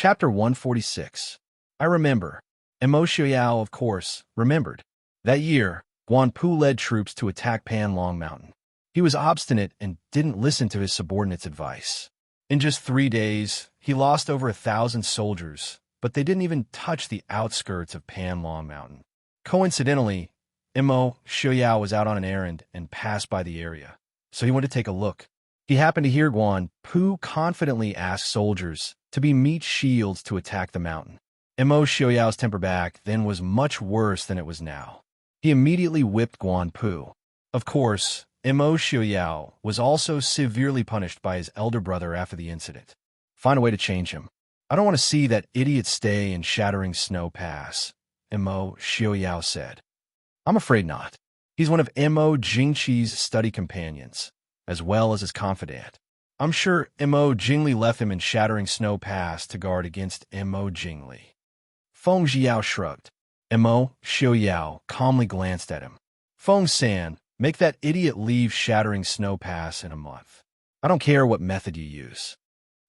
Chapter 146. I remember. Mo Xiaoyao, of course, remembered. That year, Guan Pu led troops to attack Panlong Mountain. He was obstinate and didn't listen to his subordinates' advice. In just 3 days, he lost over 1,000 soldiers, but they didn't even touch the outskirts of Panlong Mountain. Coincidentally, Mo Xiaoyao was out on an errand and passed by the area, so he went to take a look. He happened to hear Guan Pu confidently ask soldiers to be meat shields to attack the mountain. Mo Xiaoyao's temper back then was much worse than it was now. He immediately whipped Guan Pu. Of course, Mo Xiaoyao was also severely punished by his elder brother after the incident. Find a way to change him. I don't want to see that idiot stay in Shattering Snow Pass, Mo Xiaoyao said. I'm afraid not. He's one of Mo Jingqi's study companions, as well as his confidant. I'm sure Mo Jingli left him in Shattering Snow Pass to guard against Mo Jingli. Feng Jiao shrugged. Mo Xiaoyao calmly glanced at him. Feng San, make that idiot leave Shattering Snow Pass in a month. I don't care what method you use.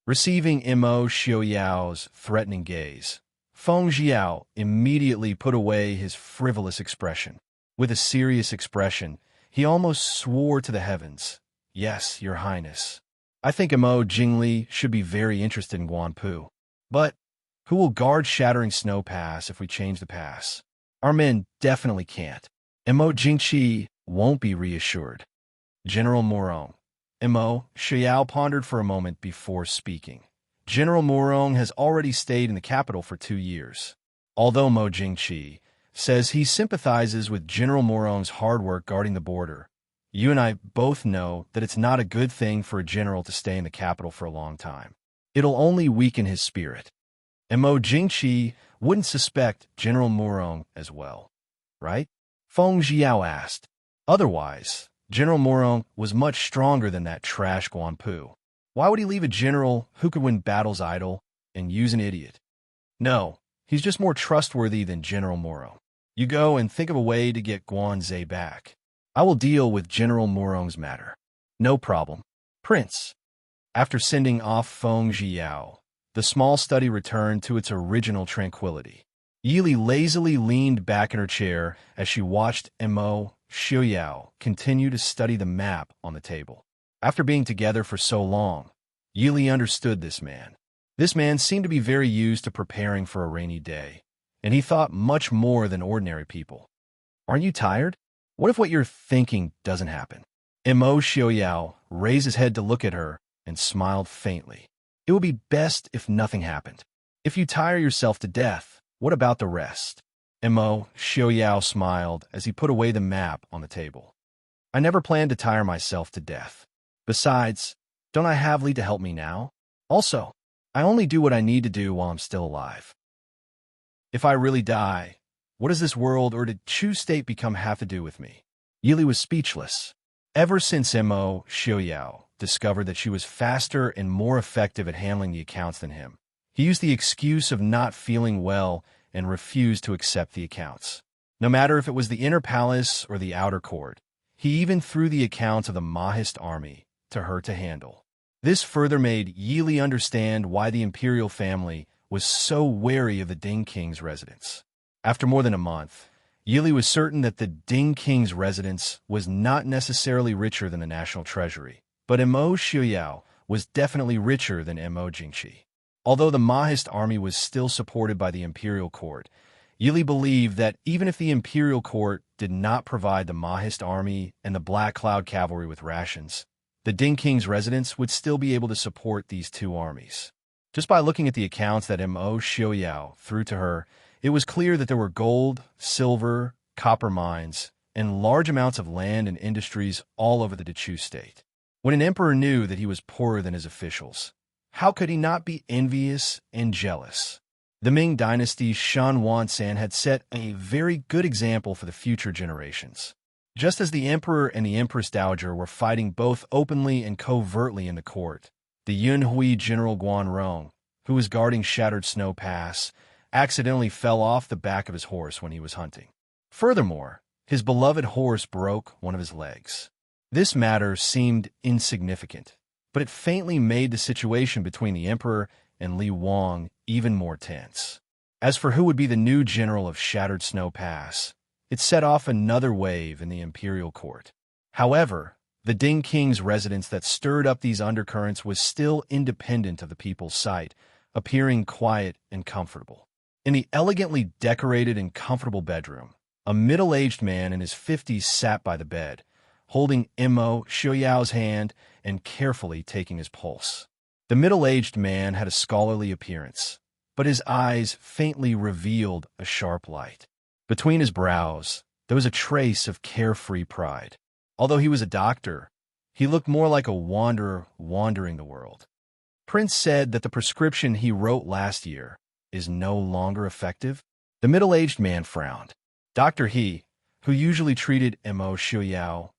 Receiving Mo Xiaoyao's threatening gaze, Feng Jiao immediately put away his frivolous expression. With a serious expression, he almost swore to the heavens. Yes, Your Highness. I think Mo Jingli should be very interested in Guan Pu. But who will guard Shattering Snow Pass if we change the pass? Our men definitely can't. Mo Jingqi won't be reassured. General Morong. Mo Xiao pondered for a moment before speaking. General Morong has already stayed in the capital for 2 years. Although Mo Jingqi says he sympathizes with General Morong's hard work guarding the border, you and I both know that it's not a good thing for a general to stay in the capital for a long time. It'll only weaken his spirit. And Mo Jingqi wouldn't suspect General Morong as well, right? Feng Jiao asked. Otherwise, General Morong was much stronger than that trash Guan Pu. Why would he leave a general who could win battles idle and use an idiot? No, he's just more trustworthy than General Morong. You go and think of a way to get Guan Zhe back. I will deal with General Morong's matter. No problem. Prince. After sending off Feng Jiao, the small study returned to its original tranquility. Yili lazily leaned back in her chair as she watched Mo Xiaoyao continue to study the map on the table. After being together for so long, Yili understood this man. This man seemed to be very used to preparing for a rainy day, and he thought much more than ordinary people. Aren't you tired? What if what you're thinking doesn't happen? Mo Xiaoyao raised his head to look at her and smiled faintly. It would be best if nothing happened. If you tire yourself to death, what about the rest? Mo Xiaoyao smiled as he put away the map on the table. I never planned to tire myself to death. Besides, don't I have Li to help me now? Also, I only do what I need to do while I'm still alive. If I really die, what does this world or did Chu State become have to do with me? Yili was speechless. Ever since Mo Xiaoyao discovered that she was faster and more effective at handling the accounts than him, he used the excuse of not feeling well and refused to accept the accounts. No matter if it was the inner palace or the outer court, he even threw the accounts of the Mahist army to her to handle. This further made Yili understand why the imperial family was so wary of the Ding King's residence. After more than a month, Yili was certain that the Ding King's residence was not necessarily richer than the national treasury, but Mo Xiaoyao was definitely richer than Mo Jingqi. Although the Mahist army was still supported by the imperial court, Yili believed that even if the imperial court did not provide the Mahist army and the Black Cloud cavalry with rations, the Ding King's residence would still be able to support these two armies. Just by looking at the accounts that Mo Xiaoyao threw to her, it was clear that there were gold, silver, copper mines, and large amounts of land and industries all over the Chu state. When an emperor knew that he was poorer than his officials, how could he not be envious and jealous? The Ming dynasty's Shan Wansan had set a very good example for the future generations. Just as the emperor and the empress dowager were fighting both openly and covertly in the court, the Yunhui general Guanrong, who was guarding Shattered Snow Pass, accidentally fell off the back of his horse when he was hunting. Furthermore, his beloved horse broke one of his legs. This matter seemed insignificant, but it faintly made the situation between the emperor and Li Wang even more tense. As for who would be the new general of Shattered Snow Pass, it set off another wave in the imperial court. However, the Ding King's residence that stirred up these undercurrents was still independent of the people's sight, appearing quiet and comfortable. In the elegantly decorated and comfortable bedroom, a middle-aged man in his 50s sat by the bed, holding Imo Xiaoyao's hand and carefully taking his pulse. The middle-aged man had a scholarly appearance, but his eyes faintly revealed a sharp light. Between his brows, there was a trace of carefree pride. Although he was a doctor, he looked more like a wanderer wandering the world. Prince said that the prescription he wrote last year is no longer effective. The middle-aged man frowned. Dr. He, who usually treated Imo Xiaoyao,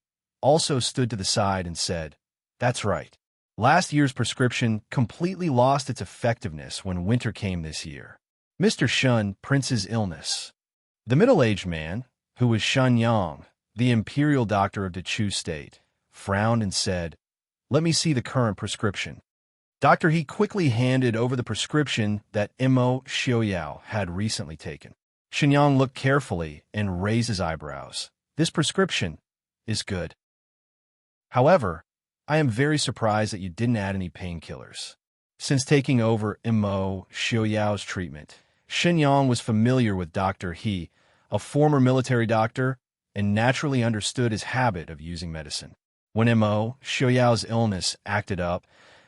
also stood to the side and said, "That's right. Last year's prescription completely lost its effectiveness when winter came this year. Mr. Shun, Prince's illness." The middle-aged man, who was Shun Yang, the imperial doctor of Dechu State, frowned and said, "Let me see the current prescription." Dr. He quickly handed over the prescription that Imo Xiaoyao had recently taken. Shenyang looked carefully and raised his eyebrows. "This prescription is good. However, I am very surprised that you didn't add any painkillers." Since taking over Imo Xiaoyao's treatment, Shenyang was familiar with Dr. He, a former military doctor, and naturally understood his habit of using medicine. When Imo Xiaoyao's illness acted up,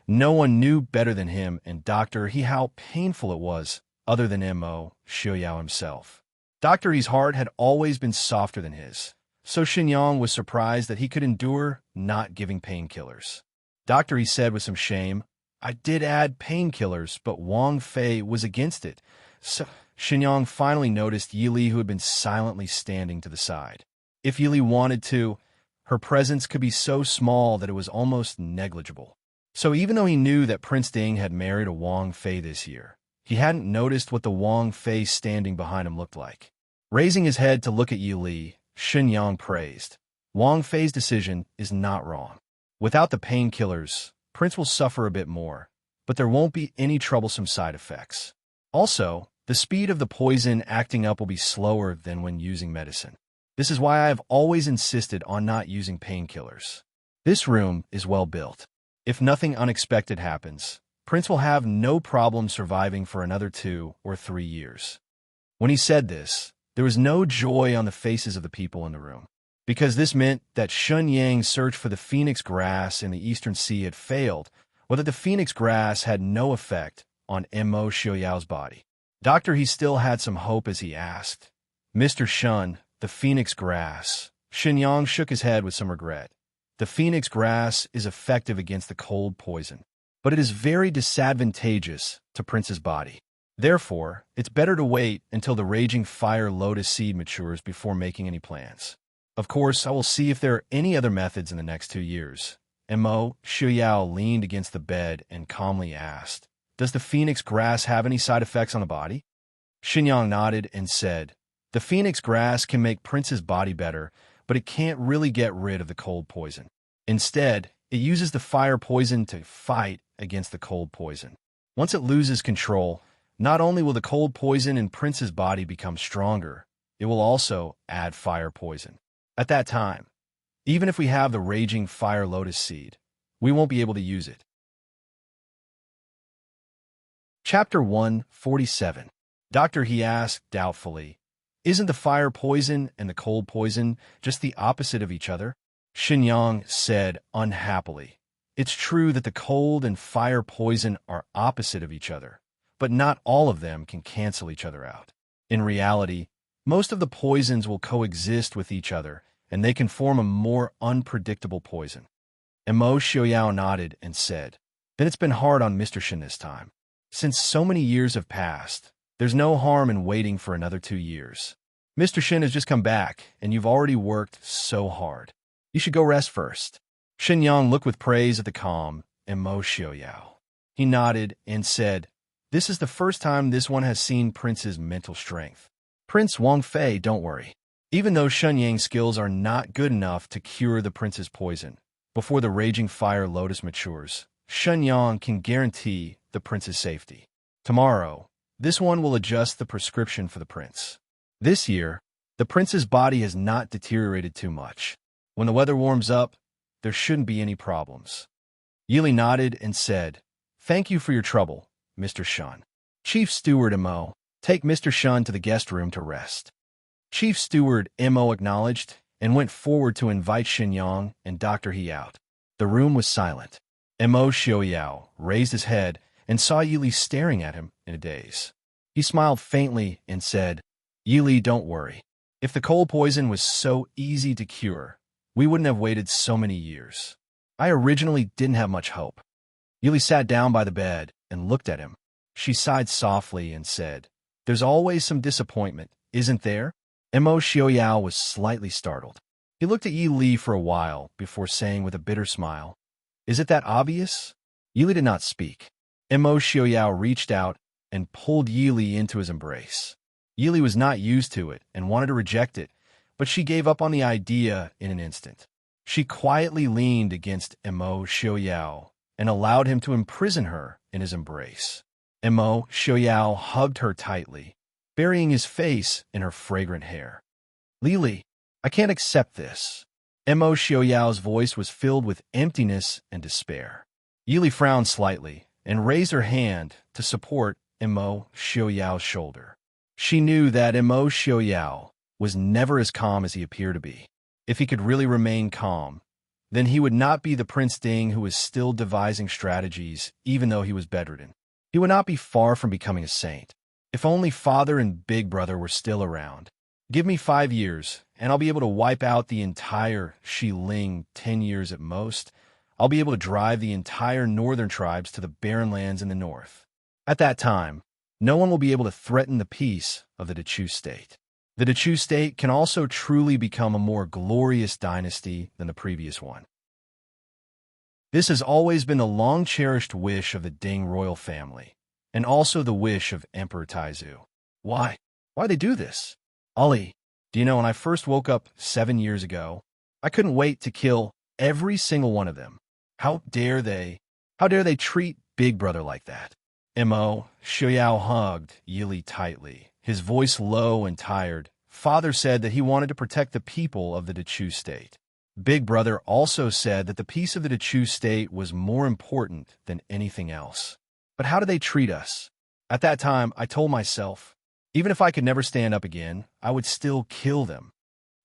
no one knew better than him and Dr. He how painful it was, other than Imo Xiaoyao himself. Dr. He's heart had always been softer than his, so Shenyang was surprised that he could endure not giving painkillers. Dr. He said with some shame, "I did add painkillers, but Wang Fei was against it." So Shenyang finally noticed Yili, who had been silently standing to the side. If Yili wanted to, her presence could be so small that it was almost negligible. So even though he knew that Prince Ding had married a Wang Fei this year, he hadn't noticed what the Wang Fei standing behind him looked like. Raising his head to look at Yili, Shenyang praised, "Wang Fei's decision is not wrong. Without the painkillers, Prince will suffer a bit more, but there won't be any troublesome side effects. Also, the speed of the poison acting up will be slower than when using medicine. This is why I have always insisted on not using painkillers. This room is well built. If nothing unexpected happens, Prince will have no problem surviving for another 2 or 3 years." When he said this, there was no joy on the faces of the people in the room, because this meant that Shun Yang's search for the phoenix grass in the Eastern Sea had failed, or that the phoenix grass had no effect on Imo Xiaoyao's body. Dr. He still had some hope as he asked, "Mr. Shun, the phoenix grass." Shenyang shook his head with some regret. "The phoenix grass is effective against the cold poison, but it is very disadvantageous to Prince's body. Therefore, it's better to wait until the raging fire lotus seed matures before making any plans. Of course, I will see if there are any other methods in the next 2 years." Imo Xiaoyao leaned against the bed and calmly asked, "Does the phoenix grass have any side effects on the body?" Shenyang nodded and said, "The phoenix grass can make Prince's body better, but it can't really get rid of the cold poison. Instead, it uses the fire poison to fight against the cold poison. Once it loses control, not only will the cold poison in Prince's body become stronger, it will also add fire poison. At that time, even if we have the raging fire lotus seed, we won't be able to use it." Chapter 147. Dr. He asked doubtfully, "Isn't the fire poison and the cold poison just the opposite of each other?" Shenyang said unhappily, "It's true that the cold and fire poison are opposite of each other, but not all of them can cancel each other out. In reality, most of the poisons will coexist with each other, and they can form a more unpredictable poison." Imo Xiaoyao nodded and said, "Then it's been hard on Mr. Shin this time. Since so many years have passed, there's no harm in waiting for another 2 years. Mr. Shin has just come back, and you've already worked so hard. You should go rest first." Shenyang looked with praise at the calm Imo Xiaoyao. He nodded and said, "This is the first time this one has seen Prince's mental strength. Prince Wang Fei, don't worry. Even though Shun Yang's skills are not good enough to cure the Prince's poison, before the raging fire lotus matures, Shun Yang can guarantee the Prince's safety. Tomorrow, this one will adjust the prescription for the prince. This year, the prince's body has not deteriorated too much. When the weather warms up, there shouldn't be any problems. Yili nodded and said, "Thank you for your trouble, Mr. Shun. Chief Steward Mo, take Mr. Shun to the guest room to rest." Chief Steward Mo acknowledged and went forward to invite Xinyang and Dr. He out. The room was silent. Mo Xiaoyao raised his head and saw Yili staring at him in a daze. He smiled faintly and said, "Yili, don't worry. If the cold poison was so easy to cure, we wouldn't have waited so many years. I originally didn't have much hope." Yili sat down by the bed and looked at him. She sighed softly and said, "There's always some disappointment, isn't there?" Mo Xiaoyao was slightly startled. He looked at Yi Li for a while before saying with a bitter smile, "Is it that obvious?" Yi Li did not speak. Mo Xiaoyao reached out and pulled Yi Li into his embrace. Yi Li was not used to it and wanted to reject it, but she gave up on the idea in an instant. She quietly leaned against Mo Xiaoyao and allowed him to imprison her in his embrace. Mo Xiaoyao hugged her tightly, burying his face in her fragrant hair. "Lili, I can't accept this." Mo Xiaoyao's voice was filled with emptiness and despair. Yili frowned slightly and raised her hand to support Mo Xiaoyao's shoulder. She knew that Mo Xiaoyao was never as calm as he appeared to be. If he could really remain calm, then he would not be the Prince Ding who was still devising strategies even though he was bedridden. He would not be far from becoming a saint. If only Father and Big Brother were still around. Give me 5 years, and I'll be able to wipe out the entire Xiling. 10 years at most. I'll be able to drive the entire northern tribes to the barren lands in the north. At that time, no one will be able to threaten the peace of the Dechu state. The Dechu state can also truly become a more glorious dynasty than the previous one. This has always been the long-cherished wish of the Ding royal family, and also the wish of Emperor Taizu. Why? Why they do this? Ali, do you know, when I first woke up 7 years ago, I couldn't wait to kill every single one of them. How dare they treat Big Brother like that? Mo Xiaoyao hugged Yili tightly, his voice low and tired. Father said that he wanted to protect the people of the Dechu state. Big Brother also said that the peace of the Dechu state was more important than anything else. But how do they treat us? At that time, I told myself, even if I could never stand up again, I would still kill them.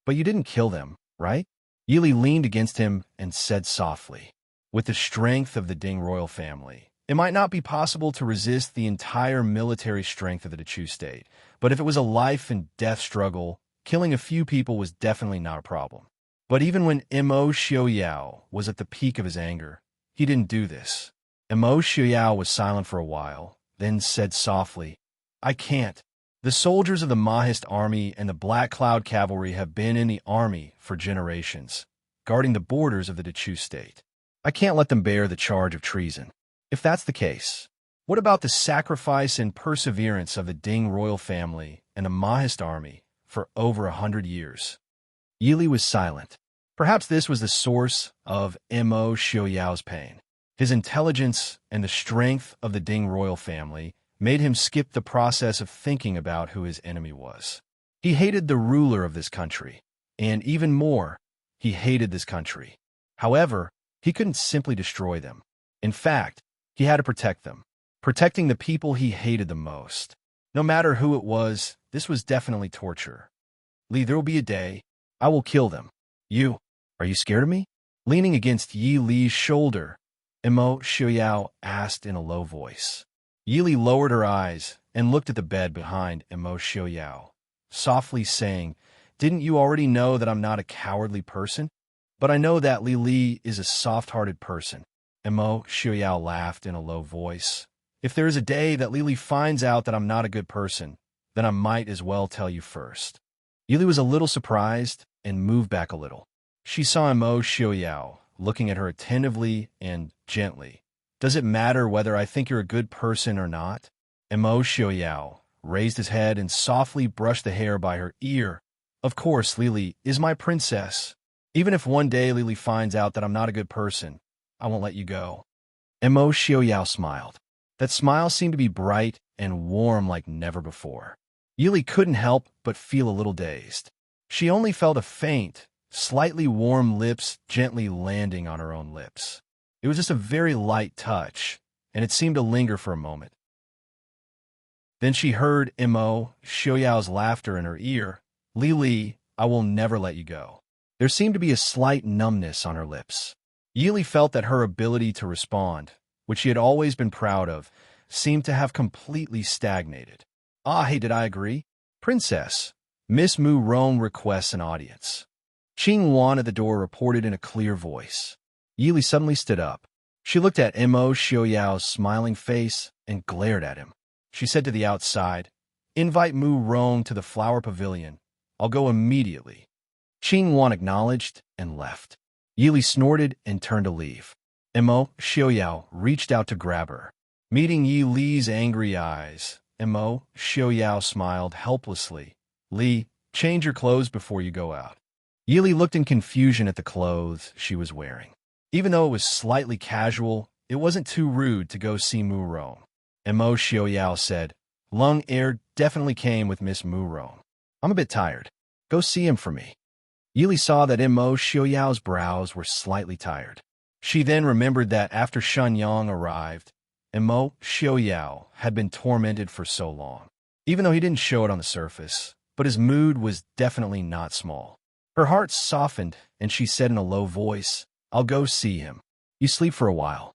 But you didn't kill them, right? Yili leaned against him and said softly, "With the strength of the Ding royal family, it might not be possible to resist the entire military strength of the Dechu state, but if it was a life-and-death struggle, killing a few people was definitely not a problem." But even when Mo Xiaoyao was at the peak of his anger, he didn't do this. Mo Xiaoyao was silent for a while, then said softly, "I can't. The soldiers of the Mahist army and the Black Cloud cavalry have been in the army for generations, guarding the borders of the Dechu state. I can't let them bear the charge of treason. If that's the case, what about the sacrifice and perseverance of the Ding royal family and the Mahist army for over 100 years? Yili was silent. Perhaps this was the source of Mo Xiaoyao's pain. His intelligence and the strength of the Ding royal family made him skip the process of thinking about who his enemy was. He hated the ruler of this country, and even more, he hated this country. However, he couldn't simply destroy them. In fact, he had to protect them, protecting the people he hated the most. No matter who it was, this was definitely torture. "Li, there will be a day. I will kill them. Are you scared of me?" Leaning against Yi Li's shoulder, Mo Xiaoyao asked in a low voice. Yi Li lowered her eyes and looked at the bed behind Mo Xiaoyao, softly saying, "Didn't you already know that I'm not a cowardly person? But I know that Li is a soft-hearted person." Mo Xiaoyao laughed in a low voice. "If there is a day that Li finds out that I'm not a good person, then I might as well tell you first." Yi Li was a little surprised and moved back a little. She saw Mo Xiaoyao looking at her attentively and gently. "Does it matter whether I think you're a good person or not?" Mo Xiaoyao raised his head and softly brushed the hair by her ear. "Of course, Lili is my princess. Even if one day Lili finds out that I'm not a good person, I won't let you go." Mo Xiaoyao smiled. That smile seemed to be bright and warm like never before. Yili couldn't help but feel a little dazed. She only felt a faint, slightly warm lips gently landing on her own lips. It was just a very light touch, and it seemed to linger for a moment. Then she heard Mo Xiaoyao's laughter in her ear. Li, I will never let you go. There seemed to be a slight numbness on her lips. Yili felt that her ability to respond, which she had always been proud of, seemed to have completely stagnated. Ah, hey, did I agree? Princess, Miss Mu Rong requests an audience. Qing Wan at the door reported in a clear voice. Yili suddenly stood up. She looked at Mo Xiaoyao's smiling face and glared at him. She said to the outside, Invite Mu Rong to the flower pavilion. I'll go immediately. Qing Wan acknowledged and left. Yili snorted and turned to leave. Mo Xiaoyao reached out to grab her. Meeting Yi Li's angry eyes, Mo Xiaoyao smiled helplessly. Li, change your clothes before you go out. Yili looked in confusion at the clothes she was wearing. Even though it was slightly casual, it wasn't too rude to go see Mu Rong. Mo Xiaoyao said, Lung Air definitely came with Miss Mu Rong. I'm a bit tired. Go see him for me. Yili saw that Mo Xiaoyao's brows were slightly tired. She then remembered that after Shun Yang arrived, Mo Xiaoyao had been tormented for so long. Even though he didn't show it on the surface, but his mood was definitely not small. Her heart softened, and she said in a low voice, I'll go see him. You sleep for a while.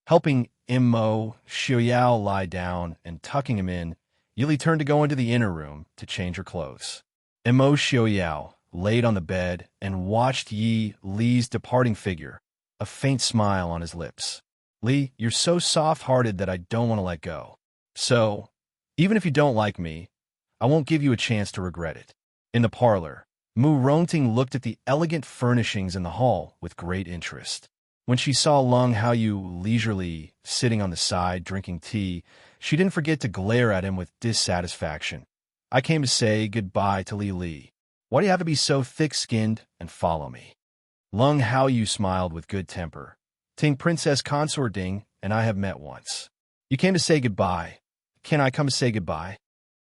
Helping Mo Xiaoyao lie down and tucking him in, Yili turned to go into the inner room to change her clothes. Mo Xiaoyao laid on the bed and watched Yi Li's departing figure, a faint smile on his lips. Li, you're so soft-hearted that I don't want to let go. So, even if you don't like me, I won't give you a chance to regret it. In the parlor, Mu Rongting looked at the elegant furnishings in the hall with great interest. When she saw Lung Haoyu leisurely sitting on the side drinking tea, she didn't forget to glare at him with dissatisfaction. I came to say goodbye to Li. Why do you have to be so thick-skinned and follow me? Lung Haoyu smiled with good temper. Ting Princess Consort Ding and I have met once. You came to say goodbye. Can I come to say goodbye?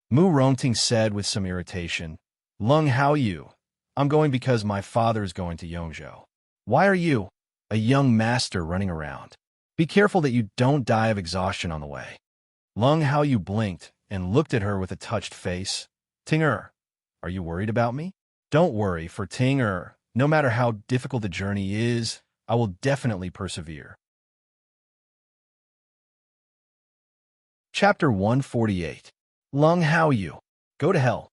Mu Rongting said with some irritation. Lung Haoyu, I'm going because my father is going to Yongzhou. Why are you, a young master, running around? Be careful that you don't die of exhaustion on the way. Lung Haoyu blinked and looked at her with a touched face. Ting-er, are you worried about me? Don't worry, for Ting-er, no matter how difficult the journey is, I will definitely persevere. Chapter 148. Lung Haoyu. Go to hell.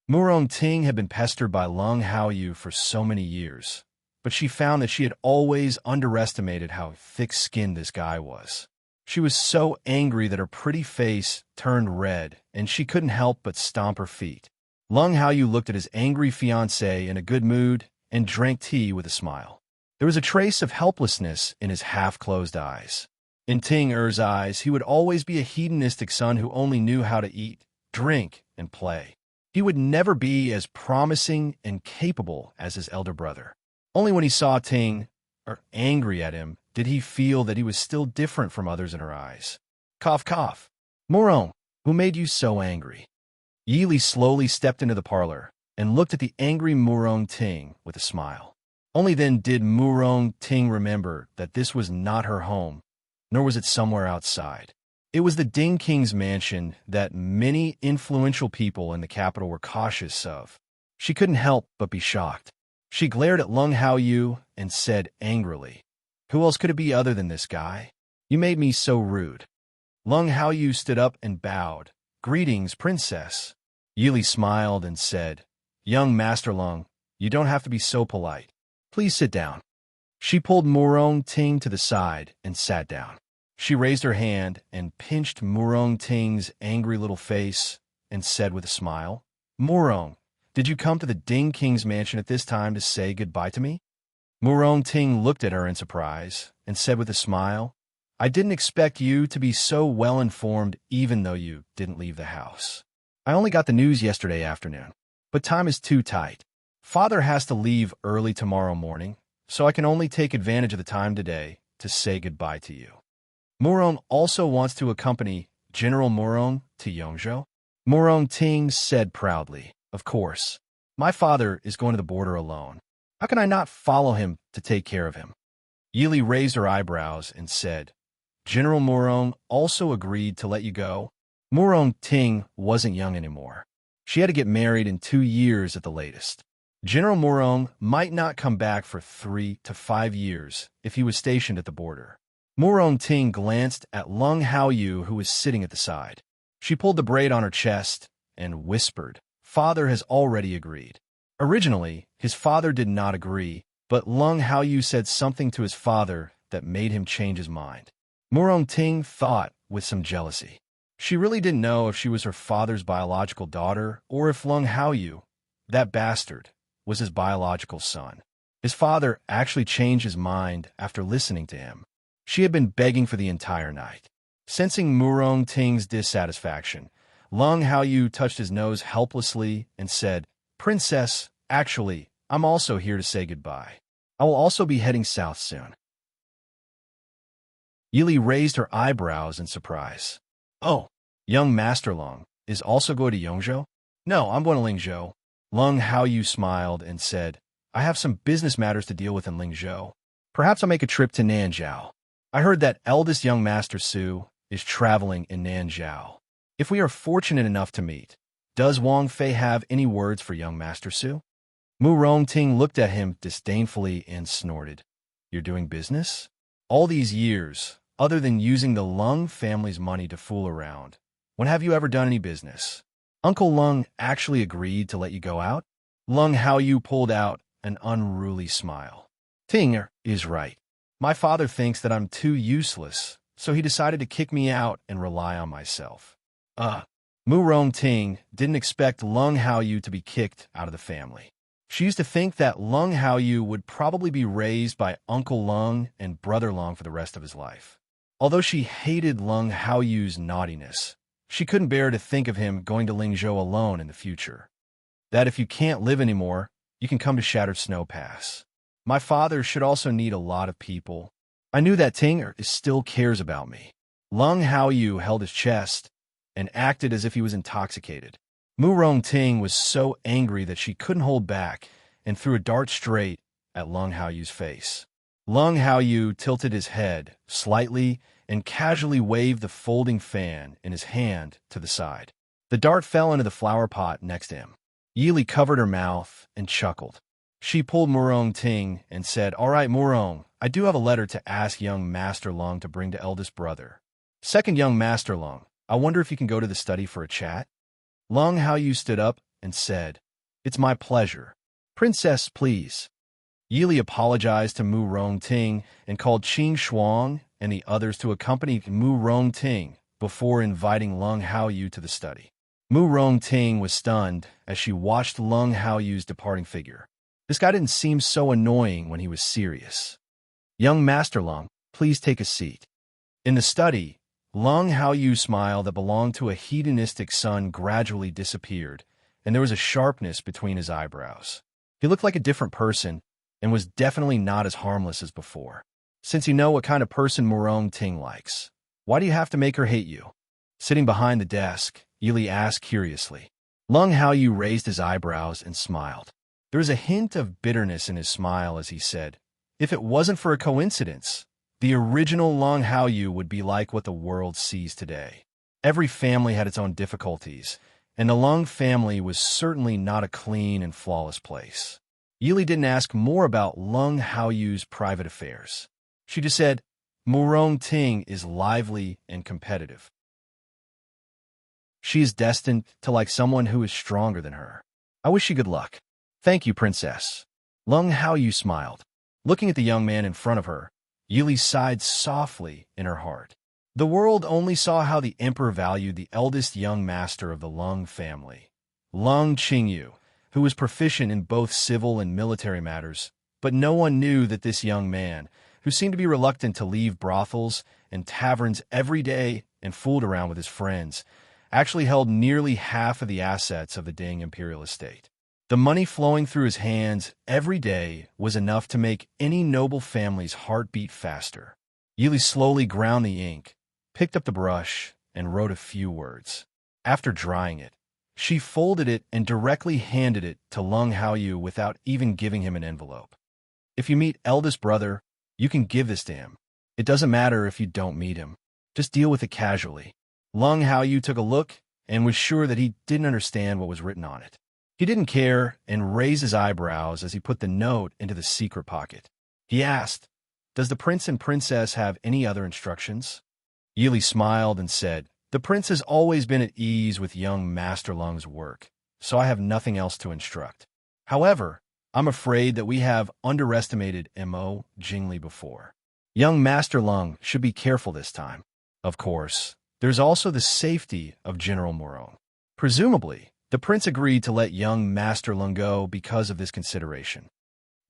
Mu Rongting had been pestered by Lung Haoyu for so many years, but she found that she had always underestimated how thick-skinned this guy was. She was so angry that her pretty face turned red, and she couldn't help but stomp her feet. Lung Haoyu looked at his angry fiancée in a good mood and drank tea with a smile. There was a trace of helplessness in his half-closed eyes. In Ting-er's eyes, he would always be a hedonistic son who only knew how to eat, drink, and play. He would never be as promising and capable as his elder brother. Only when he saw Ting-er angry at him did he feel that he was still different from others in her eyes. Cough, cough. Murong, who made you so angry? Yili slowly stepped into the parlor and looked at the angry Mu Rongting with a smile. Only then did Mu Rongting remember that this was not her home, nor was it somewhere outside. It was the Ding King's mansion that many influential people in the capital were cautious of. She couldn't help but be shocked. She glared at Lung Haoyu and said angrily, Who else could it be other than this guy? You made me so rude. Lung Haoyu stood up and bowed. Greetings, princess. Yili smiled and said, Young Master Lung, you don't have to be so polite. Please sit down. She pulled Mu Rongting to the side and sat down. She raised her hand and pinched Mu Rongting's angry little face and said with a smile, Murong, did you come to the Ding King's mansion at this time to say goodbye to me? Mu Rongting looked at her in surprise and said with a smile, I didn't expect you to be so well-informed even though you didn't leave the house. I only got the news yesterday afternoon, but time is too tight. Father has to leave early tomorrow morning, so I can only take advantage of the time today to say goodbye to you. Murong also wants to accompany General Murong to Yongzhou? Murong Ting said proudly, "Of course. My father is going to the border alone. How can I not follow him to take care of him?" Yili raised her eyebrows and said, "General Murong also agreed to let you go?" Murong Ting wasn't young anymore. She had to get married in 2 years at the latest. General Murong might not come back for 3 to 5 years if he was stationed at the border. Murong Ting glanced at Lung Haoyu, who was sitting at the side. She pulled the braid on her chest and whispered, "Father has already agreed." Originally, his father did not agree, but Lung Haoyu said something to his father that made him change his mind. Murong Ting thought with some jealousy. She really didn't know if she was her father's biological daughter or if Lung Haoyu, that bastard, was his biological son. His father actually changed his mind after listening to him. She had been begging for the entire night. Sensing Murong Ting's dissatisfaction, Lung Haoyu touched his nose helplessly and said, "Princess, actually, I'm also here to say goodbye. I will also be heading south soon." Yili raised her eyebrows in surprise. "Oh, young Master Lung is also going to Yongzhou?" "No, I'm going to Lingzhou." Lung Haoyu smiled and said, "I have some business matters to deal with in Lingzhou. Perhaps I'll make a trip to Nanzhou. I heard that eldest young Master Su is traveling in Nanzhou. If we are fortunate enough to meet, does Wang Fei have any words for young Master Su?" Murong Ting looked at him disdainfully and snorted, "You're doing business? All these years, other than using the Lung family's money to fool around, when have you ever done any business? Uncle Lung actually agreed to let you go out?" Lung Haoyu pulled out an unruly smile. "Ting is right. My father thinks that I'm too useless, so he decided to kick me out and rely on myself." Murong Ting didn't expect Lung Haoyu to be kicked out of the family. She used to think that Lung Haoyu would probably be raised by Uncle Lung and Brother Lung for the rest of his life. Although she hated Lung Haoyu's naughtiness, she couldn't bear to think of him going to Lingzhou alone in the future. That if you can't live anymore, you can come to Shattered Snow Pass. My father should also need a lot of people. I knew that Ting still cares about me. Lung Haoyu held his chest and acted as if he was intoxicated. Murong Ting was so angry that she couldn't hold back and threw a dart straight at Lung Haoyu's face. Lung Haoyu tilted his head slightly and casually waved the folding fan in his hand to the side. The dart fell into the flower pot next to him. Yili covered her mouth and chuckled. She pulled Murong Ting and said, "All right, Murong, I do have a letter to ask young Master Lung to bring to eldest brother. Second young Master Lung, I wonder if you can go to the study for a chat?" Lung Haoyu stood up and said, "It's my pleasure. Princess, please." Yili apologized to Murong Ting and called Qing Shuang and the others to accompany Murong Ting before inviting Lung Haoyu to the study. Murong Ting was stunned as she watched Lung Haoyu's departing figure. This guy didn't seem so annoying when he was serious. "Young Master Lung, please take a seat." In the study, Lung Haoyu's smile that belonged to a hedonistic son gradually disappeared, and there was a sharpness between his eyebrows. He looked like a different person and was definitely not as harmless as before. "Since you know what kind of person Murong Ting likes, why do you have to make her hate you?" Sitting behind the desk, Yili asked curiously. Lung Haoyu raised his eyebrows and smiled. There was a hint of bitterness in his smile as he said, "If it wasn't for a coincidence, the original Lung Haoyu would be like what the world sees today. Every family had its own difficulties, and the Lung family was certainly not a clean and flawless place." Yili didn't ask more about Lung Haoyu's private affairs. She just said, "Murong Ting is lively and competitive. She is destined to like someone who is stronger than her. I wish you good luck." "Thank you, Princess." Lung Haoyu smiled. Looking at the young man in front of her, Yili sighed softly in her heart. The world only saw how the emperor valued the eldest young master of the Lung family, Lung Qingyu, who was proficient in both civil and military matters, but no one knew that this young man, who seemed to be reluctant to leave brothels and taverns every day and fooled around with his friends, actually held nearly half of the assets of the Ding imperial estate. The money flowing through his hands every day was enough to make any noble family's heart beat faster. Yili slowly ground the ink, picked up the brush, and wrote a few words. After drying it, she folded it and directly handed it to Lung Haoyu without even giving him an envelope. If you meet eldest brother, you can give this to him. It doesn't matter if you don't meet him. Just deal with it casually. Lung Haoyu took a look and was sure that he didn't understand what was written on it. He didn't care and raised his eyebrows as he put the note into the secret pocket. He asked, "Does the prince and princess have any other instructions?" Yili smiled and said, "The prince has always been at ease with young Master Lung's work, so I have nothing else to instruct. However, I'm afraid that we have underestimated Mo Jingli before. Young Master Lung should be careful this time. Of course, there's also the safety of General Morong. Presumably, the prince agreed to let young Master Lung go because of this consideration."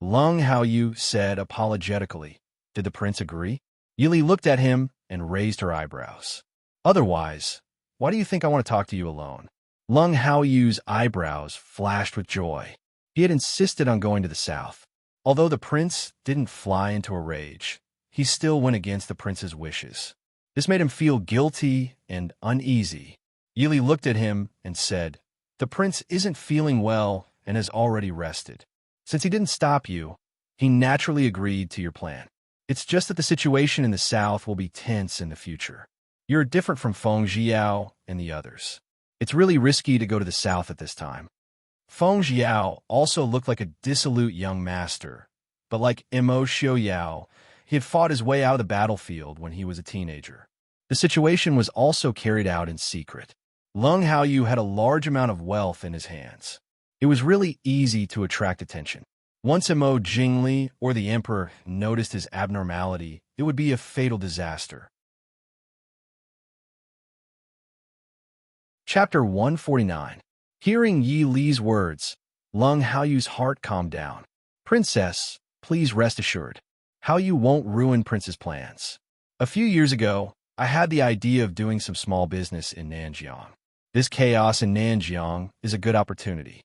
Lung Haoyu said apologetically, "Did the prince agree?" Yili looked at him and raised her eyebrows. "Otherwise, why do you think I want to talk to you alone?" Lung Haoyu's eyebrows flashed with joy. He had insisted on going to the south. Although the prince didn't fly into a rage, he still went against the prince's wishes. This made him feel guilty and uneasy. Yili looked at him and said, "The prince isn't feeling well and has already rested. Since he didn't stop you, he naturally agreed to your plan. It's just that the situation in the south will be tense in the future. You're different from Feng Jiao and the others. It's really risky to go to the south at this time." Feng Jiao also looked like a dissolute young master, but like Mo Xiaoyao, he had fought his way out of the battlefield when he was a teenager. The situation was also carried out in secret. Lung Haoyu had a large amount of wealth in his hands. It was really easy to attract attention. Once Mo Jingli or the emperor noticed his abnormality, it would be a fatal disaster. Chapter 149. Hearing Yi Li's words, Lung Haoyu's heart calmed down. "Princess, please rest assured. Haoyu won't ruin Prince's plans. A few years ago, I had the idea of doing some small business in Nanjiang. This chaos in Nanjiang is a good opportunity.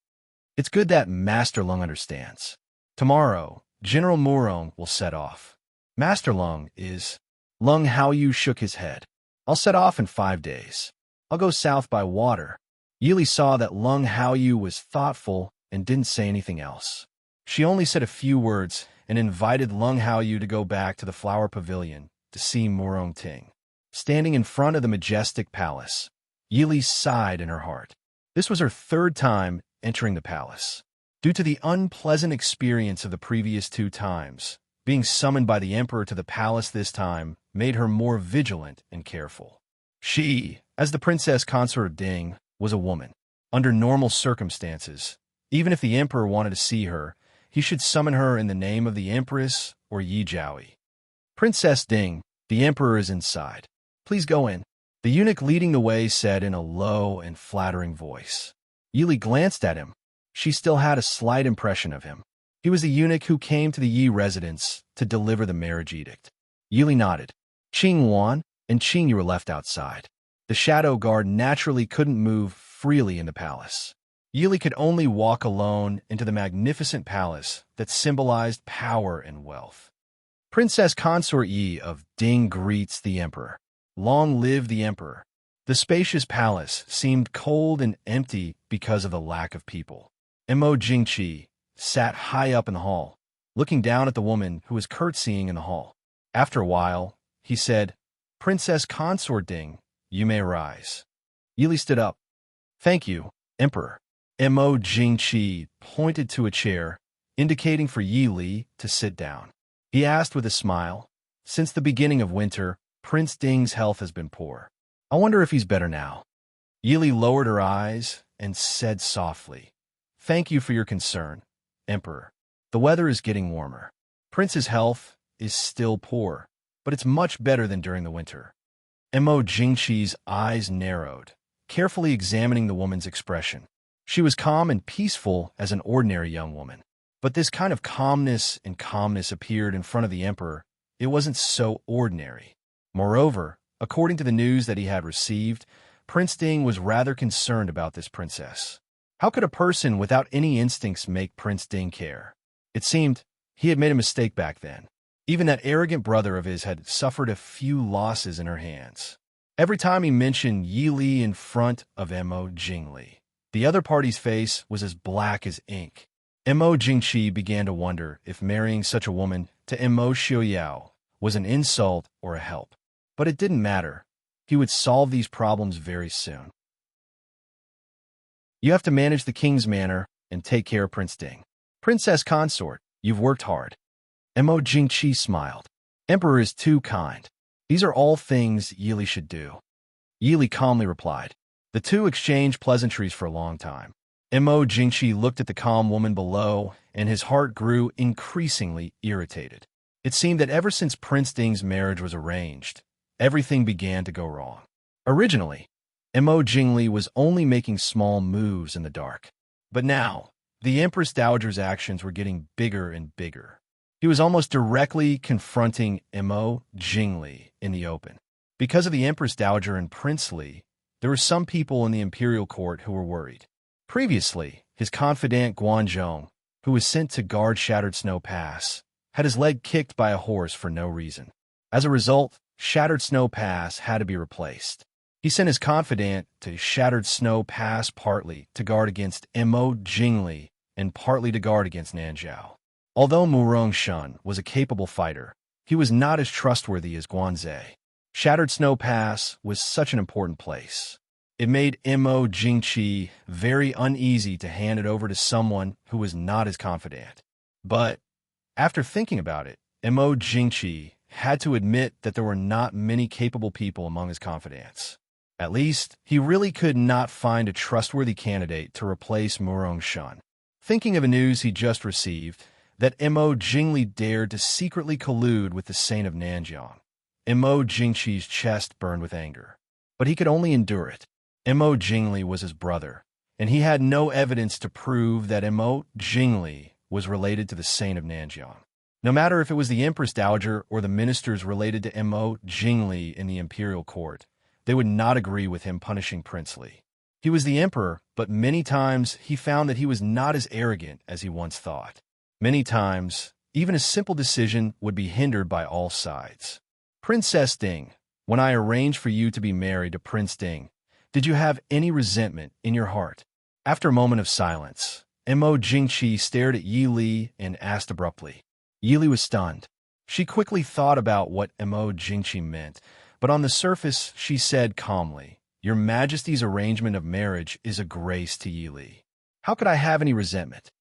It's good that Master Lung understands. Tomorrow, General Murong will set off. Master Lung is..." Lung Haoyu shook his head. "I'll set off in 5 days. I'll go south by water." Yili saw that Lung Haoyu was thoughtful and didn't say anything else. She only said a few words and invited Lung Haoyu to go back to the flower pavilion to see Murong Ting. Standing in front of the majestic palace, Yili sighed in her heart. This was her 3rd time entering the palace. Due to the unpleasant experience of the previous 2 times, being summoned by the emperor to the palace this time made her more vigilant and careful. She, as the princess consort Ding, was a woman. Under normal circumstances, even if the emperor wanted to see her, he should summon her in the name of the empress or Yi Jiaoyi. "Princess Ding, the emperor is inside. Please go in," the eunuch leading the way said in a low and flattering voice. Yili glanced at him. She still had a slight impression of him. He was the eunuch who came to the Yi residence to deliver the marriage edict. Yili nodded. "Qing Wan and Qing Yi were left outside. The shadow guard naturally couldn't move freely in the palace. Yili could only walk alone into the magnificent palace that symbolized power and wealth. Princess Consort Yi of Ding greets the emperor. Long live the emperor. The spacious palace seemed cold and empty because of the lack of people. Mo Jingqi sat high up in the hall, looking down at the woman who was curtsying in the hall. After a while, he said, "Princess Consort Ding, you may rise." Yili stood up. "Thank you, Emperor." Mo Jingqi pointed to a chair, indicating for Yi Li to sit down. He asked with a smile, "Since the beginning of winter, Prince Ding's health has been poor. I wonder if he's better now." Yi Li lowered her eyes and said softly, "Thank you for your concern, Emperor. The weather is getting warmer. Prince's health is still poor, but it's much better than during the winter." Mo Jingqi's eyes narrowed, carefully examining the woman's expression. She was calm and peaceful as an ordinary young woman. But this kind of calmness appeared in front of the emperor. It wasn't so ordinary. Moreover, according to the news that he had received, Prince Ding was rather concerned about this princess. How could a person without any instincts make Prince Ding care? It seemed he had made a mistake back then. Even that arrogant brother of his had suffered a few losses in her hands. Every time he mentioned Yi Li in front of Mo Jingli, the other party's face was as black as ink. Mo Jingqi began to wonder if marrying such a woman to Mo Xiaoyao was an insult or a help. But it didn't matter. He would solve these problems very soon. You have to manage the king's manor and take care of Prince Ding. Princess consort, you've worked hard. Mo Jingqi smiled. Emperor is too kind. These are all things Yi Li should do. Yi Li calmly replied. The two exchanged pleasantries for a long time. Mo Jingqi looked at the calm woman below, and his heart grew increasingly irritated. It seemed that ever since Prince Ding's marriage was arranged, everything began to go wrong. Originally, Mo Jingli was only making small moves in the dark. But now, the Empress Dowager's actions were getting bigger and bigger. He was almost directly confronting Mo Jingli in the open. Because of the Empress Dowager and Prince Li, there were some people in the imperial court who were worried. Previously, his confidant Guanzhong, who was sent to guard Shattered Snow Pass, had his leg kicked by a horse for no reason. As a result, Shattered Snow Pass had to be replaced. He sent his confidant to Shattered Snow Pass partly to guard against Mo Jingli and partly to guard against Nanzhao. Although Murong Shun was a capable fighter, he was not as trustworthy as Guanze. Shattered Snow Pass was such an important place. It made Mo Jingqi very uneasy to hand it over to someone who was not his confidant. But after thinking about it, Mo Jingqi had to admit that there were not many capable people among his confidants. At least, he really could not find a trustworthy candidate to replace Murong Shun. Thinking of the news he just received, that Mo Jingli dared to secretly collude with the Saint of Nanjiang, Mo Jingqi's chest burned with anger. But he could only endure it. Mo Jingli was his brother, and he had no evidence to prove that Mo Jingli was related to the Saint of Nanjiang. No matter if it was the Empress Dowager or the ministers related to Mo Jingli in the imperial court, they would not agree with him punishing Prince Li. He was the emperor, but many times he found that he was not as arrogant as he once thought. Many times, even a simple decision would be hindered by all sides. Princess Ding, when I arranged for you to be married to Prince Ding, did you have any resentment in your heart? After a moment of silence, Mo Jingqi stared at Yi Li and asked abruptly. Yi Li was stunned. She quickly thought about what Mo Jingqi meant, but on the surface she said calmly, Your Majesty's arrangement of marriage is a grace to Yi Li. How could I have any resentment?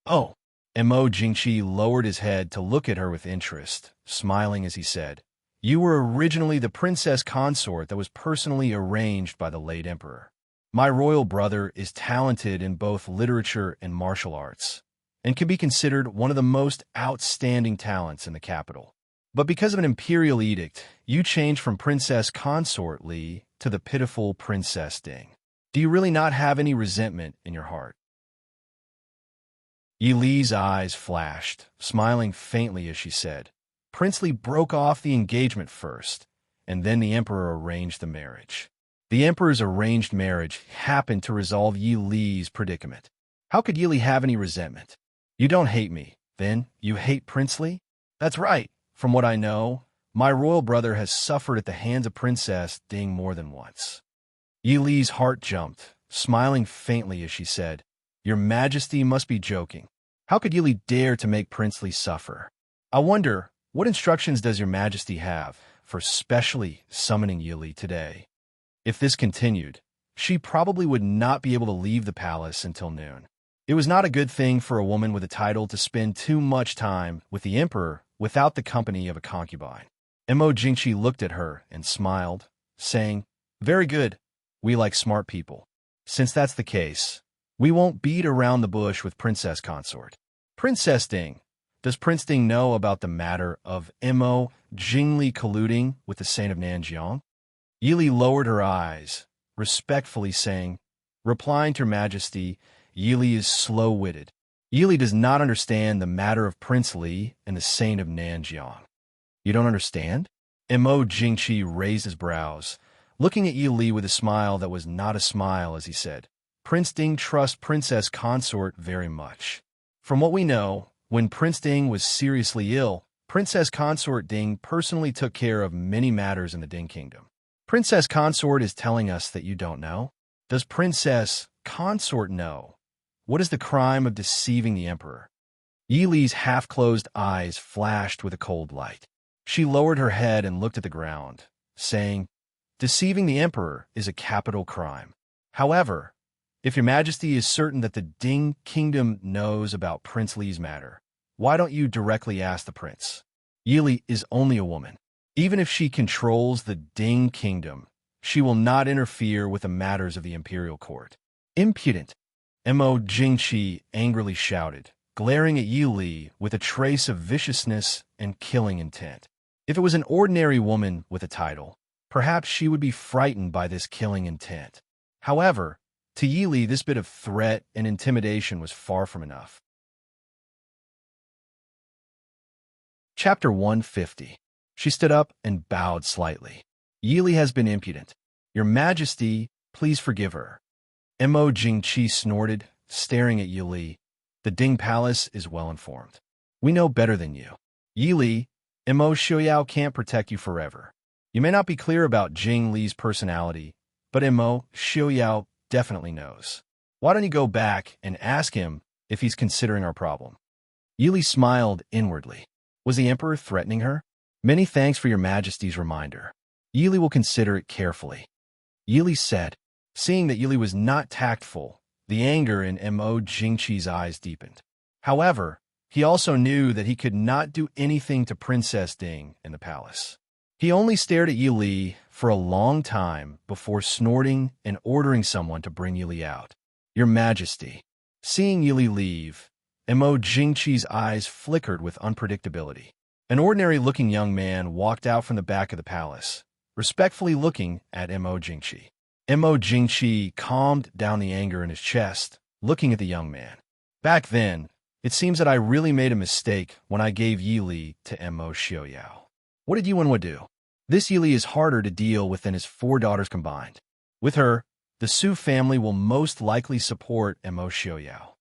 Oh. Mo Jingqi lowered his head to look at her with interest, smiling as he said, You were originally the princess consort that was personally arranged by the late emperor. My royal brother is talented in both literature and martial arts, and can be considered one of the most outstanding talents in the capital. But because of an imperial edict, you changed from Princess Consort Li to the pitiful Princess Ding. Do you really not have any resentment in your heart? Yi Li's eyes flashed, smiling faintly as she said, Prince Li broke off the engagement first, and then the emperor arranged the marriage. The emperor's arranged marriage happened to resolve Yi Li's predicament. How could Yi Li have any resentment? You don't hate me, then you hate Prince Li? That's right. From what I know, my royal brother has suffered at the hands of Princess Ding more than once. Yi Li's heart jumped, smiling faintly as she said, Your Majesty must be joking. How could Yi Li dare to make Prince Li suffer? I wonder, what instructions does Your Majesty have for specially summoning Yi Li today? If this continued, she probably would not be able to leave the palace until noon. It was not a good thing for a woman with a title to spend too much time with the emperor without the company of a concubine. Mo Jingqi looked at her and smiled, saying, Very good. We like smart people. Since that's the case, we won't beat around the bush with Princess Consort. Princess Ding, does Prince Ding know about the matter of Mo Jingli colluding with the Saint of Nanjiang? Yi Li lowered her eyes, respectfully saying, Replying to Her Majesty, Yi Li is slow-witted. Yi Li does not understand the matter of Prince Li and the Saint of Nanjiang. You don't understand? Mo Jingqi raised his brows, looking at Yi Li with a smile that was not a smile as he said, Prince Ding trusts Princess Consort very much. From what we know, when Prince Ding was seriously ill, Princess Consort Ding personally took care of many matters in the Ding Kingdom. Princess Consort is telling us that you don't know. Does Princess Consort know? What is the crime of deceiving the Emperor? Yi Li's half-closed eyes flashed with a cold light. She lowered her head and looked at the ground, saying, "Deceiving the Emperor is a capital crime. However, if your Majesty is certain that the Ding Kingdom knows about Prince Li's matter, why don't you directly ask the prince? Yi Li is only a woman. Even if she controls the Ding Kingdom, she will not interfere with the matters of the imperial court." "Impudent!" Mo Jingqi angrily shouted, glaring at Yi Li with a trace of viciousness and killing intent. If it was an ordinary woman with a title, perhaps she would be frightened by this killing intent. However, to Yi Li, this bit of threat and intimidation was far from enough. Chapter 150. She stood up and bowed slightly. "Yi Li has been impudent. Your Majesty, please forgive her." Mo Jingqi snorted, staring at Yi Li. "The Ding Palace is well informed. We know better than you. Yi Li, Mo Xiaoyao can't protect you forever. You may not be clear about Jing Li's personality, but Mo Xiaoyao definitely knows. Why don't you go back and ask him if he's considering our problem?" Yi Li smiled inwardly. Was the Emperor threatening her? "Many thanks for your Majesty's reminder. Yi Li will consider it carefully," Yi Li said. Seeing that Yi Li was not tactful, the anger in Mo Jingqi's eyes deepened. However, he also knew that he could not do anything to Princess Ding in the palace. He only stared at Yi Li for a long time before snorting and ordering someone to bring Yi Li out. "Your Majesty." Seeing Yi Li leave, Mo Jingqi's eyes flickered with unpredictability. An ordinary-looking young man walked out from the back of the palace, respectfully looking at Mo Jingqi. Mo Jingqi calmed down the anger in his chest, looking at the young man. "Back then, it seems that I really made a mistake when I gave Yi Li to Mo Xiaoyao. What did you and Wa do? This Yi Li is harder to deal with than his 4 daughters combined. With her, the Su family will most likely support Mo Xiaoyao,"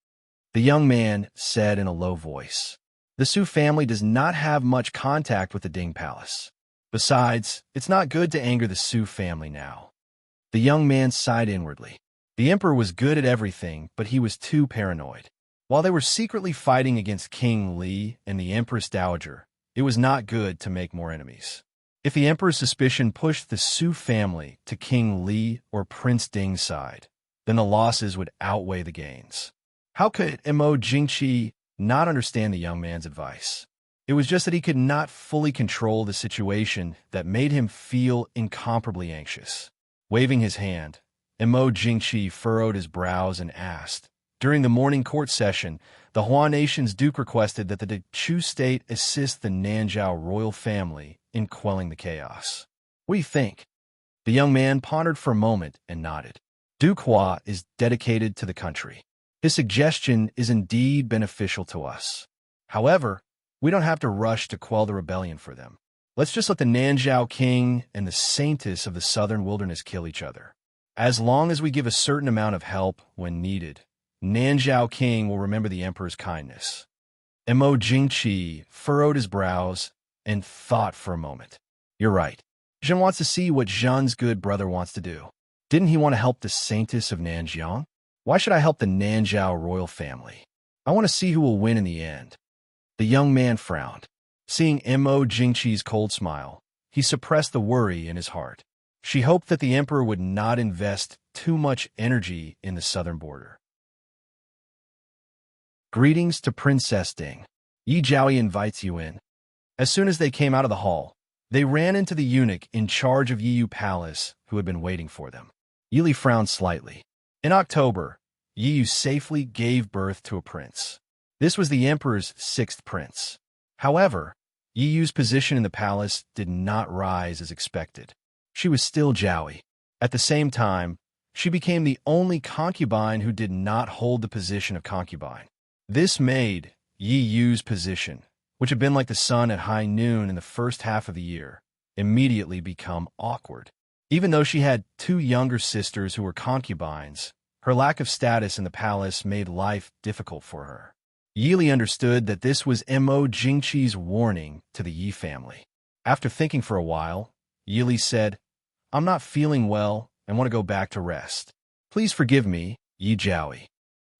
the young man said in a low voice. "The Su family does not have much contact with the Ding Palace. Besides, it's not good to anger the Su family now." The young man sighed inwardly. The Emperor was good at everything, but he was too paranoid. While they were secretly fighting against King Li and the Empress Dowager, it was not good to make more enemies. If the Emperor's suspicion pushed the Su family to King Li or Prince Ding's side, then the losses would outweigh the gains. How could Mo Jingqi not understand the young man's advice? It was just that he could not fully control the situation that made him feel incomparably anxious. Waving his hand, Mo Jingqi furrowed his brows and asked, "During the morning court session, the Hua Nation's Duke requested that the Chu state assist the Nanzhao royal family in quelling the chaos. What do you think?" The young man pondered for a moment and nodded. "Duke Hua is dedicated to the country. His suggestion is indeed beneficial to us. However, we don't have to rush to quell the rebellion for them. Let's just let the Nanzhao king and the saintess of the southern wilderness kill each other. As long as we give a certain amount of help when needed, Nanzhao king will remember the emperor's kindness." Mo Jingqi furrowed his brows and thought for a moment. "You're right. Zhen wants to see what Zhen's good brother wants to do. Didn't he want to help the saintess of Nanjiang? Why should I help the Nanzhao royal family? I want to see who will win in the end." The young man frowned. Seeing Mo Jingqi's cold smile, he suppressed the worry in his heart. She hoped that the emperor would not invest too much energy in the southern border. "Greetings to Princess Ding. Yi Jiaoyi invites you in." As soon as they came out of the hall, they ran into the eunuch in charge of Yiyu Palace, who had been waiting for them. Yi Li frowned slightly. In October, Yiyu safely gave birth to a prince. This was the emperor's 6th prince. However, Yiyu's position in the palace did not rise as expected. She was still Jiaoyi. At the same time, she became the only concubine who did not hold the position of concubine. This made Yiyu's position, which had been like the sun at high noon in the first half of the year, immediately become awkward. Even though she had 2 younger sisters who were concubines, her lack of status in the palace made life difficult for her. Yi Li understood that this was Mo Jingqi's warning to the Yi family. After thinking for a while, Yi Li said, I'm not feeling well and want to go back to rest. Please forgive me, Yi Jiaoyi.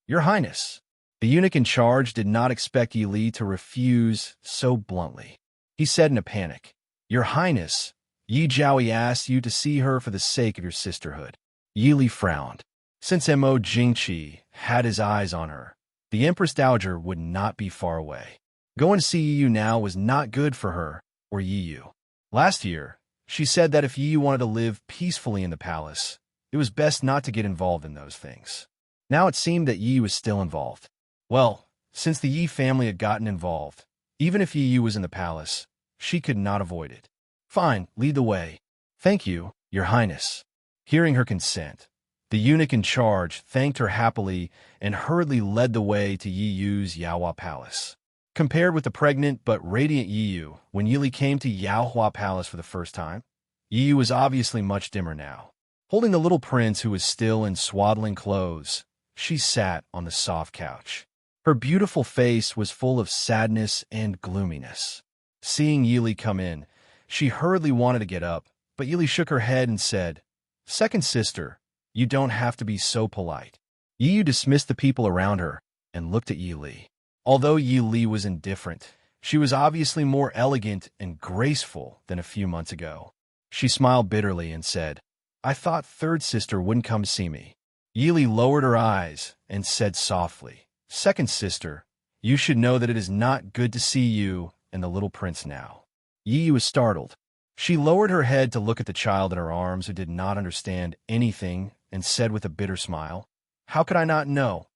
Your Highness. The eunuch in charge did not expect Yi Li to refuse so bluntly. He said in a panic, Your Highness, Yi Jiaoyi asked you to see her for the sake of your sisterhood. Yi Li frowned. Since Mo Jingqi had his eyes on her, the Empress Dowager would not be far away. Going to see Yi Yu now was not good for her or Yi Yu. Last year, she said that if Yi Yu wanted to live peacefully in the palace, it was best not to get involved in those things. Now it seemed that Yi Yu was still involved. Well, since the Yi family had gotten involved, even if Yi Yu was in the palace, she could not avoid it. Fine, lead the way. Thank you, Your Highness. Hearing her consent, the eunuch in charge thanked her happily and hurriedly led the way to Yi Yu's Yaohua Palace. Compared with the pregnant but radiant Yi Yu, when Yi Li came to Yaohua Palace for the first time, Yi Yu was obviously much dimmer now. Holding the little prince who was still in swaddling clothes, she sat on the soft couch. Her beautiful face was full of sadness and gloominess. Seeing Yi Li come in, she hurriedly wanted to get up, but Yi Li shook her head and said, Second sister, you don't have to be so polite. Yi Yu dismissed the people around her and looked at Yi Li. Although Yi Li was indifferent, she was obviously more elegant and graceful than a few months ago. She smiled bitterly and said, I thought third sister wouldn't come see me. Yi Li lowered her eyes and said softly, Second sister, you should know that it is not good to see you and the little prince now. Yi Yu was startled. She lowered her head to look at the child in her arms who did not understand anything and said with a bitter smile, How could I not know?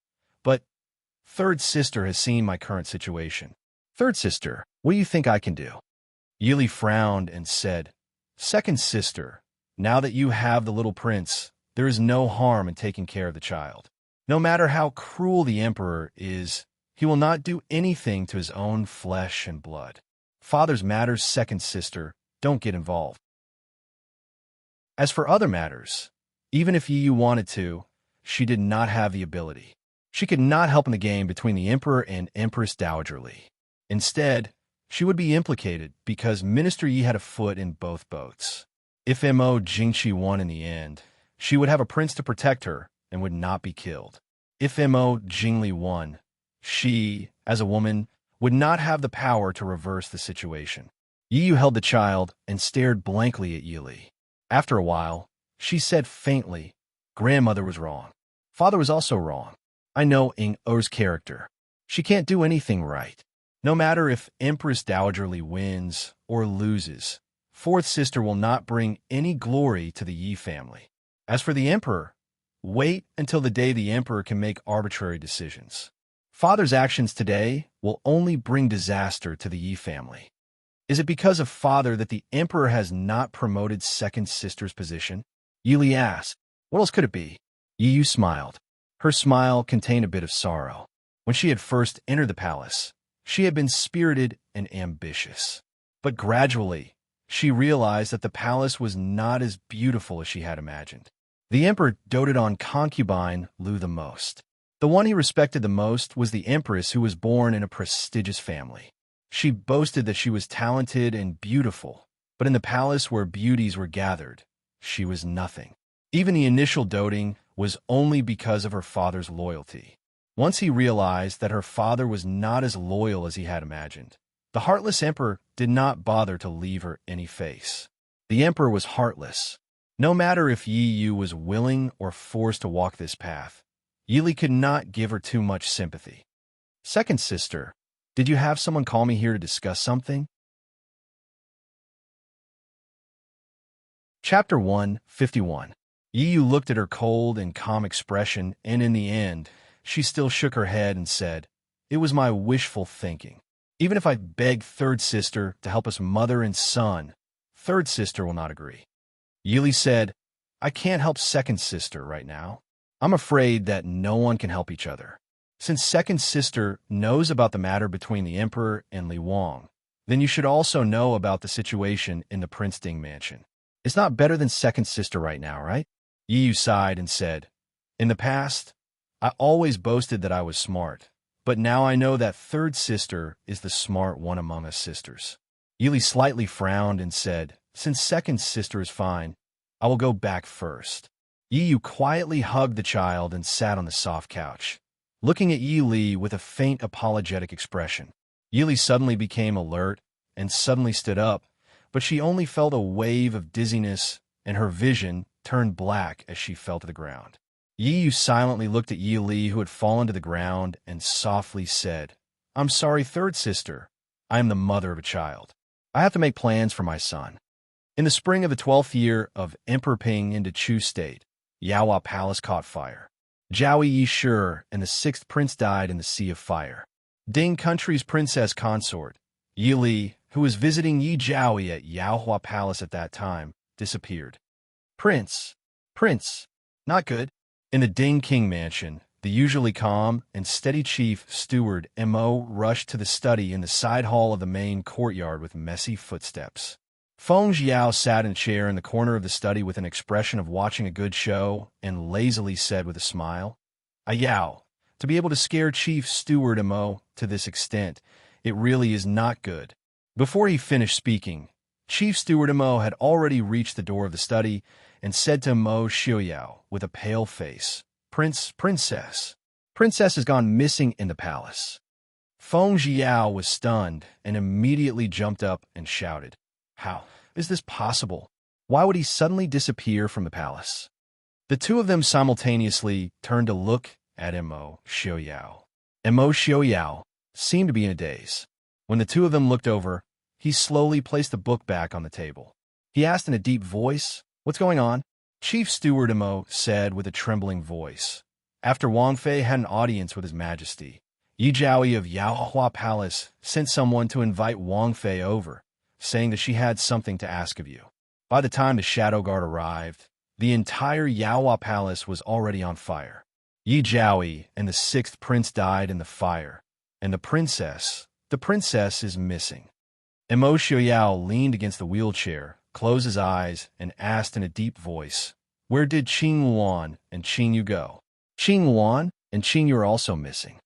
But third sister has seen my current situation. Third sister, what do you think I can do? Yi Li frowned and said, Second sister, now that you have the little prince, there is no harm in taking care of the child. No matter how cruel the emperor is, he will not do anything to his own flesh and blood. Father's matters, second sister, don't get involved. As for other matters, even if Yi Yu wanted to, she did not have the ability. She could not help in the game between the emperor and Empress Dowager Li. Instead, she would be implicated because Minister Yi had a foot in both boats. If Mo Jingqi won in the end, she would have a prince to protect her and would not be killed. If Mo Jingli won, she, as a woman, would not have the power to reverse the situation. Yi Yu held the child and stared blankly at Yi Li. After a while, she said faintly, Grandmother was wrong. Father was also wrong. I know Er's character. She can't do anything right. No matter if Empress Dowager Li wins or loses, fourth sister will not bring any glory to the Yi family. As for the emperor, wait until the day the emperor can make arbitrary decisions. Father's actions today will only bring disaster to the Yi family. Is it because of father that the emperor has not promoted second sister's position? Yi Li asked. What else could it be? Yi Yu smiled. Her smile contained a bit of sorrow. When she had first entered the palace, she had been spirited and ambitious. But gradually, she realized that the palace was not as beautiful as she had imagined. The emperor doted on concubine Lu the most. The one he respected the most was the empress who was born in a prestigious family. She boasted that she was talented and beautiful, but in the palace where beauties were gathered, she was nothing. Even the initial doting was only because of her father's loyalty. Once he realized that her father was not as loyal as he had imagined, the heartless emperor did not bother to leave her any face. The emperor was heartless. No matter if Yi Yu was willing or forced to walk this path, Yi Li could not give her too much sympathy. Second sister, did you have someone call me here to discuss something? Chapter 151. Yi Yu looked at her cold and calm expression, and in the end, she still shook her head and said, It was my wishful thinking. Even if I begged third sister to help us mother and son, third sister will not agree. Yi Li said, I can't help second sister right now. I'm afraid that no one can help each other. Since second sister knows about the matter between the emperor and Li Wang, then you should also know about the situation in the Prince Ding mansion. It's not better than second sister right now, right? Yi Yu sighed and said, In the past, I always boasted that I was smart, but now I know that third sister is the smart one among us sisters. Yi Li slightly frowned and said, Since second sister is fine, I will go back first. Yi Yu quietly hugged the child and sat on the soft couch, looking at Yi Li with a faint apologetic expression. Yi Li suddenly became alert and suddenly stood up, but she only felt a wave of dizziness, and her vision turned black as she fell to the ground. Yi Yu silently looked at Yi Li, who had fallen to the ground, and softly said, "I'm sorry, third sister. I am the mother of a child. I have to make plans for my son." In the spring of the 12th year of Emperor Ping into Chu State, Yaohua Palace caught fire. Zhao Yishur and the 6th prince died in the Sea of Fire. Ding Country's princess consort, Yi Li, who was visiting Yi Zhaoi at Yaohua Palace at that time, disappeared. Prince, not good. In the Ding King mansion, the usually calm and steady chief steward Mo rushed to the study in the side hall of the main courtyard with messy footsteps. Feng Jiao sat in a chair in the corner of the study with an expression of watching a good show and lazily said with a smile, "Yao, to be able to scare Chief Steward Mo to this extent, it really is not good." Before he finished speaking, Chief Steward Mo had already reached the door of the study and said to Mo Xiaoyao with a pale face, Princess has gone missing in the palace." Feng Jiao was stunned and immediately jumped up and shouted, "How is this possible? Why would he suddenly disappear from the palace?" The two of them simultaneously turned to look at Mo Xiaoyao. Mo Xiaoyao seemed to be in a daze. When the two of them looked over, he slowly placed the book back on the table. He asked in a deep voice, "What's going on?" Chief Steward Mo said with a trembling voice, "After Wang Fei had an audience with His Majesty, Yi Zhaoi of Yaohua Palace sent someone to invite Wang Fei over, saying that she had something to ask of you. By the time the Shadow Guard arrived, the entire Yaohua Palace was already on fire. Yi Zhaoi and the 6th prince died in the fire, and the princess is missing." Mo Xiaoyao leaned against the wheelchair, closed his eyes, and asked in a deep voice, "Where did Qing Luan and Qing Yu go?" "Qing Luan and Qing Yu are also missing.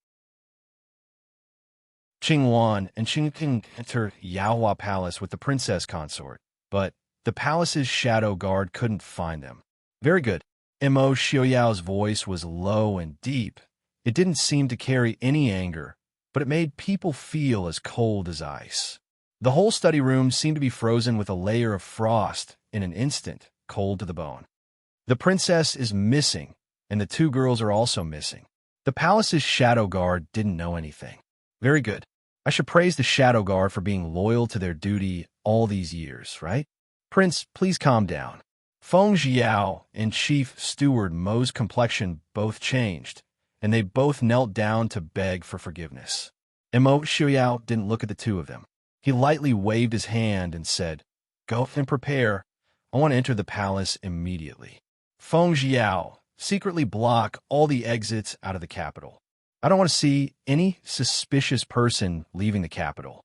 Qing Luan and Qing King enter Yaohua Palace with the princess consort, but the palace's shadow guard couldn't find them." "Very good." Mo Xiaoyao's voice was low and deep. It didn't seem to carry any anger, but it made people feel as cold as ice. The whole study room seemed to be frozen with a layer of frost in an instant, cold to the bone. "The princess is missing, and the two girls are also missing. The palace's shadow guard didn't know anything." "Very good. I should praise the shadow guard for being loyal to their duty all these years, right?" "Prince, please calm down." Feng Jiao and Chief Steward Mo's complexion both changed, and they both knelt down to beg for forgiveness. Mo Xiaoyao didn't look at the two of them. He lightly waved his hand and said, "Go and prepare. I want to enter the palace immediately." Feng Jiao, secretly block all the exits out of the capital. I don't want to see any suspicious person leaving the capital.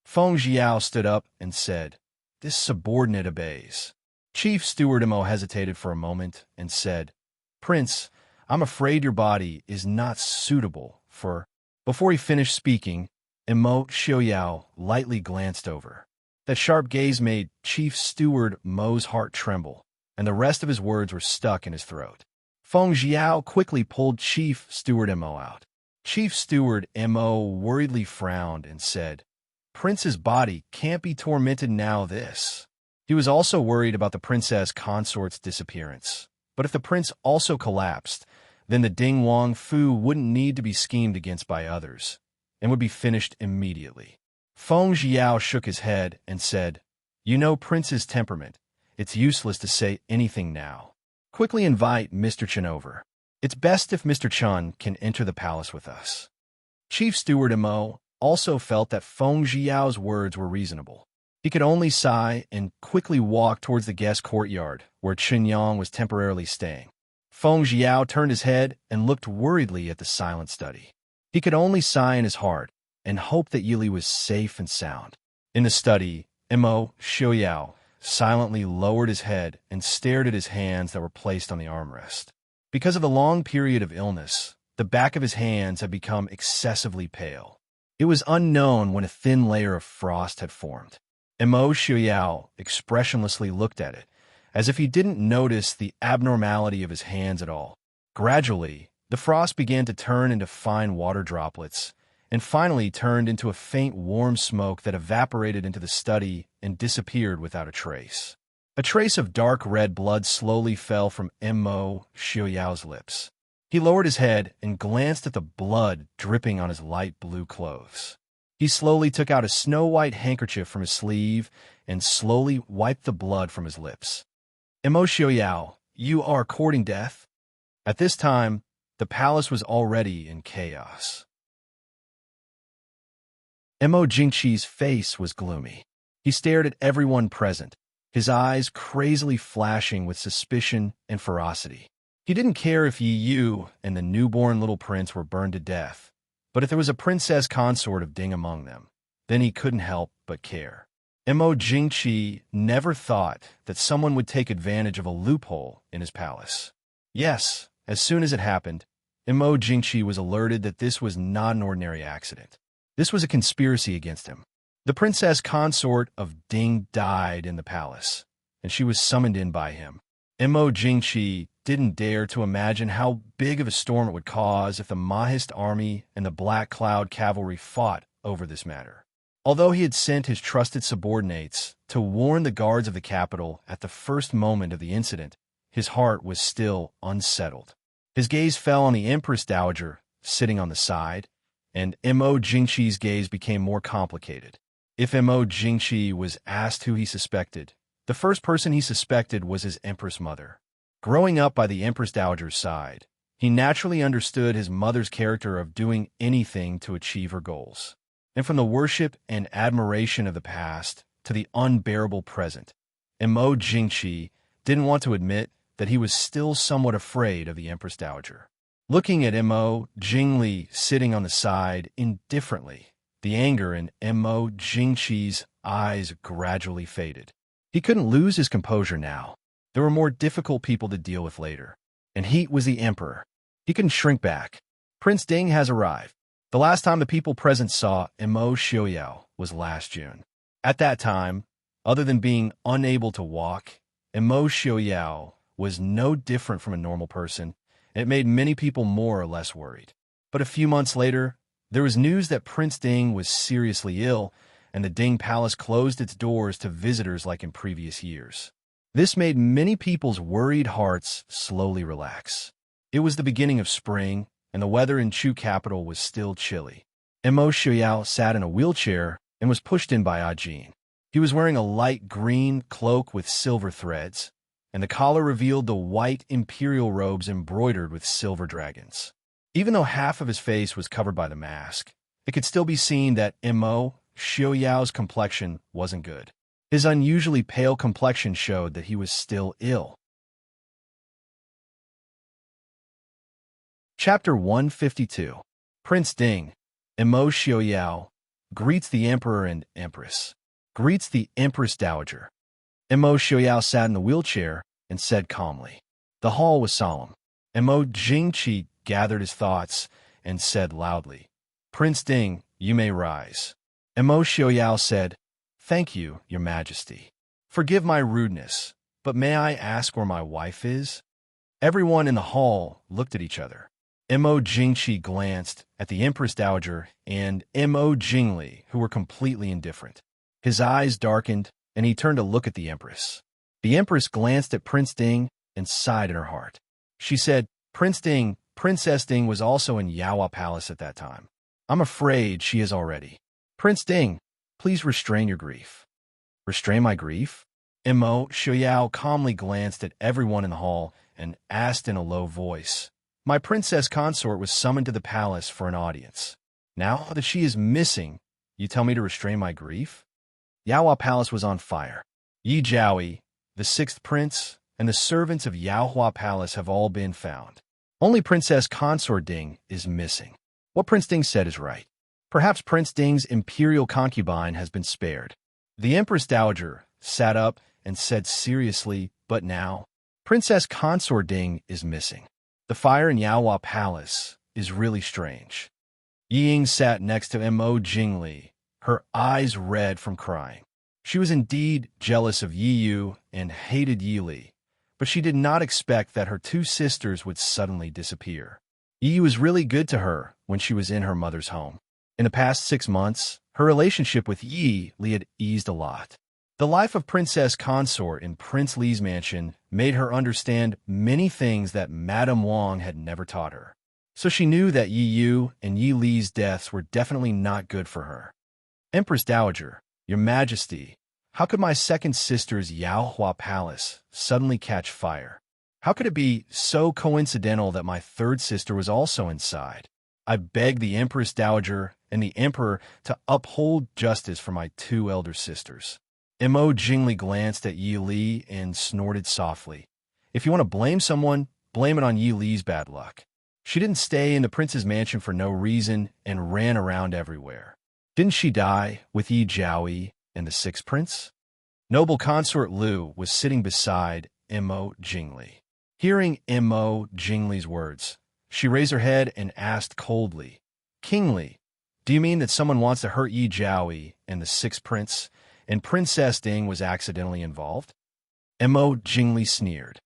Feng Jiao stood up and said, "This subordinate obeys." Chief Steward Mo hesitated for a moment and said, "Prince, I'm afraid your body is not suitable for—" Before he finished speaking, Mo Xiaoyao lightly glanced over. That sharp gaze made Chief Steward Mo's heart tremble, and the rest of his words were stuck in his throat. Feng Jiao quickly pulled Chief Steward Mo out. Chief Steward Mo worriedly frowned and said, "Prince's body can't be tormented now this." He was also worried about the princess consort's disappearance. But if the prince also collapsed, then the Ding Wang Fu wouldn't need to be schemed against by others, and would be finished immediately. Feng Jiao shook his head and said, "You know Prince's temperament. It's useless to say anything now. Quickly invite Mr. Chen over. It's best if Mr. Chen can enter the palace with us." Chief Steward Mo also felt that Feng Jiao's words were reasonable. He could only sigh and quickly walk towards the guest courtyard, where Chen Yang was temporarily staying. Feng Jiao turned his head and looked worriedly at the silent study. He could only sigh in his heart and hope that Yi Li was safe and sound. In the study, Mo Xiaoyao silently lowered his head and stared at his hands that were placed on the armrest. Because of the long period of illness, the back of his hands had become excessively pale. It was unknown when a thin layer of frost had formed. Mo Xiaoyao expressionlessly looked at it, as if he didn't notice the abnormality of his hands at all. Gradually, the frost began to turn into fine water droplets, and finally turned into a faint warm smoke that evaporated into the study and disappeared without a trace. A trace of dark red blood slowly fell from Mo Xiaoyao's lips. He lowered his head and glanced at the blood dripping on his light blue clothes. He slowly took out a snow-white handkerchief from his sleeve and slowly wiped the blood from his lips. Mo Xiaoyao, you are courting death? At this time, the palace was already in chaos. Mo Jingqi's face was gloomy. He stared at everyone present, his eyes crazily flashing with suspicion and ferocity. He didn't care if Yi Yu and the newborn little prince were burned to death, but if there was a princess consort of Ding among them, then he couldn't help but care. Mo Jingqi never thought that someone would take advantage of a loophole in his palace. Yes, as soon as it happened, Mo Jingqi was alerted that this was not an ordinary accident. This was a conspiracy against him. The princess consort of Ding died in the palace, and she was summoned in by him. Mo Jingqi didn't dare to imagine how big of a storm it would cause if the Mahist army and the Black Cloud cavalry fought over this matter. Although he had sent his trusted subordinates to warn the guards of the capital at the first moment of the incident, his heart was still unsettled. His gaze fell on the Empress Dowager sitting on the side, and Mo Jingqi's gaze became more complicated. If Mo Jingqi was asked who he suspected, the first person he suspected was his Empress mother. Growing up by the Empress Dowager's side, he naturally understood his mother's character of doing anything to achieve her goals. And from the worship and admiration of the past to the unbearable present, Mo Jingqi didn't want to admit that he was still somewhat afraid of the Empress Dowager. Looking at Mo Jingli sitting on the side indifferently, the anger in Mo Jingqi's eyes gradually faded. He couldn't lose his composure now. There were more difficult people to deal with later, and he was the emperor. He couldn't shrink back. Prince Ding has arrived. The last time the people present saw Mo Xiaoyao was last June. At that time, other than being unable to walk, Mo Xiaoyao was no different from a normal person, and it made many people more or less worried. But a few months later, there was news that Prince Ding was seriously ill, and the Ding Palace closed its doors to visitors like in previous years. This made many people's worried hearts slowly relax. It was the beginning of spring, and the weather in Chu capital was still chilly. Mo Xiaoyao sat in a wheelchair and was pushed in by Ajin. He was wearing a light green cloak with silver threads, and the collar revealed the white imperial robes embroidered with silver dragons. Even though half of his face was covered by the mask, it could still be seen that Mo Xiaoyao's complexion wasn't good. His unusually pale complexion showed that he was still ill. Chapter 152. Prince Ding, Mo Xiaoyao, greets the Emperor and Empress. Greets the Empress Dowager. Mo Xiaoyao sat in the wheelchair and said calmly. The hall was solemn. Mo Jingqi gathered his thoughts and said loudly, Prince Ding, you may rise. Mo Xiaoyao said, Thank you, Your Majesty. Forgive my rudeness, but may I ask where my wife is? Everyone in the hall looked at each other. Mo Jingqi glanced at the Empress Dowager and Mo Jingli, who were completely indifferent. His eyes darkened, and he turned to look at the Empress. The Empress glanced at Prince Ding and sighed in her heart. She said, Prince Ding, Princess Ding was also in Yaowa Palace at that time. I'm afraid she is already. Prince Ding, please restrain your grief. Restrain my grief? Mo Xiaoyao calmly glanced at everyone in the hall and asked in a low voice, My princess consort was summoned to the palace for an audience. Now that she is missing, you tell me to restrain my grief? Yaowa Palace was on fire. Yi Jiaoyi, the sixth prince, and the servants of Yaohua Palace have all been found. Only Princess Consort Ding is missing. What Prince Ding said is right. Perhaps Prince Ding's imperial concubine has been spared. The Empress Dowager sat up and said seriously, but now, Princess Consort Ding is missing. The fire in Yaohua Palace is really strange. Yi Ying sat next to Mo Jingli, her eyes red from crying. She was indeed jealous of Yi Yu and hated Yi Li, but she did not expect that her two sisters would suddenly disappear. Yi Yu was really good to her when she was in her mother's home. In the past 6 months, her relationship with Yi Li had eased a lot. The life of Princess Consort in Prince Li's mansion made her understand many things that Madame Wang had never taught her. So she knew that Yi Yu and Yi Li's deaths were definitely not good for her. Empress Dowager, Your Majesty, how could my second sister's Yaohua Palace suddenly catch fire? How could it be so coincidental that my third sister was also inside? I beg the Empress Dowager and the Emperor to uphold justice for my two elder sisters. Mo Jingli glanced at Yi Li and snorted softly. If you want to blame someone, blame it on Yi Li's bad luck. She didn't stay in the prince's mansion for no reason and ran around everywhere. Didn't she die with Yi Jiaoyi and the sixth prince? Noble consort Liu was sitting beside Mo Jingli. Hearing Mo Jingli's words, she raised her head and asked coldly, King Li, do you mean that someone wants to hurt Yi Jiaoyi and the sixth prince, and Princess Ding was accidentally involved? Mo Jingli sneered.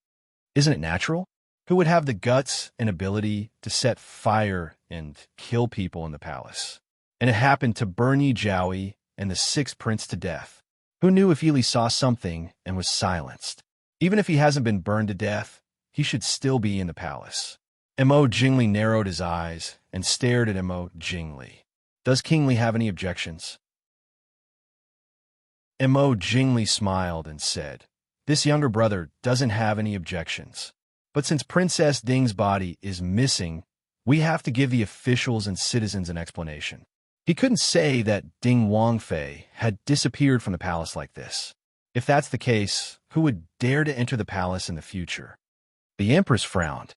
Isn't it natural? Who would have the guts and ability to set fire and kill people in the palace? And it happened to burn Yi Jiaoyi and the sixth prince to death. Who knew if Yi Li saw something and was silenced? Even if he hasn't been burned to death, he should still be in the palace. Mo Jingli narrowed his eyes and stared at Mo Jingli. Does King Li have any objections? Mo Jingli smiled and said, This younger brother doesn't have any objections. But since Princess Ding's body is missing, we have to give the officials and citizens an explanation. He couldn't say that Ding Wangfei had disappeared from the palace like this. If that's the case, who would dare to enter the palace in the future? The Empress frowned.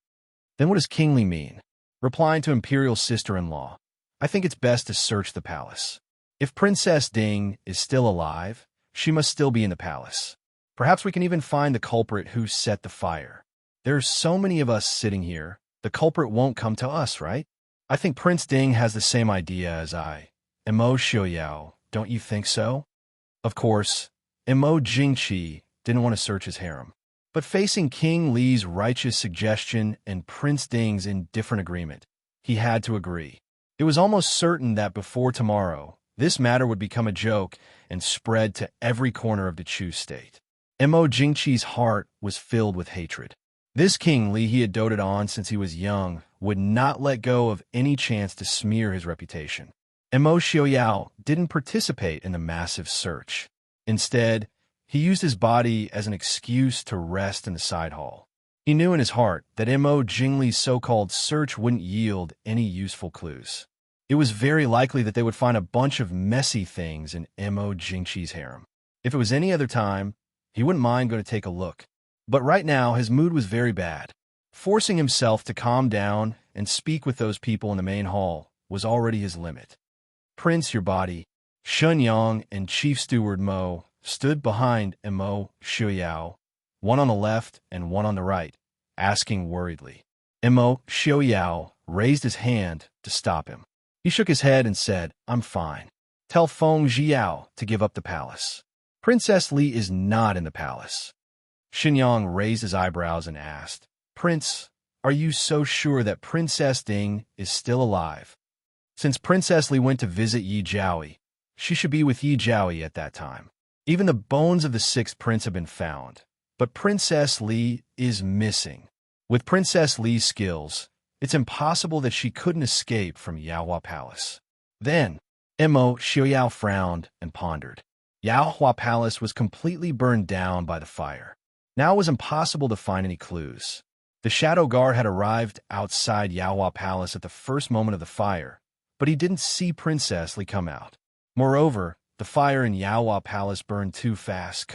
Then what does King Li mean? Replying to Imperial sister-in-law, I think it's best to search the palace. If Princess Ding is still alive, she must still be in the palace. Perhaps we can even find the culprit who set the fire. There's so many of us sitting here, the culprit won't come to us, right? I think Prince Ding has the same idea as I. Mo Xiaoyao, don't you think so? Of course, Mo Jingqi didn't want to search his harem. But facing King Li's righteous suggestion and Prince Ding's indifferent agreement, he had to agree. It was almost certain that before tomorrow, this matter would become a joke and spread to every corner of the Chu state. Mo Jingqi's heart was filled with hatred. This King Li he had doted on since he was young would not let go of any chance to smear his reputation. Mo Xiaoyao didn't participate in the massive search. Instead, he used his body as an excuse to rest in the side hall. He knew in his heart that Mo Jingli's so-called search wouldn't yield any useful clues. It was very likely that they would find a bunch of messy things in Mo Jingqi's harem. If it was any other time, he wouldn't mind going to take a look. But right now, his mood was very bad. Forcing himself to calm down and speak with those people in the main hall was already his limit. Prince, your body, Shun Yang and Chief Steward Mo stood behind Mo Xiaoyao, one on the left and one on the right, asking worriedly. Mo Xiaoyao raised his hand to stop him. He shook his head and said, I'm fine. Tell Feng Jiao to give up the palace. Princess Li is not in the palace. Xinyang raised his eyebrows and asked, Prince, are you so sure that Princess Ding is still alive? Since Princess Li went to visit Yi Jiaoyi, she should be with Yi Jiaoyi at that time. Even the bones of the sixth prince have been found, but Princess Li is missing. With Princess Li's skills, it's impossible that she couldn't escape from Yaohua Palace. Then, Mo Xiaoyao frowned and pondered. Yaohua Palace was completely burned down by the fire. Now it was impossible to find any clues. The Shadow Guard had arrived outside Yaohua Palace at the first moment of the fire, but he didn't see Princess Li come out. Moreover, the fire in Yaohua Palace burned too fast.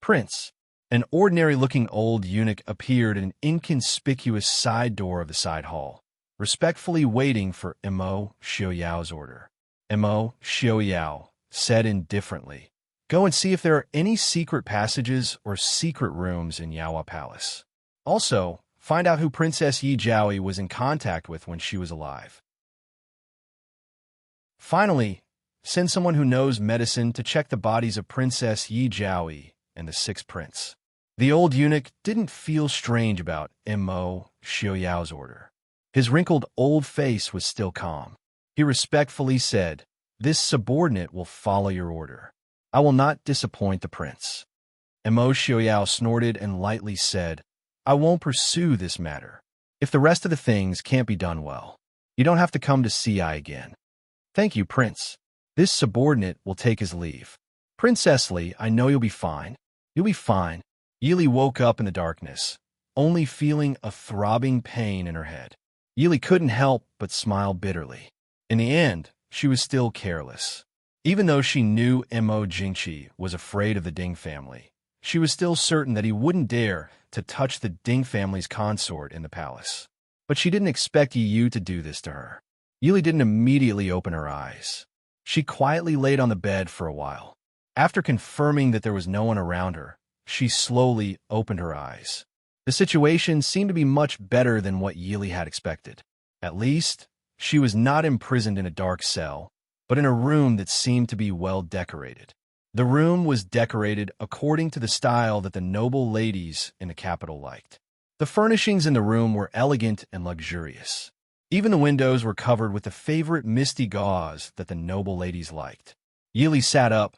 Prince. An ordinary-looking old eunuch appeared at an inconspicuous side door of the side hall, respectfully waiting for Mo Xiaoyao's order. Mo Xiaoyao said indifferently, Go and see if there are any secret passages or secret rooms in Yaohua Palace. Also, find out who Princess Yi Jiaoyi was in contact with when she was alive. Finally, Send someone who knows medicine to check the bodies of Princess Yi Jiaoyi and the sixth prince. The old eunuch didn't feel strange about Mo Xiaoyao's order. His wrinkled old face was still calm. He respectfully said, "This subordinate will follow your order. I will not disappoint the prince." Mo Xiaoyao snorted and lightly said, "I won't pursue this matter. If the rest of the things can't be done well, you don't have to come to see I again." "Thank you, Prince." This subordinate will take his leave. "Princess Li, I know you'll be fine." "You'll be fine." Yili woke up in the darkness, only feeling a throbbing pain in her head. Yili couldn't help but smile bitterly. In the end, she was still careless. Even though she knew Mo Jingqi was afraid of the Ding family, she was still certain that he wouldn't dare to touch the Ding family's consort in the palace. But she didn't expect Yi Yu to do this to her. Yili didn't immediately open her eyes. She quietly laid on the bed for a while. After confirming that there was no one around her, she slowly opened her eyes. The situation seemed to be much better than what Yili had expected. At least, she was not imprisoned in a dark cell, but in a room that seemed to be well decorated. The room was decorated according to the style that the noble ladies in the capital liked. The furnishings in the room were elegant and luxurious. Even the windows were covered with the favorite misty gauze that the noble ladies liked. Yili sat up,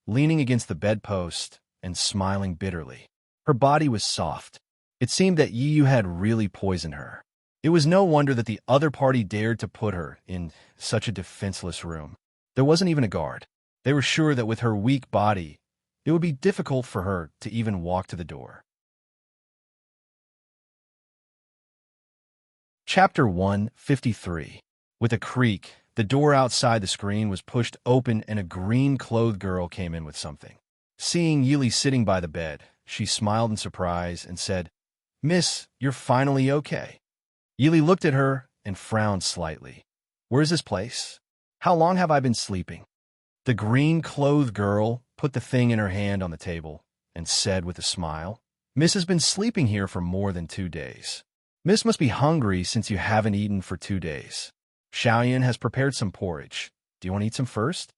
leaning against the bedpost and smiling bitterly. Her body was soft. It seemed that Yi Yu had really poisoned her. It was no wonder that the other party dared to put her in such a defenseless room. There wasn't even a guard. They were sure that with her weak body, it would be difficult for her to even walk to the door. Chapter 153. With a creak, the door outside the screen was pushed open and a green-clothed girl came in with something. Seeing Yili sitting by the bed, she smiled in surprise and said, "Miss, you're finally okay." Yili looked at her and frowned slightly. "Where's this place? How long have I been sleeping?" The green-clothed girl put the thing in her hand on the table and said with a smile, "Miss has been sleeping here for more than 2 days. Miss must be hungry since you haven't eaten for 2 days. Xiaoyan has prepared some porridge. Do you want to eat some first?"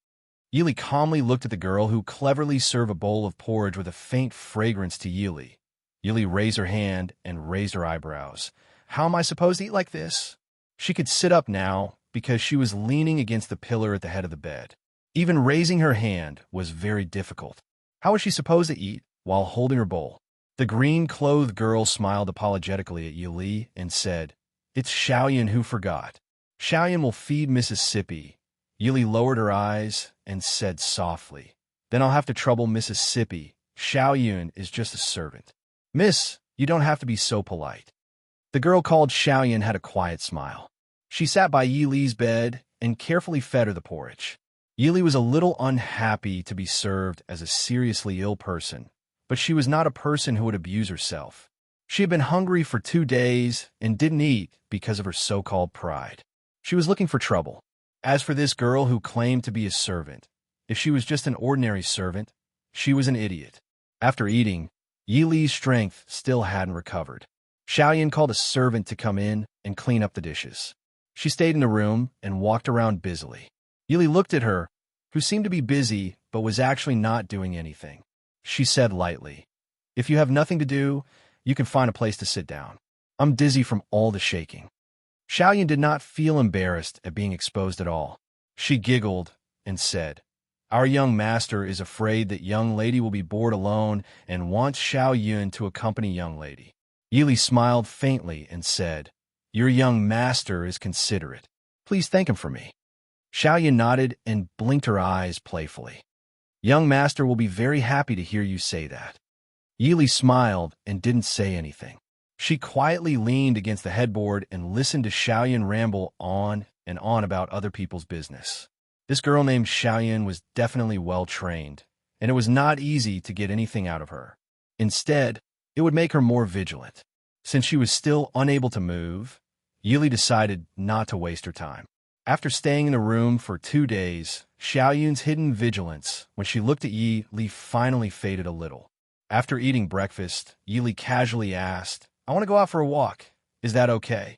Yili calmly looked at the girl who cleverly served a bowl of porridge with a faint fragrance to Yili. Yili raised her hand and raised her eyebrows. "How am I supposed to eat like this?" She could sit up now because she was leaning against the pillar at the head of the bed. Even raising her hand was very difficult. How was she supposed to eat while holding her bowl? The green-clothed girl smiled apologetically at Yili and said, "It's Xiaoyan who forgot. Xiaoyan will feed Mississippi." Yili lowered her eyes and said softly, "Then I'll have to trouble Mississippi. Xiaoyan is just a servant." "Miss, you don't have to be so polite." The girl called Xiaoyan had a quiet smile. She sat by Yili's bed and carefully fed her the porridge. Yili was a little unhappy to be served as a seriously ill person, but she was not a person who would abuse herself. She had been hungry for 2 days and didn't eat because of her so-called pride. She was looking for trouble. As for this girl who claimed to be a servant, if she was just an ordinary servant, she was an idiot. After eating, Yili's strength still hadn't recovered. Xiaoyan called a servant to come in and clean up the dishes. She stayed in the room and walked around busily. Yili looked at her, who seemed to be busy but was actually not doing anything. She said lightly, "If you have nothing to do, you can find a place to sit down. I'm dizzy from all the shaking." Xiaoyan did not feel embarrassed at being exposed at all. She giggled and said, "Our young master is afraid that young lady will be bored alone and wants Xiaoyan to accompany young lady." Yili smiled faintly and said, "Your young master is considerate. Please thank him for me." Xiaoyan nodded and blinked her eyes playfully. "Young master will be very happy to hear you say that." Yili smiled and didn't say anything. She quietly leaned against the headboard and listened to Xiaoyan ramble on and on about other people's business. This girl named Xiaoyan was definitely well-trained, and it was not easy to get anything out of her. Instead, it would make her more vigilant. Since she was still unable to move, Yili decided not to waste her time. After staying in the room for 2 days, Xiaoyan's hidden vigilance, when she looked at Yili, finally faded a little. After eating breakfast, Yili casually asked, "I want to go out for a walk. Is that okay?"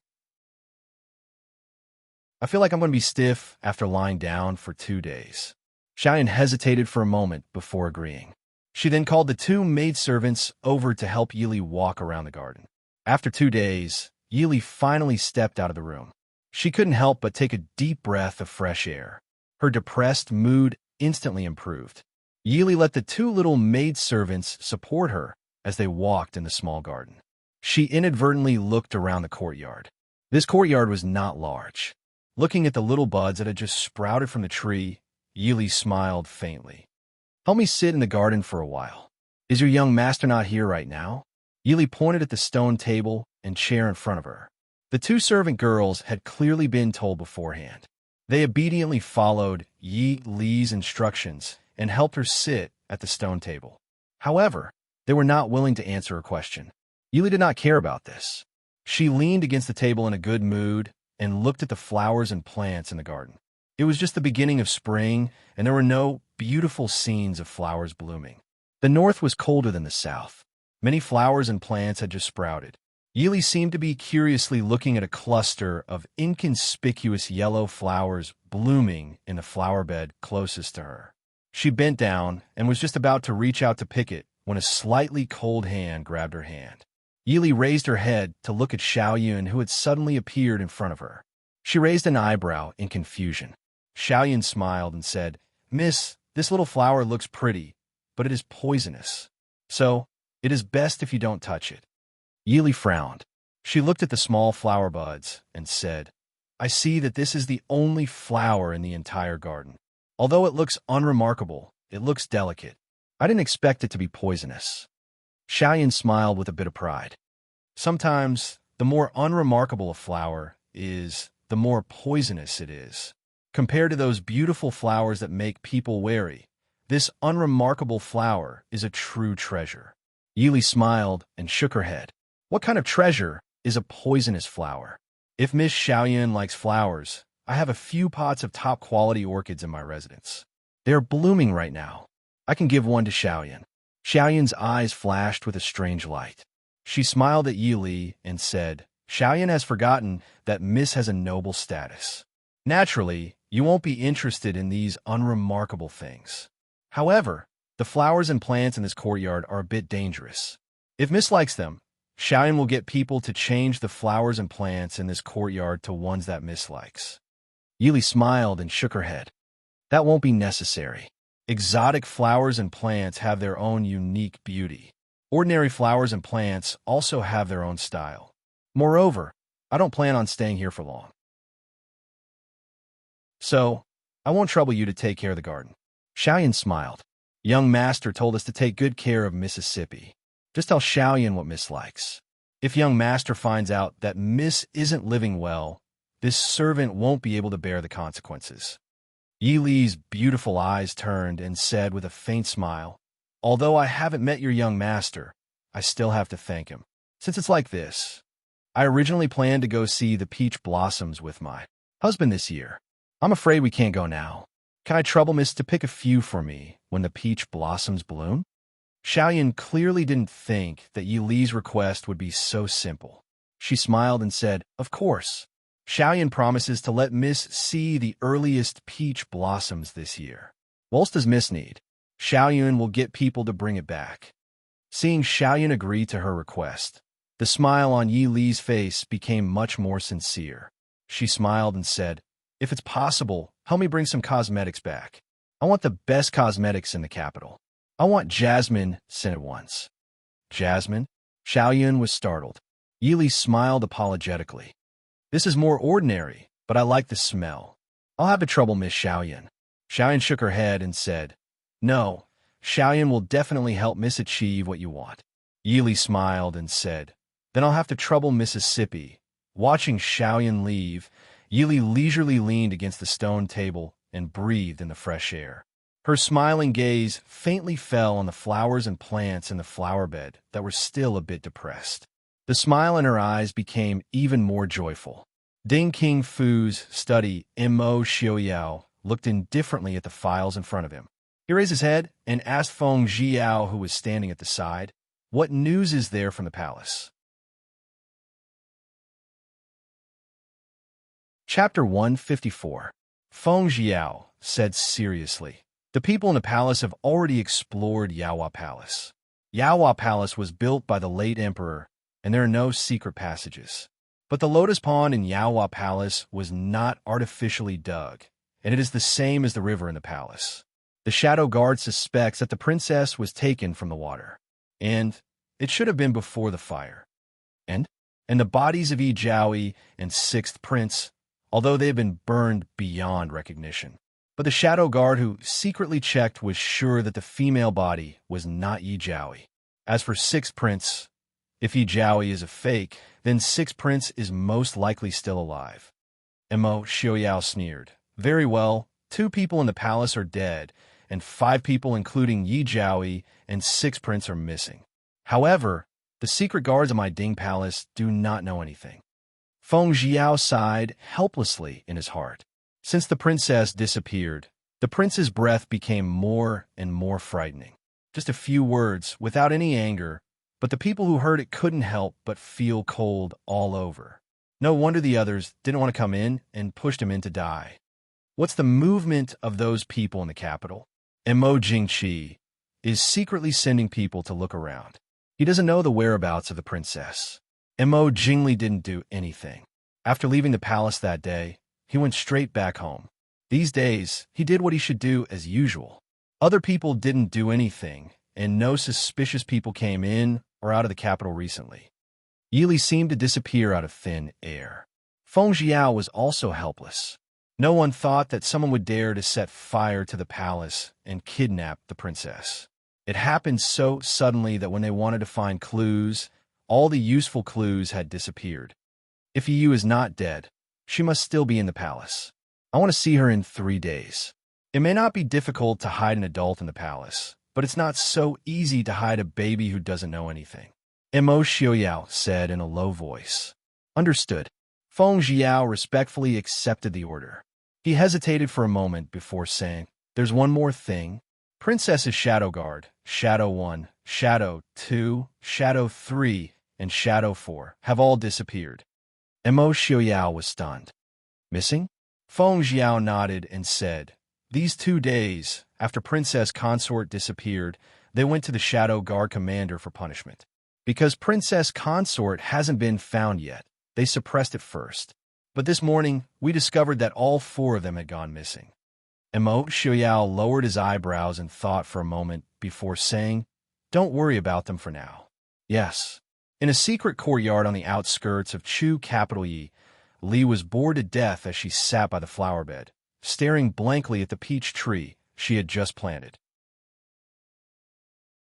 I feel like I'm going to be stiff after lying down for 2 days. Xiaoyan hesitated for a moment before agreeing. She then called the 2 maidservants over to help Yili walk around the garden. After 2 days, Yili finally stepped out of the room. She couldn't help but take a deep breath of fresh air. Her depressed mood instantly improved. Yili let the 2 little maidservants support her as they walked in the small garden. She inadvertently looked around the courtyard. This courtyard was not large. Looking at the little buds that had just sprouted from the tree, Yili smiled faintly. Help me sit in the garden for a while. Is your young master not here right now? Yili pointed at the stone table and chair in front of her. The 2 servant girls had clearly been told beforehand. They obediently followed Yi Li's instructions and helped her sit at the stone table. However, they were not willing to answer her question. Yili did not care about this. She leaned against the table in a good mood and looked at the flowers and plants in the garden. It was just the beginning of spring, and there were no beautiful scenes of flowers blooming. The north was colder than the south. Many flowers and plants had just sprouted. Yili seemed to be curiously looking at a cluster of inconspicuous yellow flowers blooming in the flower bed closest to her. She bent down and was just about to reach out to pick it when a slightly cold hand grabbed her hand. Yili raised her head to look at Xiaoyan, who had suddenly appeared in front of her. She raised an eyebrow in confusion. Xiaoyan smiled and said, "Miss, this little flower looks pretty, but it is poisonous. So, it is best if you don't touch it." Yili frowned. She looked at the small flower buds and said, "I see that this is the only flower in the entire garden. Although it looks unremarkable, it looks delicate. I didn't expect it to be poisonous." Xiaoyan smiled with a bit of pride. Sometimes, the more unremarkable a flower is, the more poisonous it is. Compared to those beautiful flowers that make people wary, this unremarkable flower is a true treasure. Yili smiled and shook her head. What kind of treasure is a poisonous flower? If Miss Xiaoyan likes flowers, I have a few pots of top-quality orchids in my residence. They are blooming right now. I can give one to Xiaoyan. Xiaoyan's eyes flashed with a strange light. She smiled at Yili and said, "Xiaoyan has forgotten that Miss has a noble status. Naturally, you won't be interested in these unremarkable things. However, the flowers and plants in this courtyard are a bit dangerous. If Miss likes them, Xiaoyan will get people to change the flowers and plants in this courtyard to ones that Miss likes." Yili smiled and shook her head. "That won't be necessary. Exotic flowers and plants have their own unique beauty. Ordinary flowers and plants also have their own style. Moreover, I don't plan on staying here for long. So, I won't trouble you to take care of the garden." Xiaoyan smiled. "Young master told us to take good care of Mississippi. Just tell Xiaoyan what Miss likes. If young master finds out that Miss isn't living well, this servant won't be able to bear the consequences." Yili's beautiful eyes turned and said with a faint smile, "Although I haven't met your young master, I still have to thank him. Since it's like this, I originally planned to go see the peach blossoms with my husband this year. I'm afraid we can't go now. Can I trouble Miss to pick a few for me when the peach blossoms bloom?" Xiaoyan clearly didn't think that Yili's request would be so simple. She smiled and said, "Of course. Xiaoyan promises to let Miss see the earliest peach blossoms this year. What else does Miss need? Xiaoyan will get people to bring it back." Seeing Xiaoyan agree to her request, the smile on Yili's face became much more sincere. She smiled and said, "If it's possible, help me bring some cosmetics back. I want the best cosmetics in the capital. I want jasmine sent at once." "Jasmine?" Xiaoyan was startled. Yili smiled apologetically. "This is more ordinary, but I like the smell. I'll have to trouble Miss Xiaoyan." Xiaoyan shook her head and said, "No, Xiaoyan will definitely help Miss achieve what you want." Yili smiled and said, "Then I'll have to trouble Mississippi." Watching Xiaoyan leave, Yili leisurely leaned against the stone table and breathed in the fresh air. Her smiling gaze faintly fell on the flowers and plants in the flower bed that were still a bit depressed. The smile in her eyes became even more joyful. Ding King Fu's study, Mo Xiaoyao, looked indifferently at the files in front of him. He raised his head and asked Feng Jiao, who was standing at the side, "What news is there from the palace?" Chapter 154. Feng Jiao said seriously. The people in the palace have already explored Yaohua Palace. Yaohua Palace was built by the late emperor, and there are no secret passages. But the Lotus Pond in Yaohua Palace was not artificially dug, and it is the same as the river in the palace. The Shadow Guard suspects that the princess was taken from the water, and it should have been before the fire. And the bodies of Yi Jiaoyi and Sixth Prince, although they have been burned beyond recognition. But the Shadow Guard who secretly checked was sure that the female body was not Yi Jiaoyi. As for Sixth Prince, if Yi Jiaoyi is a fake, then Sixth Prince is most likely still alive. Mo Xiaoyao sneered. Very well, 2 people in the palace are dead, and 5 people including Yi Jiaoyi and Sixth Prince are missing. However, the secret guards of my Ding Palace do not know anything. Feng Jiao sighed helplessly in his heart. Since the princess disappeared, the prince's breath became more and more frightening. Just a few words, without any anger, but the people who heard it couldn't help but feel cold all over. No wonder the others didn't want to come in and pushed him in to die. What's the movement of those people in the capital? Mo Jingqi is secretly sending people to look around. He doesn't know the whereabouts of the princess. Mo Jingli didn't do anything. After leaving the palace that day, he went straight back home. These days, he did what he should do as usual. Other people didn't do anything, and no suspicious people came in or out of the capital recently. Yili seemed to disappear out of thin air. Feng Jiao was also helpless. No one thought that someone would dare to set fire to the palace and kidnap the princess. It happened so suddenly that when they wanted to find clues, all the useful clues had disappeared. If Yu is not dead, she must still be in the palace. I want to see her in 3 days. It may not be difficult to hide an adult in the palace, but it's not so easy to hide a baby who doesn't know anything. Mo Xiaoyao said in a low voice. Understood. Feng Jiao respectfully accepted the order. He hesitated for a moment before saying, There's one more thing. Princess's Shadow Guard, Shadow 1, Shadow 2, Shadow 3, and Shadow 4 have all disappeared. Mo Xiaoyao was stunned. Missing? Feng Jiao nodded and said, These 2 days, after Princess Consort disappeared, they went to the Shadow Guard commander for punishment. Because Princess Consort hasn't been found yet, they suppressed it first. But this morning, we discovered that all 4 of them had gone missing. Mo Xiaoyao lowered his eyebrows and thought for a moment before saying, Don't worry about them for now. Yes. In a secret courtyard on the outskirts of Chu capital Yi, Li was bored to death as she sat by the flower bed, staring blankly at the peach tree she had just planted.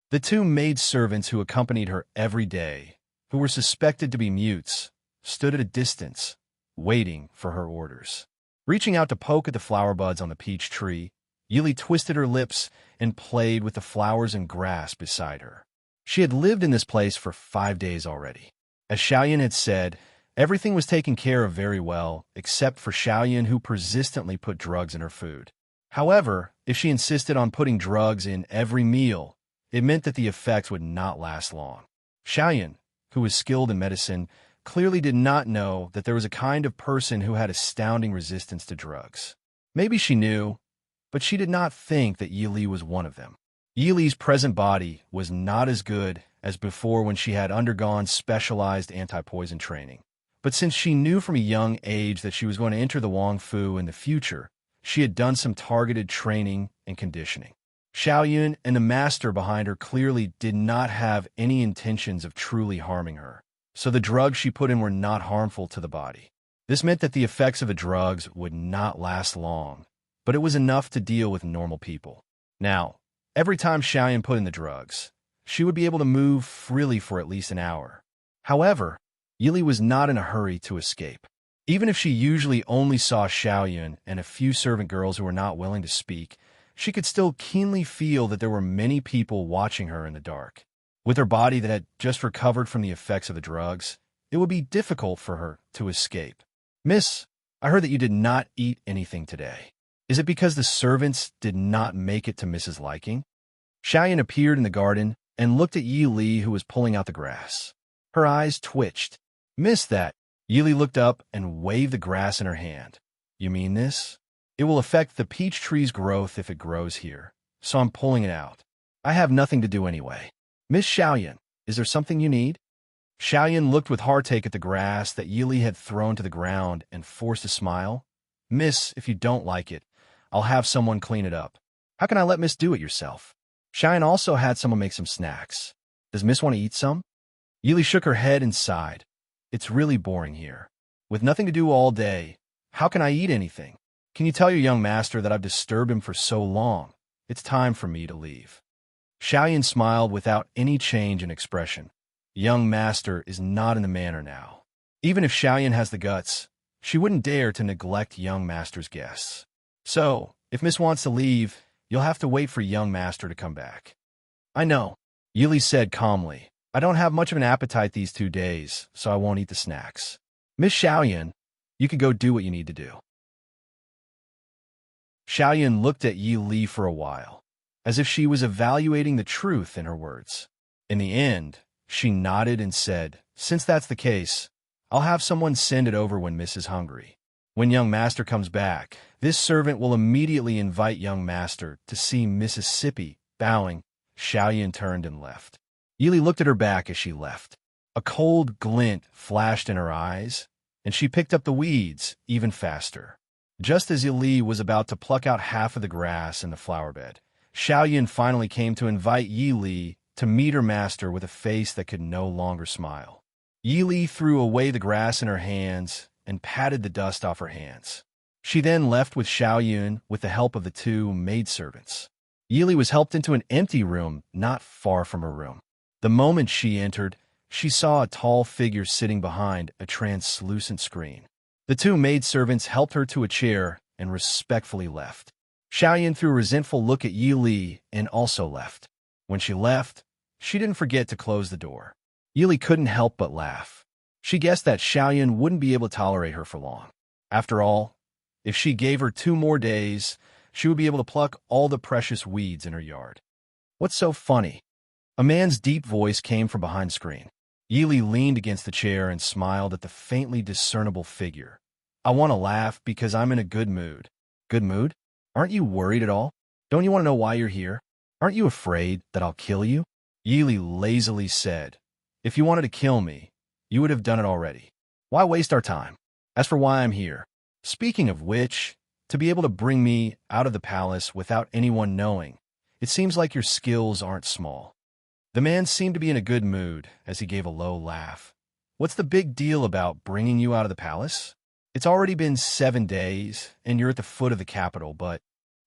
The 2 maidservants who accompanied her every day, who were suspected to be mutes, stood at a distance, waiting for her orders. Reaching out to poke at the flower buds on the peach tree, Yili twisted her lips and played with the flowers and grass beside her. She had lived in this place for 5 days already. As Xiaoyan had said, everything was taken care of very well, except for Xiaoyan, who persistently put drugs in her food. However, if she insisted on putting drugs in every meal, it meant that the effects would not last long. Xiaoyan, who was skilled in medicine, clearly did not know that there was a kind of person who had astounding resistance to drugs. Maybe she knew, but she did not think that Yili was one of them. Yili's present body was not as good as before when she had undergone specialized anti-poison training. But since she knew from a young age that she was going to enter the Wang Fu in the future, she had done some targeted training and conditioning. Xiaoyun and the master behind her clearly did not have any intentions of truly harming her, so the drugs she put in were not harmful to the body. This meant that the effects of the drugs would not last long, but it was enough to deal with normal people. Now, every time Xiaoyan put in the drugs, she would be able to move freely for at least an hour. However, Yili was not in a hurry to escape. Even if she usually only saw Xiaoyan and a few servant girls who were not willing to speak, she could still keenly feel that there were many people watching her in the dark. With her body that had just recovered from the effects of the drugs, it would be difficult for her to escape. Miss, I heard that you did not eat anything today. Is it because the servants did not make it to Mrs. Liking? Xiaoyan appeared in the garden and looked at Yi Li, who was pulling out the grass. Her eyes twitched. Miss, that Yili looked up and waved the grass in her hand. You mean this? It will affect the peach tree's growth if it grows here, so I'm pulling it out. I have nothing to do anyway. Miss Xiaoyan, is there something you need? Xiaoyan looked with heartache at the grass that Yili had thrown to the ground and forced a smile. Miss, if you don't like it, I'll have someone clean it up. How can I let Miss do it yourself? Xiaoyan also had someone make some snacks. Does Miss want to eat some? Yili shook her head and sighed. It's really boring here. With nothing to do all day, how can I eat anything? Can you tell your young master that I've disturbed him for so long? It's time for me to leave. Xiaoyan smiled without any change in expression. Young master is not in the manner now. Even if Xiaoyan has the guts, she wouldn't dare to neglect young master's guests. So, if Miss wants to leave, you'll have to wait for young master to come back. I know, Yili said calmly. I don't have much of an appetite these 2 days, so I won't eat the snacks. Miss Xiaoyan, you could go do what you need to do. Xiaoyan looked at Yili for a while, as if she was evaluating the truth in her words. In the end, she nodded and said, since that's the case, I'll have someone send it over when Miss is hungry. When young master comes back, this servant will immediately invite young master to see Mississippi. Bowing, Xiaoyan turned and left. Yili looked at her back as she left. A cold glint flashed in her eyes, and she picked up the weeds even faster. Just as Yili was about to pluck out half of the grass in the flower bed, Xiaoyan finally came to invite Yili to meet her master with a face that could no longer smile. Yili threw away the grass in her hands and patted the dust off her hands. She then left with Xiaoyan with the help of the 2 maidservants. Yili was helped into an empty room not far from her room. The moment she entered, she saw a tall figure sitting behind a translucent screen. The 2 maidservants helped her to a chair and respectfully left. Xiaoyan threw a resentful look at Yili and also left. When she left, she didn't forget to close the door. Yili couldn't help but laugh. She guessed that Xiaoyan wouldn't be able to tolerate her for long. After all, if she gave her 2 more days, she would be able to pluck all the precious weeds in her yard. What's so funny? A man's deep voice came from behind the screen. Yili leaned against the chair and smiled at the faintly discernible figure. I want to laugh because I'm in a good mood. Good mood? Aren't you worried at all? Don't you want to know why you're here? Aren't you afraid that I'll kill you? Yili lazily said, if you wanted to kill me, you would have done it already. Why waste our time? As for why I'm here, speaking of which, to be able to bring me out of the palace without anyone knowing, it seems like your skills aren't small. The man seemed to be in a good mood as he gave a low laugh. What's the big deal about bringing you out of the palace? It's already been 7 days, and you're at the foot of the capital, but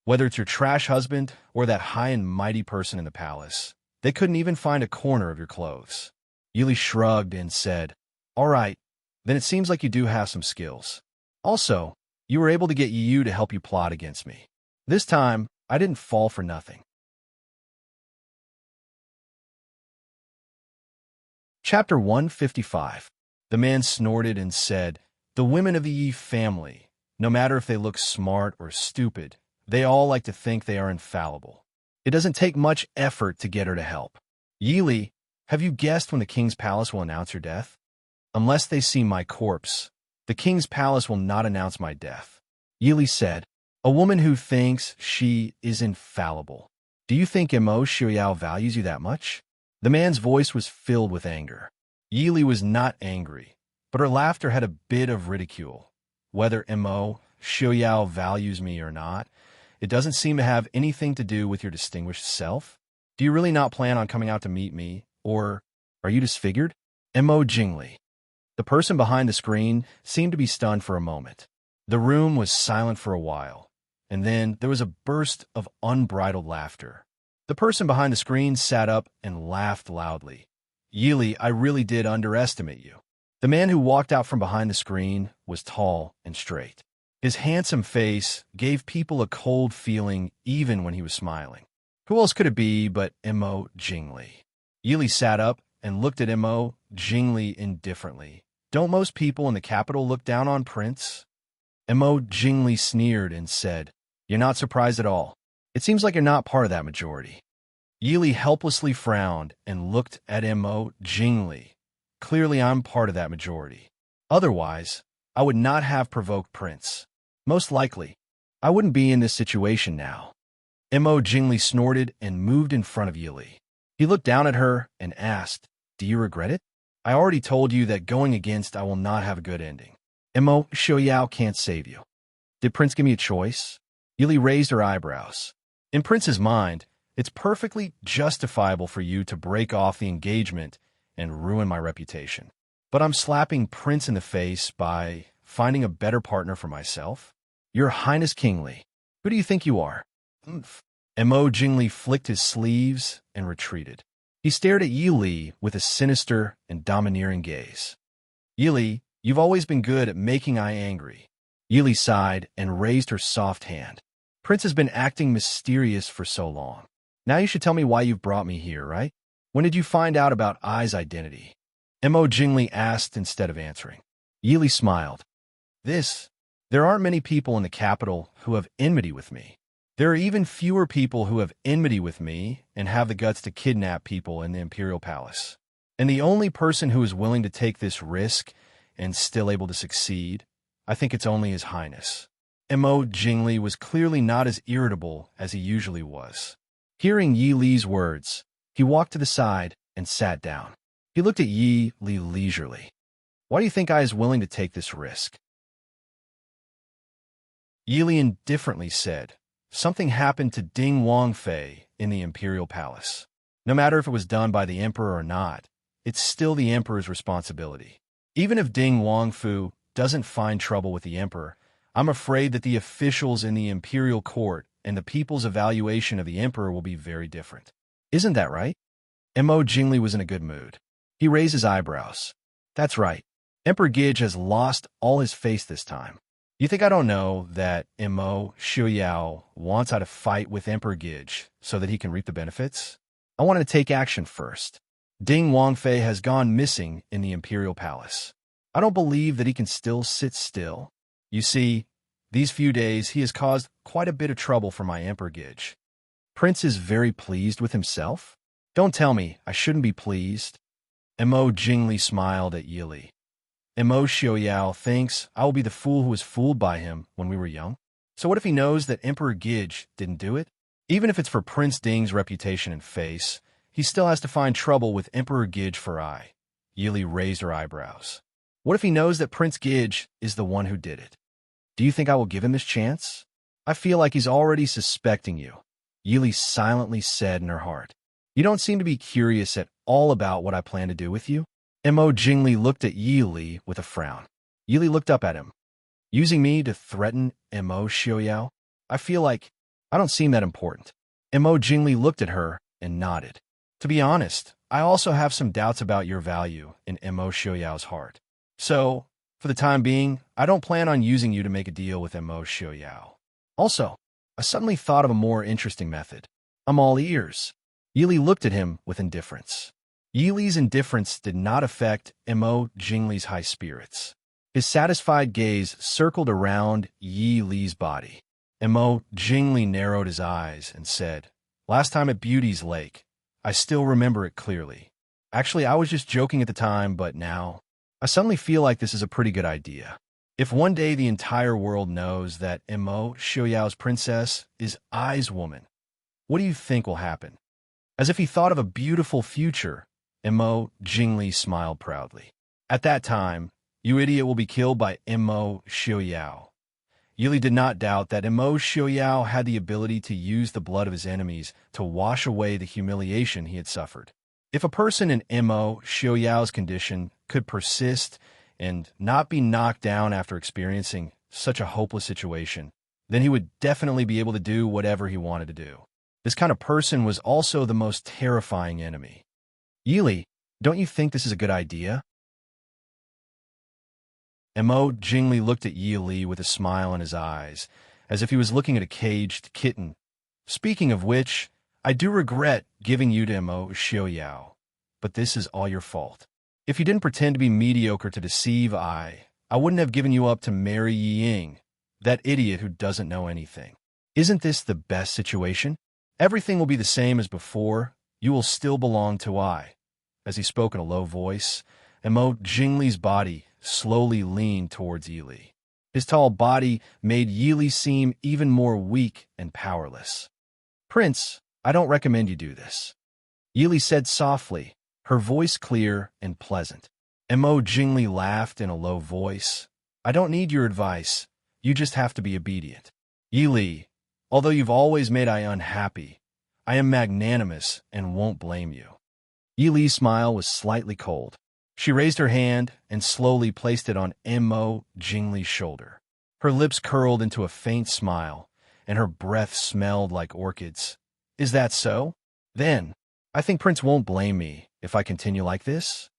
whether it's your trash husband or that high and mighty person in the palace, they couldn't even find a corner of your clothes. Yili shrugged and said, all right, then it seems like you do have some skills. Also, you were able to get Yu to help you plot against me. This time, I didn't fall for nothing. Chapter 155. The man snorted and said, the women of the Yi family, no matter if they look smart or stupid, they all like to think they are infallible. It doesn't take much effort to get her to help. Yili, have you guessed when the king's palace will announce your death? Unless they see my corpse, the king's palace will not announce my death. Yili said, a woman who thinks she is infallible. Do you think Mo Xiuyao values you that much? The man's voice was filled with anger. Yili was not angry, but her laughter had a bit of ridicule. Whether Mo Xiuyao values me or not, it doesn't seem to have anything to do with your distinguished self. Do you really not plan on coming out to meet me, or are you disfigured? Mo Jingli. The person behind the screen seemed to be stunned for a moment. The room was silent for a while, and then there was a burst of unbridled laughter. The person behind the screen sat up and laughed loudly. Yili, I really did underestimate you. The man who walked out from behind the screen was tall and straight. His handsome face gave people a cold feeling even when he was smiling. Who else could it be but Mo Jingli? Yili sat up and looked at Mo Jingli indifferently. Don't most people in the capital look down on Prince? Mo Jingli sneered and said, you're not surprised at all. It seems like you're not part of that majority. Yili helplessly frowned and looked at Mo Jingli. Clearly I'm part of that majority. Otherwise, I would not have provoked Prince. Most likely, I wouldn't be in this situation now. Mo Jingli snorted and moved in front of Yili. He looked down at her and asked, "Do you regret it? I already told you that going against I will not have a good ending. Mo Xiaoyao can't save you. Did Prince give me a choice?" Yili raised her eyebrows. In Prince's mind, it's perfectly justifiable for you to break off the engagement and ruin my reputation. But I'm slapping Prince in the face by finding a better partner for myself? Your Highness Kingly, who do you think you are? Mo Jingli flicked his sleeves and retreated. He stared at Yi Li with a sinister and domineering gaze. "Yi Li, you've always been good at making I angry." Yi Li sighed and raised her soft hand. "Prince has been acting mysterious for so long. Now you should tell me why you've brought me here, right? When did you find out about I's identity?" Mo Jingli asked instead of answering. Yi Li smiled. There aren't many people in the capital who have enmity with me. There are even fewer people who have enmity with me and have the guts to kidnap people in the imperial palace. And the only person who is willing to take this risk and still able to succeed, I think it's only His Highness. Mo Jingli was clearly not as irritable as he usually was. Hearing Yi Li's words, he walked to the side and sat down. He looked at Yi Li leisurely. "Why do you think I is willing to take this risk?" Yi Li indifferently said, "Something happened to Ding Wangfei in the imperial palace. No matter if it was done by the emperor or not, it's still the emperor's responsibility. Even if Ding Wangfu doesn't find trouble with the emperor, I'm afraid that the officials in the imperial court and the people's evaluation of the emperor will be very different. Isn't that right?" Mo Jingli was in a good mood. He raised his eyebrows. "That's right. Emperor Gige has lost all his face this time. You think I don't know that Mo Xiaoyao wants I to fight with Emperor Gige so that he can reap the benefits? I wanted to take action first. Ding Wangfei has gone missing in the imperial palace. I don't believe that he can still sit still. You see, these few days he has caused quite a bit of trouble for my Emperor Gige. Prince is very pleased with himself? Don't tell me I shouldn't be pleased." Mo Jingli smiled at Yi Li. "Mo Xiaoyao thinks I will be the fool who was fooled by him when we were young. So what if he knows that Emperor Gige didn't do it? Even if it's for Prince Ding's reputation and face, he still has to find trouble with Emperor Gige for I." Yi Li raised her eyebrows. "What if he knows that Prince Gige is the one who did it? Do you think I will give him this chance? I feel like he's already suspecting you," Yi Li silently said in her heart. "You don't seem to be curious at all about what I plan to do with you." Mo Jingli looked at Yi Li with a frown. Yi Li looked up at him. "Using me to threaten Mo Xiaoyao? I feel like I don't seem that important." Mo Jingli looked at her and nodded. "To be honest, I also have some doubts about your value in Mo Xiaoyao's heart. So, for the time being, I don't plan on using you to make a deal with Mo Xiaoyao. Also, I suddenly thought of a more interesting method. I'm all ears." Yi Li looked at him with indifference. Yi Li's indifference did not affect Mo Jingli's high spirits. His satisfied gaze circled around Yi Li's body. Mo Jingli narrowed his eyes and said, "Last time at Beauty's Lake, I still remember it clearly. Actually, I was just joking at the time, but now, I suddenly feel like this is a pretty good idea. If one day the entire world knows that Mo Xiaoyao's princess is Ai's woman, what do you think will happen?" As if he thought of a beautiful future, Mo Jingli smiled proudly. "At that time, you idiot will be killed by Mo Xiaoyao." Yi Li did not doubt that Mo Xiaoyao had the ability to use the blood of his enemies to wash away the humiliation he had suffered. If a person in Mo Xiaoyao's condition could persist and not be knocked down after experiencing such a hopeless situation, then he would definitely be able to do whatever he wanted to do. This kind of person was also the most terrifying enemy. Yi Li, don't you think this is a good idea? Mo Jingli looked at Yi Li with a smile in his eyes, as if he was looking at a caged kitten. "Speaking of which, I do regret giving you to Mo Xiaoyao, but this is all your fault. If you didn't pretend to be mediocre to deceive I wouldn't have given you up to marry Yi Ying, that idiot who doesn't know anything. Isn't this the best situation? Everything will be the same as before. You will still belong to I." As he spoke in a low voice, Mo Jingli's body slowly leaned towards Yili. His tall body made Yili seem even more weak and powerless. "Prince, I don't recommend you do this," Yili said softly, her voice clear and pleasant. Mo Jingli laughed in a low voice. "I don't need your advice. You just have to be obedient." "Yili, although you've always made I unhappy, I am magnanimous and won't blame you." Yili's smile was slightly cold. She raised her hand and slowly placed it on Mo Jingli's shoulder. Her lips curled into a faint smile, and her breath smelled like orchids. "Is that so? Then, I think Prince won't blame me if I continue like this."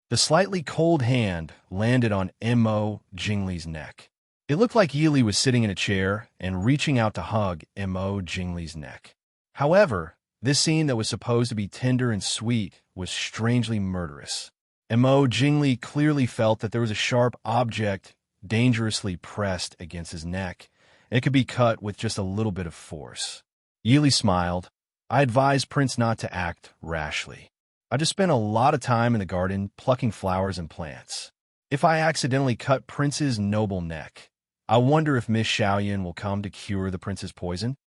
The slightly cold hand landed on Mo Jingli's neck. It looked like Yili was sitting in a chair and reaching out to hug Mo Jingli's neck. However, this scene that was supposed to be tender and sweet was strangely murderous. Mo Jingli clearly felt that there was a sharp object dangerously pressed against his neck, and it could be cut with just a little bit of force. Yili smiled. "I advise Prince not to act rashly. I just spent a lot of time in the garden plucking flowers and plants. If I accidentally cut Prince's noble neck, I wonder if Miss Xiaoyan will come to cure the prince's poison."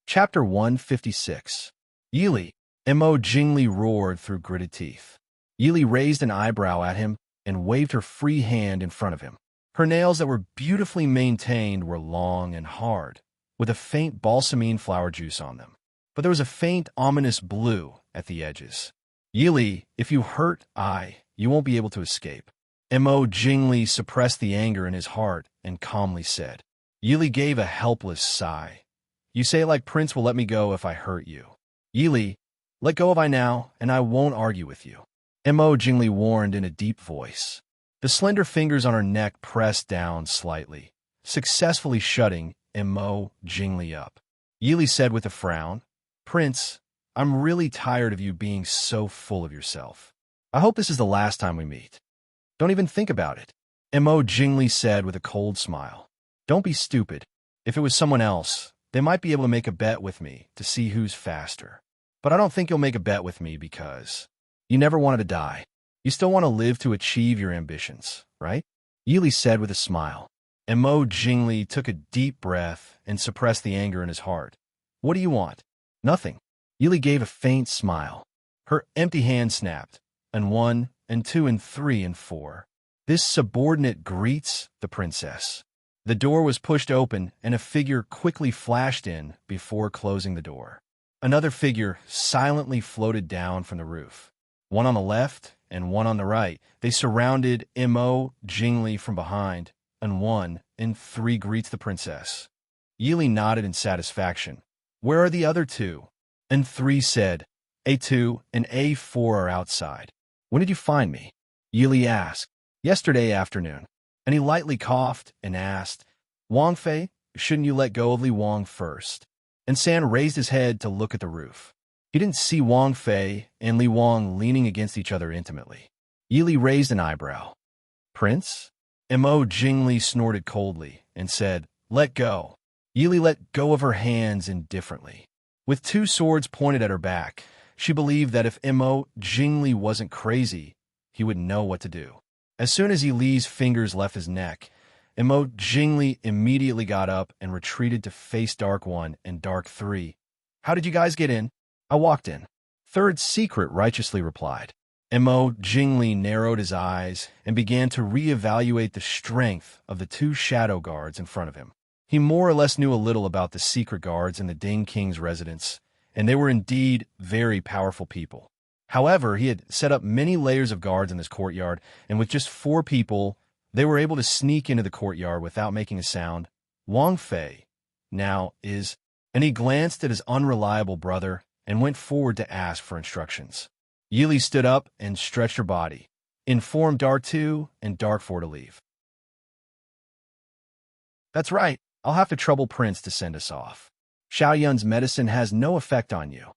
Chapter 156. Yili, Mo Jingli roared through gritted teeth. Yili raised an eyebrow at him and waved her free hand in front of him. Her nails that were beautifully maintained were long and hard, with a faint balsamine flower juice on them. But there was a faint ominous blue at the edges. "Yili, if you hurt you won't be able to escape." Mo Jingli suppressed the anger in his heart and calmly said. Yili gave a helpless sigh. "You say like Prince will let me go if I hurt you. Yili, let go of I now, and I won't argue with you," Mo Jingli warned in a deep voice. The slender fingers on her neck pressed down slightly, successfully shutting Mo Jingli up. Yili said with a frown, "Prince, I'm really tired of you being so full of yourself. I hope this is the last time we meet." "Don't even think about it," Mo Jingli said with a cold smile. "Don't be stupid. If it was someone else, they might be able to make a bet with me to see who's faster. But I don't think you'll make a bet with me because you never wanted to die. You still want to live to achieve your ambitions, right?" Yili said with a smile. Mo Jingli took a deep breath and suppressed the anger in his heart. "What do you want?" "Nothing." Yili gave a faint smile. Her empty hand snapped, and 1, and 2, and 3, and 4. "This subordinate greets the princess." The door was pushed open, and a figure quickly flashed in before closing the door. Another figure silently floated down from the roof. One on the left and one on the right. They surrounded Mo Jingli from behind, and 1, and 3 greets the princess. Yili nodded in satisfaction. "Where are the other 2? And 3 said, "A2 and A4 are outside." "When did you find me?" Yili asked. "Yesterday afternoon." And he lightly coughed and asked, "Wang Fei, shouldn't you let go of Li Wang first?" And San raised his head to look at the roof. He didn't see Wang Fei and Li Wang leaning against each other intimately. Yili raised an eyebrow. "Prince?" Mo Jingli snorted coldly and said, "Let go." Yili let go of her hands indifferently. With 2 swords pointed at her back, she believed that if Mo Jingli wasn't crazy, he would know what to do. As soon as Yili's fingers left his neck, Mo Jingli immediately got up and retreated to face Dark 1 and Dark 3. "How did you guys get in?" "I walked in." Third Secret righteously replied. Mo Jingli narrowed his eyes and began to reevaluate the strength of the 2 shadow guards in front of him. He more or less knew a little about the secret guards in the Ding King's residence, and they were indeed very powerful people. However, he had set up many layers of guards in this courtyard, and with just 4 people, they were able to sneak into the courtyard without making a sound. Wang Fei now is... And he glanced at his unreliable brother and went forward to ask for instructions. Yili stood up and stretched her body, informed Dark 2 and Dark 4 to leave. "That's right. I'll have to trouble Prince to send us off. Xiaoyan's medicine has no effect on you."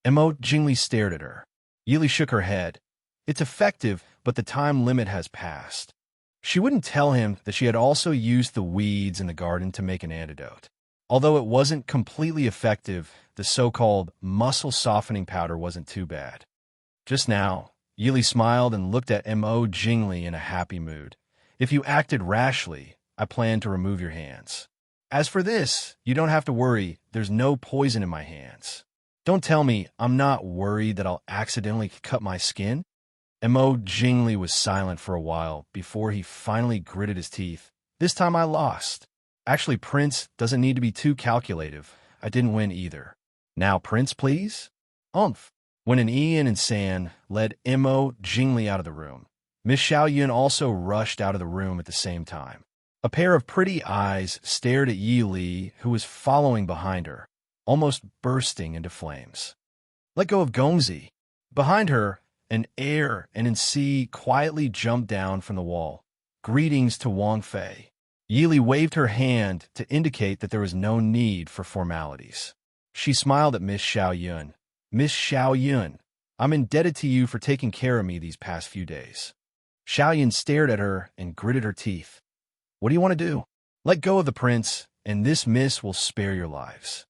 Mo Jingli stared at her. Yili shook her head. "It's effective, but the time limit has passed." She wouldn't tell him that she had also used the weeds in the garden to make an antidote. Although it wasn't completely effective, the so-called muscle softening powder wasn't too bad. Just now, Yili smiled and looked at Mo Jingli in a happy mood. If you acted rashly, I plan to remove your hands. As for this, you don't have to worry, there's no poison in my hands. Don't tell me I'm not worried that I'll accidentally cut my skin? Mo Jingli was silent for a while before he finally gritted his teeth. This time I lost. Actually, Prince doesn't need to be too calculative. I didn't win either. Now, Prince, please? Umph. When an Ian and San led Mo Jingli out of the room, Miss Xiaoyun also rushed out of the room at the same time. A pair of pretty eyes stared at Yi Li, who was following behind her, almost bursting into flames. Let go of Gongzi. Behind her, an heir and an Si quietly jumped down from the wall. Greetings to Wang Fei. Yi Li waved her hand to indicate that there was no need for formalities. She smiled at Miss Xiaoyun. Miss Xiaoyun, I'm indebted to you for taking care of me these past few days. Xiaoyun stared at her and gritted her teeth. What do you want to do? Let go of the prince, and this miss will spare your lives.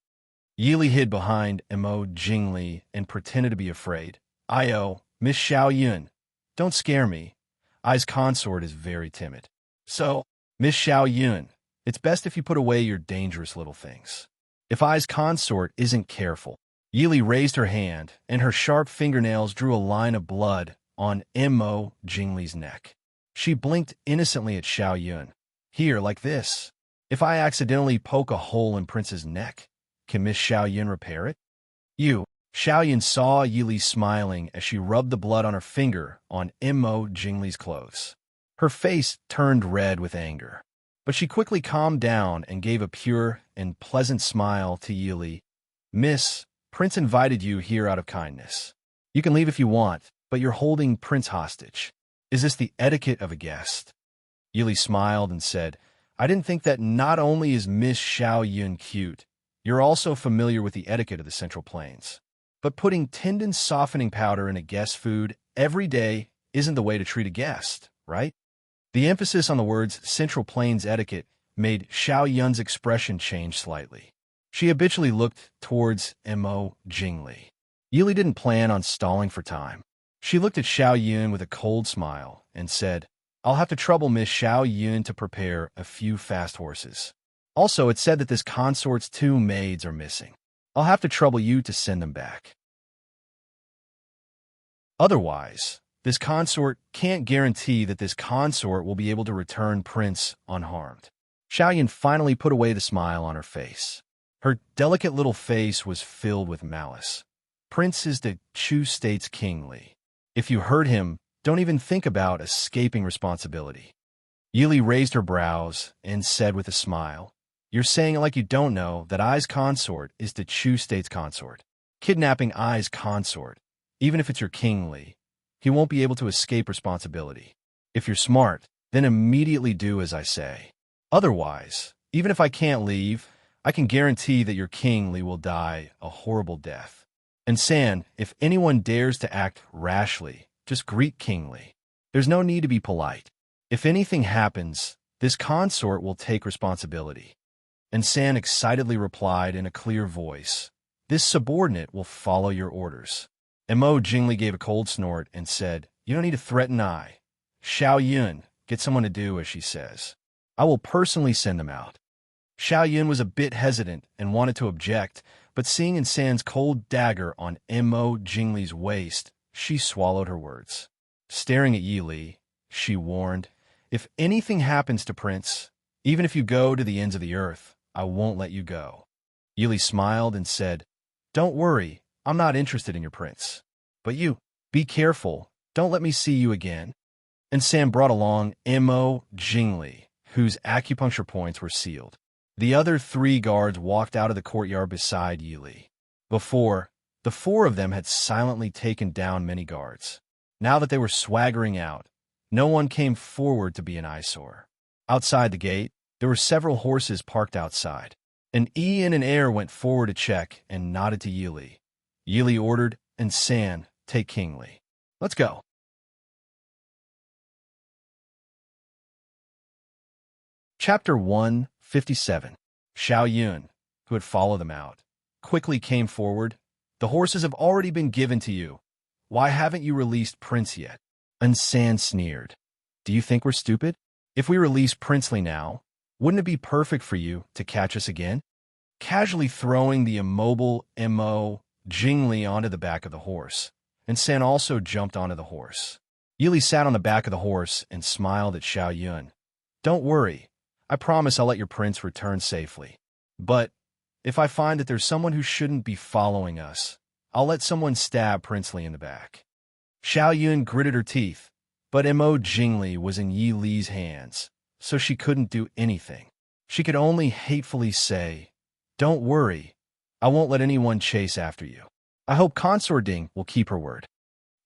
Yi Li hid behind Mo Jingli and pretended to be afraid. Miss Xiaoyun, don't scare me. Ai's consort is very timid. So, Miss Xiaoyun, it's best if you put away your dangerous little things. If Ai's consort isn't careful. Yi Li raised her hand, and her sharp fingernails drew a line of blood on Mo Jingli's neck. She blinked innocently at Xiaoyun. Here, like this. If I accidentally poke a hole in Prince's neck, can Miss Xiaoyun repair it? Xiaoyun saw Yi Li smiling as she rubbed the blood on her finger on Mo Jingli's clothes. Her face turned red with anger, but she quickly calmed down and gave a pure and pleasant smile to Yi Li. Miss, Prince invited you here out of kindness. You can leave if you want, but you're holding Prince hostage. Is this the etiquette of a guest? Yi Li smiled and said, I didn't think that not only is Miss Xiaoyun cute, you're also familiar with the etiquette of the Central Plains. But putting tendon softening powder in a guest's food every day isn't the way to treat a guest, right? The emphasis on the words Central Plains etiquette made Xiaoyun's expression change slightly. She habitually looked towards Mo Jingli. Yi Li didn't plan on stalling for time. She looked at Xiaoyun with a cold smile and said, I'll have to trouble Miss Xiaoyun to prepare a few fast horses. Also, it's said that this consort's 2 maids are missing. I'll have to trouble you to send them back. Otherwise, this consort can't guarantee that this consort will be able to return Prince unharmed. Xiaoyun finally put away the smile on her face. Her delicate little face was filled with malice. Prince is the Chu State's kingly. If you hurt him, don't even think about escaping responsibility. Yi Li raised her brows and said with a smile, You're saying it like you don't know that Ai's consort is the Chu State's consort. Kidnapping Ai's consort, even if it's your kingly, he won't be able to escape responsibility. If you're smart, then immediately do as I say. Otherwise, even if I can't leave, I can guarantee that your kingly will die a horrible death. And San, if anyone dares to act rashly, just greet kingly. There's no need to be polite. If anything happens, this consort will take responsibility. And San excitedly replied in a clear voice, This subordinate will follow your orders. Mo Jingli gave a cold snort and said, You don't need to threaten Ai. Xiaoyun, get someone to do as she says. I will personally send them out. Xiaoyun was a bit hesitant and wanted to object, but seeing in San's cold dagger on Mo Jingli's waist, she swallowed her words. Staring at Yi Li, she warned, If anything happens to Prince, even if you go to the ends of the earth, I won't let you go. Yi Li smiled and said, Don't worry, I'm not interested in your prince. But you, be careful, don't let me see you again. And Sam brought along Mo Jingli, whose acupuncture points were sealed. The other 3 guards walked out of the courtyard beside Yi Li. Before, the 4 of them had silently taken down many guards. Now that they were swaggering out, no one came forward to be an eyesore. Outside the gate, there were several horses parked outside. An Ian and heir went forward to check and nodded to Yi Li. Yi Li ordered, and San, take kingly. Let's go. Chapter 157. Xiaoyun, who had followed them out, quickly came forward. The horses have already been given to you. Why haven't you released Prince yet? And San sneered. Do you think we're stupid? If we release Princely now, wouldn't it be perfect for you to catch us again? Casually throwing the immobile Mo Jingli onto the back of the horse, and San also jumped onto the horse. Yili sat on the back of the horse and smiled at Xiao Yun. Don't worry, I promise I'll let your prince return safely. But if I find that there's someone who shouldn't be following us, I'll let someone stab Princely in the back. Xiao Yun gritted her teeth, but Mo Jingli was in Yi Li's hands, so she couldn't do anything. She could only hatefully say, Don't worry, I won't let anyone chase after you. I hope Consort Ding will keep her word.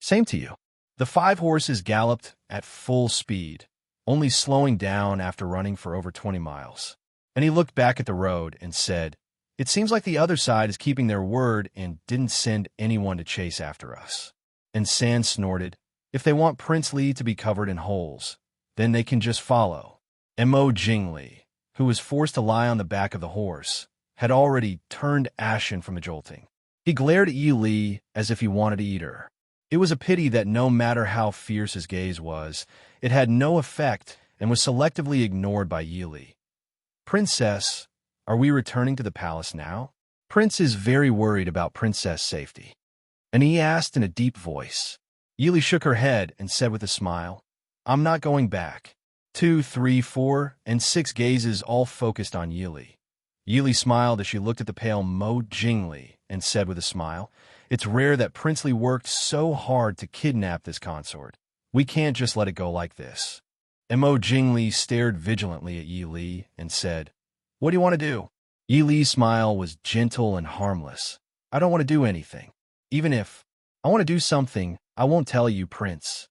Same to you. The 5 horses galloped at full speed, only slowing down after running for over 20 miles. And he looked back at the road and said, It seems like the other side is keeping their word and didn't send anyone to chase after us. And San snorted, If they want Prince Li to be covered in holes, then they can just follow. Mo Jingli, who was forced to lie on the back of the horse, had already turned ashen from the jolting. He glared at Yi Li as if he wanted to eat her. It was a pity that no matter how fierce his gaze was, it had no effect and was selectively ignored by Yi Li. Princess, are we returning to the palace now? Prince is very worried about Princess' safety. And he asked in a deep voice. Yi Li shook her head and said with a smile, I'm not going back. 2, 3, 4, and 6 gazes all focused on Yi Li. Yi Li smiled as she looked at the pale Mo Jingli and said with a smile, It's rare that Princely worked so hard to kidnap this consort. We can't just let it go like this. And Mo Jingli stared vigilantly at Yi Li and said, What do you want to do? Yi Li's smile was gentle and harmless. I don't want to do anything. Even if I want to do something, I won't tell you, Prince.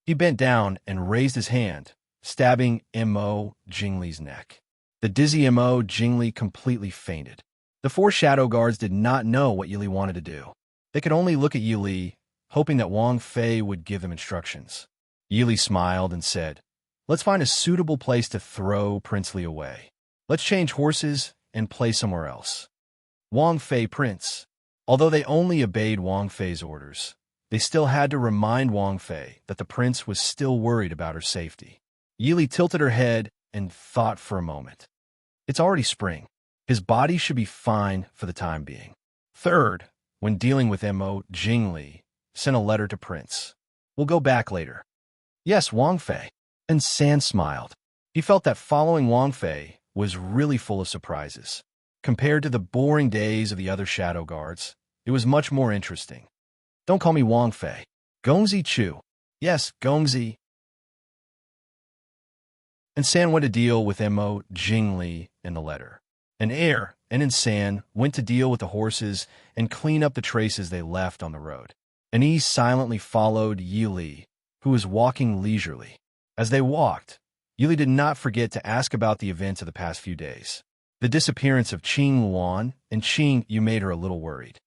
He bent down and raised his hand, stabbing Mo Jingli's neck. The dizzy Mo Jingli completely fainted. The 4 shadow guards did not know what Yi Li wanted to do. They could only look at Yi Li, hoping that Wang Fei would give them instructions. Yi Li smiled and said, Let's find a suitable place to throw Princely away. Let's change horses and play somewhere else. Wang Fei Prince. Although they only obeyed Wang Fei's orders, they still had to remind Wang Fei that the prince was still worried about her safety. Yi Li tilted her head and thought for a moment. It's already spring. His body should be fine for the time being. Third, when dealing with Mo Jingli, sent a letter to Prince. We'll go back later. Yes, Wang Fei. And San smiled. He felt that following Wang Fei was really full of surprises. Compared to the boring days of the other shadow guards, it was much more interesting. Don't call me Wang Fei. Gongzi Chu. Yes, Gongzi. And San went to deal with Mo Jingli in the letter. And and San went to deal with the horses and clean up the traces they left on the road. And he silently followed Yi Li, who was walking leisurely. As they walked, Yi Li did not forget to ask about the events of the past few days. The disappearance of Qing Luan and Qing Yu made her a little worried.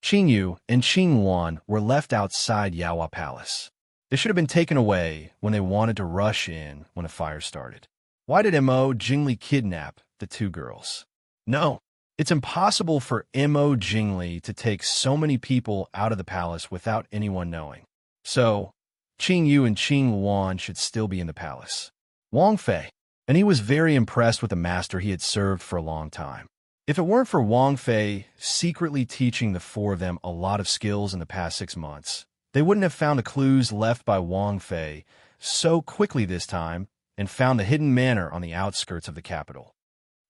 Qing Yu and Qing Luan were left outside Yaohua Palace. They should have been taken away when they wanted to rush in when a fire started. Why did Mo Jingli kidnap the 2 girls? No, it's impossible for Mo Jingli to take so many people out of the palace without anyone knowing. So, Qing Yu and Qing Luan should still be in the palace. Wang Fei, and he was very impressed with the master he had served for a long time. If it weren't for Wang Fei secretly teaching the 4 of them a lot of skills in the past 6 months, they wouldn't have found the clues left by Wang Fei so quickly this time and found the hidden manor on the outskirts of the capital.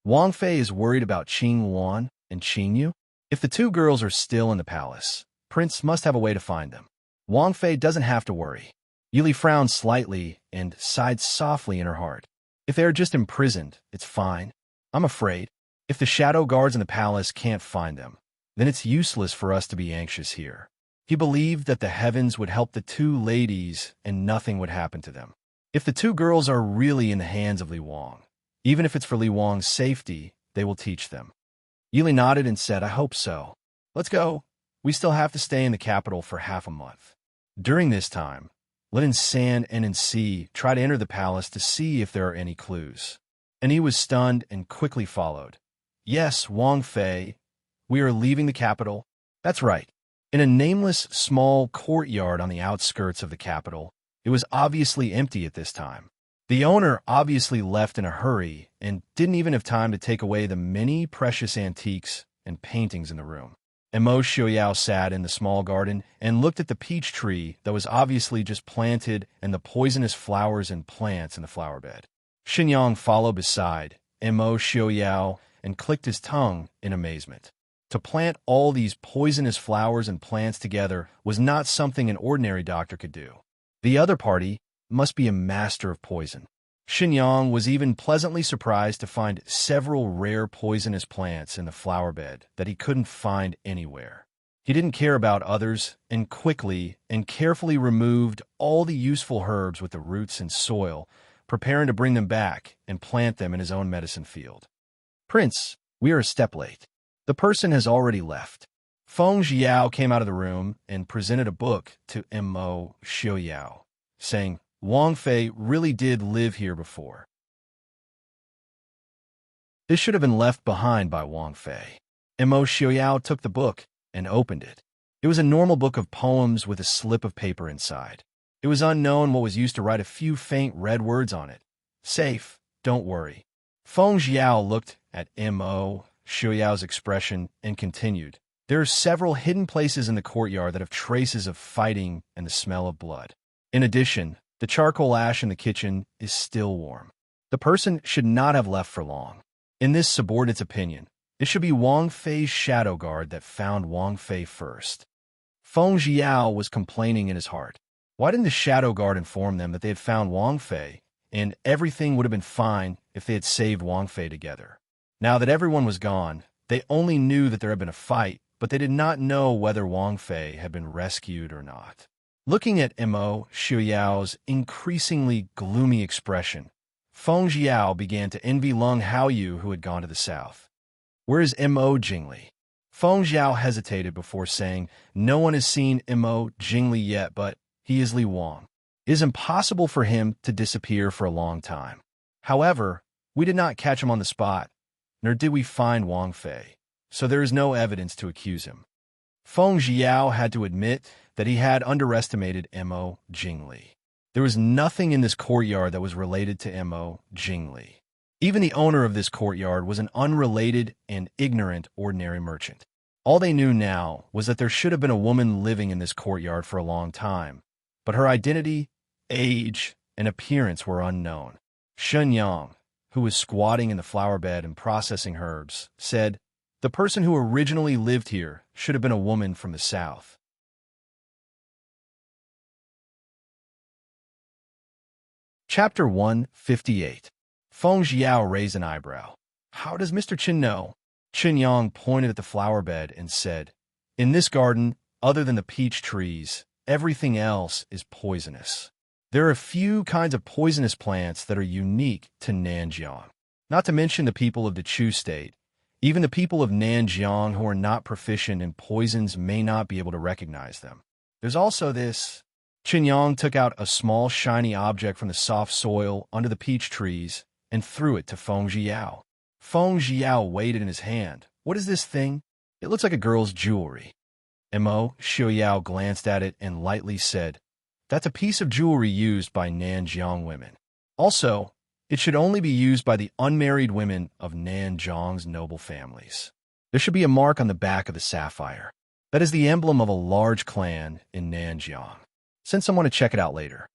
Wang Fei is worried about Qing Luan and Qing Yu. If the 2 girls are still in the palace, Prince must have a way to find them. Wang Fei doesn't have to worry. Yi Li frowned slightly and sighed softly in her heart. If they are just imprisoned, it's fine. I'm afraid. If the shadow guards in the palace can't find them, then it's useless for us to be anxious here. He believed that the heavens would help the 2 ladies and nothing would happen to them. If the 2 girls are really in the hands of Li Wang, even if it's for Li Wang's safety, they will teach them. Yi Li nodded and said, I hope so. Let's go. We still have to stay in the capital for half a month. During this time, Lin San and NC try to enter the palace to see if there are any clues. And he was stunned and quickly followed. Yes, Wang Fei, we are leaving the capital. That's right. In a nameless, small courtyard on the outskirts of the capital, it was obviously empty at this time. The owner obviously left in a hurry and didn't even have time to take away the many precious antiques and paintings in the room. Emo Xiaoyao sat in the small garden and looked at the peach tree that was obviously just planted and the poisonous flowers and plants in the flower bed. Xinyang followed beside Emo Xiaoyao and clicked his tongue in amazement. To plant all these poisonous flowers and plants together was not something an ordinary doctor could do. The other party must be a master of poison. Xinyang was even pleasantly surprised to find several rare poisonous plants in the flower bed that he couldn't find anywhere. He didn't care about others and quickly and carefully removed all the useful herbs with the roots and soil, preparing to bring them back and plant them in his own medicine field. Prince, we are a step late. The person has already left. Feng Jiao came out of the room and presented a book to Emo Xiaoyao, saying, Wang Fei really did live here before. This should have been left behind by Wang Fei. Emo Xiaoyao took the book and opened it. It was a normal book of poems with a slip of paper inside. It was unknown what was used to write a few faint red words on it. Safe, don't worry. Feng Jiao looked at Emo Xiaoyao's expression and continued. There are several hidden places in the courtyard that have traces of fighting and the smell of blood. In addition, the charcoal ash in the kitchen is still warm. The person should not have left for long. In this subordinate's opinion, it should be Wang Fei's shadow guard that found Wang Fei first. Feng Jiao was complaining in his heart. Why didn't the shadow guard inform them that they had found Wang Fei, and everything would have been fine if they had saved Wang Fei together? Now that everyone was gone, they only knew that there had been a fight, but they did not know whether Wang Fei had been rescued or not. Looking at Emo Xiaoyao's increasingly gloomy expression, Feng Jiao began to envy Lung Haoyu, who had gone to the south. Where is Emo Jingli? Feng Jiao hesitated before saying, No one has seen Emo Jingli yet, but he is Li Wang. It is impossible for him to disappear for a long time. However, we did not catch him on the spot, nor did we find Wang Fei, so there is no evidence to accuse him. Feng Jiao had to admit that he had underestimated Emo Jingli. There was nothing in this courtyard that was related to Emo Jingli. Even the owner of this courtyard was an unrelated and ignorant ordinary merchant. All they knew now was that there should have been a woman living in this courtyard for a long time, but her identity, age, and appearance were unknown. Shenyang, who was squatting in the flower bed and processing herbs, said, The person who originally lived here should have been a woman from the south. Chapter 158. Feng Jiao raised an eyebrow. How does Mr. Qin know? Qin Yang pointed at the flower bed and said, In this garden, other than the peach trees, everything else is poisonous. There are a few kinds of poisonous plants that are unique to Nanjiang. Not to mention the people of the Chu state. Even the people of Nanjiang who are not proficient in poisons may not be able to recognize them. There's also this. Qin Yang took out a small shiny object from the soft soil under the peach trees and threw it to Feng Jiao. Feng Jiao weighed it in his hand. What is this thing? It looks like a girl's jewelry. Emo Xiaoyao glanced at it and lightly said, That's a piece of jewelry used by Nanjiang women. Also, it should only be used by the unmarried women of Nanjiang's noble families. There should be a mark on the back of the sapphire. That is the emblem of a large clan in Nanjiang. Send someone to check it out later.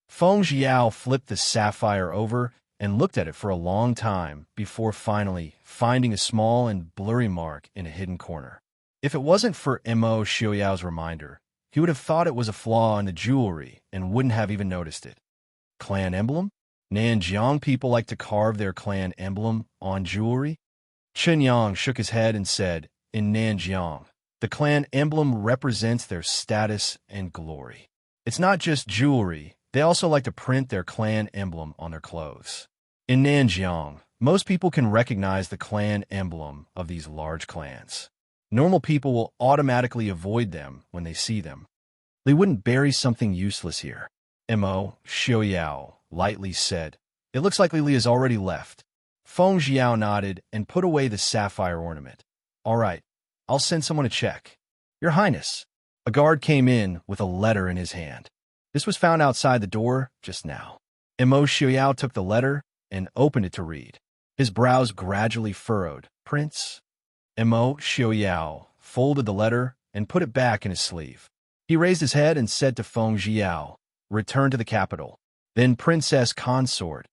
Feng Jiao flipped the sapphire over and looked at it for a long time before finally finding a small and blurry mark in a hidden corner. If it wasn't for Emo Xiaoyao's reminder, he would have thought it was a flaw in the jewelry and wouldn't have even noticed it. Clan emblem? Nanjiang people like to carve their clan emblem on jewelry? Qin Yang shook his head and said, In Nanjiang, the clan emblem represents their status and glory. It's not just jewelry, they also like to print their clan emblem on their clothes. In Nanjiang, most people can recognize the clan emblem of these large clans. Normal people will automatically avoid them when they see them. They wouldn't bury something useless here. Emo Xiaoyao lightly said, It looks like Li has already left. Feng Jiao nodded and put away the sapphire ornament. All right, I'll send someone to check. Your Highness, A guard came in with a letter in his hand. This was found outside the door just now. Immerse took the letter and opened it to read. His brows gradually furrowed. Prince? Immerse folded the letter and put it back in his sleeve. He raised his head and said to Feng Jiao, "Return to the capital." Then Princess Consort.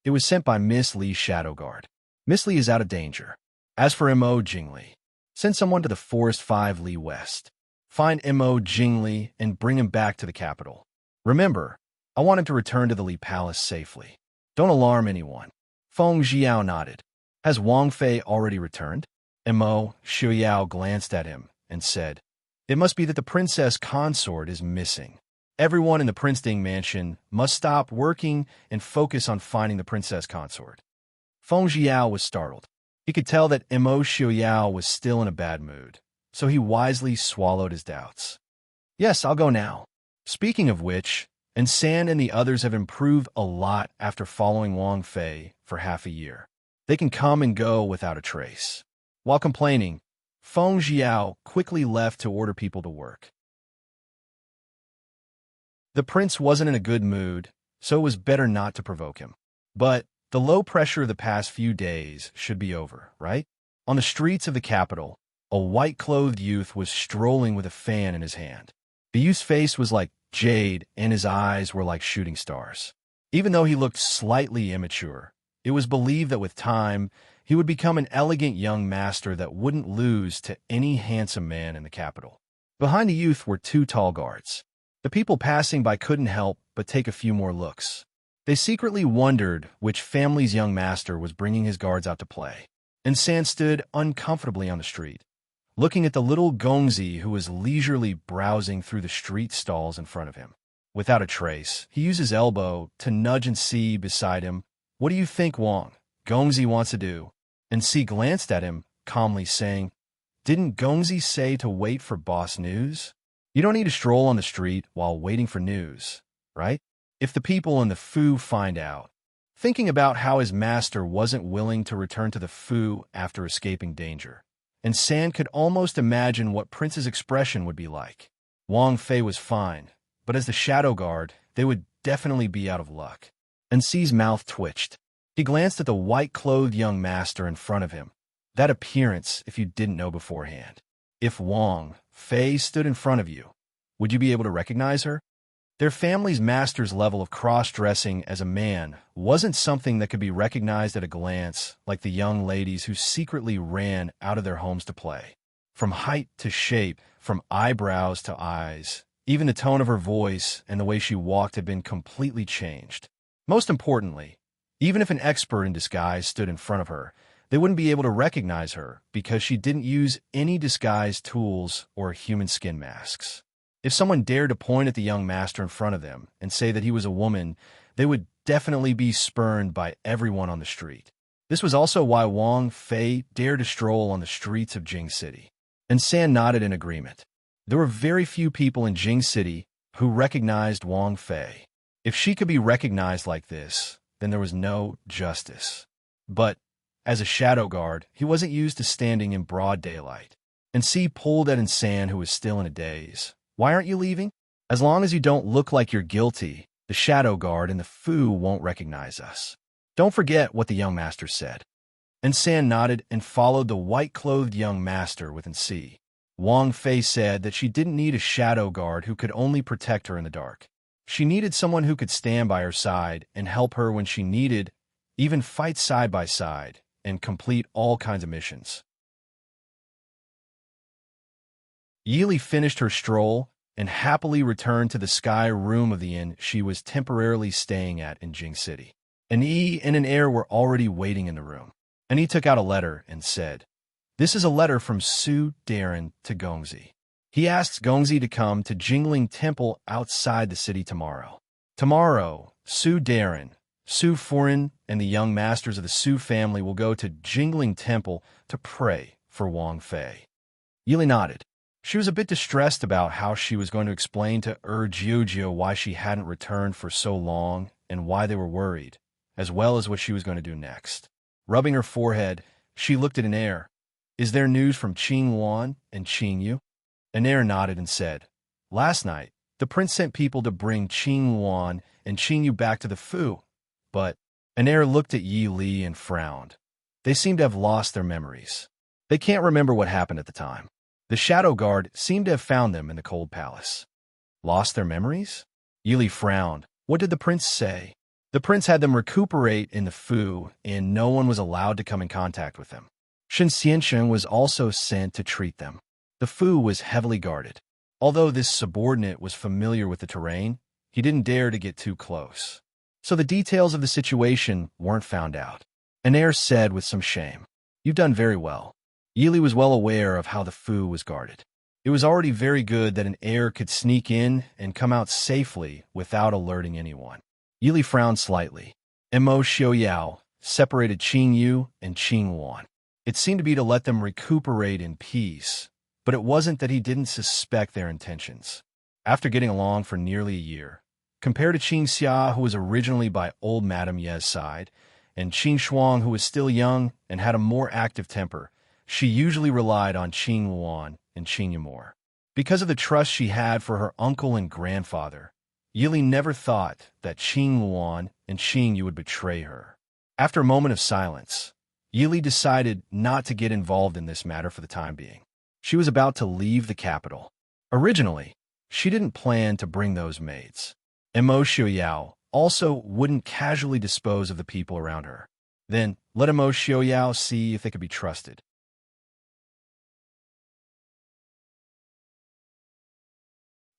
It was sent by Miss Li's shadow guard. Miss Li is out of danger. As for Mo Jingli, send someone to the forest 5 Li west. Find Mo Jingli and bring him back to the capital. Remember, I want him to return to the Li Palace safely. Don't alarm anyone. Feng Jiao nodded. Has Wang Fei already returned? Mo Xiao glanced at him and said, "It must be that the Princess Consort is missing. Everyone in the Prince Ding mansion must stop working and focus on finding the Princess Consort." Feng Jiao was startled. He could tell that Mo Xiao was still in a bad mood, so he wisely swallowed his doubts. "Yes, I'll go now. Speaking of which, San and the others have improved a lot after following Wang Fei for half a year. They can come and go without a trace." While complaining, Feng Jiao quickly left to order people to work. The prince wasn't in a good mood, so it was better not to provoke him. But the low pressure of the past few days should be over, right? On the streets of the capital, a white-clothed youth was strolling with a fan in his hand. The youth's face was like jade, and his eyes were like shooting stars. Even though he looked slightly immature, it was believed that with time, he would become an elegant young master that wouldn't lose to any handsome man in the capital. Behind the youth were 2 tall guards. The people passing by couldn't help but take a few more looks. They secretly wondered which family's young master was bringing his guards out to play. And San stood uncomfortably on the street, looking at the little Gongzi who was leisurely browsing through the street stalls in front of him. Without a trace, he used his elbow to nudge and see beside him. "What do you think, Wang? Gongzi wants to do?" And Si glanced at him, calmly saying, "Didn't Gongzi say to wait for boss news? You don't need to stroll on the street while waiting for news, right? If the people in the Fu find out." Thinking about how his master wasn't willing to return to the Fu after escaping danger, and San could almost imagine what Prince's expression would be like. Wang Fei was fine, but as the shadow guard, they would definitely be out of luck. And Si's mouth twitched. He glanced at the white-clothed young master in front of him. That appearance, if you didn't know beforehand. If Wang Fei stood in front of you, would you be able to recognize her? Their family's master's level of cross-dressing as a man wasn't something that could be recognized at a glance like the young ladies who secretly ran out of their homes to play. From height to shape, from eyebrows to eyes, even the tone of her voice and the way she walked had been completely changed. Most importantly, even if an expert in disguise stood in front of her, they wouldn't be able to recognize her because she didn't use any disguise tools or human skin masks. If someone dared to point at the young master in front of them and say that he was a woman, they would definitely be spurned by everyone on the street. This was also why Wang Fei dared to stroll on the streets of Jing City. And San nodded in agreement. There were very few people in Jing City who recognized Wang Fei. If she could be recognized like this, then there was no justice. But as a shadow guard, he wasn't used to standing in broad daylight. And Si pulled at San, who was still in a daze. "Why aren't you leaving? As long as you don't look like you're guilty, the shadow guard and the Fu won't recognize us. Don't forget what the young master said." And San nodded and followed the white-clothed young master with Si. Wang Fei said that she didn't need a shadow guard who could only protect her in the dark. She needed someone who could stand by her side and help her when she needed, even fight side by side, and complete all kinds of missions. Yili finished her stroll and happily returned to the sky room of the inn she was temporarily staying at in Jing City. An Yi and an heir were already waiting in the room. And he took out a letter and said, "This is a letter from Su Darren to Gongzi. He asks Gongzi to come to Jingling Temple outside the city tomorrow. Tomorrow, Su Darren, Su Foreign, and the young masters of the Su family will go to Jingling Temple to pray for Wang Fei." Yili nodded. She was a bit distressed about how she was going to explain to Jiujio why she hadn't returned for so long and why they were worried, as well as what she was going to do next. Rubbing her forehead, she looked at an heir. "Is there news from Qing Wan and Qing Yu?" An heir nodded and said, Last night, the prince sent people to bring Qing Yuan and Qing Yu back to the Fu, but an heir looked at Yi Li and frowned. They seemed to have lost their memories. They can't remember what happened at the time. The Shadow Guard seemed to have found them in the cold palace. Lost their memories? Yi Li frowned. What did the prince say? The prince had them recuperate in the Fu, and no one was allowed to come in contact with them. Shen Xiansheng was also sent to treat them. The Fu was heavily guarded. Although this subordinate was familiar with the terrain, he didn't dare to get too close. So the details of the situation weren't found out. An heir said with some shame, "You've done very well." Yi Li was well aware of how the Fu was guarded. It was already very good that an heir could sneak in and come out safely without alerting anyone. Yi Li frowned slightly. Mo Xiaoyao separated Qing Yu and Qing Yuan. It seemed to be to let them recuperate in peace, but it wasn't that he didn't suspect their intentions. After getting along for nearly a year, compared to Qing Xia, who was originally by old Madame Ye's side, and Qing Shuang, who was still young and had a more active temper, she usually relied on Qing Yuan and Qing Yu more. Because of the trust she had for her uncle and grandfather, Yi Li never thought that Qing Yuan and Qing Yu would betray her. After a moment of silence, Yi Li decided not to get involved in this matter for the time being. She was about to leave the capital. Originally, she didn't plan to bring those maids. Mo Xiaoyao also wouldn't casually dispose of the people around her. Then let Mo Xiaoyao see if they could be trusted.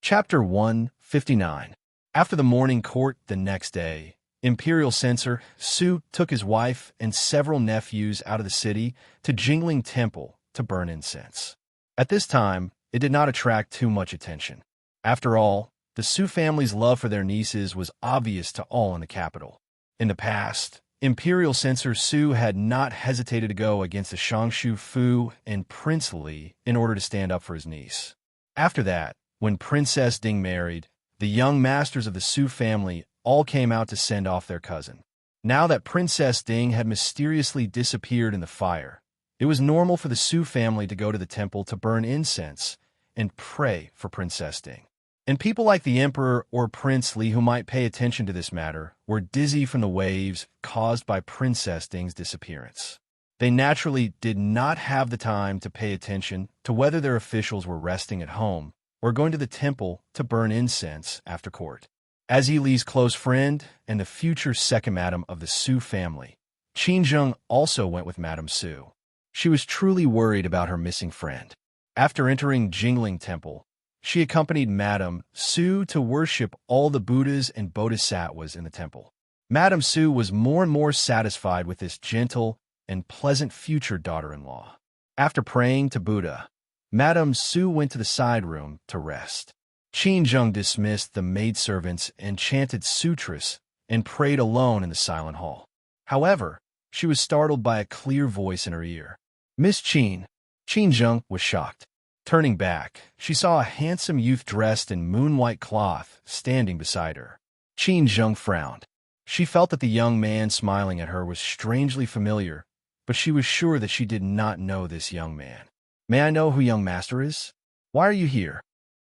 Chapter 159. After the morning court the next day, Imperial Censor Su took his wife and several nephews out of the city to Jingling Temple to burn incense. At this time, it did not attract too much attention. After all, the Su family's love for their nieces was obvious to all in the capital. In the past, Imperial Censor Su had not hesitated to go against the Shangshu Fu and Prince Li in order to stand up for his niece. After that, when Princess Ding married, the young masters of the Su family all came out to send off their cousin. Now that Princess Ding had mysteriously disappeared in the fire, it was normal for the Su family to go to the temple to burn incense and pray for Princess Ding. And people like the Emperor or Prince Li who might pay attention to this matter were dizzy from the waves caused by Princess Ding's disappearance. They naturally did not have the time to pay attention to whether their officials were resting at home or going to the temple to burn incense after court. As Yi Li's close friend and the future second madam of the Su family, Qin Zheng also went with Madame Su. She was truly worried about her missing friend. After entering Jingling Temple, she accompanied Madame Su to worship all the Buddhas and Bodhisattvas in the temple. Madame Su was more and more satisfied with this gentle and pleasant future daughter-in-law. After praying to Buddha, Madame Su went to the side room to rest. Qin Zheng dismissed the maidservants and chanted sutras and prayed alone in the silent hall. However, she was startled by a clear voice in her ear. "Miss Qin." Qin Zheng was shocked. Turning back, she saw a handsome youth dressed in moon-white cloth standing beside her. Qin Zheng frowned. She felt that the young man smiling at her was strangely familiar, but she was sure that she did not know this young man. "May I know who young master is? Why are you here?"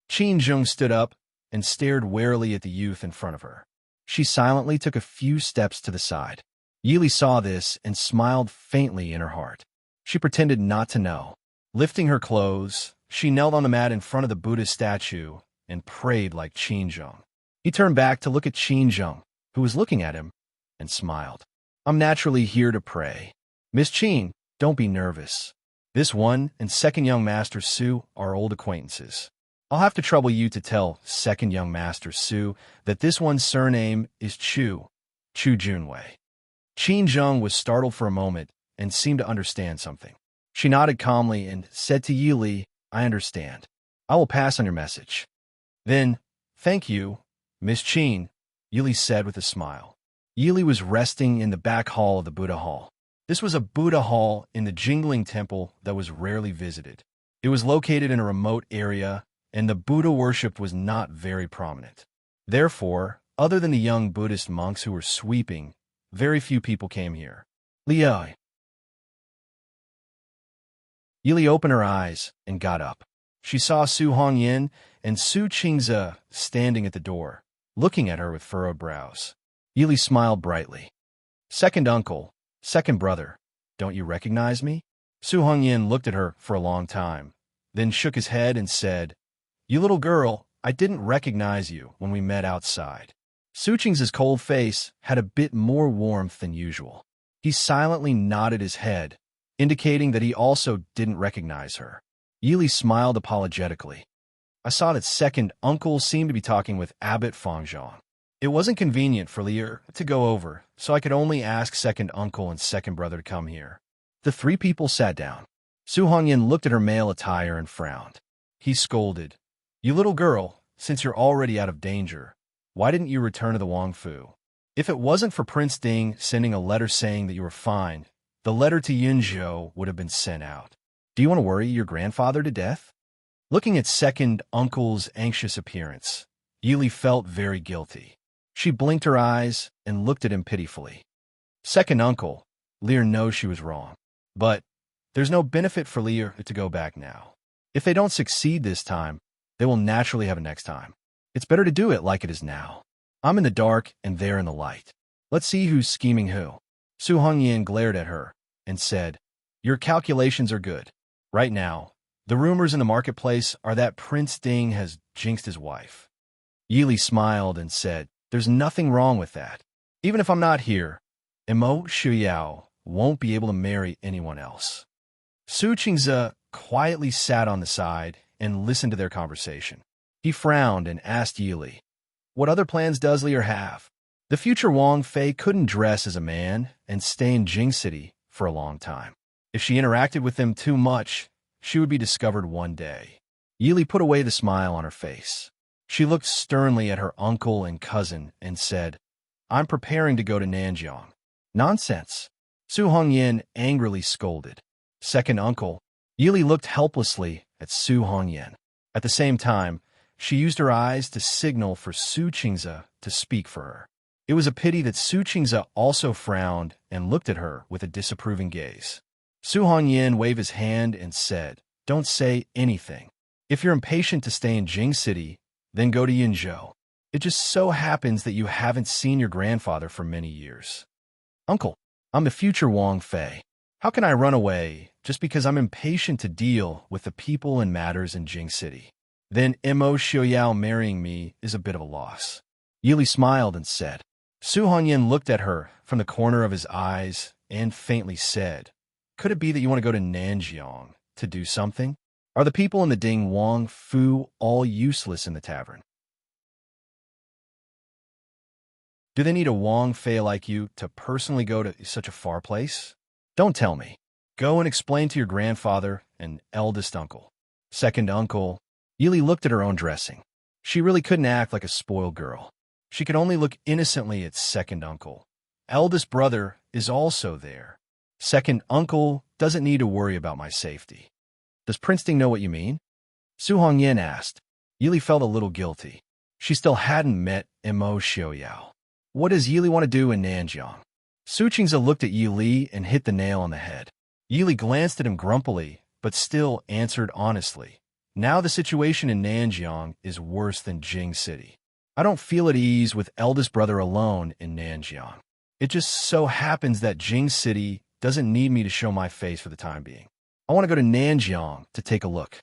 Qin Zheng stood up and stared warily at the youth in front of her. She silently took a few steps to the side. Yi Li saw this and smiled faintly in her heart. She pretended not to know. Lifting her clothes, she knelt on the mat in front of the Buddha statue and prayed like Qin Zheng. He turned back to look at Qin Zheng, who was looking at him, and smiled. "I'm naturally here to pray. Miss Qin, don't be nervous. This one and second young master Su are old acquaintances. I'll have to trouble you to tell second young master Su that this one's surname is Chu Junwei." Qin Zheng was startled for a moment and seemed to understand something. She nodded calmly and said to Yi Li, "I understand. I will pass on your message." Then, "Thank you, Miss Qin," Yi Li said with a smile. Yi Li was resting in the back hall of the Buddha Hall. This was a Buddha hall in the Jingling Temple that was rarely visited. It was located in a remote area, and the Buddha worship was not very prominent. Therefore, other than the young Buddhist monks who were sweeping, very few people came here. "Liao." Yi Li opened her eyes and got up. She saw Su Hongyin and Su Qingze standing at the door, looking at her with furrowed brows. Yili smiled brightly. "Second uncle, second brother, don't you recognize me?" Su Hongyin looked at her for a long time, then shook his head and said, "You little girl, I didn't recognize you when we met outside." Su Qingze's cold face had a bit more warmth than usual. He silently nodded his head, indicating that he also didn't recognize her. Yili smiled apologetically. "I saw that second uncle seemed to be talking with Abbot Fangzhong. It wasn't convenient for Lier to go over, so I could only ask second uncle and second brother to come here." The three people sat down. Su Hongyin looked at her male attire and frowned. He scolded, "You little girl, since you're already out of danger, why didn't you return to the Wangfu? If it wasn't for Prince Ding sending a letter saying that you were fine, the letter to Yunzhou would have been sent out. Do you want to worry your grandfather to death?" Looking at second uncle's anxious appearance, Yili felt very guilty. She blinked her eyes and looked at him pitifully. "Second uncle, Lear knows she was wrong. But there's no benefit for Lear to go back now. If they don't succeed this time, they will naturally have a next time. It's better to do it like it is now. I'm in the dark and they're in the light. Let's see who's scheming who." Su Hongyan glared at her and said, "Your calculations are good. Right now, the rumors in the marketplace are that Prince Ding has jinxed his wife." Yili smiled and said, "There's nothing wrong with that. Even if I'm not here, Imo Shuyao won't be able to marry anyone else." Su Qingze quietly sat on the side and listened to their conversation. He frowned and asked Yili, "What other plans does Lear have?" The future Wang Fei couldn't dress as a man and stay in Jing City for a long time. If she interacted with them too much, she would be discovered one day. Yili put away the smile on her face. She looked sternly at her uncle and cousin and said, "I'm preparing to go to Nanjiang." "Nonsense!" Su Hongyan angrily scolded. "Second uncle." Yili looked helplessly at Su Hongyan. At the same time, she used her eyes to signal for Su Qingze to speak for her. It was a pity that Su Qingze also frowned and looked at her with a disapproving gaze. Su Hongyan waved his hand and said, "Don't say anything. If you're impatient to stay in Jing City, then go to Yinzhou. It just so happens that you haven't seen your grandfather for many years." "Uncle, I'm the future Wang Fei. How can I run away just because I'm impatient to deal with the people and matters in Jing City? Then Imo Shuyao marrying me is a bit of a loss." Yili smiled and said. Su Hongyan looked at her from the corner of his eyes and faintly said, "Could it be that you want to go to Nanjiang to do something? Are the people in the Ding Wang Fu all useless in the tavern? Do they need a Wang Fei like you to personally go to such a far place? Don't tell me. Go and explain to your grandfather and eldest uncle." Second uncle. Yili looked at her own dressing. She really couldn't act like a spoiled girl. She could only look innocently at second uncle. Eldest brother is also there. Second uncle doesn't need to worry about my safety. Does Prince Ding know what you mean? Su Hongyan asked. Yili felt a little guilty. She still hadn't met Imo Xiaoyao. What does Yili want to do in Nanjiang? Su Qingze looked at Yili and hit the nail on the head. Yili glanced at him grumpily, but still answered honestly. Now the situation in Nanjiang is worse than Jing City. I don't feel at ease with eldest brother alone in Nanjiang. It just so happens that Jing City doesn't need me to show my face for the time being. I want to go to Nanjiang to take a look.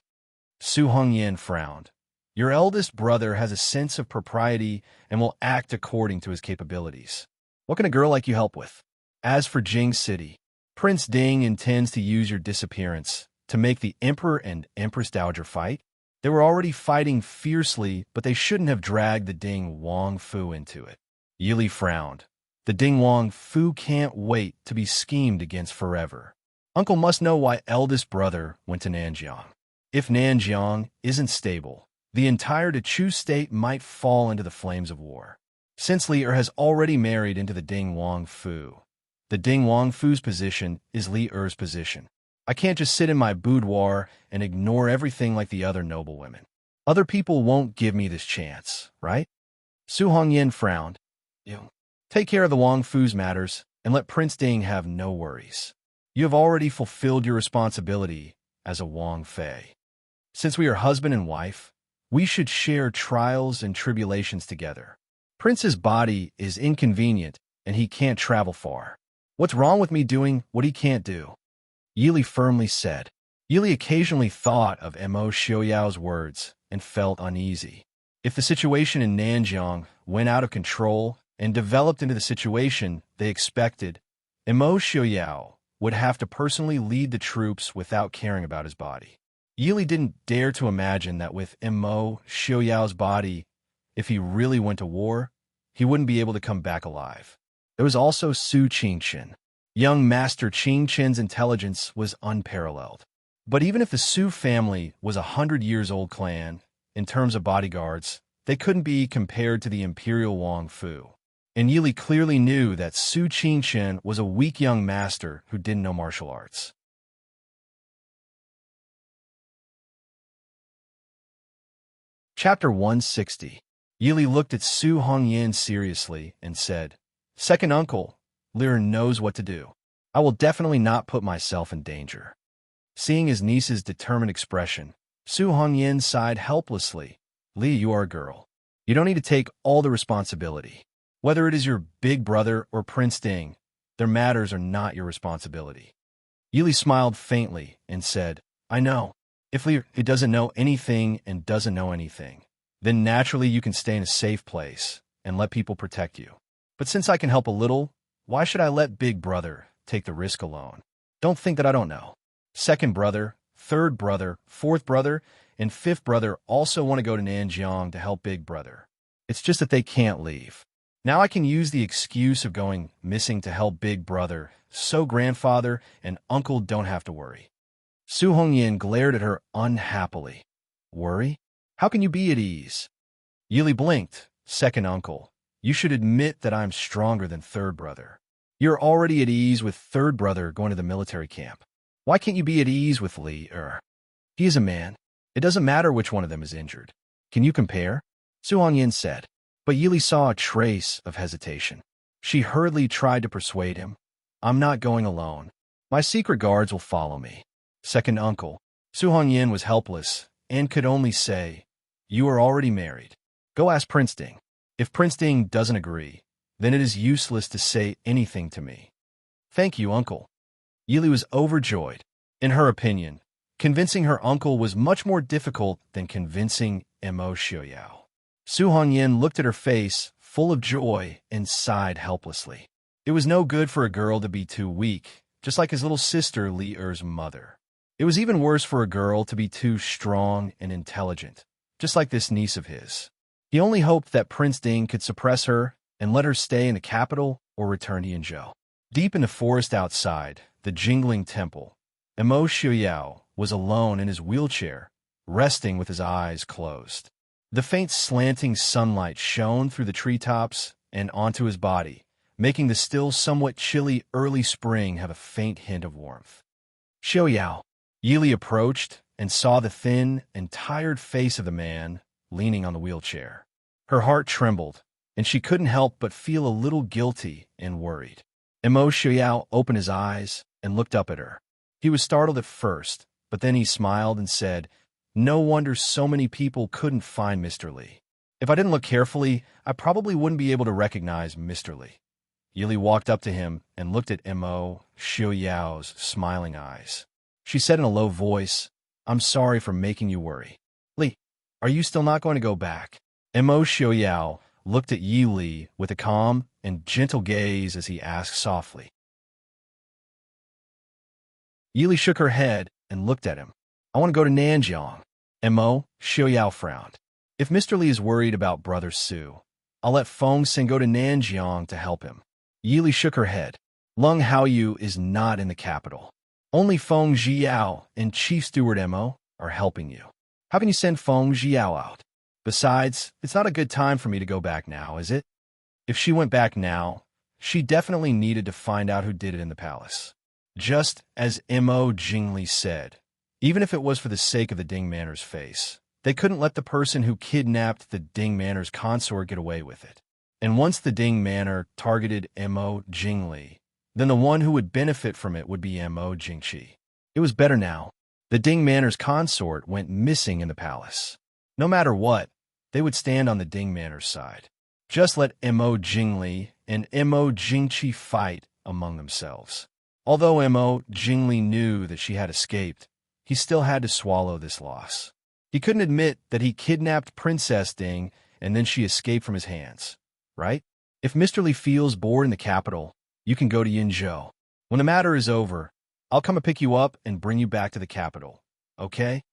Su Hongyan frowned. Your eldest brother has a sense of propriety and will act according to his capabilities. What can a girl like you help with? As for Jing City, Prince Ding intends to use your disappearance to make the Emperor and Empress Dowager fight. They were already fighting fiercely, but they shouldn't have dragged the Ding Wang Fu into it. Yili frowned. The Ding Wang Fu can't wait to be schemed against forever. Uncle must know why eldest brother went to Nanjiang. If Nanjiang isn't stable, the entire Dechu state might fall into the flames of war. Since Li Er has already married into the Ding Wang Fu, the Ding Wang Fu's position is Li Er's position. I can't just sit in my boudoir and ignore everything like the other noblewomen. Other people won't give me this chance, right? Su Hongyan frowned. You take care of the Wang Fu's matters and let Prince Ding have no worries. You have already fulfilled your responsibility as a Wang Fei. Since we are husband and wife, we should share trials and tribulations together. Prince's body is inconvenient, and he can't travel far. What's wrong with me doing what he can't do? Yili firmly said. Yili occasionally thought of Mo Xiaoyao's words and felt uneasy. If the situation in Nanjiang went out of control and developed into the situation they expected, Mo Xiaoyao would have to personally lead the troops without caring about his body. Yili didn't dare to imagine that with Mo Xiaoyao's body, if he really went to war, he wouldn't be able to come back alive. There was also Su Qingchen. Young Master Qingchen's intelligence was unparalleled. But even if the Su family was a 100-years-old clan, in terms of bodyguards, they couldn't be compared to the Imperial Wang Fu. And Yili clearly knew that Su Qingchen was a weak young master who didn't know martial arts. Chapter 160. Yili looked at Su Hongyan seriously and said, "Second uncle, Lear knows what to do. I will definitely not put myself in danger." Seeing his niece's determined expression, Su Hongyan sighed helplessly. "Li, you are a girl. You don't need to take all the responsibility. Whether it is your big brother or Prince Ding, their matters are not your responsibility." Yili smiled faintly and said, "I know. If Li doesn't know anything and doesn't know anything, then naturally you can stay in a safe place and let people protect you. But since I can help a little, why should I let big brother take the risk alone? Don't think that I don't know. Second brother, third brother, fourth brother, and fifth brother also want to go to Nanjiang to help big brother. It's just that they can't leave. Now I can use the excuse of going missing to help big brother, so grandfather and uncle don't have to worry." Su Hongyan glared at her unhappily. "Worry? How can you be at ease?" Yili blinked. "Second uncle, you should admit that I'm stronger than third brother. You're already at ease with third brother going to the military camp. Why can't you be at ease with Li? He is a man. It doesn't matter which one of them is injured. Can you compare?" Su Hongyan said. But Yili saw a trace of hesitation. She hurriedly tried to persuade him. "I'm not going alone. My secret guards will follow me." "Second uncle." Su Hongyan was helpless and could only say, "You are already married. Go ask Prince Ding. If Prince Ding doesn't agree, then it is useless to say anything to me." "Thank you, uncle." Yili was overjoyed. In her opinion, convincing her uncle was much more difficult than convincing Mo Xiaoyao. Su Hongyan looked at her face, full of joy, and sighed helplessly. It was no good for a girl to be too weak, just like his little sister Li Er's mother. It was even worse for a girl to be too strong and intelligent, just like this niece of his. He only hoped that Prince Ding could suppress her and let her stay in the capital or return to Yinzhou. Deep in the forest outside the jingling temple, Mo Xiaoyao was alone in his wheelchair, resting with his eyes closed. The faint slanting sunlight shone through the treetops and onto his body, making the still somewhat chilly early spring have a faint hint of warmth. "Xiaoyao." Yili approached and saw the thin and tired face of the man leaning on the wheelchair. Her heart trembled, and she couldn't help but feel a little guilty and worried. Mo Xiaoyao opened his eyes and looked up at her. He was startled at first, but then he smiled and said, "No wonder so many people couldn't find Mr. Li. If I didn't look carefully, I probably wouldn't be able to recognize Mr. Li." Yili walked up to him and looked at Mo Xiaoyao's smiling eyes. She said in a low voice, "I'm sorry for making you worry. Li, are you still not going to go back?" Mo Xiaoyao looked at Yili with a calm and gentle gaze as he asked softly. Yili shook her head and looked at him. "I want to go to Nanjiang." Mo Xiaoyao frowned. "If Mr. Li is worried about Brother Su, I'll let Feng Xin go to Nanjiang to help him." Yili shook her head. "Lung Haoyu is not in the capital. Only Feng Zhiyao and Chief Steward Mo are helping you. How can you send Feng Zhiyao out? Besides, it's not a good time for me to go back now, is it?" If she went back now, she definitely needed to find out who did it in the palace. Just as Mo Jingli said, even if it was for the sake of the Ding Manor's face, they couldn't let the person who kidnapped the Ding Manor's consort get away with it. And once the Ding Manor targeted Mo Jingli, then the one who would benefit from it would be Mo Jingqi. It was better now. The Ding Manor's consort went missing in the palace. No matter what, they would stand on the Ding Manor's side. Just let Mo Jingli and Mo Jingqi fight among themselves. Although Mo Jingli knew that she had escaped, he still had to swallow this loss. He couldn't admit that he kidnapped Princess Ding and then she escaped from his hands, right? If Mr. Li feels bored in the capital, you can go to Yinzhou. When the matter is over, I'll come and pick you up and bring you back to the capital, okay?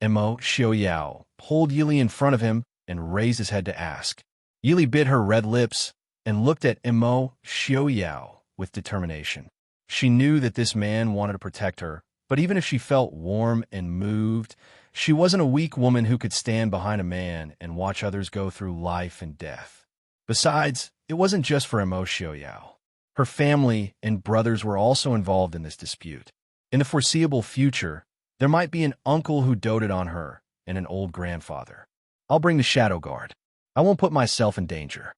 Mo Xiaoyao pulled Yili in front of him and raised his head to ask. Yili bit her red lips and looked at Mo Xiaoyao with determination. She knew that this man wanted to protect her, but even if she felt warm and moved, she wasn't a weak woman who could stand behind a man and watch others go through life and death. Besides, it wasn't just for Mo Xiaoyao. Her family and brothers were also involved in this dispute. In the foreseeable future, there might be an uncle who doted on her and an old grandfather. I'll bring the shadow guard. I won't put myself in danger.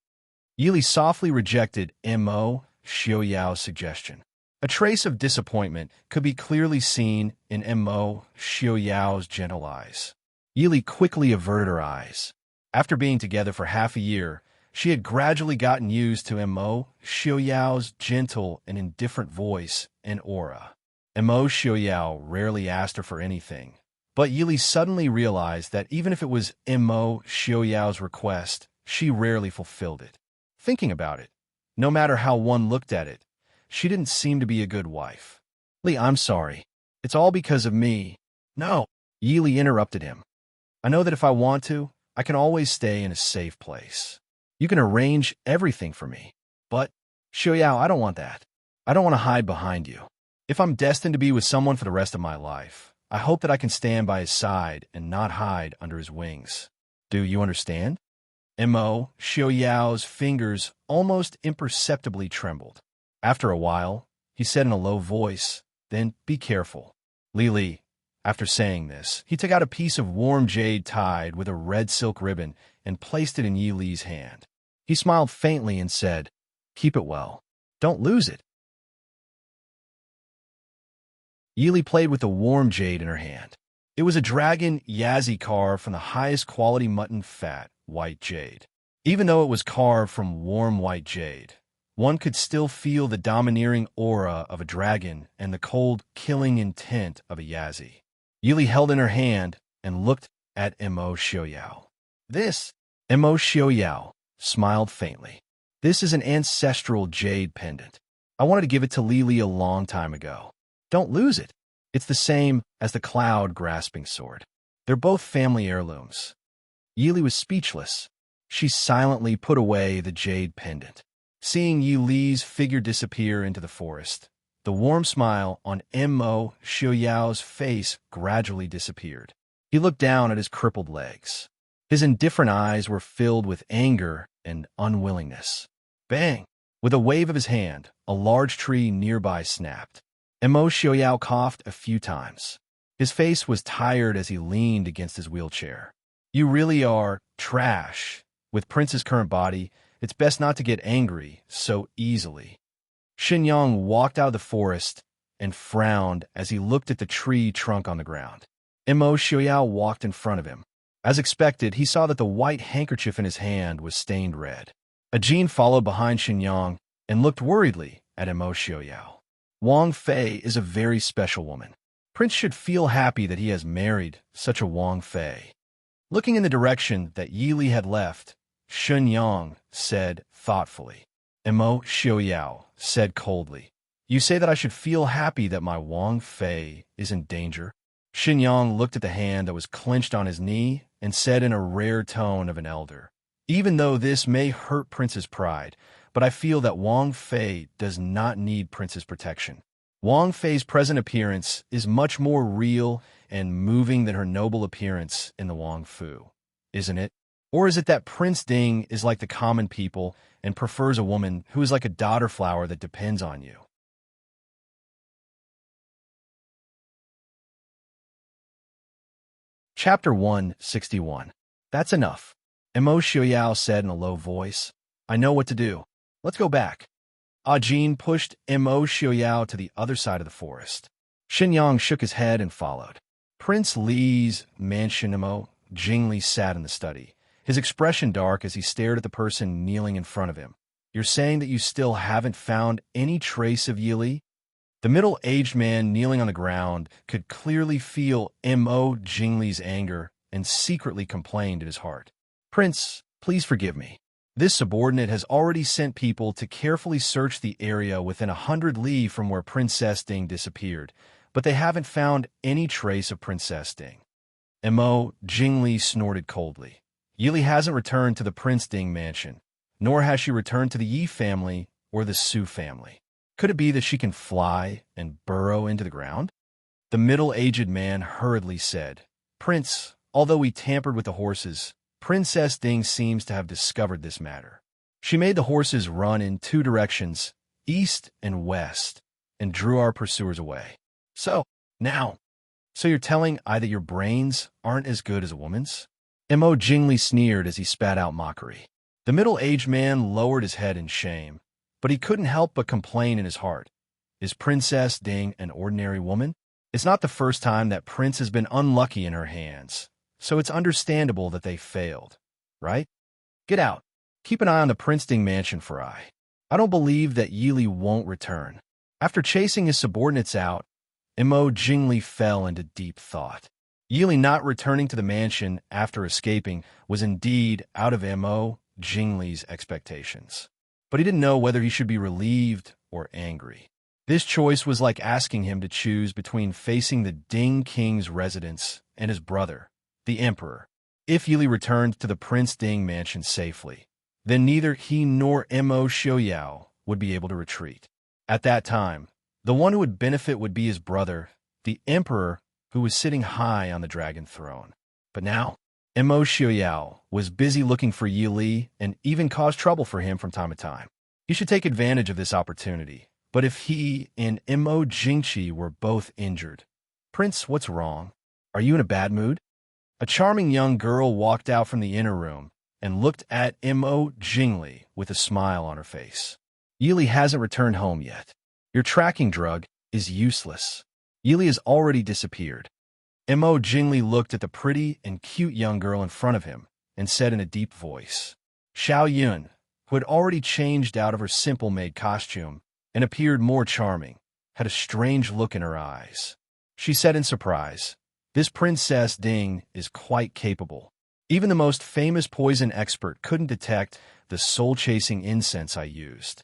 Yili softly rejected Mo Xiaoyao's suggestion. A trace of disappointment could be clearly seen in Mo Xiaoyao's gentle eyes. Yili quickly averted her eyes. After being together for half a year, she had gradually gotten used to Mo Xiaoyao's gentle and indifferent voice and aura. Mo Xiaoyao rarely asked her for anything, but Yili suddenly realized that even if it was Mo Xiaoyao's request, she rarely fulfilled it. Thinking about it, no matter how one looked at it, she didn't seem to be a good wife. Li, I'm sorry. It's all because of me. No, Yili interrupted him. I know that if I want to, I can always stay in a safe place. You can arrange everything for me. But, Xiaoyao, I don't want that. I don't want to hide behind you. If I'm destined to be with someone for the rest of my life, I hope that I can stand by his side and not hide under his wings. Do you understand? Mo Xiaoyao's fingers almost imperceptibly trembled. After a while, he said in a low voice, then be careful. Li. After saying this, he took out a piece of warm jade tied with a red silk ribbon and placed it in Yili's hand. He smiled faintly and said, keep it well. Don't lose it. Yili played with the warm jade in her hand. It was a dragon Yazi carved from the highest quality mutton fat, white jade. Even though it was carved from warm white jade, one could still feel the domineering aura of a dragon and the cold, killing intent of a Yazi. Yili held in her hand and looked at Mo Xiaoyao. This, Mo Xiaoyao smiled faintly. This is an ancestral jade pendant. I wanted to give it to Li a long time ago. Don't lose it. It's the same as the cloud-grasping sword. They're both family heirlooms. Yili was speechless. She silently put away the jade pendant. Seeing Yili's figure disappear into the forest, the warm smile on Mo Xiaoyao's face gradually disappeared. He looked down at his crippled legs. His indifferent eyes were filled with anger and unwillingness. Bang! With a wave of his hand, a large tree nearby snapped. Mo Xiaoyao coughed a few times. His face was tired as he leaned against his wheelchair. You really are trash. With Prince's current body, it's best not to get angry so easily. Xinyang walked out of the forest and frowned as he looked at the tree trunk on the ground. Mo Xiaoyao walked in front of him. As expected, he saw that the white handkerchief in his hand was stained red. Ajin followed behind Xinyang and looked worriedly at Mo Xiaoyao. Wang Fei is a very special woman. Prince should feel happy that he has married such a Wang Fei. Looking in the direction that Yili had left, Xinyang said thoughtfully. Mo Xiaoyao said coldly, you say that I should feel happy that my Wang Fei is in danger? Xinyang looked at the hand that was clenched on his knee and said in a rare tone of an elder, even though this may hurt Prince's pride, but I feel that Wang Fei does not need Prince's protection. Wang Fei's present appearance is much more real and moving than her noble appearance in the Wang Fu, isn't it? Or is it that Prince Ding is like the common people and prefers a woman who is like a dodder flower that depends on you? Chapter 161. That's enough. Mo Xiaoyao said in a low voice. I know what to do. Let's go back. Ajin pushed Mo Xiaoyao to the other side of the forest. Xinyang shook his head and followed. Prince Li's mansion Jingli sat in the study, his expression dark as he stared at the person kneeling in front of him. You're saying that you still haven't found any trace of Yili? The middle-aged man kneeling on the ground could clearly feel Jingli's anger and secretly complained in his heart. Prince, please forgive me. This subordinate has already sent people to carefully search the area within 100 li from where Princess Ding disappeared, but they haven't found any trace of Princess Ding. Jingli snorted coldly. Yili hasn't returned to the Prince Ding mansion, nor has she returned to the Yi family or the Su family. Could it be that she can fly and burrow into the ground? The middle-aged man hurriedly said, Prince, although we tampered with the horses, Princess Ding seems to have discovered this matter. She made the horses run in 2 directions, east and west, and drew our pursuers away. So you're telling I that your brains aren't as good as a woman's? Jingli sneered as he spat out mockery. The middle-aged man lowered his head in shame, but he couldn't help but complain in his heart. Is Princess Ding an ordinary woman? It's not the first time that Prince has been unlucky in her hands, so it's understandable that they failed, right? Get out. Keep an eye on the Prince Ding mansion for I don't believe that Yili won't return. After chasing his subordinates out, Jingli fell into deep thought. Yili not returning to the mansion after escaping was indeed out of Jingli's expectations. But he didn't know whether he should be relieved or angry. This choice was like asking him to choose between facing the Ding King's residence and his brother, the Emperor. If Yili returned to the Prince Ding mansion safely, then neither he nor Xiaoyao would be able to retreat. At that time, the one who would benefit would be his brother, the Emperor, who was sitting high on the dragon throne. But now, Xiaoyao was busy looking for Yili and even caused trouble for him from time to time. He should take advantage of this opportunity. But if he and Jingqi were both injured, Prince, what's wrong? Are you in a bad mood? A charming young girl walked out from the inner room and looked at Jingli with a smile on her face. Yili hasn't returned home yet. Your tracking drug is useless. Yili has already disappeared. Jingli looked at the pretty and cute young girl in front of him and said in a deep voice. Xiao Yun, who had already changed out of her simple-made costume and appeared more charming, had a strange look in her eyes. She said in surprise, This Princess Ding is quite capable. Even the most famous poison expert couldn't detect the soul-chasing incense I used.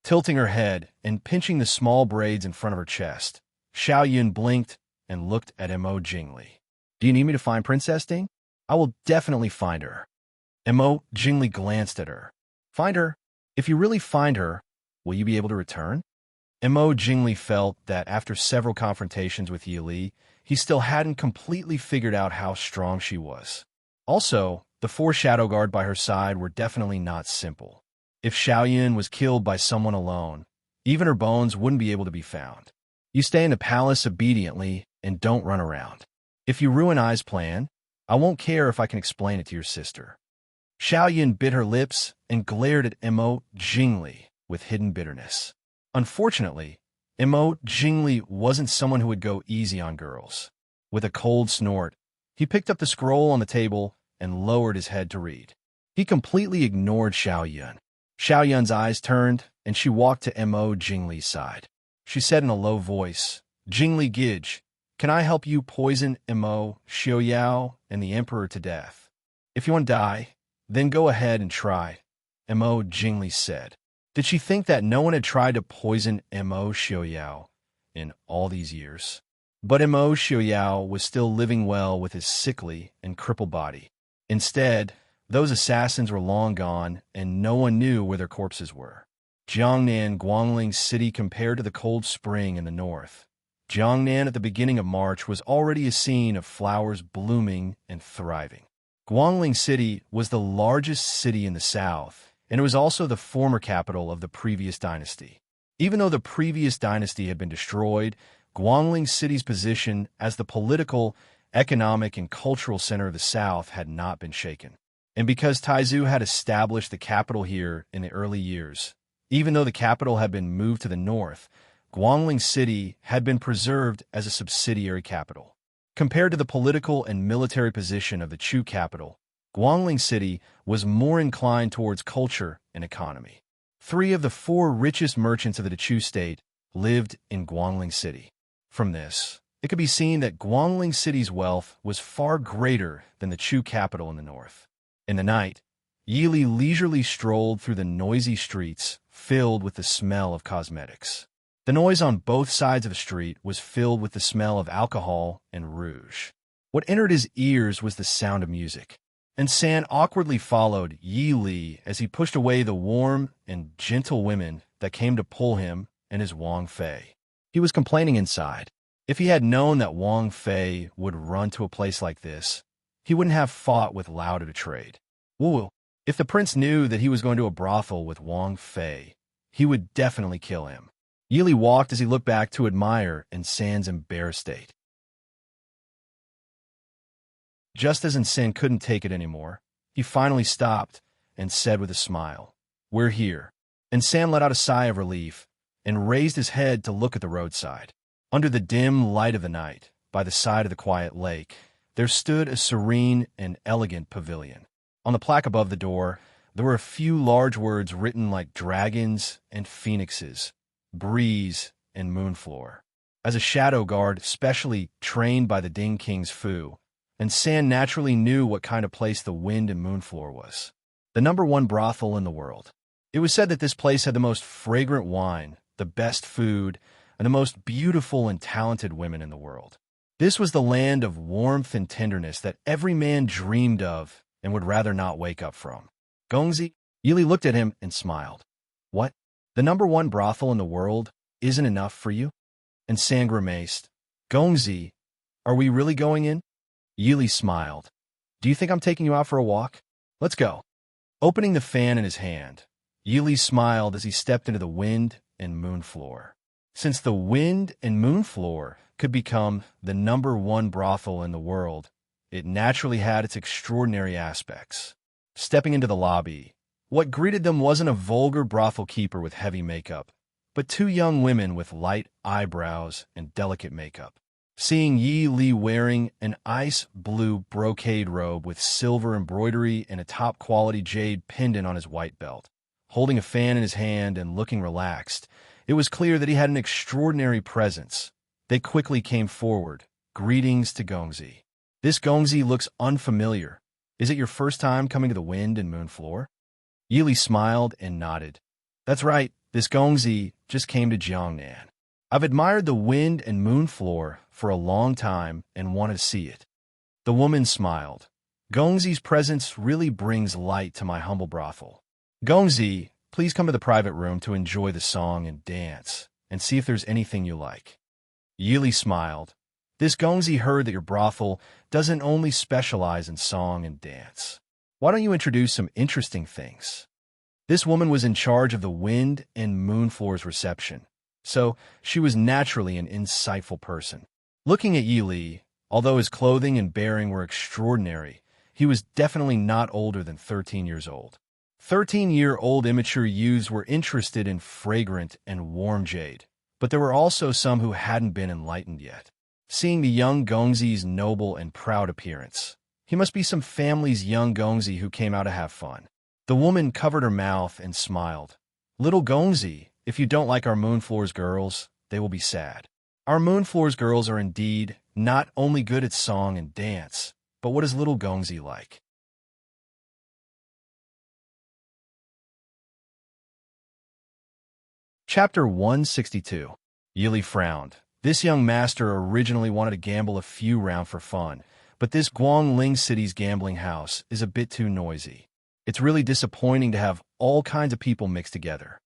Tilting her head and pinching the small braids in front of her chest, Xiao Yun blinked and looked at Jingli. Do you need me to find Princess Ding? I will definitely find her. Jingli glanced at her. Find her? If you really find her, will you be able to return? Jingli felt that after several confrontations with Yili, he still hadn't completely figured out how strong she was. Also, the 4 shadow guard by her side were definitely not simple. If Xiaoyun was killed by someone alone, even her bones wouldn't be able to be found. You stay in the palace obediently and don't run around. If you ruin Ai's plan, I won't care if I can explain it to your sister. Xiaoyun bit her lips and glared at Jingli with hidden bitterness. Unfortunately, Jingli wasn't someone who would go easy on girls. With a cold snort, he picked up the scroll on the table and lowered his head to read. He completely ignored Xiaoyun. Xiaoyun's eyes turned, and she walked to Jingli's side. She said in a low voice, Jingli Gij, can I help you poison Xiaoyao and the Emperor to death? If you want to die, then go ahead and try, Jingli said. Did she think that no one had tried to poison Xiaoyao in all these years? But Xiaoyao was still living well with his sickly and crippled body. Instead, those assassins were long gone, and no one knew where their corpses were. Jiangnan, Guangling City compared to the cold spring in the north. Jiangnan at the beginning of March was already a scene of flowers blooming and thriving. Guangling City was the largest city in the south, and it was also the former capital of the previous dynasty. Even though the previous dynasty had been destroyed, Guangling City's position as the political, economic, and cultural center of the south had not been shaken. And because Taizu had established the capital here in the early years, even though the capital had been moved to the north, Guangling City had been preserved as a subsidiary capital. Compared to the political and military position of the Chu capital, Guangling City was more inclined towards culture and economy. 3 of the 4 richest merchants of the Chu state lived in Guangling City. From this, it could be seen that Guangling City's wealth was far greater than the Chu capital in the north. In the night, Yili leisurely strolled through the noisy streets filled with the smell of cosmetics. The noise on both sides of the street was filled with the smell of alcohol and rouge. What entered his ears was the sound of music, and San awkwardly followed Yi Li as he pushed away the warm and gentle women that came to pull him and his Wang Fei. He was complaining inside. If he had known that Wang Fei would run to a place like this, he wouldn't have fought with Lao to trade. Woo! If the prince knew that he was going to a brothel with Wang Fei, he would definitely kill him. Yili walked as he looked back to admire in San's embarrassed state. Just as San couldn't take it anymore, he finally stopped and said with a smile, "We're here." And San let out a sigh of relief and raised his head to look at the roadside. Under the dim light of the night, by the side of the quiet lake, there stood a serene and elegant pavilion. On the plaque above the door, there were a few large words written like dragons and phoenixes, breeze and moonfloor. As a shadow guard specially trained by the Ding King's Fu, and San naturally knew what kind of place the Wind and Moonfloor was. The #1 brothel in the world. It was said that this place had the most fragrant wine, the best food, and the most beautiful and talented women in the world. This was the land of warmth and tenderness that every man dreamed of and would rather not wake up from. Gongzi, Yili looked at him and smiled. What? The #1 brothel in the world isn't enough for you? And San grimaced. Gongzi, are we really going in? Yili smiled. Do you think I'm taking you out for a walk? Let's go. Opening the fan in his hand, Yili smiled as he stepped into the Wind and Moonfloor. Since the Wind and Moonfloor could become the #1 brothel in the world, it naturally had its extraordinary aspects. Stepping into the lobby, what greeted them wasn't a vulgar brothel keeper with heavy makeup, but 2 young women with light eyebrows and delicate makeup. Seeing Yi Li wearing an ice blue brocade robe with silver embroidery and a top-quality jade pendant on his white belt, holding a fan in his hand and looking relaxed, it was clear that he had an extraordinary presence. They quickly came forward. Greetings to Gongzi. This Gongzi looks unfamiliar. Is it your first time coming to the Wind and Moonfloor? Yili smiled and nodded. That's right, this Gongzi just came to Jiangnan. I've admired the Wind and Moonfloor for a long time and wanted to see it. The woman smiled. Gongzi's presence really brings light to my humble brothel. Gongzi, please come to the private room to enjoy the song and dance, and see if there's anything you like. Yili smiled. This Gongzi heard that your brothel doesn't only specialize in song and dance. Why don't you introduce some interesting things? This woman was in charge of the Wind and Moonfloor's reception, so she was naturally an insightful person. Looking at Yili, although his clothing and bearing were extraordinary, he was definitely not older than 13 years old. 13-year-old immature youths were interested in fragrant and warm jade, but there were also some who hadn't been enlightened yet. Seeing the young Gongzi's noble and proud appearance, he must be some family's young Gongzi who came out to have fun. The woman covered her mouth and smiled. Little Gongzi, if you don't like our Moonfloor's girls, they will be sad. Our Moonfloor's girls are indeed not only good at song and dance, but what is little Gongzi like? Chapter 162. Yili frowned. This young master originally wanted to gamble a few rounds for fun, but this Guangling City's gambling house is a bit too noisy. It's really disappointing to have all kinds of people mixed together.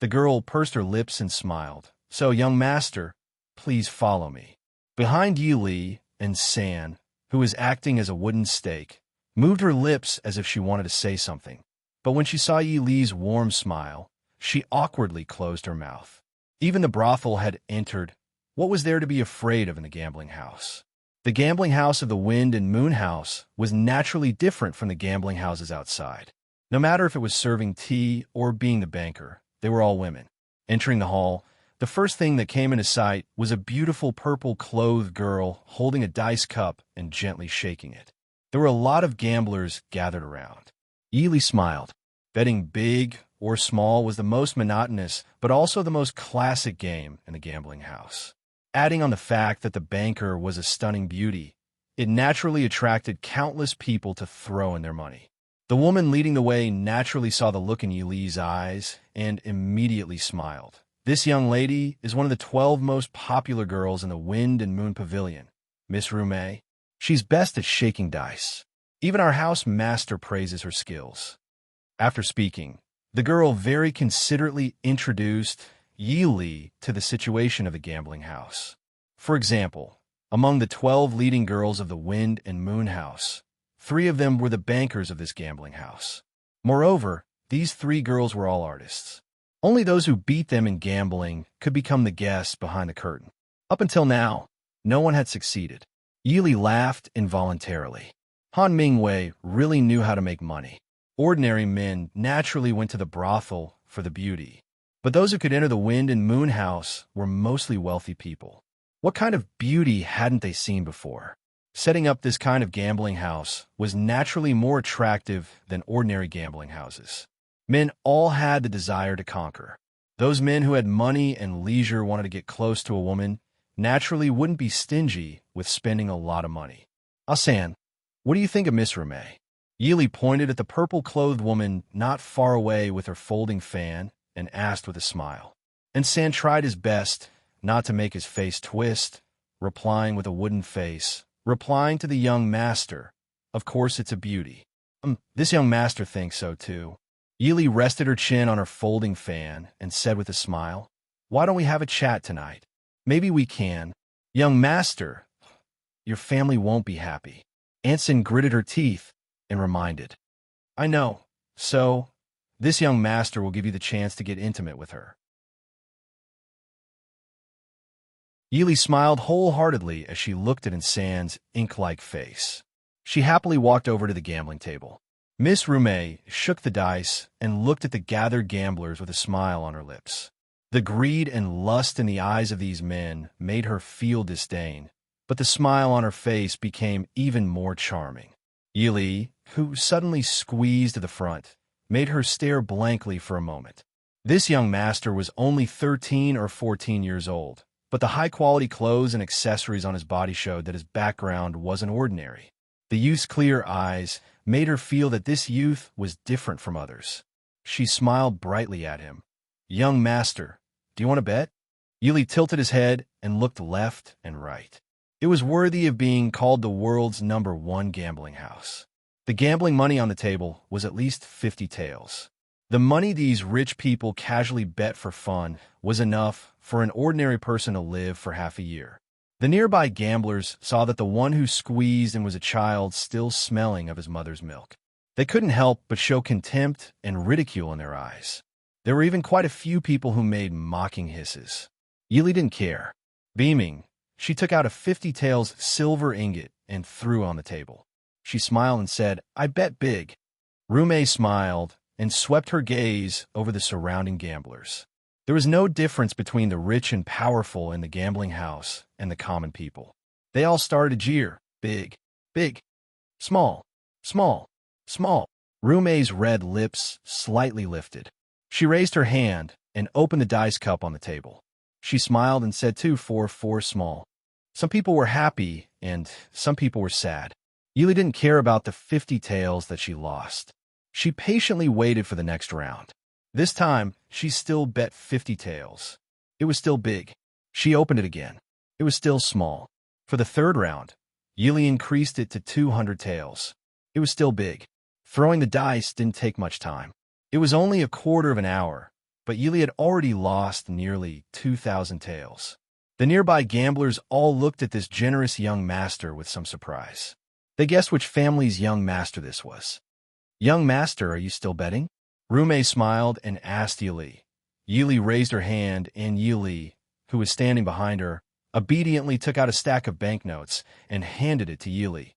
The girl pursed her lips and smiled. So, young master, please follow me. Behind Yili and San, who was acting as a wooden stake, moved her lips as if she wanted to say something. But when she saw Yili's warm smile, she awkwardly closed her mouth. Even the brothel had entered. What was there to be afraid of in the gambling house? The gambling house of the Wind and Moon House was naturally different from the gambling houses outside. No matter if it was serving tea or being the banker, they were all women. Entering the hall, The first thing that came into sight was a beautiful purple-clothed girl holding a dice cup and gently shaking it. There were a lot of gamblers gathered around. Yili smiled. Betting big or small was the most monotonous, but also the most classic game in the gambling house. Adding on the fact that the banker was a stunning beauty, it naturally attracted countless people to throw in their money. The woman leading the way naturally saw the look in Yili's eyes and immediately smiled. This young lady is one of the 12 most popular girls in the Wind and Moon Pavilion, Miss Rumé. She's best at shaking dice. Even our house master praises her skills. After speaking, the girl very considerately introduced Yili to the situation of the gambling house. For example, among the 12 leading girls of the Wind and Moon House, 3 of them were the bankers of this gambling house. Moreover, these 3 girls were all artists. Only those who beat them in gambling could become the guests behind the curtain. Up until now, no one had succeeded. Yili laughed involuntarily. Han Mingwei really knew how to make money. Ordinary men naturally went to the brothel for the beauty, but those who could enter the Wind and Moon House were mostly wealthy people. What kind of beauty hadn't they seen before? Setting up this kind of gambling house was naturally more attractive than ordinary gambling houses. Men all had the desire to conquer. Those men who had money and leisure wanted to get close to a woman naturally wouldn't be stingy with spending a lot of money. Asan, what do you think of Miss Rumé? Yili pointed at the purple-clothed woman not far away with her folding fan and asked with a smile. And San tried his best not to make his face twist, replying with a wooden face, replying to the young master, "Of course it's a beauty." This young master thinks so too. Yili rested her chin on her folding fan and said with a smile, "Why don't we have a chat tonight? Maybe we can." "Young master, your family won't be happy." Anson gritted her teeth and reminded, "I know, so this young master will give you the chance to get intimate with her." Yili smiled wholeheartedly as she looked at Insan's ink-like face. She happily walked over to the gambling table. Miss Rumé shook the dice and looked at the gathered gamblers with a smile on her lips. The greed and lust in the eyes of these men made her feel disdain, but the smile on her face became even more charming. Yili, who suddenly squeezed to the front, made her stare blankly for a moment. This young master was only 13 or 14 years old, but the high-quality clothes and accessories on his body showed that his background wasn't ordinary. The youth's clear eyes made her feel that this youth was different from others. She smiled brightly at him. "Young master, do you want to bet?" Yili tilted his head and looked left and right. It was worthy of being called the world's #1 gambling house. The gambling money on the table was at least 50 taels. The money these rich people casually bet for fun was enough for an ordinary person to live for half a year. The nearby gamblers saw that the one who squeezed and was a child still smelling of his mother's milk. They couldn't help but show contempt and ridicule in their eyes. There were even quite a few people who made mocking hisses. Yili didn't care. Beaming, she took out a 50 taels silver ingot and threw on the table. She smiled and said, "I bet big." Rumé smiled and swept her gaze over the surrounding gamblers. There was no difference between the rich and powerful in the gambling house and the common people. They all started to jeer, "Big, big, small, small, small." Rumé's red lips slightly lifted. She raised her hand and opened the dice cup on the table. She smiled and said 244 small. Some people were happy and some people were sad. Yili didn't care about the 50 taels that she lost. She patiently waited for the next round. This time, she still bet 50 taels. It was still big. She opened it again. It was still small. For the third round, Yili increased it to 200 taels. It was still big. Throwing the dice didn't take much time. It was only a quarter of an hour, but Yili had already lost nearly 2,000 taels. The nearby gamblers all looked at this generous young master with some surprise. They guessed which family's young master this was. "Young master, are you still betting?" Rumé smiled and asked Yili. Yili raised her hand, and Yili, who was standing behind her, obediently took out a stack of banknotes and handed it to Yili.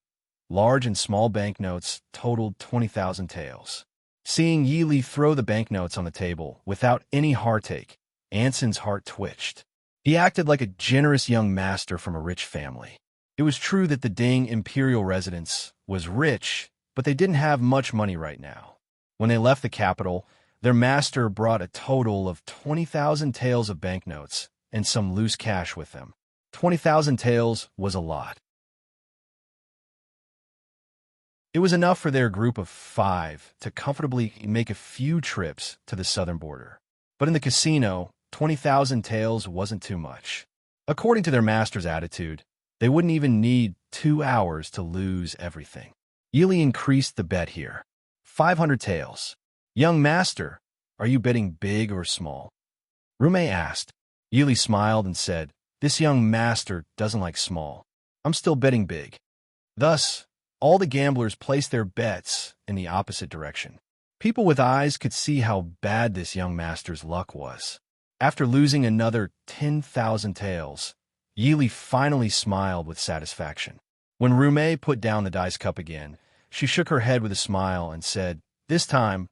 Large and small banknotes totaled 20,000 taels. Seeing Yili throw the banknotes on the table without any heartache, Anson's heart twitched. He acted like a generous young master from a rich family. It was true that the Ding imperial residence was rich, but they didn't have much money right now. When they left the capital, their master brought a total of 20,000 taels of banknotes and some loose cash with them. 20,000 taels was a lot. It was enough for their group of 5 to comfortably make a few trips to the southern border. But in the casino, 20,000 taels wasn't too much. According to their master's attitude, they wouldn't even need 2 hours to lose everything. Yili increased the bet here. 500 taels. Young master, are you betting big or small? Rume asked. Yili smiled and said, this young master doesn't like small. I'm still betting big. Thus, all the gamblers placed their bets in the opposite direction. People with eyes could see how bad this young master's luck was. After losing another 10,000 taels, Yili finally smiled with satisfaction. When Rume put down the dice cup again, she shook her head with a smile and said, this time,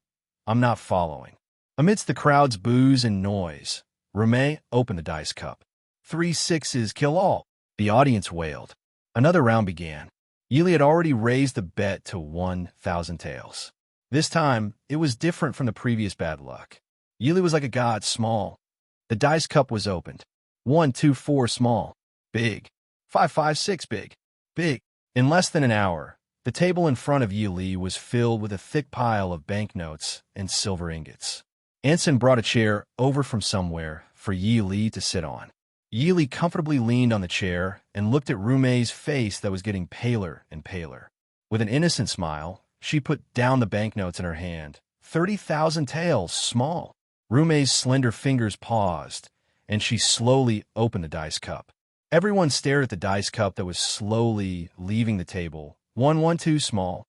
I'm not following. Amidst the crowd's boos and noise, Rume opened the dice cup. 3 sixes kill all, the audience wailed. Another round began. Yili had already raised the bet to 1,000 taels. This time, it was different from the previous bad luck. Yili was like a god, small. The dice cup was opened. 1, 2, 4, small. Big. 5, 5, 6, big. Big. In less than an hour, the table in front of Yili was filled with a thick pile of banknotes and silver ingots. Anson brought a chair over from somewhere for Yili to sit on. Yili comfortably leaned on the chair and looked at Rume's face that was getting paler and paler. With an innocent smile, she put down the banknotes in her hand. 30,000 taels, small. Rume's slender fingers paused, and she slowly opened the dice cup. Everyone stared at the dice cup that was slowly leaving the table. 1, 1, 2, small.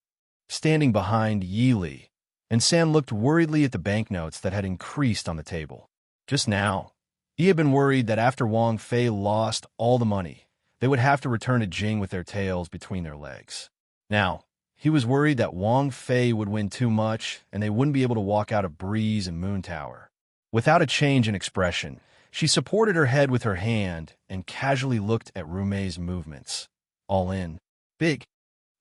Standing behind Yili, and San looked worriedly at the banknotes that had increased on the table. Just now, he had been worried that after Wang Fei lost all the money, they would have to return to Jing with their tails between their legs. Now, he was worried that Wang Fei would win too much and they wouldn't be able to walk out of Breeze and Moon Tower. Without a change in expression, she supported her head with her hand and casually looked at Rume's movements. All in. Big.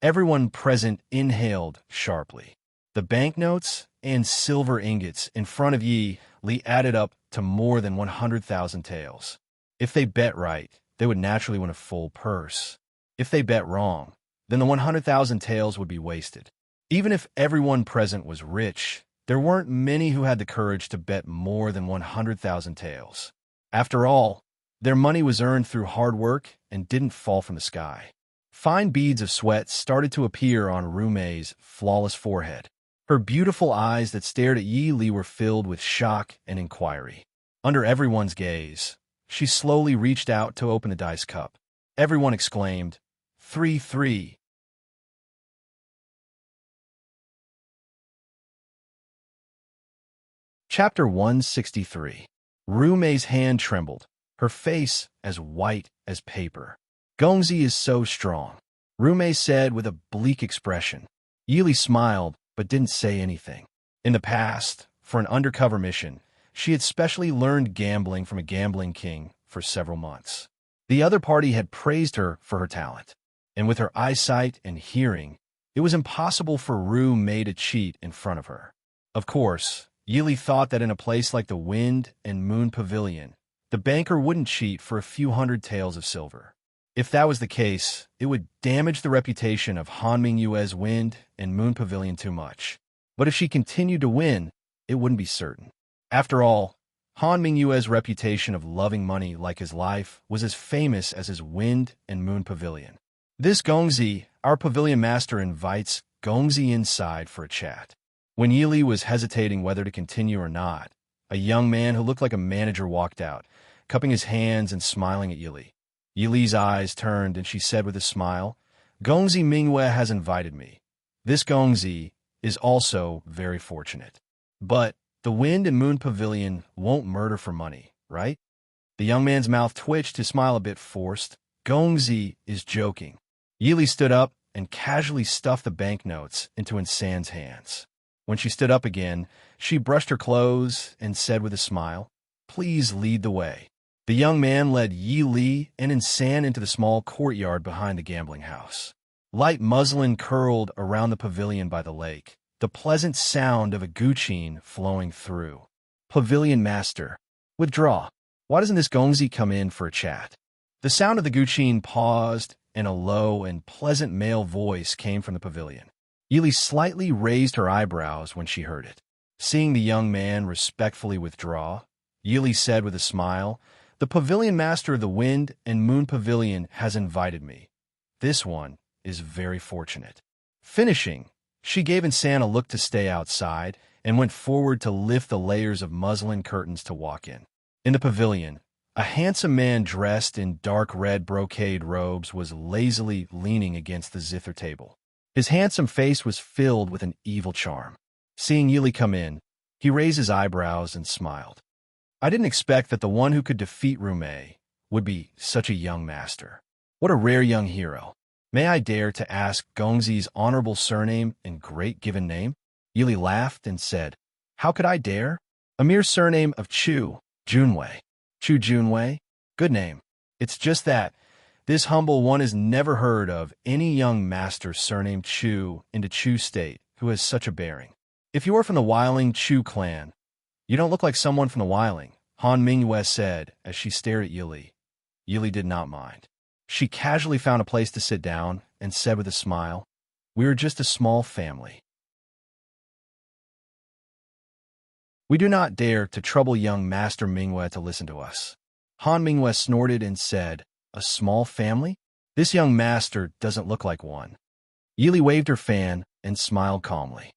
Everyone present inhaled sharply. The banknotes and silver ingots in front of Yi Li added up to more than 100,000 taels. If they bet right, they would naturally win a full purse. If they bet wrong, then the 100,000 taels would be wasted. Even if everyone present was rich, there weren't many who had the courage to bet more than 100,000 taels. After all, their money was earned through hard work and didn't fall from the sky. Fine beads of sweat started to appear on Rume's flawless forehead. Her beautiful eyes that stared at Yi Li were filled with shock and inquiry. Under everyone's gaze, she slowly reached out to open the dice cup. Everyone exclaimed, 3, 3. Chapter 163. Rume's hand trembled, her face as white as paper. Gongzi is so strong, Rume said with a bleak expression. Yili smiled, but didn't say anything. In the past, for an undercover mission, she had specially learned gambling from a gambling king for several months. The other party had praised her for her talent, and with her eyesight and hearing, it was impossible for Rume to cheat in front of her. Of course, Yili thought that in a place like the Wind and Moon Pavilion, the banker wouldn't cheat for a few hundred taels of silver. If that was the case, it would damage the reputation of Hanming Yue's Wind and Moon Pavilion too much. But if she continued to win, it wouldn't be certain. After all, Hanming Yue's reputation of loving money like his life was as famous as his Wind and Moon Pavilion. This Gongzi, our pavilion master, invites Gongzi inside for a chat. When Yili was hesitating whether to continue or not, a young man who looked like a manager walked out, cupping his hands and smiling at Yili. Yili's eyes turned and she said with a smile, Gongzi Mingyue has invited me. This Gongzi is also very fortunate. But the Wind and Moon Pavilion won't murder for money, right? The young man's mouth twitched, his smile a bit forced. Gongzi is joking. Yili stood up and casually stuffed the banknotes into Insan's hands. When she stood up again, she brushed her clothes and said with a smile, please lead the way." The young man led Yi Li and San into the small courtyard behind the gambling house. Light muslin curled around the pavilion by the lake, the pleasant sound of a guqin flowing through. Pavilion master. Withdraw. Why doesn't this Gongzi come in for a chat? The sound of the guqin paused, and a low and pleasant male voice came from the pavilion. Yili slightly raised her eyebrows when she heard it. Seeing the young man respectfully withdraw, Yili said with a smile, "The pavilion master of the Wind and Moon Pavilion has invited me. This one is very fortunate." Finishing, she gave Insan a look to stay outside and went forward to lift the layers of muslin curtains to walk in. In the pavilion, a handsome man dressed in dark red brocade robes was lazily leaning against the zither table. His handsome face was filled with an evil charm. Seeing Yili come in, he raised his eyebrows and smiled. "I didn't expect that the one who could defeat Rumei would be such a young master. What a rare young hero. May I dare to ask Gongzi's honorable surname and great given name?" Yili laughed and said, "How could I dare? A mere surname of Chu Junwei. Chu Junwei? Good name. It's just that this humble one has never heard of any young master surnamed Chu in the Chu state who has such a bearing. If you are from the Wiling Chu clan, you don't look like someone from the Wiling," Han Mingyue said as she stared at Yili. Yili did not mind. She casually found a place to sit down and said with a smile, "We are just a small family. We do not dare to trouble young Master Mingyue to listen to us." Han Mingyue snorted and said, "A small family? This young master doesn't look like one." Yili waved her fan and smiled calmly.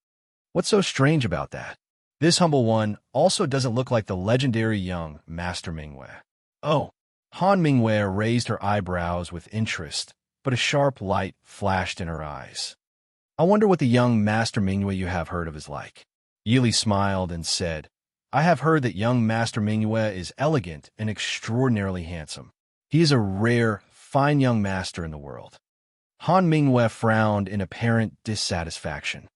"What's so strange about that? This humble one also doesn't look like the legendary young Master Mingyue." "Oh." Han Mingyue raised her eyebrows with interest, but a sharp light flashed in her eyes. "I wonder what the young Master Mingyue you have heard of is like." Yili smiled and said, "I have heard that young Master Mingyue is elegant and extraordinarily handsome. He is a rare, fine young master in the world." Han Mingyue frowned in apparent dissatisfaction.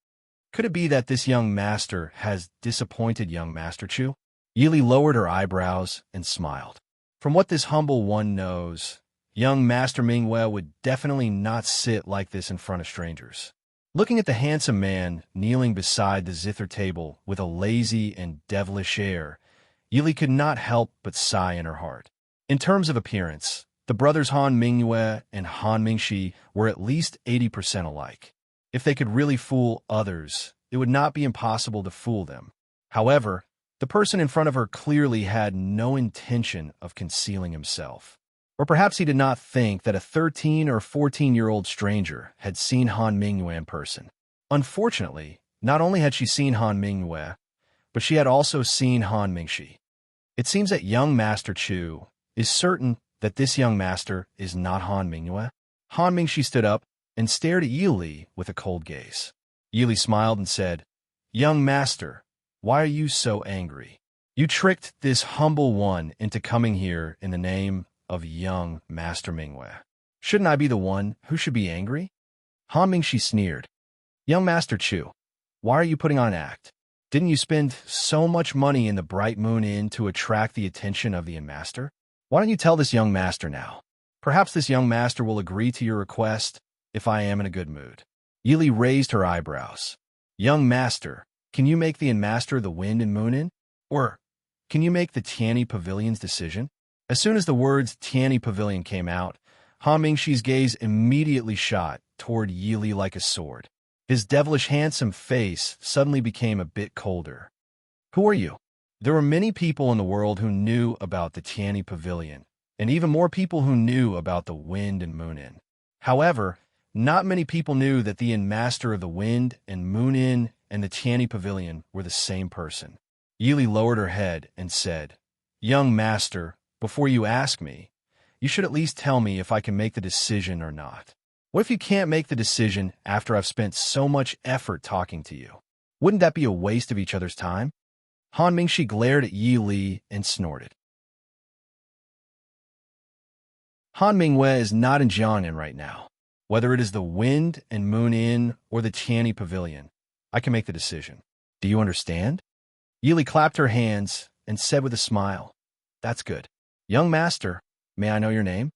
Could it be that this young master has disappointed young Master Chu? Yili lowered her eyebrows and smiled. From what this humble one knows, young Master Mingyue would definitely not sit like this in front of strangers. Looking at the handsome man kneeling beside the zither table with a lazy and devilish air, Yili could not help but sigh in her heart. In terms of appearance, the brothers Han Mingyue and Han Mingxi were at least 80% alike. If they could really fool others, it would not be impossible to fool them. However, the person in front of her clearly had no intention of concealing himself. Or perhaps he did not think that a 13 or 14-year-old stranger had seen Han Mingyue in person. Unfortunately, not only had she seen Han Mingyue, but she had also seen Han Mingxi. It seems that young Master Chu is certain that this young master is not Han Mingyue. Han Mingxi stood up and stared at Yili with a cold gaze. Yili smiled and said, "Young master, why are you so angry? You tricked this humble one into coming here in the name of young Master Mingyue. Shouldn't I be the one who should be angry?" Han Mingxi sneered. "Young Master Chu, why are you putting on an act? Didn't you spend so much money in the Bright Moon Inn to attract the attention of the Inn Master? Why don't you tell this young master now? Perhaps this young master will agree to your request if I am in a good mood." Yili raised her eyebrows. "Young master, can you make the Inn Master of the Wind and Moon Inn? Or can you make the Tianyi Pavilion's decision?" As soon as the words Tianyi Pavilion came out, Han Mingxi's gaze immediately shot toward Yili like a sword. His devilish handsome face suddenly became a bit colder. "Who are you?" There were many people in the world who knew about the Tianyi Pavilion, and even more people who knew about the Wind and Moon Inn. However, not many people knew that the Inn Master of the Wind and Moon Inn and the Tianyi Pavilion were the same person. Yili lowered her head and said, "Young master, before you ask me, you should at least tell me if I can make the decision or not. What if you can't make the decision after I've spent so much effort talking to you? Wouldn't that be a waste of each other's time?" Han Mingxi glared at Yi Li and snorted. Han Mingyue is not in Jiangnan right now. Whether it is the Wind and Moon Inn or the Tianyi Pavilion, I can make the decision. Do you understand? Yili clapped her hands and said with a smile, That's good. Young master, may I know your name?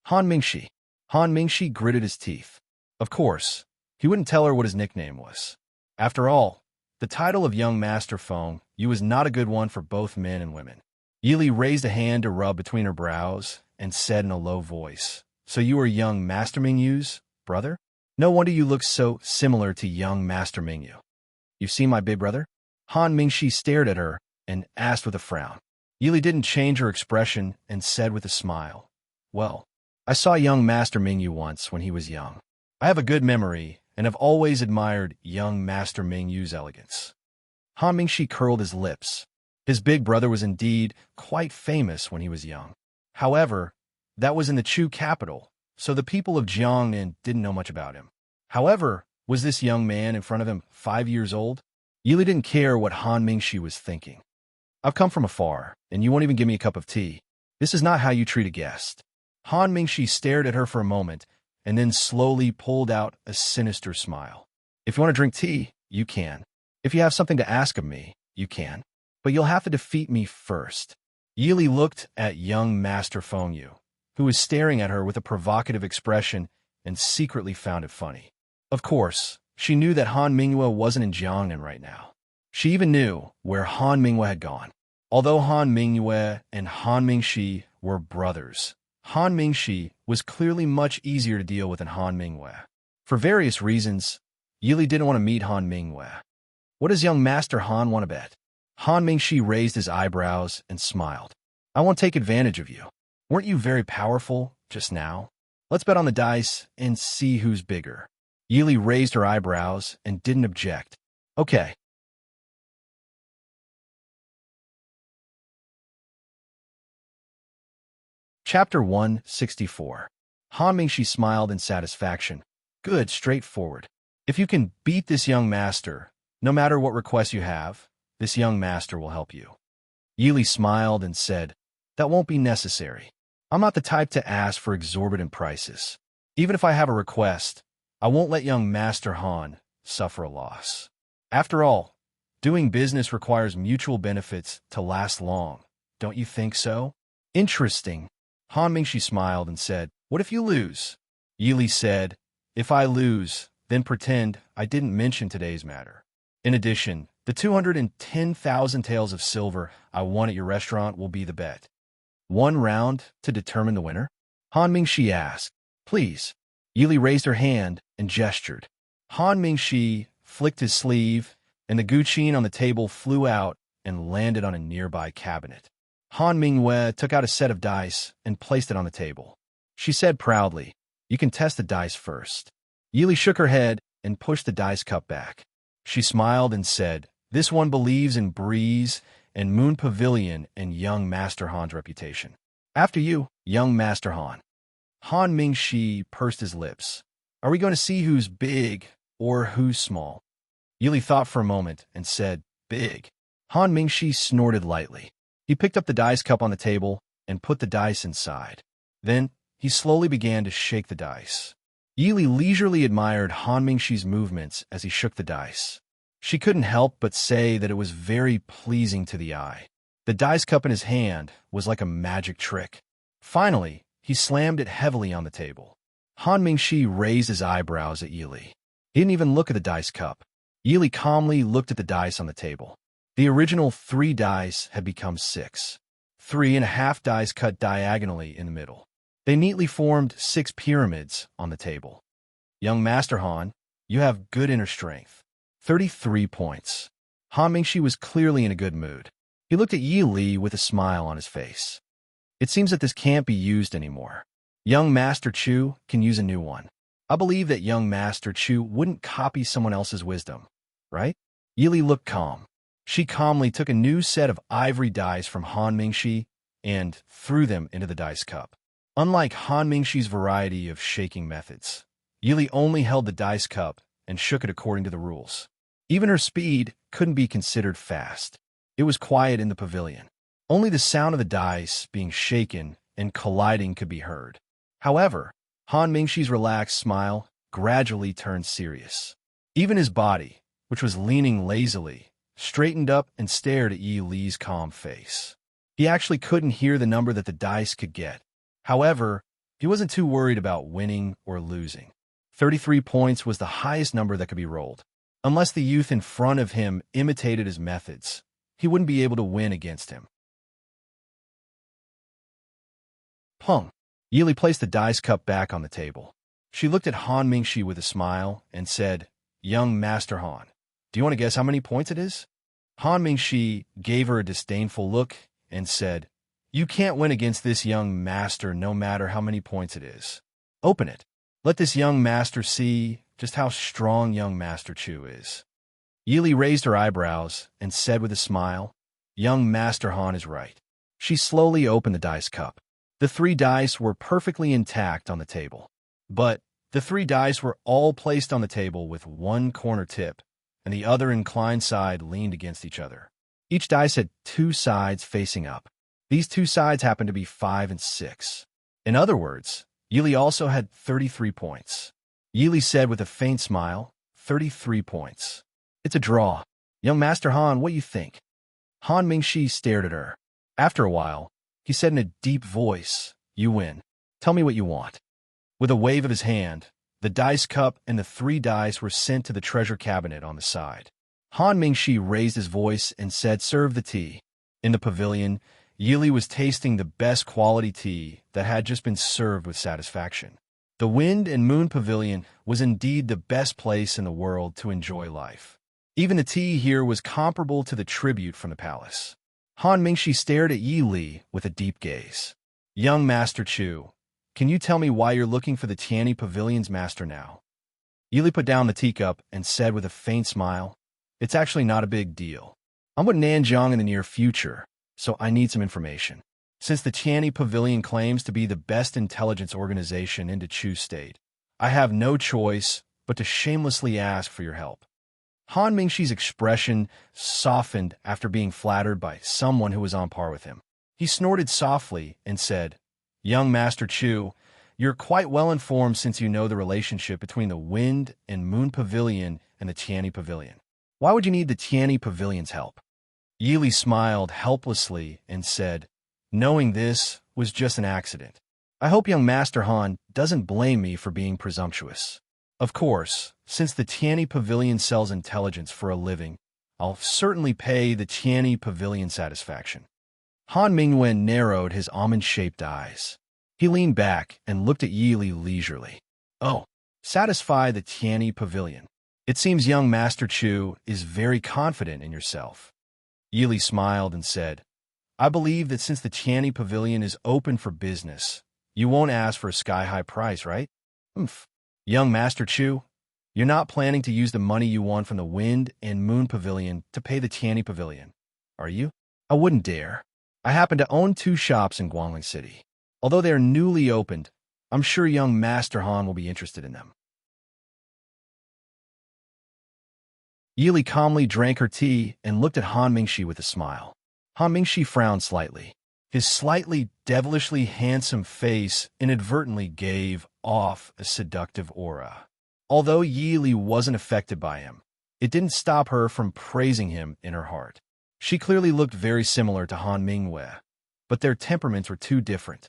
Han Mingshi. Han Mingshi gritted his teeth. Of course, he wouldn't tell her what his nickname was. After all, the title of young master Feng Yu was not a good one for both men and women. Yili raised a hand to rub between her brows and said in a low voice, "So you are young Master Mingyu's brother? No wonder you look so similar to young Master Mingyu. You've seen my big brother?" Han Mingshi stared at her and asked with a frown. Yili didn't change her expression and said with a smile, "Well, I saw young Master Mingyu once when he was young. I have a good memory and have always admired young Master Mingyu's elegance." Han Mingshi curled his lips. His big brother was indeed quite famous when he was young. However, that was in the Chu capital, so the people of Jiangnan didn't know much about him. However, was this young man in front of him 5 years old? Yili didn't care what Han Mingshi was thinking. "I've come from afar, and you won't even give me a cup of tea. This is not how you treat a guest." Han Mingshi stared at her for a moment, and then slowly pulled out a sinister smile. "If you want to drink tea, you can. If you have something to ask of me, you can. But you'll have to defeat me first." Yili looked at young Master Feng Yu, who was staring at her with a provocative expression and secretly found it funny. Of course, she knew that Han Mingyue wasn't in Jiangnan right now. She even knew where Han Mingyue had gone. Although Han Mingyue and Han Mingshi were brothers, Han Mingshi was clearly much easier to deal with than Han Mingyue. For various reasons, Yili didn't want to meet Han Mingyue. "What does young Master Han want to bet?" Han Mingshi raised his eyebrows and smiled. "I won't take advantage of you. Weren't you very powerful just now? Let's bet on the dice and see who's bigger." Yili raised her eyebrows and didn't object. "Okay." Chapter 164. Han Mingshi smiled in satisfaction. "Good, straightforward. If you can beat this young master, no matter what request you have, this young master will help you." Yili smiled and said, "That won't be necessary. I'm not the type to ask for exorbitant prices. Even if I have a request, I won't let young Master Han suffer a loss. After all, doing business requires mutual benefits to last long. Don't you think so?" "Interesting." Han Mingshi smiled and said, "What if you lose?" Yili said, "If I lose, then pretend I didn't mention today's matter. In addition, the 210,000 taels of silver I won at your restaurant will be the bet." "One round to determine the winner?" Han Mingshi asked. "Please." Yili raised her hand and gestured. Han Mingshi flicked his sleeve, and the guqin on the table flew out and landed on a nearby cabinet. Han Mingyue took out a set of dice and placed it on the table. She said proudly, "You can test the dice first." Yili shook her head and pushed the dice cup back. She smiled and said, "This one believes in Breeze and Moon Pavilion and young Master Han's reputation. After you, young Master Han." Han Mingshi pursed his lips. "Are we going to see who's big or who's small?" Yili thought for a moment and said, "Big." Han Mingshi snorted lightly. He picked up the dice cup on the table and put the dice inside. Then he slowly began to shake the dice. Yili leisurely admired Han Mingshi's movements as he shook the dice. She couldn't help but say that it was very pleasing to the eye. The dice cup in his hand was like a magic trick. Finally, he slammed it heavily on the table. Han Mingshi raised his eyebrows at Yili. He didn't even look at the dice cup. Yili calmly looked at the dice on the table. The original 3 dice had become 6. 3.5 dice cut diagonally in the middle. They neatly formed 6 pyramids on the table. "Young Master Han, you have good inner strength. 33 points. Han Mingshi was clearly in a good mood. He looked at Yili with a smile on his face. "It seems that this can't be used anymore. Young Master Chu can use a new one. I believe that young Master Chu wouldn't copy someone else's wisdom, right?" Yili looked calm. She calmly took a new set of ivory dice from Han Mingshi and threw them into the dice cup. Unlike Han Mingshi's variety of shaking methods, Yili only held the dice cup and shook it according to the rules. Even her speed couldn't be considered fast. It was quiet in the pavilion. Only the sound of the dice being shaken and colliding could be heard. However, Han Mingshi's relaxed smile gradually turned serious. Even his body, which was leaning lazily, straightened up and stared at Yi Li's calm face. He actually couldn't hear the number that the dice could get. However, he wasn't too worried about winning or losing. 33 points was the highest number that could be rolled. Unless the youth in front of him imitated his methods, he wouldn't be able to win against him. Pung. Yili placed the dice cup back on the table. She looked at Han Mingshi with a smile and said, "Young Master Han, do you want to guess how many points it is?" Han Mingshi gave her a disdainful look and said, "You can't win against this young master no matter how many points it is. Open it. Let this young master see just how strong young Master Chu is." Yili raised her eyebrows and said with a smile, "Young Master Han is right." She slowly opened the dice cup. The 3 dice were perfectly intact on the table. But the 3 dice were all placed on the table with one corner tip, and the other inclined side leaned against each other. Each dice had 2 sides facing up. These 2 sides happened to be 5 and 6. In other words, Yili also had 33 points. Yili said with a faint smile, 33 points. "It's a draw. Young Master Han, what do you think?" Han Mingshi stared at her. After a while, he said in a deep voice, "You win. Tell me what you want." With a wave of his hand, the dice cup and the 3 dice were sent to the treasure cabinet on the side. Han Mingshi raised his voice and said, "Serve the tea." In the pavilion, Yili was tasting the best quality tea that had just been served with satisfaction. The Wind and Moon Pavilion was indeed the best place in the world to enjoy life. Even the tea here was comparable to the tribute from the palace. Han Mingshi stared at Yili with a deep gaze. "Young Master Chu, can you tell me why you're looking for the Tianyi Pavilion's master now?" Yili put down the teacup and said with a faint smile, "It's actually not a big deal. I'm with Nanjiang in the near future, so I need some information. Since the Tianyi Pavilion claims to be the best intelligence organization in the Chu state, I have no choice but to shamelessly ask for your help." Han Mingshi's expression softened after being flattered by someone who was on par with him. He snorted softly and said, "Young Master Chu, you're quite well informed since you know the relationship between the Wind and Moon Pavilion and the Tianyi Pavilion. Why would you need the Tianyi Pavilion's help?" Yili smiled helplessly and said, "Knowing this was just an accident. I hope young Master Han doesn't blame me for being presumptuous. Of course, since the Tianyi Pavilion sells intelligence for a living, I'll certainly pay the Tianyi Pavilion satisfaction." Han Mingwen narrowed his almond-shaped eyes. He leaned back and looked at Yili leisurely. "Oh, satisfy the Tianyi Pavilion. It seems young Master Chu is very confident in yourself." Yili smiled and said, "I believe that since the Tianyi Pavilion is open for business, you won't ask for a sky-high price, right?" "Humph. Young Master Chu, you're not planning to use the money you won from the Wind and Moon Pavilion to pay the Tianyi Pavilion, are you?" "I wouldn't dare. I happen to own 2 shops in Guangling City. Although they are newly opened, I'm sure young Master Han will be interested in them." Yili calmly drank her tea and looked at Han Mingshi with a smile. Han Mingshi frowned slightly. His slightly devilishly handsome face inadvertently gave off a seductive aura. Although Yili wasn't affected by him, it didn't stop her from praising him in her heart. She clearly looked very similar to Han Mingwei, but their temperaments were too different.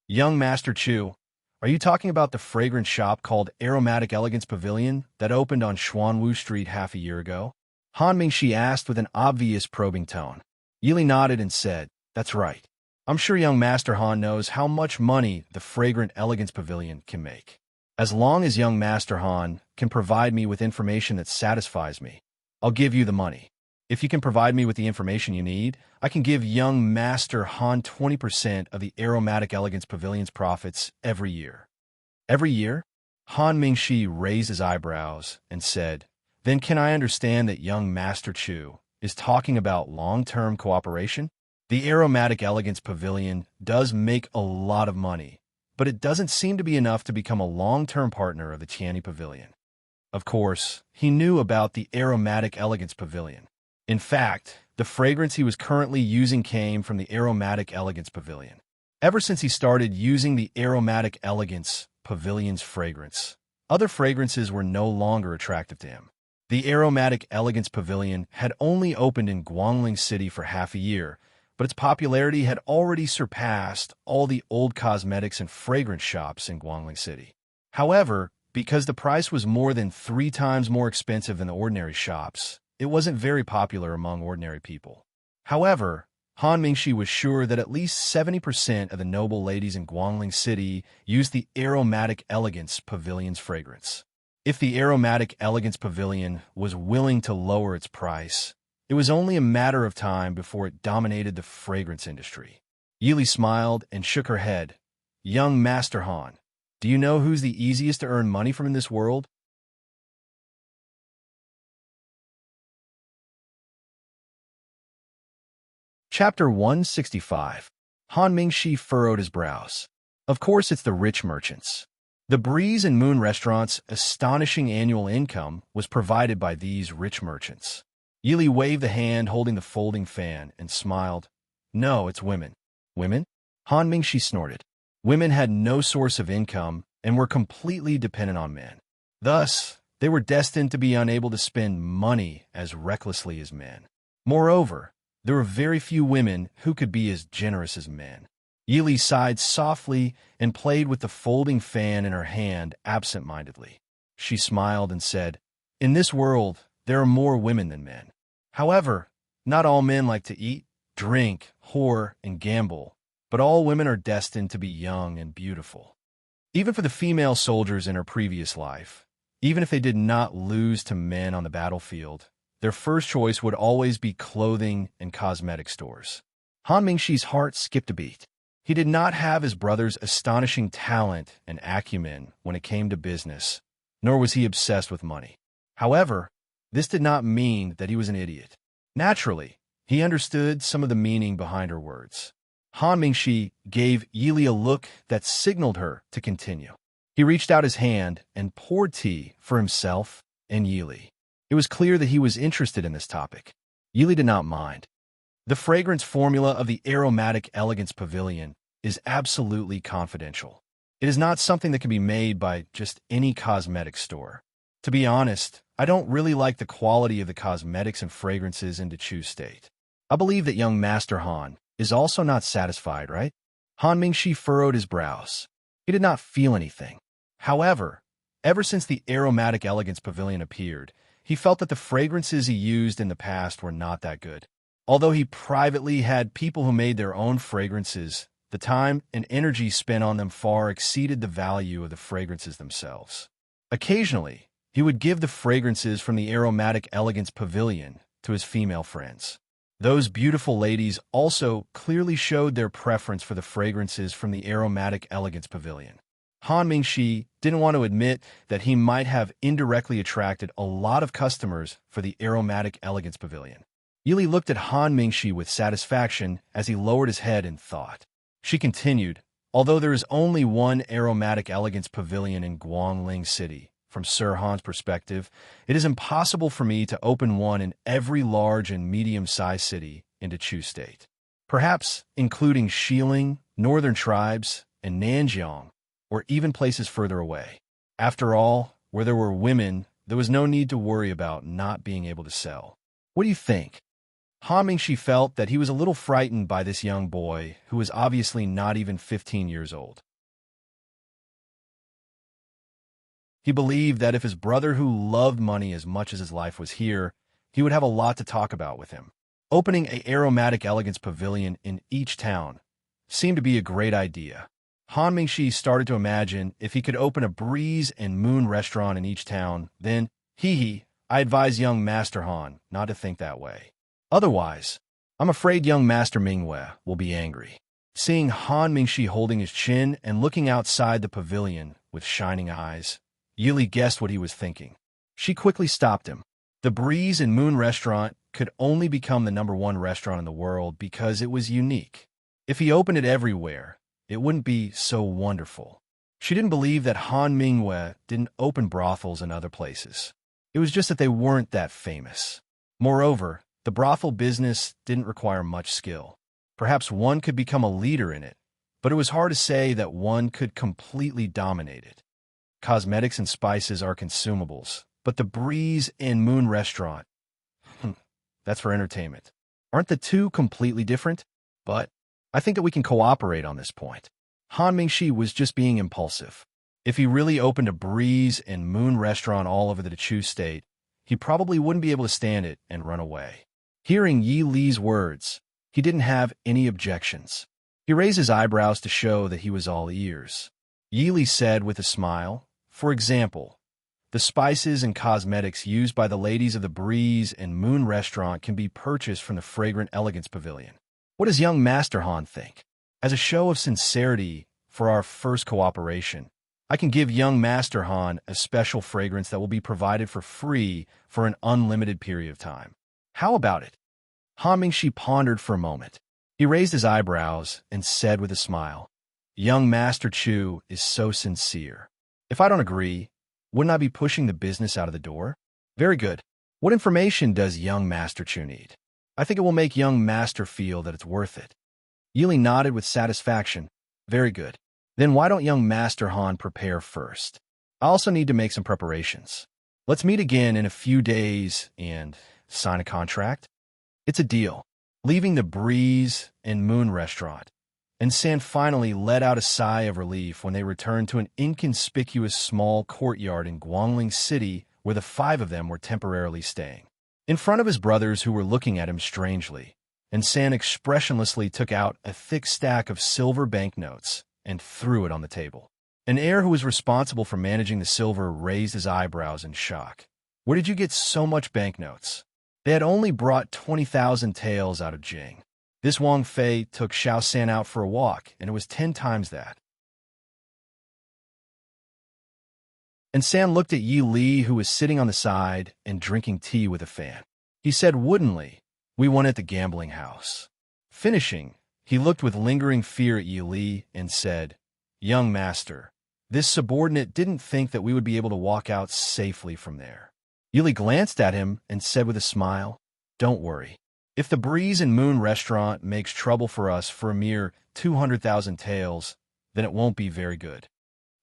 "Young Master Chu, are you talking about the fragrant shop called Aromatic Elegance Pavilion that opened on Xuanwu Street half a year ago?" Han Mingshi asked with an obvious probing tone. Yili nodded and said, "That's right. I'm sure young Master Han knows how much money the Fragrant Elegance Pavilion can make. As long as young Master Han can provide me with information that satisfies me, I'll give you the money. If you can provide me with the information you need, I can give young Master Han 20% of the Aromatic Elegance Pavilion's profits every year." "Every year?" Han Mingshi raised his eyebrows and said, "Then can I understand that young Master Chu is talking about long-term cooperation? The Aromatic Elegance Pavilion does make a lot of money, but it doesn't seem to be enough to become a long-term partner of the Tianyi Pavilion." Of course, he knew about the Aromatic Elegance Pavilion. In fact, the fragrance he was currently using came from the Aromatic Elegance Pavilion. Ever since he started using the Aromatic Elegance Pavilion's fragrance, other fragrances were no longer attractive to him. The Aromatic Elegance Pavilion had only opened in Guangling City for half a year, but its popularity had already surpassed all the old cosmetics and fragrance shops in Guangling City. However, because the price was more than 3 times more expensive than the ordinary shops, it wasn't very popular among ordinary people. However, Han Mingxi was sure that at least 70% of the noble ladies in Guangling City used the Aromatic Elegance Pavilion's fragrance. If the Aromatic Elegance Pavilion was willing to lower its price, it was only a matter of time before it dominated the fragrance industry. Yili smiled and shook her head. Young Master Han, do you know who's the easiest to earn money from in this world? Chapter 165. Han Mingxi furrowed his brows. Of course it's the rich merchants. The Breeze and Moon restaurant's astonishing annual income was provided by these rich merchants. Yili waved the hand holding the folding fan and smiled. No, it's women. Women? Han Mingxi snorted. Women had no source of income and were completely dependent on men. Thus, they were destined to be unable to spend money as recklessly as men. Moreover, there were very few women who could be as generous as men. Yili sighed softly and played with the folding fan in her hand absent-mindedly. She smiled and said, In this world, there are more women than men. However, not all men like to eat, drink, whore, and gamble, but all women are destined to be young and beautiful. Even for the female soldiers in her previous life, even if they did not lose to men on the battlefield, their first choice would always be clothing and cosmetic stores. Han Mingxi's heart skipped a beat. He did not have his brother's astonishing talent and acumen when it came to business, nor was he obsessed with money. However, this did not mean that he was an idiot. Naturally, he understood some of the meaning behind her words. Han Mingxi gave Yili a look that signaled her to continue. He reached out his hand and poured tea for himself and Yili. It was clear that he was interested in this topic. Yili did not mind. The fragrance formula of the Aromatic Elegance Pavilion is absolutely confidential. It is not something that can be made by just any cosmetic store. To be honest, I don't really like the quality of the cosmetics and fragrances in Dechu State. I believe that young Master Han is also not satisfied, right? Han Mingxi furrowed his brows. He did not feel anything. However, ever since the Aromatic Elegance Pavilion appeared, he felt that the fragrances he used in the past were not that good. Although he privately had people who made their own fragrances, the time and energy spent on them far exceeded the value of the fragrances themselves. Occasionally, he would give the fragrances from the Aromatic Elegance Pavilion to his female friends. Those beautiful ladies also clearly showed their preference for the fragrances from the Aromatic Elegance Pavilion. Han Mingxi didn't want to admit that he might have indirectly attracted a lot of customers for the Aromatic Elegance Pavilion. Yili looked at Han Mingxi with satisfaction as he lowered his head in thought. She continued, Although there is only one Aromatic Elegance Pavilion in Guangling City, from Sir Han's perspective, it is impossible for me to open one in every large and medium-sized city in Dechu State. Perhaps including Xiling, Northern Tribes, and Nanjiang, or even places further away. After all, where there were women, there was no need to worry about not being able to sell. What do you think? Han Mingxi felt that he was a little frightened by this young boy who was obviously not even 15 years old. He believed that if his brother, who loved money as much as his life, was here, he would have a lot to talk about with him. Opening an Aromatic Elegance Pavilion in each town seemed to be a great idea. Han Mingxi started to imagine if he could open a Breeze and Moon restaurant in each town, then, I advise young Master Han not to think that way. Otherwise, I'm afraid young Master Mingwei will be angry. Seeing Han Mingxi holding his chin and looking outside the pavilion with shining eyes, Yili guessed what he was thinking. She quickly stopped him. The Breeze and Moon restaurant could only become the #1 restaurant in the world because it was unique. If he opened it everywhere, it wouldn't be so wonderful. She didn't believe that Han Mingwei didn't open brothels in other places. It was just that they weren't that famous. Moreover, the brothel business didn't require much skill. Perhaps one could become a leader in it, but it was hard to say that one could completely dominate it. Cosmetics and spices are consumables, but the Breeze and Moon restaurant, that's for entertainment. Aren't the two completely different? but I think that we can cooperate on this point. Han Mingxi was just being impulsive. If he really opened a Breeze and Moon restaurant all over the Chu state, he probably wouldn't be able to stand it and run away. Hearing Yi Li's words, he didn't have any objections. He raised his eyebrows to show that he was all ears. Yi Li said with a smile, "For example, the spices and cosmetics used by the ladies of the Breeze and Moon restaurant can be purchased from the Fragrant Elegance Pavilion. What does young Master Han think? As a show of sincerity for our first cooperation, I can give young Master Han a special fragrance that will be provided for free for an unlimited period of time. How about it?" Han Mingxi pondered for a moment. He raised his eyebrows and said with a smile, "Young Master Chu is so sincere. If I don't agree, wouldn't I be pushing the business out of the door? Very good. What information does young Master Chu need? I think it will make young Master feel that it's worth it." Yi Li nodded with satisfaction. "Very good. Then why don't young Master Han prepare first? I also need to make some preparations. Let's meet again in a few days and sign a contract." "It's a deal." Leaving the Breeze and Moon restaurant, and San finally let out a sigh of relief when they returned to an inconspicuous small courtyard in Guangling City where the five of them were temporarily staying. In front of his brothers who were looking at him strangely, and San expressionlessly took out a thick stack of silver banknotes and threw it on the table. An heir who was responsible for managing the silver raised his eyebrows in shock. "Where did you get so much banknotes?" They had only brought 20,000 taels out of Jing. This Wang Fei took Xiao San out for a walk, and it was 10 times that. And San looked at Yi Li, who was sitting on the side and drinking tea with a fan. He said woodenly, "We won at the gambling house." Finishing, he looked with lingering fear at Yi Li and said, "Young Master, this subordinate didn't think that we would be able to walk out safely from there." Yi Li glanced at him and said with a smile, "Don't worry. If the Breeze and Moon restaurant makes trouble for us for a mere 200,000 taels, then it won't be very good."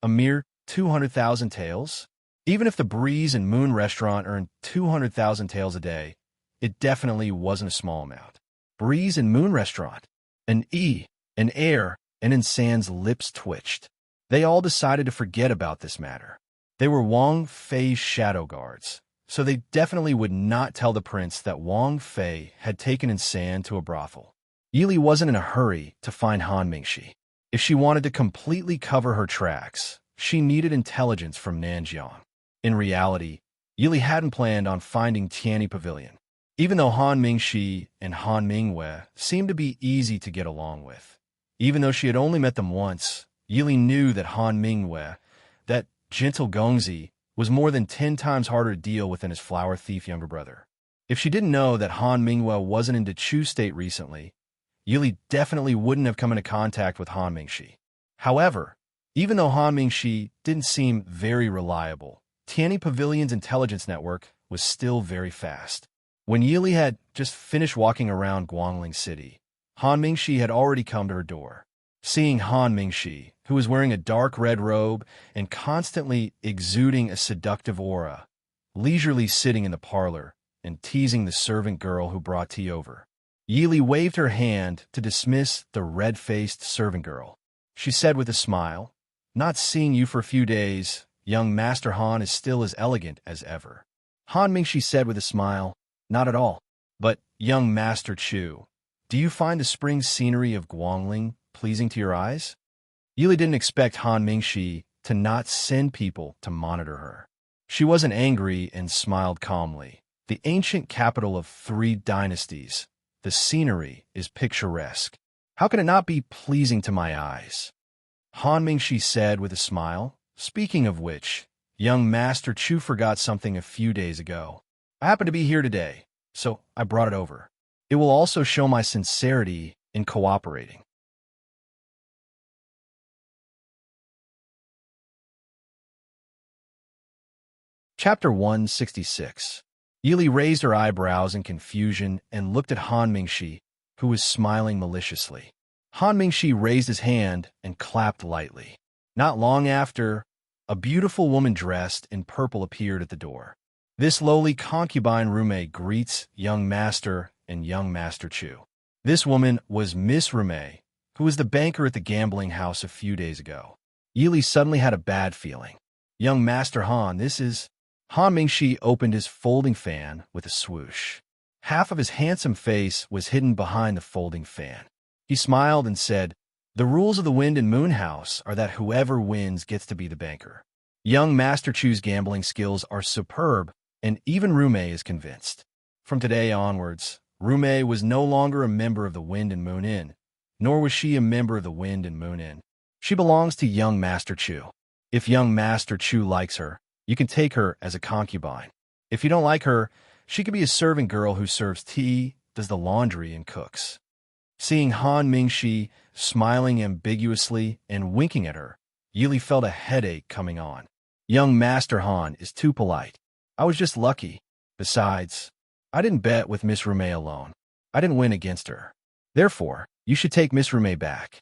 A mere 200,000 taels? Even if the Breeze and Moon restaurant earned 200,000 taels a day, it definitely wasn't a small amount. Breeze and Moon restaurant? An heir, and in San's lips twitched. They all decided to forget about this matter. They were Wang Fei's shadow guards, so they definitely would not tell the prince that Wang Fei had taken San to a brothel. Yi Li wasn't in a hurry to find Han Mingxi. If she wanted to completely cover her tracks, she needed intelligence from Nanjiang. In reality, Yi Li hadn't planned on finding Tianyi Pavilion. Even though Han Mingxi and Han Mingwei seemed to be easy to get along with, even though she had only met them once, Yi Li knew that Han Mingwei, that gentle Gongzi, was more than 10 times harder to deal with than his flower thief younger brother. If she didn't know that Han Mingwei wasn't into Chu State recently, Yi Li definitely wouldn't have come into contact with Han Mingxi. However, even though Han Mingxi didn't seem very reliable, Tianyi Pavilion's intelligence network was still very fast. When Yi Li had just finished walking around Guangling City, Han Mingxi had already come to her door. Seeing Han Mingxi, who was wearing a dark red robe and constantly exuding a seductive aura, leisurely sitting in the parlor and teasing the servant girl who brought tea over, Yi Li waved her hand to dismiss the red-faced servant girl. She said with a smile, "Not seeing you for a few days, young Master Han is still as elegant as ever." Han Mingxi said with a smile, "Not at all. But, young Master Chu, do you find the spring scenery of Guangling pleasing to your eyes?" Yi Li didn't expect Han Mingxi to not send people to monitor her. She wasn't angry and smiled calmly. "The ancient capital of 3 dynasties, the scenery is picturesque. How can it not be pleasing to my eyes?" Han Mingxi said with a smile, "Speaking of which, young Master Chu forgot something a few days ago. I happen to be here today, so I brought it over. It will also show my sincerity in cooperating." Chapter 166. Yi Li raised her eyebrows in confusion and looked at Han Mingxi, who was smiling maliciously. Han Mingxi raised his hand and clapped lightly. Not long after, a beautiful woman dressed in purple appeared at the door. "This lowly concubine roommate greets young Master and young Master Chu." This woman was Miss Rumei, who was the banker at the gambling house a few days ago. Yili suddenly had a bad feeling. Young Master Han, this is... Han Mingshi opened his folding fan with a swoosh. Half of his handsome face was hidden behind the folding fan. He smiled and said, "The rules of the Wind and Moon House are that whoever wins gets to be the banker." Young Master Chu's gambling skills are superb, and even Rumei is convinced. From today onwards, Rumei was no longer a member of the Wind and Moon Inn, nor was she a member of the Wind and Moon Inn. She belongs to young Master Chu. If young Master Chu likes her, you can take her as a concubine. If you don't like her, she could be a serving girl who serves tea, does the laundry, and cooks. Seeing Han Mingshi smiling ambiguously and winking at her, Yili felt a headache coming on. Young Master Han is too polite. I was just lucky. Besides, I didn't bet with Miss Rumei alone. I didn't win against her. Therefore, you should take Miss Rumei back.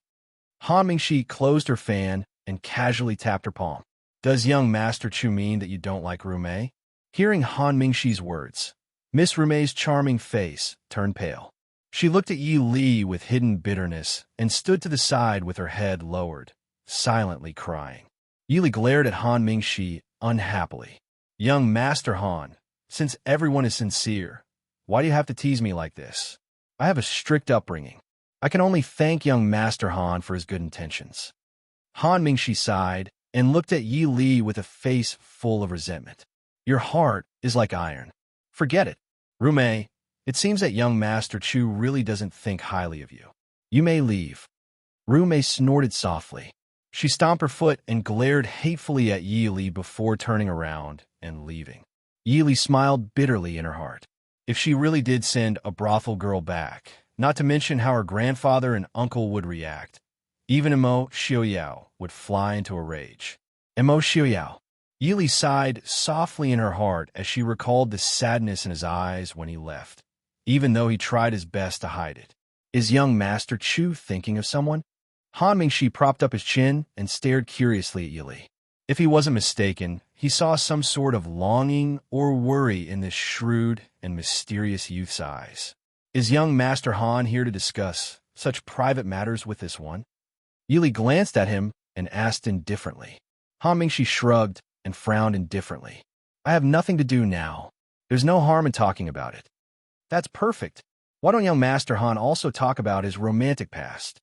Han Mingshi closed her fan and casually tapped her palm. Does young Master Chu mean that you don't like Rumei? Hearing Han Mingshi's words, Miss Rumei's charming face turned pale. She looked at Yi Li with hidden bitterness and stood to the side with her head lowered, silently crying. Yi Li glared at Han Mingshi unhappily. Young Master Han, since everyone is sincere, why do you have to tease me like this? I have a strict upbringing. I can only thank young Master Han for his good intentions. Han Mingshi sighed and looked at Yi Li with a face full of resentment. Your heart is like iron. Forget it. Rumei, it seems that young Master Chu really doesn't think highly of you. You may leave. Rumei snorted softly. She stomped her foot and glared hatefully at Yi Li before turning around and leaving. Yi Li smiled bitterly in her heart. If she really did send a brothel girl back, not to mention how her grandfather and uncle would react, even Imo Xiaoyao would fly into a rage. Imo Xiaoyao. Yi Li sighed softly in her heart as she recalled the sadness in his eyes when he left, even though he tried his best to hide it. Is young Master Chu thinking of someone? Han Mingshi propped up his chin and stared curiously at Yi Li. If he wasn't mistaken, he saw some sort of longing or worry in this shrewd and mysterious youth's eyes. Is young Master Han here to discuss such private matters with this one? Yi Li glanced at him and asked indifferently. Han Mingshi shrugged and frowned indifferently. I have nothing to do now. There's no harm in talking about it. That's perfect. Why don't young Master Han also talk about his romantic past?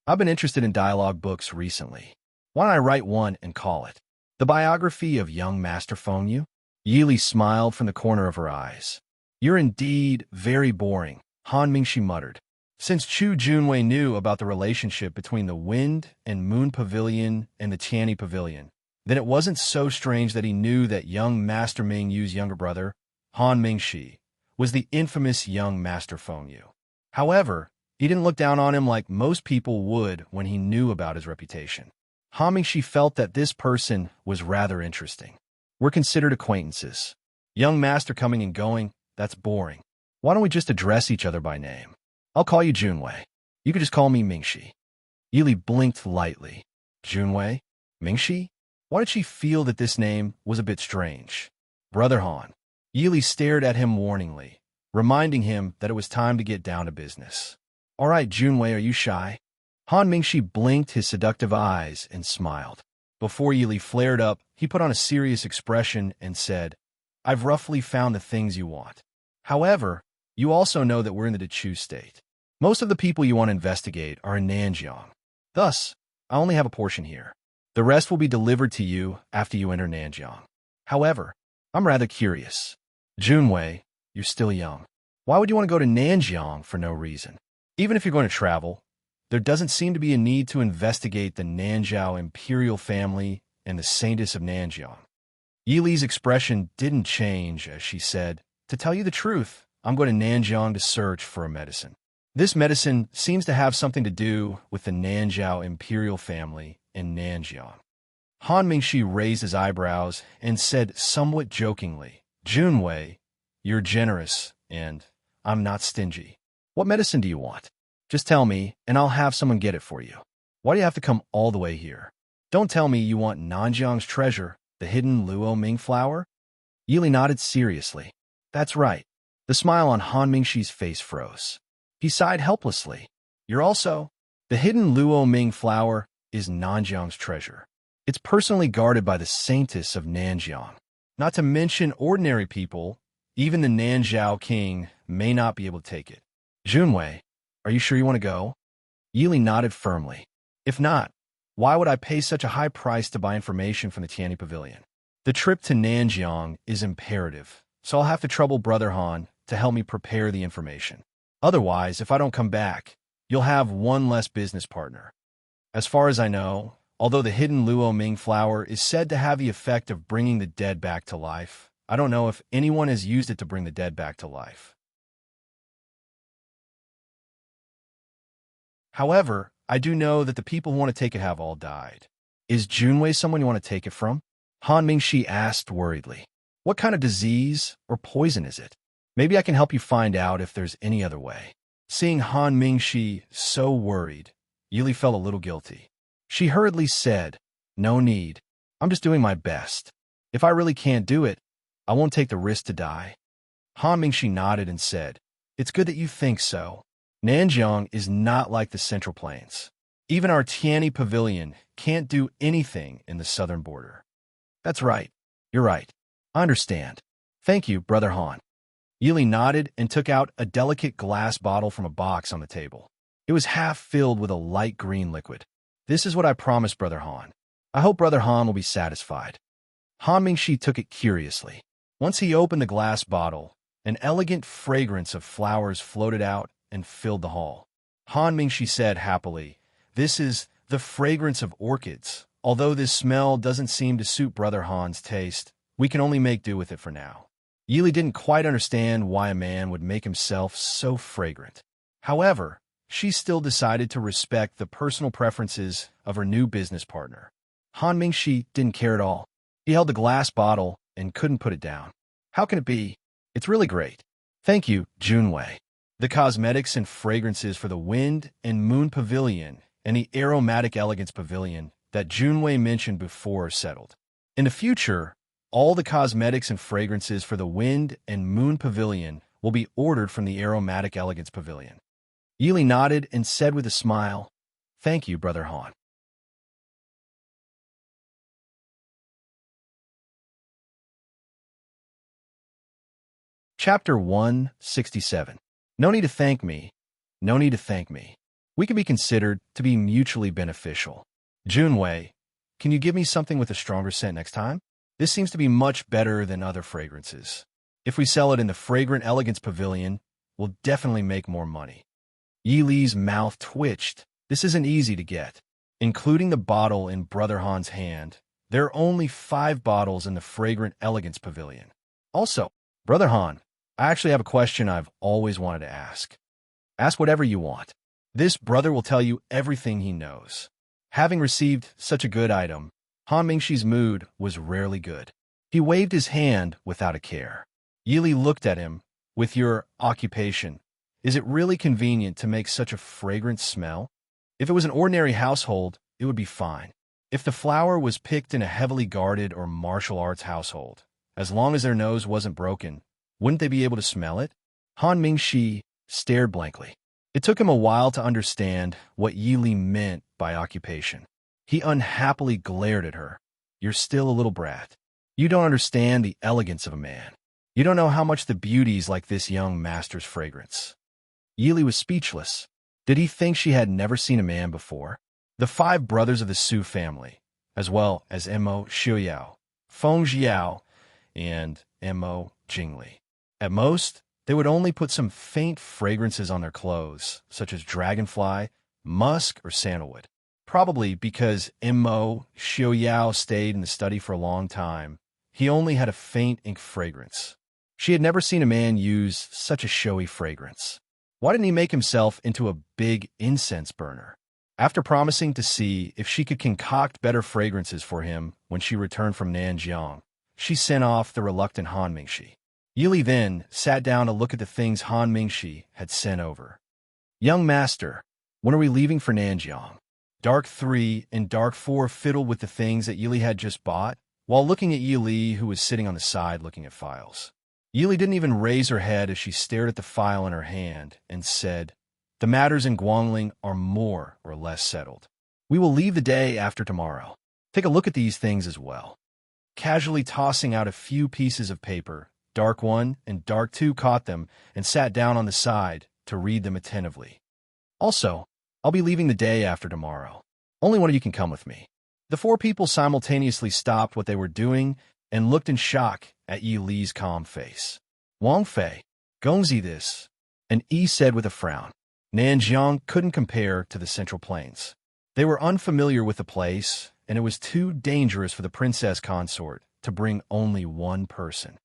I've been interested in dialogue books recently. Why don't I write one and call it The Biography of Young Master Feng Yu? Yi Li smiled from the corner of her eyes. You're indeed very boring, Han Mingshi muttered. Since Chu Junwei knew about the relationship between the Wind and Moon Pavilion and the Tianyi Pavilion, then it wasn't so strange that he knew that young Master Ming Yu's younger brother, Han Mingshi, was the infamous young Master Feng Yu. However, he didn't look down on him like most people would when he knew about his reputation. Han Mingshi felt that this person was rather interesting. We're considered acquaintances. Young Master coming and going, that's boring. Why don't we just address each other by name? I'll call you Junwei. You could just call me Mingshi. Yi Li blinked lightly. Junwei? Mingshi? Why did she feel that this name was a bit strange? Brother Han. Yi Li stared at him warningly, reminding him that it was time to get down to business. All right, Junwei, are you shy? Han Mingshi blinked his seductive eyes and smiled. Before Yi Li flared up, he put on a serious expression and said, I've roughly found the things you want. However, you also know that we're in the Dechu state. Most of the people you want to investigate are in Nanjiang. Thus, I only have a portion here. The rest will be delivered to you after you enter Nanjiang. However, I'm rather curious. Junwei, you're still young. Why would you want to go to Nanjiang for no reason? Even if you're going to travel, there doesn't seem to be a need to investigate the Nanjiao imperial family and the saintess of Nanjiang. Yi Li's expression didn't change as she said, To tell you the truth, I'm going to Nanjiang to search for a medicine. This medicine seems to have something to do with the Nanjiao imperial family in Nanjiang. Han Mingshi raised his eyebrows and said somewhat jokingly, Junwei, you're generous, and I'm not stingy. What medicine do you want? Just tell me, and I'll have someone get it for you. Why do you have to come all the way here? Don't tell me you want Nanjiang's treasure, the hidden Luo Ming flower? Yi Li nodded seriously. That's right. The smile on Han Mingxi's face froze. He sighed helplessly. You're also... The hidden Luo Ming flower is Nanjiang's treasure. It's personally guarded by the saintess of Nanjiang. Not to mention ordinary people, even the Nanzhao king may not be able to take it. Junwei, are you sure you want to go? Yili nodded firmly. If not, why would I pay such a high price to buy information from the Tianyi Pavilion? The trip to Nanjiang is imperative, so I'll have to trouble Brother Han to help me prepare the information. Otherwise, if I don't come back, you'll have one less business partner. As far as I know, although the hidden Luo Ming flower is said to have the effect of bringing the dead back to life, I don't know if anyone has used it to bring the dead back to life. However, I do know that the people who want to take it have all died. Is Junwei someone you want to take it from? Han Mingxi asked worriedly. What kind of disease or poison is it? Maybe I can help you find out if there's any other way. Seeing Han Mingxi so worried, Yili felt a little guilty. She hurriedly said, No need. I'm just doing my best. If I really can't do it, I won't take the risk to die. Han Mingxi nodded and said, It's good that you think so. Nanjiang is not like the Central Plains. Even our Tianyi Pavilion can't do anything in the southern border. That's right. You're right. I understand. Thank you, Brother Han. Yili nodded and took out a delicate glass bottle from a box on the table. It was half filled with a light green liquid. This is what I promised Brother Han. I hope Brother Han will be satisfied. Han Mingxi took it curiously. Once he opened the glass bottle, an elegant fragrance of flowers floated out and filled the hall. Han Mingxi said happily, This is the fragrance of orchids. Although this smell doesn't seem to suit Brother Han's taste, we can only make do with it for now. Yili didn't quite understand why a man would make himself so fragrant. However, she still decided to respect the personal preferences of her new business partner. Han Mingxi didn't care at all. He held the glass bottle and couldn't put it down. How can it be? It's really great. Thank you, Junwei. The cosmetics and fragrances for the Wind and Moon Pavilion and the Aromatic Elegance Pavilion that Junwei mentioned before are settled. In the future, all the cosmetics and fragrances for the Wind and Moon Pavilion will be ordered from the Aromatic Elegance Pavilion. Yili nodded and said with a smile, Thank you, Brother Han. Chapter 167. No need to thank me. No need to thank me. We can be considered to be mutually beneficial. Junwei, can you give me something with a stronger scent next time? This seems to be much better than other fragrances. If we sell it in the Fragrant Elegance Pavilion, we'll definitely make more money. Yili's mouth twitched. This isn't easy to get. Including the bottle in Brother Han's hand, there are only 5 bottles in the Fragrant Elegance Pavilion. Also, Brother Han, I actually have a question I've always wanted to ask. Ask whatever you want. This brother will tell you everything he knows. Having received such a good item, Han Mingxi's mood was rarely good. He waved his hand without a care. Yili looked at him. With your occupation, is it really convenient to make such a fragrant smell? If it was an ordinary household, it would be fine. If the flower was picked in a heavily guarded or martial arts household, as long as their nose wasn't broken, wouldn't they be able to smell it? Han Mingxi stared blankly. It took him a while to understand what Yili meant by occupation. He unhappily glared at her. You're still a little brat. You don't understand the elegance of a man. You don't know how much the beauties like this young master's fragrance. Yili was speechless. Did he think she had never seen a man before? The 5 brothers of the Su family, as well as Mo Xiuyao, Feng Jiao, and Mo Jingli. At most, they would only put some faint fragrances on their clothes, such as dragonfly, musk, or sandalwood. Probably because Mo Xiuyao stayed in the study for a long time, he only had a faint ink fragrance. She had never seen a man use such a showy fragrance. Why didn't he make himself into a big incense burner? After promising to see if she could concoct better fragrances for him when she returned from Nanjiang, she sent off the reluctant Han Mingxi. Yili then sat down to look at the things Han Mingxi had sent over. Young master, when are we leaving for Nanjiang? Dark 3 and Dark 4 fiddled with the things that Yili had just bought, while looking at Yili, who was sitting on the side looking at files. Yili didn't even raise her head as she stared at the file in her hand and said, "The matters in Guangling are more or less settled. We will leave the day after tomorrow. Take a look at these things as well." Casually tossing out a few pieces of paper, Dark One and Dark Two caught them and sat down on the side to read them attentively. "Also, I'll be leaving the day after tomorrow. Only one of you can come with me." The four people simultaneously stopped what they were doing and looked in shock at Yi Li's calm face. "Wang Fei, Gongzi this," and Yi said with a frown. Nanjiang couldn't compare to the Central Plains. They were unfamiliar with the place, and it was too dangerous for the princess consort to bring only one person.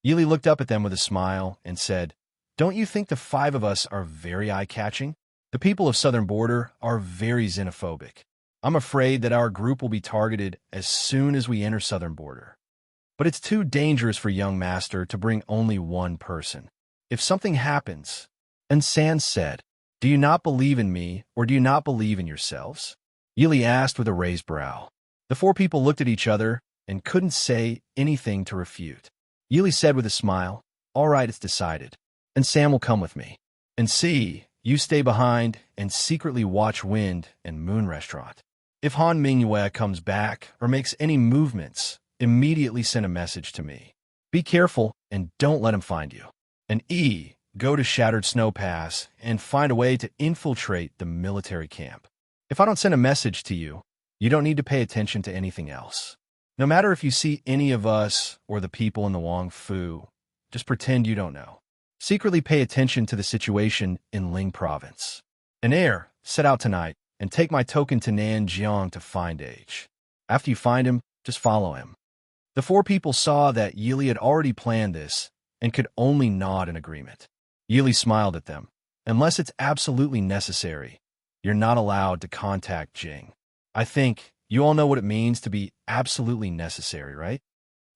Yili looked up at them with a smile and said, "Don't you think the five of us are very eye-catching? The people of Southern Border are very xenophobic. I'm afraid that our group will be targeted as soon as we enter Southern Border. But it's too dangerous for young master to bring only one person. If something happens..." And San said, "Do you not believe in me, or do you not believe in yourselves?" Yili asked with a raised brow. The four people looked at each other and couldn't say anything to refute. Yili said with a smile, "All right, it's decided. And Sam will come with me. And see, you stay behind and secretly watch Wind and Moon Restaurant. If Han Mingyue comes back or makes any movements, immediately send a message to me. Be careful and don't let him find you. And go to Shattered Snow Pass and find a way to infiltrate the military camp. If I don't send a message to you, you don't need to pay attention to anything else. No matter if you see any of us or the people in the Wang Fu, just pretend you don't know. Secretly pay attention to the situation in Ling Province. And set out tonight and take my token to Nanjiang to find H. After you find him, just follow him." The four people saw that Yili had already planned this and could only nod in agreement. Yili smiled at them. "Unless it's absolutely necessary, you're not allowed to contact Jing. I think you all know what it means to be absolutely necessary, right?"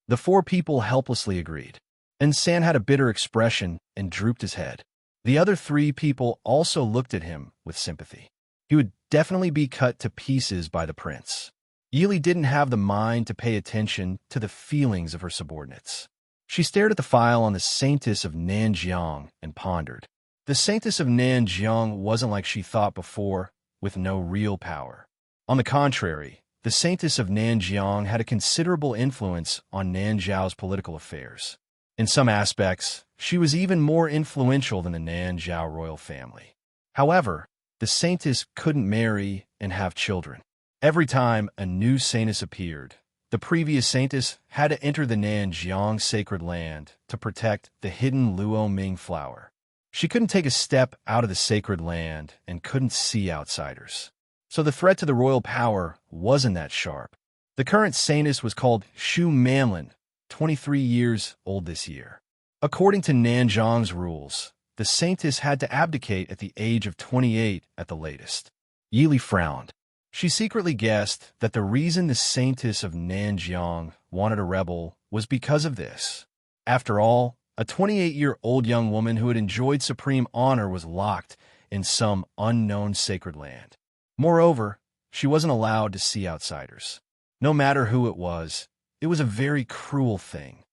The four people helplessly agreed. And San had a bitter expression and drooped his head. The other three people also looked at him with sympathy. He would definitely be cut to pieces by the prince. Yili didn't have the mind to pay attention to the feelings of her subordinates. She stared at the file on the Saintess of Nanjiang and pondered. The Saintess of Nanjiang wasn't like she thought before, with no real power. On the contrary, the Saintess of Nanjiang had a considerable influence on Nanzhao's political affairs. In some aspects, she was even more influential than the Nanzhao royal family. However, the Saintess couldn't marry and have children. Every time a new Saintess appeared, the previous Saintess had to enter the Nanjiang sacred land to protect the hidden Luo Ming flower. She couldn't take a step out of the sacred land and couldn't see outsiders. So the threat to the royal power wasn't that sharp. The current Saintess was called Shu Manlin, 23 years old this year. According to Nanjiang's rules, the Saintess had to abdicate at the age of 28 at the latest. Yili frowned. She secretly guessed that the reason the Saintess of Nanjiang wanted a rebel was because of this. After all, a 28-year-old young woman who had enjoyed supreme honor was locked in some unknown sacred land. Moreover, she wasn't allowed to see outsiders. No matter who it was a very cruel thing.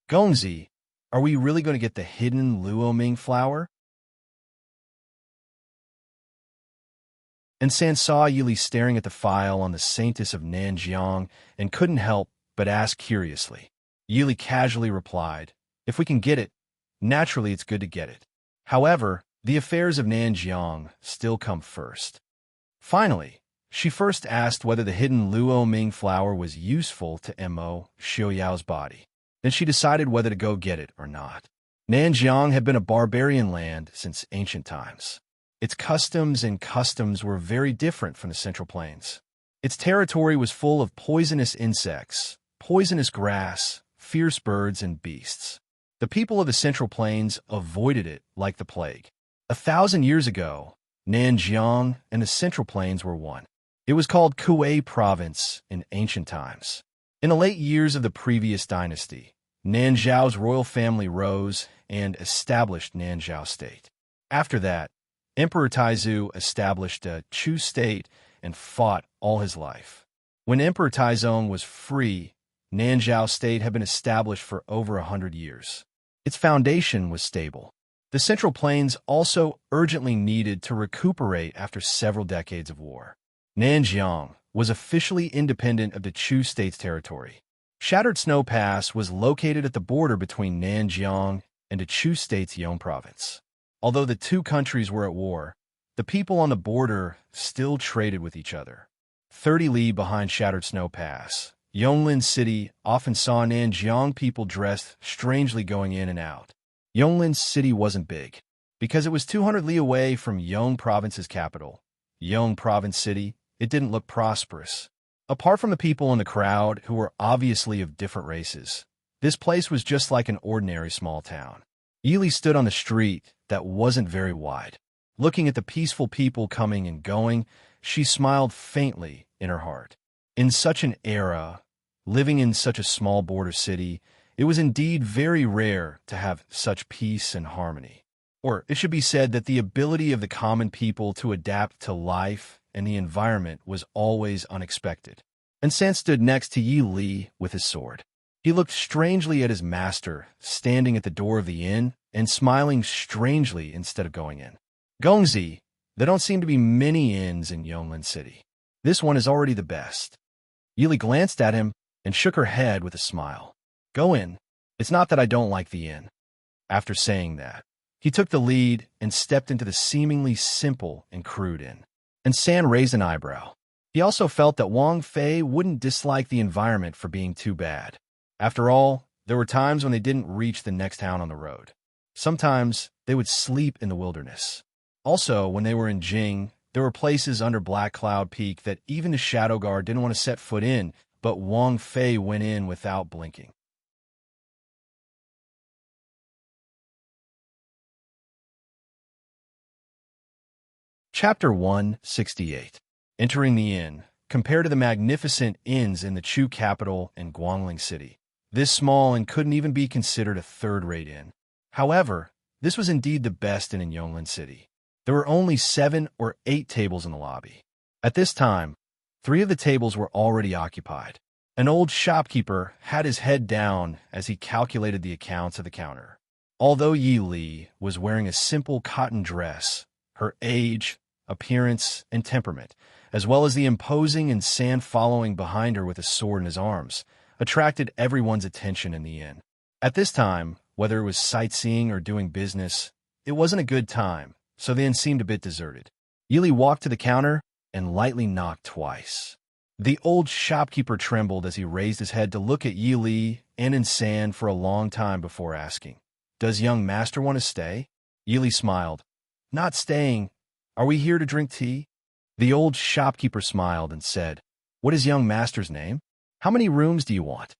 "Gongzi, are we really going to get the hidden Luo Ming flower?" And San saw Yili staring at the file on the Saintess of Nanjiang and couldn't help but ask curiously. Yili casually replied, "If we can get it, naturally it's good to get it. However, the affairs of Nanjiang still come first." Finally, she first asked whether the hidden Luo Ming flower was useful to Mo Xiuyao's body. Then she decided whether to go get it or not. Nanjiang had been a barbarian land since ancient times. Its customs were very different from the Central Plains. Its territory was full of poisonous insects, poisonous grass, fierce birds, and beasts. The people of the Central Plains avoided it like the plague. 1,000 years ago, Nanjiang and the Central Plains were one. It was called Kuei Province in ancient times. In the late years of the previous dynasty, Nanzhao's royal family rose and established Nanzhao State. After that, Emperor Taizu established a Chu state and fought all his life. When Emperor Taizong was free, Nanzhao State had been established for over 100 years. Its foundation was stable. The Central Plains also urgently needed to recuperate after several decades of war. Nanjiang was officially independent of the Chu State's territory. Shattered Snow Pass was located at the border between Nanjiang and the Chu State's Yong province. Although the two countries were at war, the people on the border still traded with each other. 30 li behind Shattered Snow Pass, Yonglin City often saw Nanjiang people dressed strangely going in and out. Yonglin City wasn't big, because it was 200 li away from Yong Province's capital. Yong Province City, it didn't look prosperous. Apart from the people in the crowd, who were obviously of different races, this place was just like an ordinary small town. Yili stood on the street that wasn't very wide. Looking at the peaceful people coming and going, she smiled faintly in her heart. In such an era, living in such a small border city, it was indeed very rare to have such peace and harmony. Or it should be said that the ability of the common people to adapt to life and the environment was always unexpected. And San stood next to Yi Li with his sword. He looked strangely at his master, standing at the door of the inn, and smiling strangely instead of going in. Gongzi, there don't seem to be many inns in Yonglin City. This one is already the best. Yili glanced at him and shook her head with a smile. Go in. It's not that I don't like the inn. After saying that, he took the lead and stepped into the seemingly simple and crude inn. And San raised an eyebrow. He also felt that Wang Fei wouldn't dislike the environment for being too bad. After all, there were times when they didn't reach the next town on the road. Sometimes they would sleep in the wilderness. Also, when they were in Jing, there were places under Black Cloud Peak that even the Shadow Guard didn't want to set foot in, but Wang Fei went in without blinking. Chapter 168. Entering the inn. Compared to the magnificent inns in the Chu capital and Guangling City, this small inn couldn't even be considered a third-rate inn. However, this was indeed the best inn in Yonglin City. There were only 7 or 8 tables in the lobby. At this time, 3 of the tables were already occupied. An old shopkeeper had his head down as he calculated the accounts at the counter. Although Yi Li was wearing a simple cotton dress, her age, appearance, and temperament, as well as the imposing and San following behind her with a sword in his arms, attracted everyone's attention in the inn. At this time, whether it was sightseeing or doing business, it wasn't a good time, so the inn seemed a bit deserted. Yili walked to the counter and lightly knocked twice. The old shopkeeper trembled as he raised his head to look at Yi Li and San for a long time before asking, "Does young master want to stay?" Yi Li smiled. "Not staying. Are we here to drink tea?" The old shopkeeper smiled and said, "What is young master's name? How many rooms do you want?"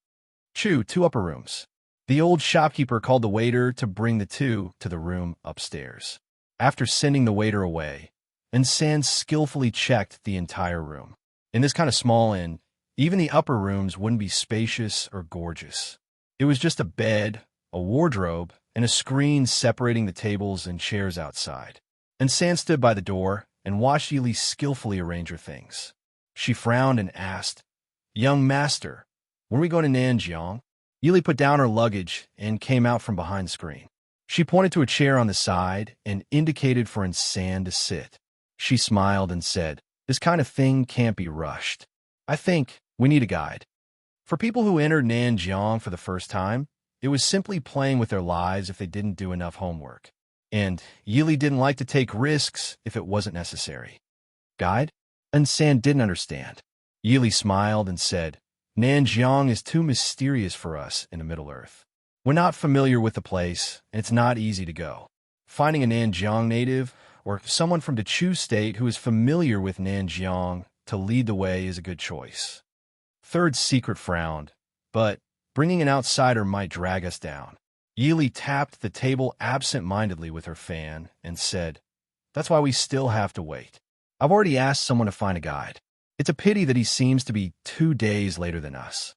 "Chu, 2 upper rooms." The old shopkeeper called the waiter to bring the 2 to the room upstairs. After sending the waiter away, San skillfully checked the entire room. In this kind of small inn, even the upper rooms wouldn't be spacious or gorgeous. It was just a bed, a wardrobe, and a screen separating the tables and chairs outside. San stood by the door and watched Yili skillfully arrange her things. She frowned and asked, "Young master, when are we going to Nanjiang?" Yili put down her luggage and came out from behind the screen. She pointed to a chair on the side and indicated for San to sit. She smiled and said, "This kind of thing can't be rushed. I think we need a guide." For people who entered Nanjiang for the first time, it was simply playing with their lives if they didn't do enough homework. And Yili didn't like to take risks if it wasn't necessary. Guide? San didn't understand. Yili smiled and said, "Nanjiang is too mysterious for us in the Middle Earth. We're not familiar with the place, and it's not easy to go. Finding a Nanjiang native or someone from the Chu state who is familiar with Nanjiang to lead the way is a good choice." Third Secret frowned, but bringing an outsider might drag us down. Yili tapped the table absent-mindedly with her fan and said, "That's why we still have to wait. I've already asked someone to find a guide. It's a pity that he seems to be 2 days later than us."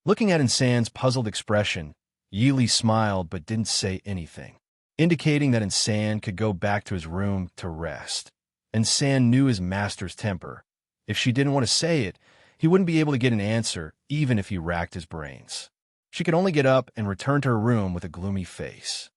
Looking at Insan's puzzled expression, Yili smiled but didn't say anything, indicating that Insan could go back to his room to rest. Insan knew his master's temper. If she didn't want to say it, He wouldn't be able to get an answer, even if he racked his brains. She could only get up and return to her room with a gloomy face.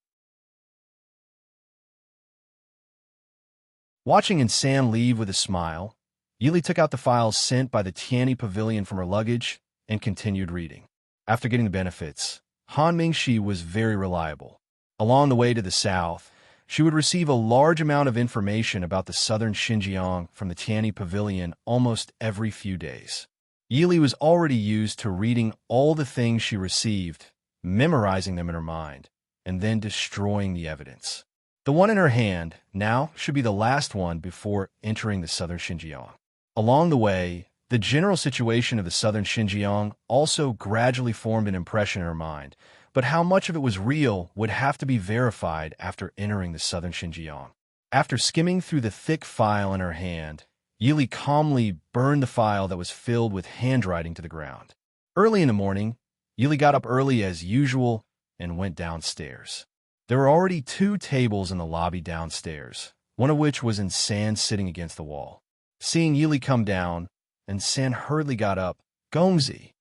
Watching Insan leave with a smile, Yili took out the files sent by the Tiani Pavilion from her luggage and continued reading. After getting the benefits, Han Mingxi was very reliable. Along the way to the south, she would receive a large amount of information about the southern Xinjiang from the Tiani Pavilion almost every few days. Yili was already used to reading all the things she received, memorizing them in her mind, and then destroying the evidence. The one in her hand now should be the last one before entering the southern Xinjiang. Along the way, the general situation of the southern Xinjiang also gradually formed an impression in her mind, but how much of it was real would have to be verified after entering the southern Xinjiang. After skimming through the thick file in her hand, Yili calmly burned the file that was filled with handwriting to the ground. Early in the morning, Yili got up early as usual and went downstairs. There were already 2 tables in the lobby downstairs, one of which was Insan sitting against the wall. Seeing Yili come down, Insan hurriedly got up. "Gongzi."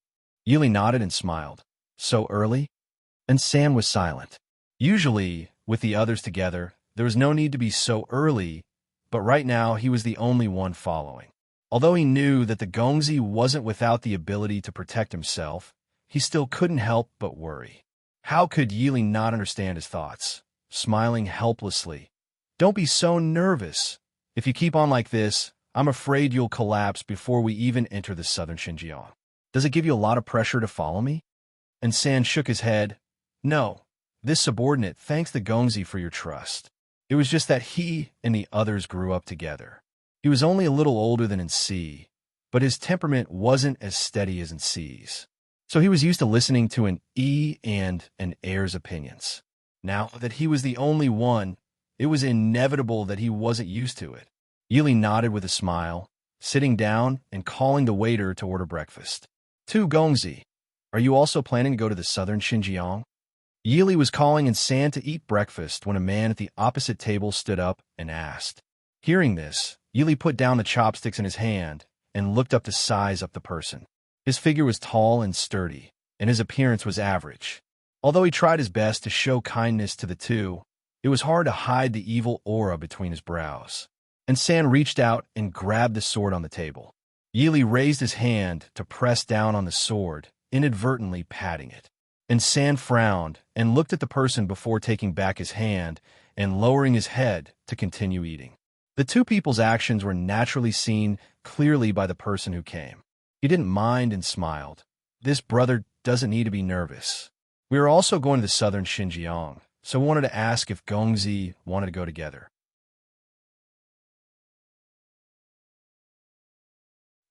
Yili nodded and smiled. "So early?" Insan was silent. Usually, with the others together, there was no need to be so early, but right now he was the only one following. Although he knew that the Gongzi wasn't without the ability to protect himself, he still couldn't help but worry. How could Yili not understand his thoughts? Smiling helplessly. "Don't be so nervous. If you keep on like this, I'm afraid you'll collapse before we even enter the southern Xinjiang. Does it give you a lot of pressure to follow me?" And San shook his head. "No, this subordinate thanks the Gongzi for your trust. It was just that he and the others grew up together. He was only a little older than Nc, but his temperament wasn't as steady as Nc's. So he was used to listening to an E and an heir's opinions. Now that he was the only one, it was inevitable that he wasn't used to it." Yili nodded with a smile, sitting down and calling the waiter to order breakfast. "2 Gongzi, are you also planning to go to the southern Xinjiang?" Yili was calling Insan to eat breakfast when a man at the opposite table stood up and asked. Hearing this, Yili put down the chopsticks in his hand and looked up to size up the person. His figure was tall and sturdy, and his appearance was average. Although he tried his best to show kindness to the 2, it was hard to hide the evil aura between his brows. Insan reached out and grabbed the sword on the table. Yili raised his hand to press down on the sword, inadvertently patting it. Insan frowned and looked at the person before taking back his hand and lowering his head to continue eating. The 2 people's actions were naturally seen clearly by the person who came. He didn't mind and smiled. "This brother doesn't need to be nervous. We are also going to the southern Xinjiang, so we wanted to ask if Gongzi wanted to go together."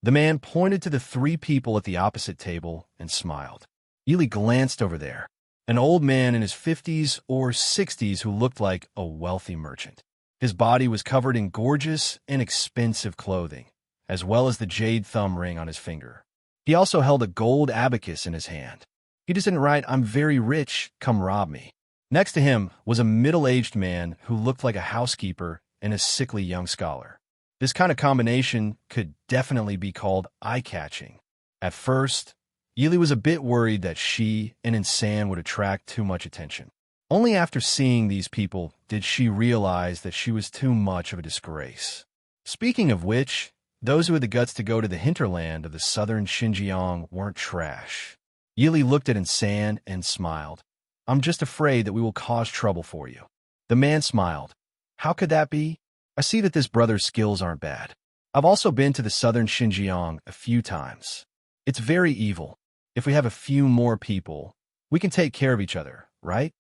The man pointed to the 3 people at the opposite table and smiled. Yili glanced over there. An old man in his 50s or 60s who looked like a wealthy merchant. His body was covered in gorgeous and expensive clothing, as well as the jade thumb ring on his finger. He also held a gold abacus in his hand. He just didn't write, "I'm very rich, come rob me." Next to him was a middle-aged man who looked like a housekeeper and a sickly young scholar. This kind of combination could definitely be called eye-catching. At first, Yili was a bit worried that she and Insan would attract too much attention. Only after seeing these people did she realize that she was too much of a disgrace. Speaking of which, those who had the guts to go to the hinterland of the southern Xinjiang weren't trash. Yili looked at Insan and smiled. "I'm just afraid that we will cause trouble for you." The man smiled. "How could that be? I see that this brother's skills aren't bad. I've also been to the southern Xinjiang a few times. It's very evil. If we have a few more people, we can take care of each other, right?"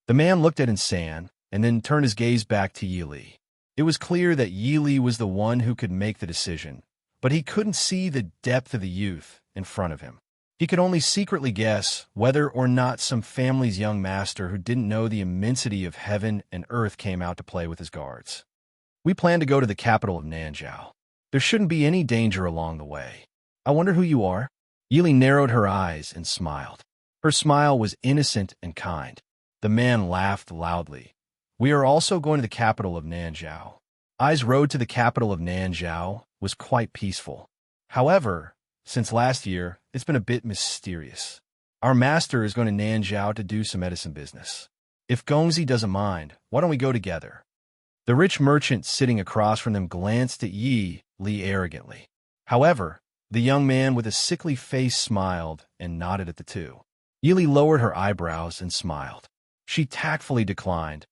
The man looked at Insan and then turned his gaze back to Yili. It was clear that Yili was the one who could make the decision, but he couldn't see the depth of the youth in front of him. He could only secretly guess whether or not some family's young master who didn't know the immensity of heaven and earth came out to play with his guards. "We plan to go to the capital of Nanzhao. There shouldn't be any danger along the way. I wonder who you are?" Yili narrowed her eyes and smiled. Her smile was innocent and kind. The man laughed loudly. "We are also going to the capital of Nanzhao." Ai's road to the capital of Nanzhao was quite peaceful. However, Since last year, it's been a bit mysterious. Our master is going to Nanjiao to do some medicine business. If Gongzi doesn't mind, why don't we go together? The rich merchant sitting across from them glanced at Yi Li arrogantly. However, the young man with a sickly face smiled and nodded at the two. Yi Li lowered her eyebrows and smiled. She tactfully declined.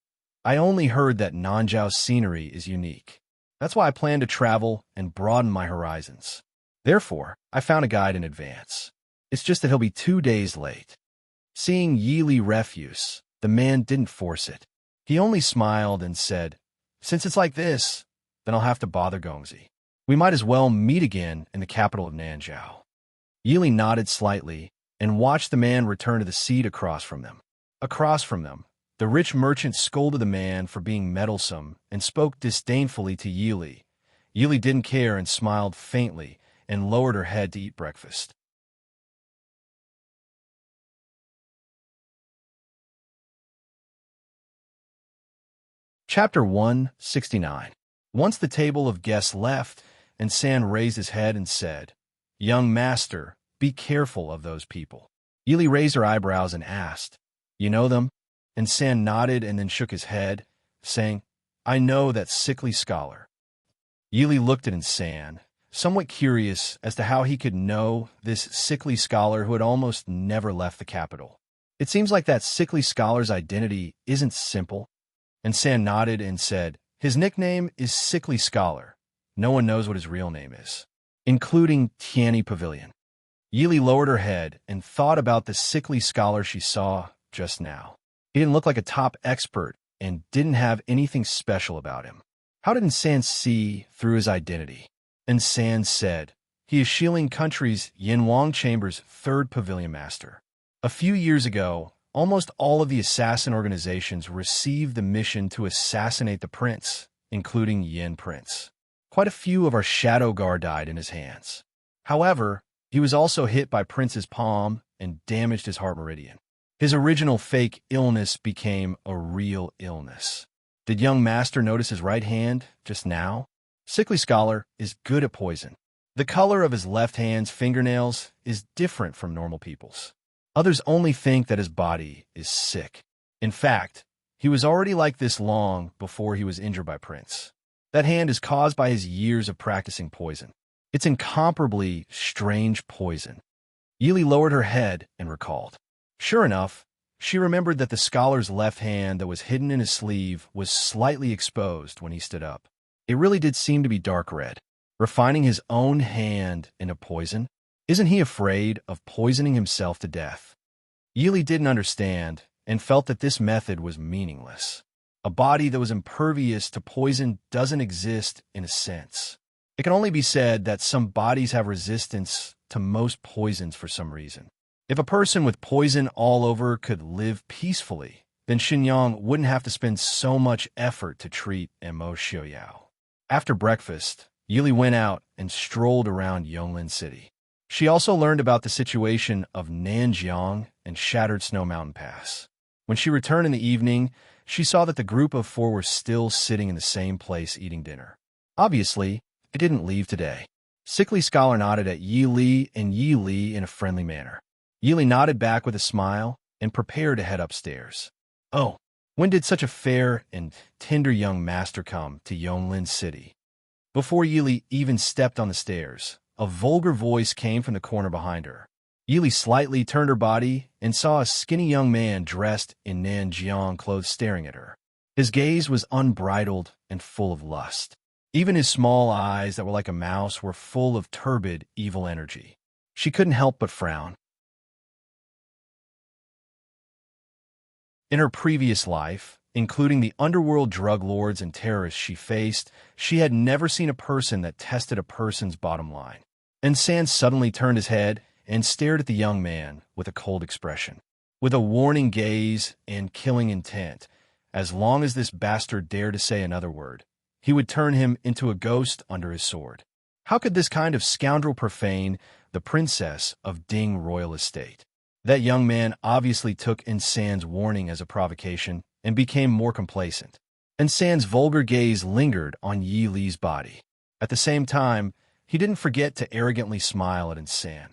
I only heard that Nanjiao's scenery is unique. That's why I plan to travel and broaden my horizons. Therefore, I found a guide in advance. It's just that he'll be 2 days late. Seeing Yi Li refuse, the man didn't force it. He only smiled and said, since it's like this, then I'll have to bother Gongzi. We might as well meet again in the capital of Nanjiao. Yi Li nodded slightly and watched the man return to the seat across from them. Across from them, the rich merchant scolded the man for being meddlesome and spoke disdainfully to Yi Li. Yi Li didn't care and smiled faintly and lowered her head to eat breakfast. Chapter 169. Once the table of guests left, and San raised his head and said, Young master, be careful of those people. Yi Li raised her eyebrows and asked, You know them? And San nodded and then shook his head, saying, I know that sickly scholar. Yi Li looked at San, somewhat curious as to how he could know this sickly scholar who had almost never left the capital. It seems like that sickly scholar's identity isn't simple. And San nodded and said, His nickname is Sickly Scholar. No one knows what his real name is, including Tianyi Pavilion. Yi Li lowered her head and thought about the sickly scholar she saw just now. He didn't look like a top expert and didn't have anything special about him. How did San see through his identity? And San said, He is Shilin Country's Yinwang Chamber's 3rd pavilion master. A few years ago, almost all of the assassin organizations received the mission to assassinate the prince, including Yin Prince. Quite a few of our shadow guard died in his hands. However, he was also hit by Prince's palm and damaged his heart meridian. His original fake illness became a real illness. Did young master notice his right hand just now? Sickly Scholar is good at poison. The color of his left hand's fingernails is different from normal people's. Others only think that his body is sick. In fact, he was already like this long before he was injured by Prince. That hand is caused by his years of practicing poison. It's incomparably strange poison. Yi Li lowered her head and recalled. Sure enough, she remembered that the scholar's left hand that was hidden in his sleeve was slightly exposed when he stood up. It really did seem to be dark red. Refining his own hand into poison? Isn't he afraid of poisoning himself to death? Yi Li didn't understand and felt that this method was meaningless. A body that was impervious to poison doesn't exist in a sense. It can only be said that some bodies have resistance to most poisons for some reason. If a person with poison all over could live peacefully, then Xinyang wouldn't have to spend so much effort to treat Mo Xiaoyao. After breakfast, Yi Li went out and strolled around Yonglin City. She also learned about the situation of Nanjiang and Shattered Snow Mountain Pass. When she returned in the evening, she saw that the group of 4 were still sitting in the same place eating dinner. Obviously, it didn't leave today. Sickly Scholar nodded at Yi Li and Yi Li in a friendly manner. Yi Li nodded back with a smile and prepared to head upstairs. Oh, when did such a fair and tender young master come to Yonglin City? Before Yi Li even stepped on the stairs, a vulgar voice came from the corner behind her. Yi Li slightly turned her body and saw a skinny young man dressed in Nanjiang clothes staring at her. His gaze was unbridled and full of lust. Even his small eyes that were like a mouse were full of turbid, evil energy. She couldn't help but frown. In her previous life, including the underworld drug lords and terrorists she faced, she had never seen a person that tested a person's bottom line. And San suddenly turned his head and stared at the young man with a cold expression. With a warning gaze and killing intent, as long as this bastard dared to say another word, he would turn him into a ghost under his sword. How could this kind of scoundrel profane the princess of Ding royal estate? That young man obviously took Insan's warning as a provocation and became more complacent. Insan's vulgar gaze lingered on Yi Li's body. At the same time, he didn't forget to arrogantly smile at Insan.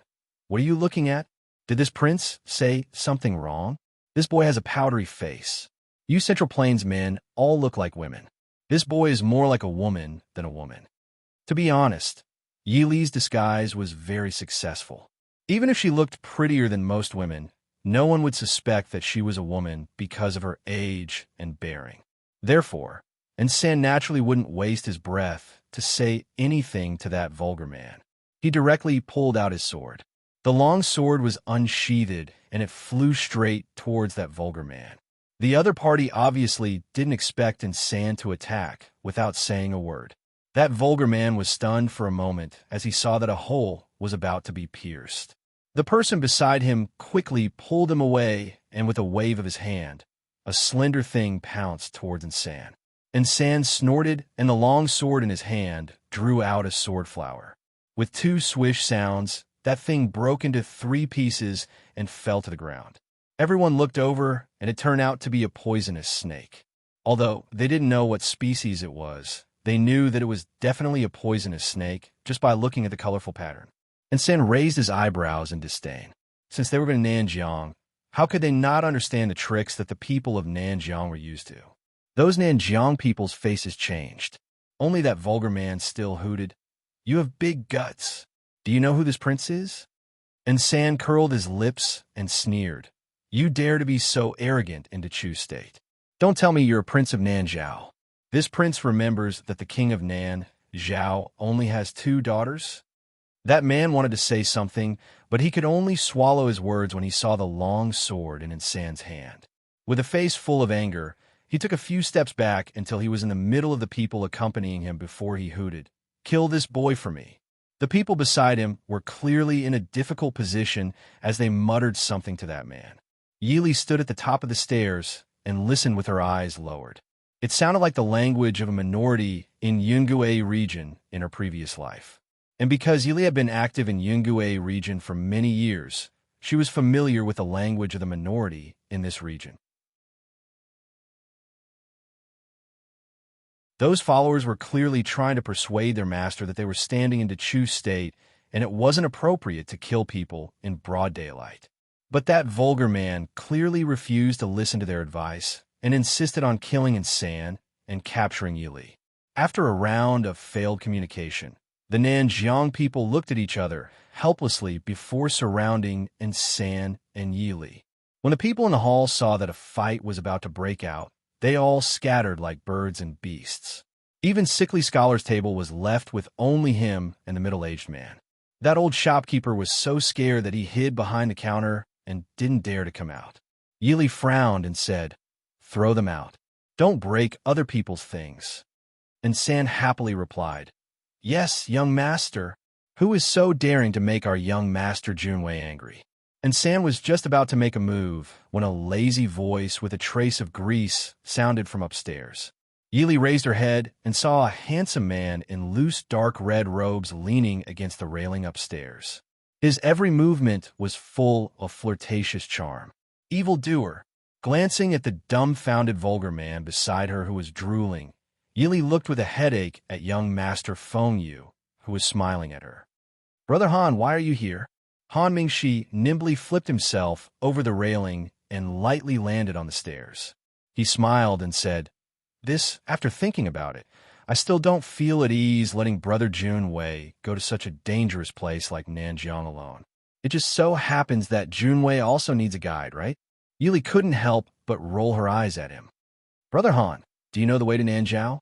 What are you looking at? Did this prince say something wrong? This boy has a powdery face. You Central Plains men all look like women. This boy is more like a woman than a woman. To be honest, Yili's disguise was very successful. Even if she looked prettier than most women, no one would suspect that she was a woman because of her age and bearing. Therefore, Insan naturally wouldn't waste his breath to say anything to that vulgar man. He directly pulled out his sword. The long sword was unsheathed, and it flew straight towards that vulgar man. The other party obviously didn't expect Insan to attack without saying a word. That vulgar man was stunned for a moment as he saw that a hole was about to be pierced. The person beside him quickly pulled him away, and with a wave of his hand, a slender thing pounced towards Insan. Insan snorted, and the long sword in his hand drew out a sword flower. With two swish sounds, that thing broke into 3 pieces and fell to the ground. Everyone looked over, and it turned out to be a poisonous snake. Although they didn't know what species it was, they knew that it was definitely a poisonous snake just by looking at the colorful pattern. Insan raised his eyebrows in disdain. Since they were in Nanjiang, how could they not understand the tricks that the people of Nanjiang were used to? Those Nanjiang people's faces changed. Only that vulgar man still hooted, "You have big guts. Do you know who this prince is?" Insan curled his lips and sneered, "You dare to be so arrogant in the Chu state. Don't tell me you're a prince of Nanjiao. This prince remembers that the king of Nan, Zhao, only has 2 daughters?" That man wanted to say something, but he could only swallow his words when he saw the long sword in Insan's hand. With a face full of anger, he took a few steps back until he was in the middle of the people accompanying him before he hooted, "Kill this boy for me." The people beside him were clearly in a difficult position as they muttered something to that man. Yili stood at the top of the stairs and listened with her eyes lowered. It sounded like the language of a minority in Yungue region in her previous life. And because Yili had been active in Yungue region for many years, she was familiar with the language of the minority in this region. Those followers were clearly trying to persuade their master that they were standing in the Chu state and it wasn't appropriate to kill people in broad daylight. But that vulgar man clearly refused to listen to their advice and insisted on killing Insan and capturing Yili. After a round of failed communication, the Nanjiang people looked at each other helplessly before surrounding Insan and Yili. When the people in the hall saw that a fight was about to break out, they all scattered like birds and beasts. Even Sickly Scholar's table was left with only him and the middle-aged man. That old shopkeeper was so scared that he hid behind the counter and didn't dare to come out. Yili frowned and said, "Throw them out. Don't break other people's things." And San happily replied, "Yes, young master. Who is so daring to make our young master Junwei angry?" And San was just about to make a move when a lazy voice with a trace of grease sounded from upstairs. Yili raised her head and saw a handsome man in loose dark red robes leaning against the railing upstairs. His every movement was full of flirtatious charm. Evildoer. Glancing at the dumbfounded vulgar man beside her who was drooling, Yili looked with a headache at young Master Feng Yu, who was smiling at her. "Brother Han, why are you here?" Han Mingshi nimbly flipped himself over the railing and lightly landed on the stairs. He smiled and said, After thinking about it, I still don't feel at ease letting Brother Junwei go to such a dangerous place like Nanjiang alone. It just so happens that Junwei also needs a guide, right?" Yili couldn't help but roll her eyes at him. "Brother Han, do you know the way to Nanjiao?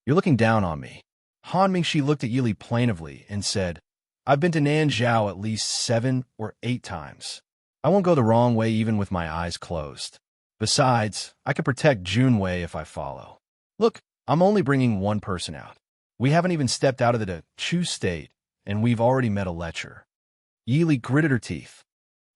You're looking down on me." Han Mingshi looked at Yili plaintively and said, "I've been to Nanjiao at least 7 or 8 times. I won't go the wrong way even with my eyes closed. Besides, I can protect Junwei if I follow. Look, I'm only bringing one person out. We haven't even stepped out of the Chu state, and we've already met a lecher." Yili gritted her teeth.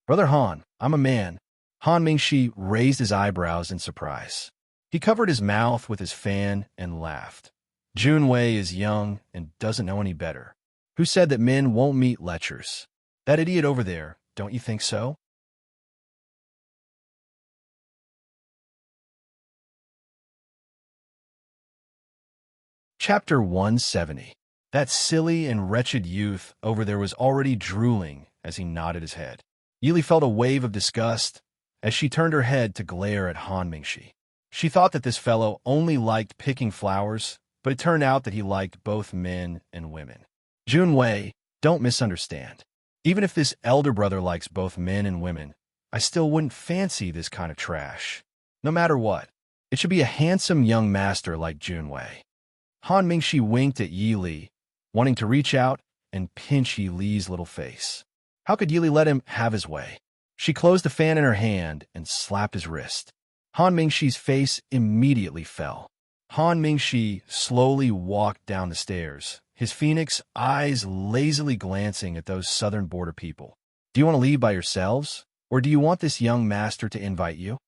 "Brother Han, I'm a man." Han Mingshi raised his eyebrows in surprise. He covered his mouth with his fan and laughed. "Junwei is young and doesn't know any better. Who said that men won't meet lechers? That idiot over there, don't you think so?" Chapter 170. That silly and wretched youth over there was already drooling as he nodded his head. Yili felt a wave of disgust as she turned her head to glare at Han Mingxi. She thought that this fellow only liked picking flowers, but it turned out that he liked both men and women. Junwei, don't misunderstand. Even if this elder brother likes both men and women, I still wouldn't fancy this kind of trash. No matter what, it should be a handsome young master like Junwei. Han Mingxi winked at Yi Li, wanting to reach out and pinch Yi Li's little face. How could Yi Li let him have his way? She closed the fan in her hand and slapped his wrist. Han Mingxi's face immediately fell. Han Mingxi slowly walked down the stairs, his phoenix eyes lazily glancing at those southern border people. Do you want to leave by yourselves, or do you want this young master to invite you?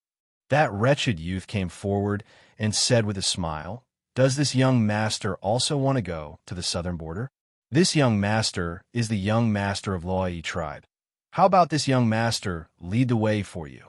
That wretched youth came forward and said with a smile, does this young master also want to go to the southern border? This young master is the young master of Luoyi tribe. How about this young master lead the way for you?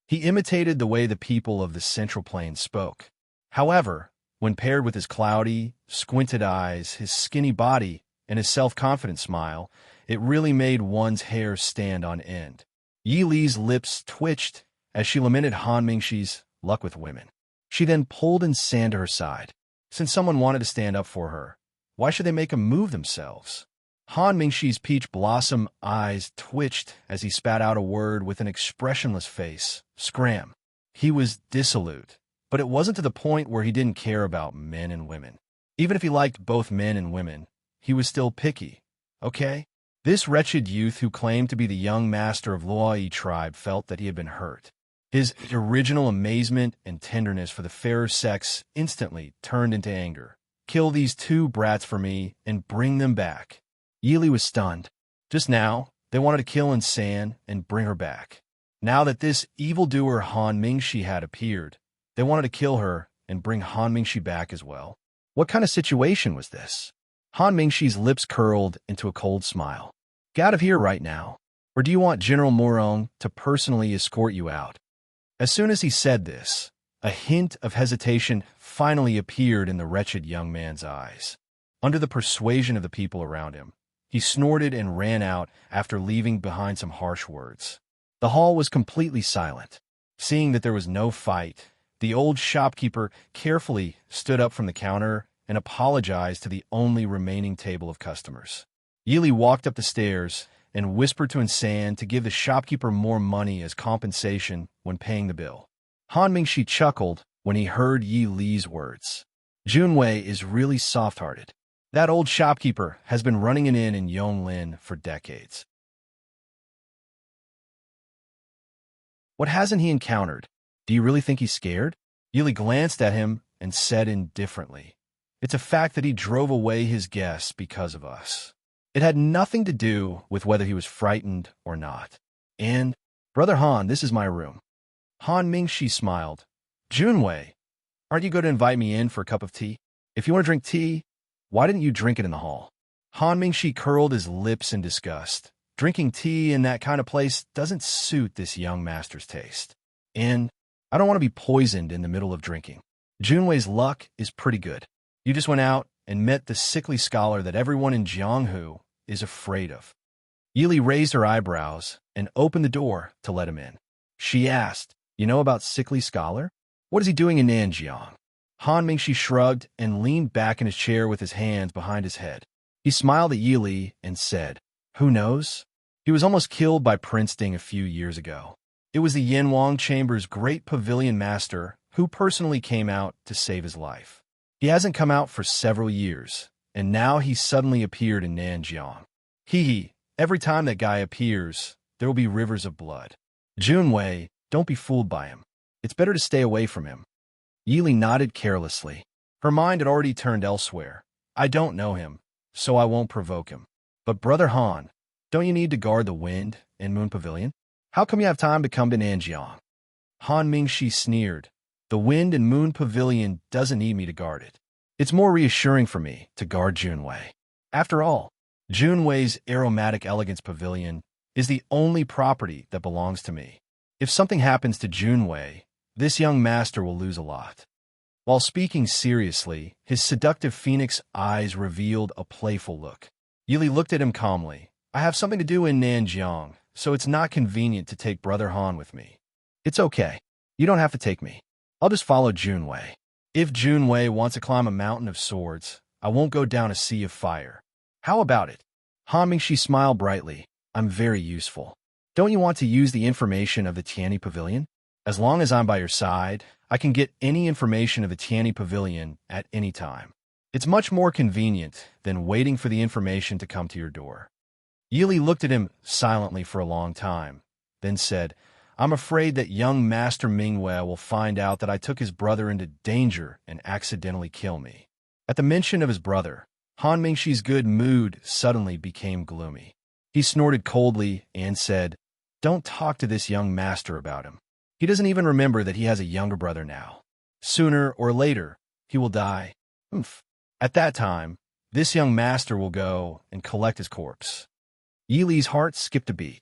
He imitated the way the people of the Central Plains spoke. However, when paired with his cloudy, squinted eyes, his skinny body, and his self-confident smile, it really made one's hair stand on end. Yi Li's lips twitched as she lamented Han Mingxi's luck with women. She then pulled San to her side. Since someone wanted to stand up for her, why should they make him move themselves? Han Mingxi's peach blossom eyes twitched as he spat out a word with an expressionless face. Scram. He was dissolute, but it wasn't to the point where he didn't care about men and women. Even if he liked both men and women, he was still picky, okay? This wretched youth who claimed to be the young master of Luoyi tribe felt that he had been hurt. His original amazement and tenderness for the fairer sex instantly turned into anger. Kill these two brats for me and bring them back. Yi Li was stunned. Just now, they wanted to kill San and bring her back. Now that this evildoer Han Mingxi had appeared, they wanted to kill her and bring Han Mingxi back as well. What kind of situation was this? Han Mingxi's lips curled into a cold smile. Get out of here right now, or do you want General Morong to personally escort you out? As soon as he said this, a hint of hesitation finally appeared in the wretched young man's eyes. Under the persuasion of the people around him, he snorted and ran out after leaving behind some harsh words. The hall was completely silent. Seeing that there was no fight, the old shopkeeper carefully stood up from the counter and apologized to the only remaining table of customers. Yi Li walked up the stairs and whispered to San to give the shopkeeper more money as compensation when paying the bill. Han Mingxi chuckled when he heard Yi Li's words. Junwei is really soft-hearted. That old shopkeeper has been running an inn in Yonglin for decades. What hasn't he encountered? Do you really think he's scared? Yi Li glanced at him and said indifferently, it's a fact that he drove away his guests because of us. It had nothing to do with whether he was frightened or not. And, Brother Han, this is my room. Han Mingxi smiled. Junwei, aren't you going to invite me in for a cup of tea? If you want to drink tea, why didn't you drink it in the hall? Han Mingxi curled his lips in disgust. Drinking tea in that kind of place doesn't suit this young master's taste. And I don't want to be poisoned in the middle of drinking. Junwei's luck is pretty good. You just went out and met the sickly scholar that everyone in Jianghu is afraid of. Yi Li raised her eyebrows and opened the door to let him in. She asked, you know about sickly scholar? What is he doing in Nanjiang? Han Mingxi shrugged and leaned back in his chair with his hands behind his head. He smiled at Yi Li and said, who knows? He was almost killed by Prince Ding a few years ago. It was the Yanwang Chamber's great pavilion master who personally came out to save his life. He hasn't come out for several years, and now he suddenly appeared in Nanjiang. Every time that guy appears, there will be rivers of blood. Junwei, don't be fooled by him. It's better to stay away from him. Yi Li nodded carelessly. Her mind had already turned elsewhere. I don't know him, so I won't provoke him. But Brother Han, don't you need to guard the Wind and Moon Pavilion? How come you have time to come to Nanjiang? Han Mingxi sneered. The Wind and Moon Pavilion doesn't need me to guard it. It's more reassuring for me to guard Junwei. After all, Junwei's Aromatic Elegance Pavilion is the only property that belongs to me. If something happens to Junwei, this young master will lose a lot. While speaking seriously, his seductive phoenix eyes revealed a playful look. Yili looked at him calmly. I have something to do in Nanjiang, so it's not convenient to take Brother Han with me. It's okay. You don't have to take me. I'll just follow Junwei. If Junwei wants to climb a mountain of swords, I won't go down a sea of fire. How about it? Han Mingxi smiled brightly. I'm very useful. Don't you want to use the information of the Tianyi Pavilion? As long as I'm by your side, I can get any information of the Tianyi Pavilion at any time. It's much more convenient than waiting for the information to come to your door. Yili looked at him silently for a long time, then said, I'm afraid that young Master Mingwei will find out that I took his brother into danger and accidentally kill me. At the mention of his brother, Han Mingxi's good mood suddenly became gloomy. He snorted coldly and said, Don't talk to this young master about him. He doesn't even remember that he has a younger brother now. Sooner or later, he will die. At that time, this young master will go and collect his corpse. Yili's heart skipped a beat.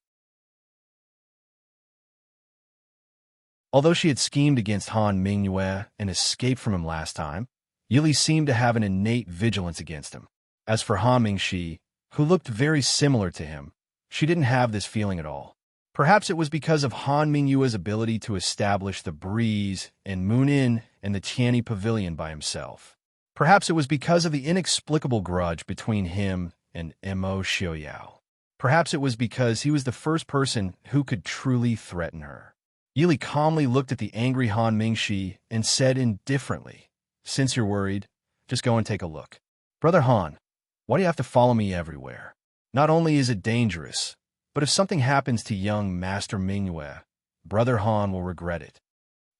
Although she had schemed against Han Mingyue and escaped from him last time, Yili seemed to have an innate vigilance against him. As for Han Mingxi, who looked very similar to him, she didn't have this feeling at all. Perhaps it was because of Han Mingyue's ability to establish the breeze and moon in the Tianyi Pavilion by himself. Perhaps it was because of the inexplicable grudge between him and Mo Xiaoyao. Perhaps it was because he was the first person who could truly threaten her. Yili calmly looked at the angry Han Mingxi and said indifferently, Since you're worried, just go and take a look. Brother Han, why do you have to follow me everywhere? Not only is it dangerous, but if something happens to young Master Mingyue, Brother Han will regret it.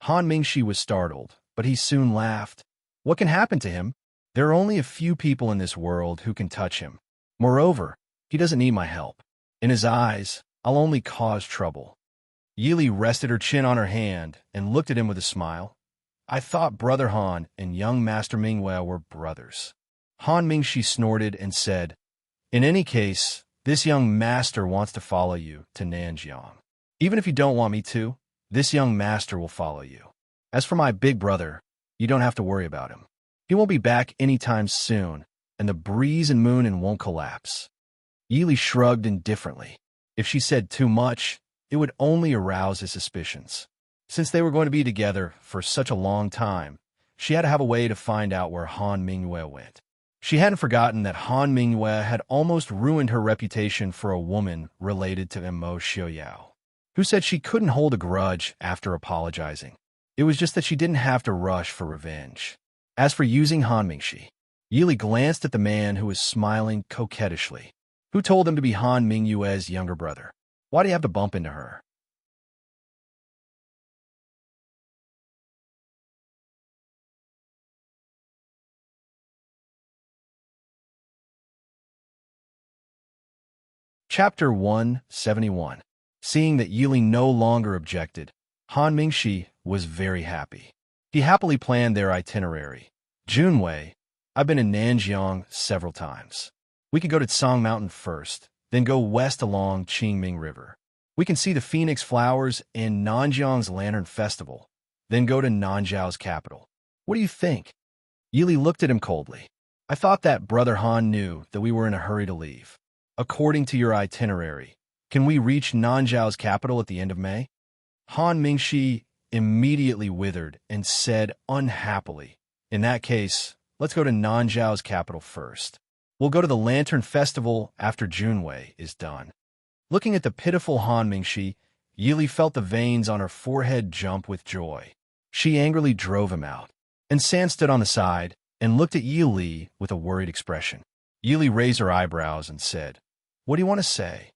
Han Mingxi was startled, but he soon laughed. What can happen to him? There are only a few people in this world who can touch him. Moreover, he doesn't need my help. In his eyes, I'll only cause trouble. Yili rested her chin on her hand and looked at him with a smile. I thought Brother Han and young Master Mingyue were brothers. Han Mingxi snorted and said, In any case, this young master wants to follow you to Nanjiang. Even if you don't want me to, this young master will follow you. As for my big brother, you don't have to worry about him. He won't be back anytime soon, and the breeze and moon won't collapse. Yili shrugged indifferently. If she said too much, it would only arouse his suspicions. Since they were going to be together for such a long time, she had to have a way to find out where Han Mingyue went. She hadn't forgotten that Han Mingyue had almost ruined her reputation for a woman related to Mo Xiaoyao, who said she couldn't hold a grudge after apologizing. It was just that she didn't have to rush for revenge. As for using Han Mingxi, Yili glanced at the man who was smiling coquettishly. Who told him to be Han Mingyue's younger brother? Why do you have to bump into her? Chapter 171. Seeing that Yili no longer objected, Han Mingxi was very happy. He happily planned their itinerary. Junwei, I've been in Nanjiang several times. We could go to Tsang Mountain first, then go west along Qingming River. We can see the phoenix flowers and Nanjiang's Lantern Festival, then go to Nanzhao's capital. What do you think? Yili looked at him coldly. I thought that Brother Han knew that we were in a hurry to leave. According to your itinerary, can we reach Nanzhao's capital at the end of May? Han Mingxi immediately withered and said unhappily, In that case, let's go to Nanzhao's capital first. We'll go to the Lantern Festival after Junwei is done. Looking at the pitiful Han Mingxi, Yili felt the veins on her forehead jump with joy. She angrily drove him out, and San stood on the side and looked at Yili with a worried expression. Yili raised her eyebrows and said, What do you want to say?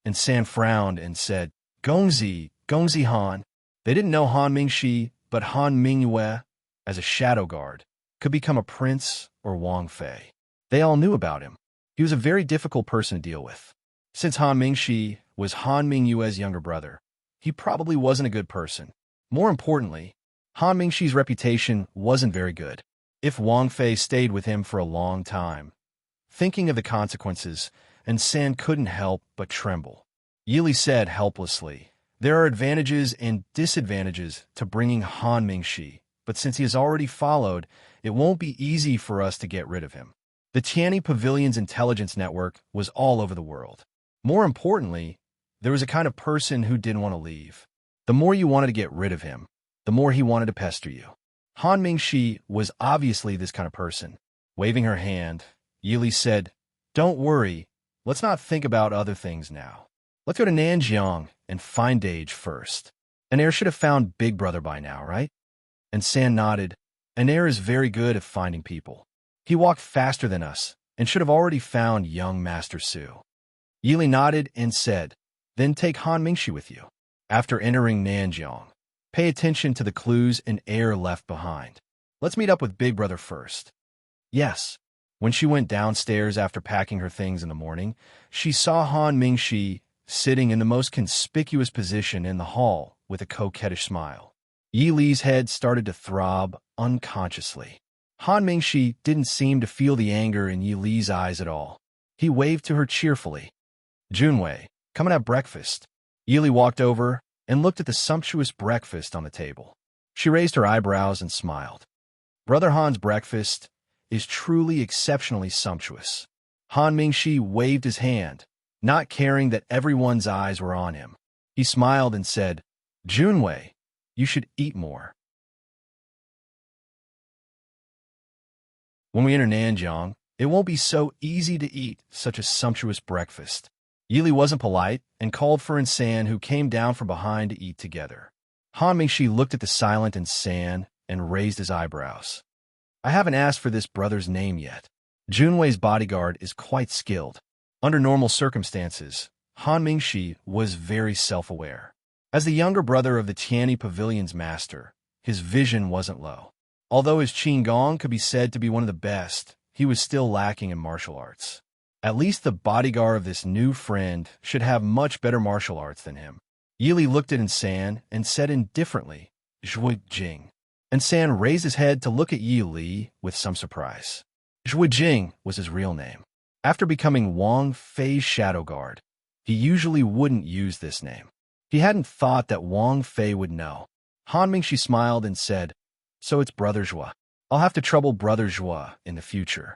And San frowned and said, Gongzi Han. They didn't know Han Mingxi, but Han Mingyue, as a shadow guard, could become a prince or Wang Fei. They all knew about him. He was a very difficult person to deal with. Since Han Mingxi was Han Mingyue's younger brother, he probably wasn't a good person. More importantly, Han Mingxi's reputation wasn't very good. If Wang Fei stayed with him for a long time, thinking of the consequences, and San couldn't help but tremble. Yili said helplessly, There are advantages and disadvantages to bringing Han Mingxi but since he has already followed, it won't be easy for us to get rid of him. The Tiani Pavilion's intelligence network was all over the world. More importantly, there was a kind of person who didn't want to leave. The more you wanted to get rid of him, the more he wanted to pester you. Han Mingxi was obviously this kind of person. Waving her hand, Yili said, "Don't worry, let's not think about other things now. Let's go to Nanjiang and find Dage first. An heir should have found Big Brother by now, right?" And San nodded. An heir is very good at finding people. He walked faster than us and should have already found young Master Su. Yili nodded and said, "Then take Han Mingxi with you. After entering Nanjiang, pay attention to the clues an heir left behind. Let's meet up with Big Brother first." Yes. When she went downstairs after packing her things in the morning, she saw Han Mingxi sitting in the most conspicuous position in the hall with a coquettish smile. Yi Li's head started to throb unconsciously. Han Mingxi didn't seem to feel the anger in Yi Li's eyes at all. He waved to her cheerfully. "Junwei, come and have breakfast." Yi Li walked over and looked at the sumptuous breakfast on the table. She raised her eyebrows and smiled. Brother Han's breakfast is truly exceptionally sumptuous. Han Mingxi waved his hand, not caring that everyone's eyes were on him. He smiled and said, "Junwei, you should eat more." When we enter Nanjiang, it won't be so easy to eat such a sumptuous breakfast. Yili wasn't polite and called for Insan, who came down from behind to eat together. Han Mingxi looked at the silent Insan and raised his eyebrows. "I haven't asked for this brother's name yet." Junwei's bodyguard is quite skilled. Under normal circumstances, Han Mingxi was very self-aware. As the younger brother of the Tiani Pavilion's master, his vision wasn't low. Although his Qinggong could be said to be one of the best, he was still lacking in martial arts. At least the bodyguard of this new friend should have much better martial arts than him. Yili looked at Insan and said indifferently, "Zhui Jing." Insan raised his head to look at Yi Li with some surprise. Zhui Jing was his real name. After becoming Wang Fei's shadow guard, he usually wouldn't use this name. He hadn't thought that Wang Fei would know. Han Mingxi smiled and said, "So it's Brother Zhua. I'll have to trouble Brother Zhua in the future."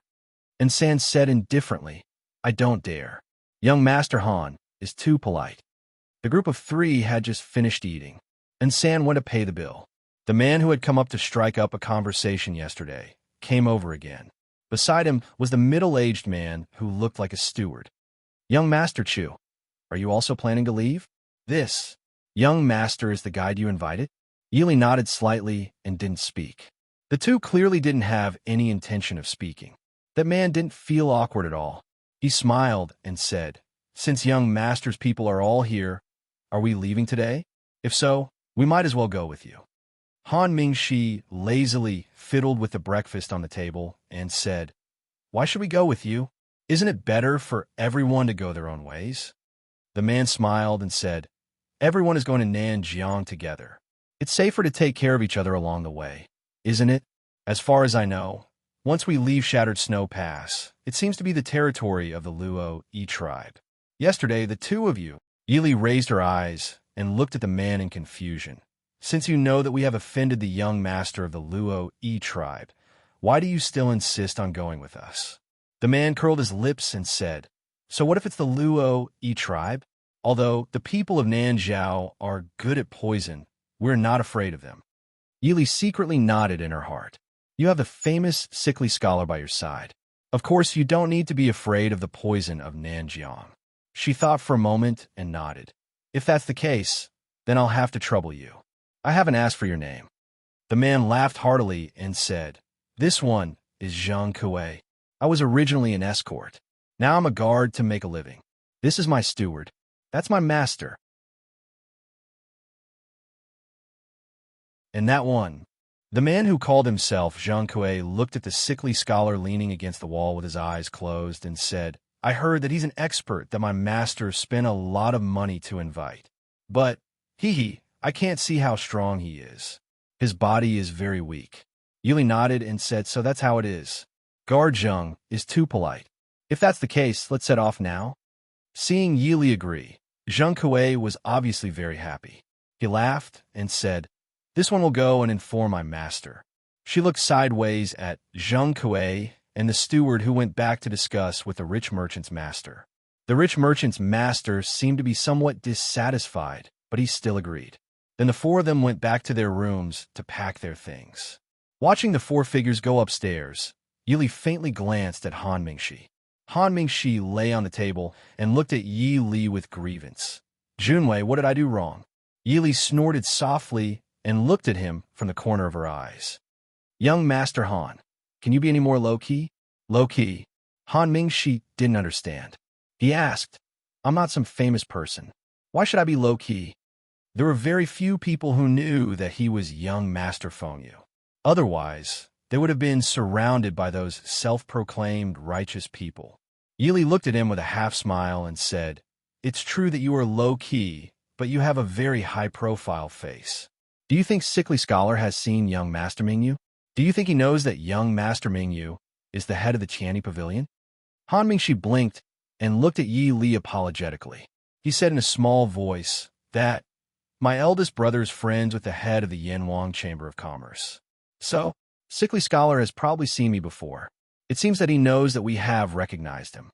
And San said indifferently, "I don't dare. Young Master Han is too polite." The group of three had just finished eating, and San went to pay the bill. The man who had come up to strike up a conversation yesterday came over again. Beside him was the middle-aged man who looked like a steward. "Young Master Chu, are you also planning to leave?" "This, young master, is the guide you invited?" Yili nodded slightly and didn't speak. The two clearly didn't have any intention of speaking. That man didn't feel awkward at all. He smiled and said, "Since young master's people are all here, are we leaving today? If so, we might as well go with you." Han Mingxi lazily fiddled with the breakfast on the table and said, "Why should we go with you? Isn't it better for everyone to go their own ways?" The man smiled and said, "Everyone is going to Nanjiang together. It's safer to take care of each other along the way, isn't it? As far as I know, once we leave Shattered Snow Pass, it seems to be the territory of the Luo Yi tribe. Yesterday, the two of you..." Yili raised her eyes and looked at the man in confusion. "Since you know that we have offended the young master of the Luo Yi tribe, why do you still insist on going with us?" The man curled his lips and said, "So what if it's the Luo Yi tribe? Although the people of Nanjiao are good at poison, we're not afraid of them." Yili secretly nodded in her heart. You have the famous sickly scholar by your side. Of course, you don't need to be afraid of the poison of Nanjiang. She thought for a moment and nodded. "If that's the case, then I'll have to trouble you. I haven't asked for your name." The man laughed heartily and said, "This one is Zhang Kuei. I was originally an escort. Now I'm a guard to make a living. This is my steward. That's my master. And that one." The man who called himself Zhang Kuei looked at the sickly scholar leaning against the wall with his eyes closed and said, "I heard that he's an expert that my master spent a lot of money to invite. But, I can't see how strong he is. His body is very weak." Yuli nodded and said, "So that's how it is. Guard Zheng is too polite. If that's the case, let's set off now." Seeing Yili agree, Zheng Kuei was obviously very happy. He laughed and said, This one will go and inform my master. She looked sideways at Zheng Kuei and the steward, who went back to discuss with the rich merchant's master. The rich merchant's master seemed to be somewhat dissatisfied, but he still agreed. Then the four of them went back to their rooms to pack their things. Watching the four figures go upstairs, Yi faintly glanced at Han Mingxi. Han Mingxi lay on the table and looked at Yi Li with grievance. Junwei, what did I do wrong? Yi Li snorted softly and looked at him from the corner of her eyes. Young Master Han, can you be any more low-key? Low-key. Han Mingxi didn't understand. He asked, I'm not some famous person. Why should I be low-key? There were very few people who knew that he was young Master Fengyu. Otherwise, they would have been surrounded by those self-proclaimed righteous people. Yi Li looked at him with a half-smile and said, It's true that you are low-key, but you have a very high-profile face. Do you think Sickly Scholar has seen young Master Mingyu? Do you think he knows that young Master Mingyu is the head of the Qianni Pavilion? Han Mingxi blinked and looked at Yi Li apologetically. He said in a small voice that, My eldest brother is friends with the head of the Yanwang Chamber of Commerce. So, Sickly Scholar has probably seen me before. It seems that he knows that we have recognized him.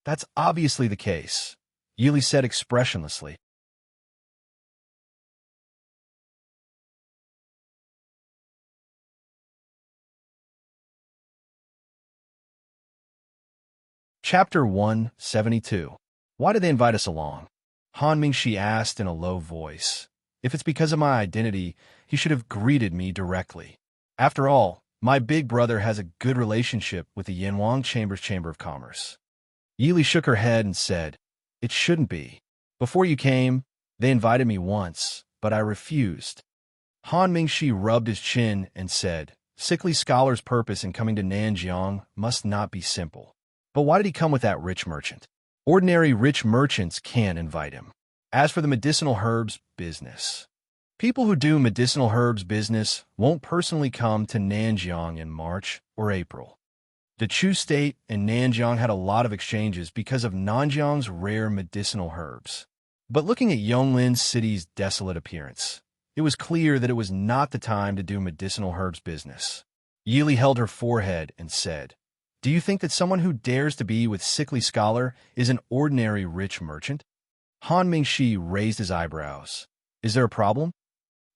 That's obviously the case, Yi Li said expressionlessly. Chapter 172. Why did they invite us along? Han Mingxi asked in a low voice. If it's because of my identity, he should have greeted me directly. After all, my big brother has a good relationship with the Yanwang Chamber of Commerce. Yi Li shook her head and said, It shouldn't be. Before you came, they invited me once, but I refused. Han Mingxi rubbed his chin and said, Sickly Scholar's purpose in coming to Nanjiang must not be simple. But why did he come with that rich merchant? Ordinary rich merchants can't invite him. As for the medicinal herbs business, people who do medicinal herbs business won't personally come to Nanjiang in March or April. The Chu State and Nanjiang had a lot of exchanges because of Nanjiang's rare medicinal herbs. But looking at Yonglin City's desolate appearance, it was clear that it was not the time to do medicinal herbs business. Yi Li held her forehead and said, Do you think that someone who dares to be with Sickly Scholar is an ordinary rich merchant? Han Mingxi raised his eyebrows. Is there a problem?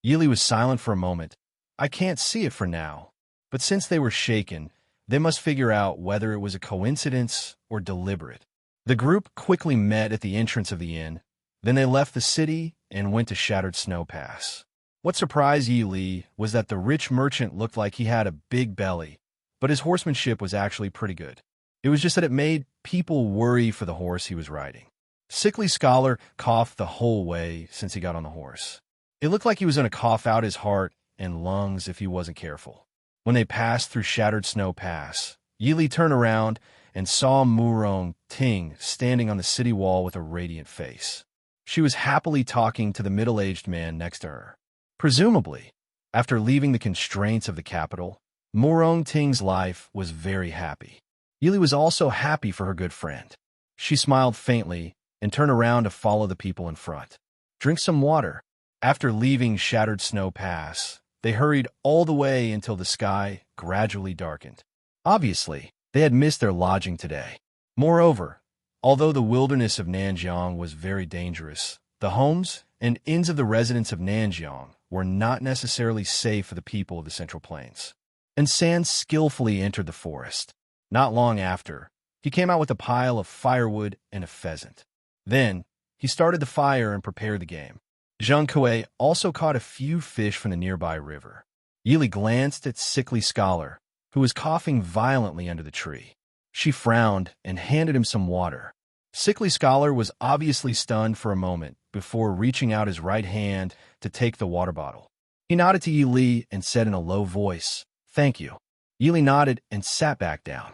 Yi Li was silent for a moment. I can't see it for now. But since they were shaken, they must figure out whether it was a coincidence or deliberate. The group quickly met at the entrance of the inn. Then they left the city and went to Shattered Snow Pass. What surprised Yi Li was that the rich merchant looked like he had a big belly, but his horsemanship was actually pretty good. It was just that it made people worry for the horse he was riding. Sickly Scholar coughed the whole way since he got on the horse. It looked like he was going to cough out his heart and lungs if he wasn't careful. When they passed through Shattered Snow Pass, Yi Li turned around and saw Murong Ting standing on the city wall with a radiant face. She was happily talking to the middle-aged man next to her. Presumably, after leaving the constraints of the capital, Murong Ting's life was very happy. Yi Li was also happy for her good friend. She smiled faintly and turned around to follow the people in front. Drink some water. After leaving Shattered Snow Pass, they hurried all the way until the sky gradually darkened. Obviously, they had missed their lodging today. Moreover, although the wilderness of Nanjiang was very dangerous, the homes and inns of the residents of Nanjiang were not necessarily safe for the people of the Central Plains. And San skillfully entered the forest. Not long after, he came out with a pile of firewood and a pheasant. Then, he started the fire and prepared the game. Zheng Kuei also caught a few fish from the nearby river. Yi Li glanced at Sickly Scholar, who was coughing violently under the tree. She frowned and handed him some water. Sickly Scholar was obviously stunned for a moment before reaching out his right hand to take the water bottle. He nodded to Yi Li and said in a low voice, Thank you. Yi Li nodded and sat back down.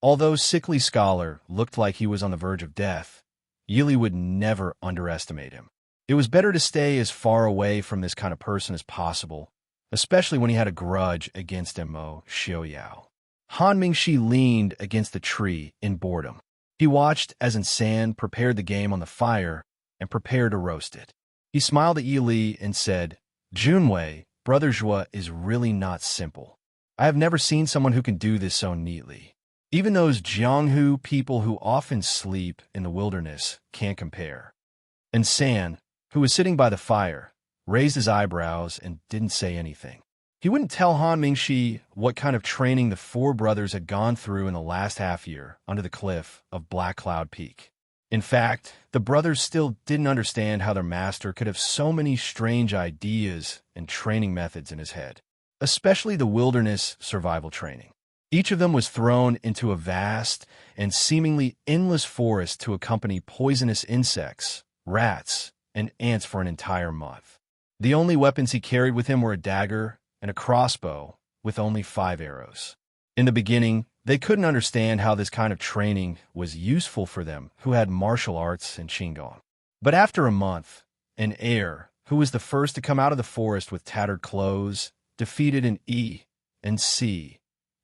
Although Sickly Scholar looked like he was on the verge of death, Yi Li would never underestimate him. It was better to stay as far away from this kind of person as possible, especially when he had a grudge against Mo Xiaoyao. Han Mingxi leaned against the tree in boredom. He watched as San prepared the game on the fire and prepared to roast it. He smiled at Yi Li and said, Junwei, Brother Zhua is really not simple. I have never seen someone who can do this so neatly. Even those Jianghu people who often sleep in the wilderness can't compare. And San, who was sitting by the fire, raised his eyebrows and didn't say anything. He wouldn't tell Han Mingxi what kind of training the four brothers had gone through in the last half year under the cliff of Black Cloud Peak. In fact, the brothers still didn't understand how their master could have so many strange ideas and training methods in his head, especially the wilderness survival training. Each of them was thrown into a vast and seemingly endless forest to accompany poisonous insects, rats, and ants for an entire month. The only weapons he carried with him were a dagger and a crossbow with only 5 arrows. In the beginning, they couldn't understand how this kind of training was useful for them who had martial arts and Qigong. But after a month, an heir, who was the first to come out of the forest with tattered clothes, defeated an E and C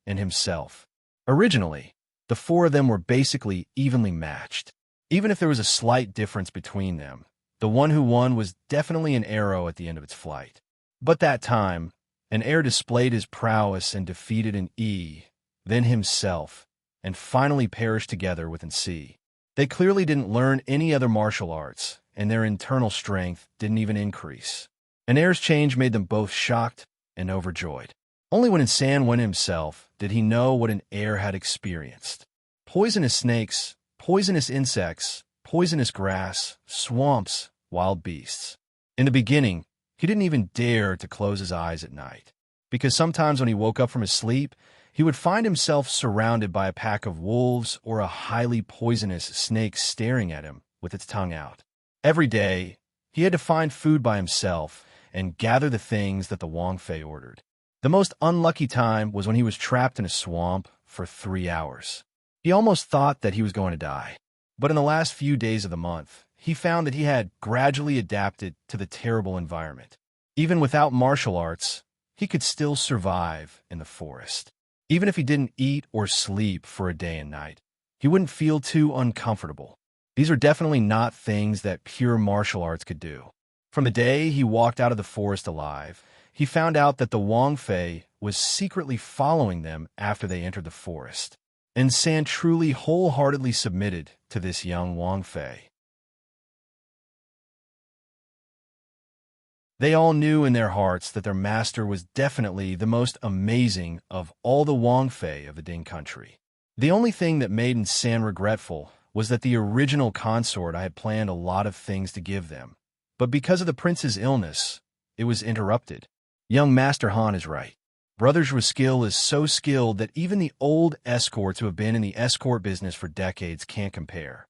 and himself. Originally, the four of them were basically evenly matched. Even if there was a slight difference between them, the one who won was definitely an arrow at the end of its flight. But that time, an heir displayed his prowess and defeated an E, then himself, and finally perished together with an C. They clearly didn't learn any other martial arts, and their internal strength didn't even increase. An heir's change made them both shocked and overjoyed. Only when San went himself did he know what an heir had experienced. Poisonous snakes, poisonous insects, poisonous grass, swamps, wild beasts. In the beginning, he didn't even dare to close his eyes at night, because sometimes when he woke up from his sleep, he would find himself surrounded by a pack of wolves or a highly poisonous snake staring at him with its tongue out. Every day, he had to find food by himself and gather the things that the Wang Fei ordered. The most unlucky time was when he was trapped in a swamp for 3 hours. He almost thought that he was going to die. But in the last few days of the month, he found that he had gradually adapted to the terrible environment. Even without martial arts, he could still survive in the forest. Even if he didn't eat or sleep for a day and night, he wouldn't feel too uncomfortable. These are definitely not things that pure martial arts could do. From the day he walked out of the forest alive, he found out that the Wang Fei was secretly following them after they entered the forest. And San truly wholeheartedly submitted to this young Wang Fei. They all knew in their hearts that their master was definitely the most amazing of all the Wang Fei of the Ding country. The only thing that made San regretful was that the original consort I had planned a lot of things to give them, but because of the prince's illness, it was interrupted. Young Master Han is right. Brother Zhua's skill is so skilled that even the old escorts who have been in the escort business for decades can't compare.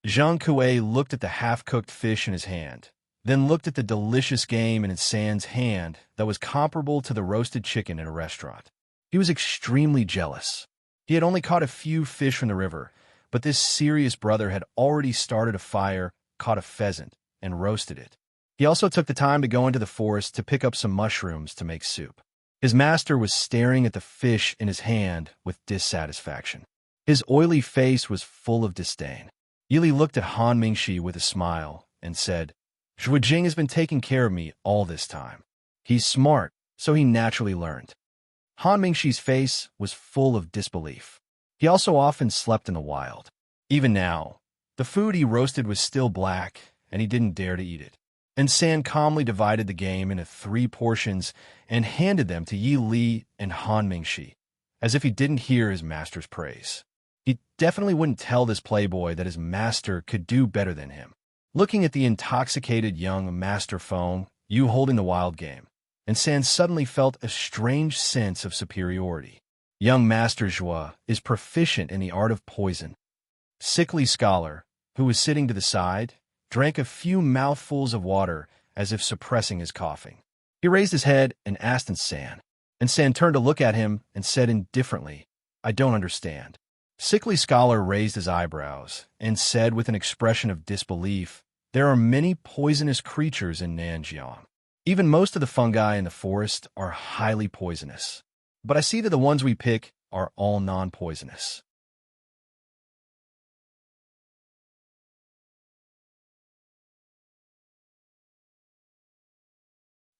Zhang Kuei looked at the half-cooked fish in his hand, then looked at the delicious game in San's hand that was comparable to the roasted chicken in a restaurant. He was extremely jealous. He had only caught a few fish from the river, but this serious brother had already started a fire, caught a pheasant, and roasted it. He also took the time to go into the forest to pick up some mushrooms to make soup. His master was staring at the fish in his hand with dissatisfaction. His oily face was full of disdain. Yi Li looked at Han Mingxi with a smile and said, Zhua Jing has been taking care of me all this time. He's smart, so he naturally learned. Han Mingxi's face was full of disbelief. He also often slept in the wild. Even now, the food he roasted was still black, and he didn't dare to eat it. And San calmly divided the game into 3 portions and handed them to Yi Li and Han Mingxi, as if he didn't hear his master's praise. He definitely wouldn't tell this playboy that his master could do better than him. Looking at the intoxicated young master Feng, Yu holding the wild game, and San suddenly felt a strange sense of superiority. Young Master Zhua is proficient in the art of poison. Sickly Scholar, who was sitting to the side, drank a few mouthfuls of water as if suppressing his coughing. He raised his head and asked San, and San turned to look at him and said indifferently, I don't understand. Sickly Scholar raised his eyebrows and said with an expression of disbelief, there are many poisonous creatures in Nanjiang. Even most of the fungi in the forest are highly poisonous. But I see that the ones we pick are all non-poisonous.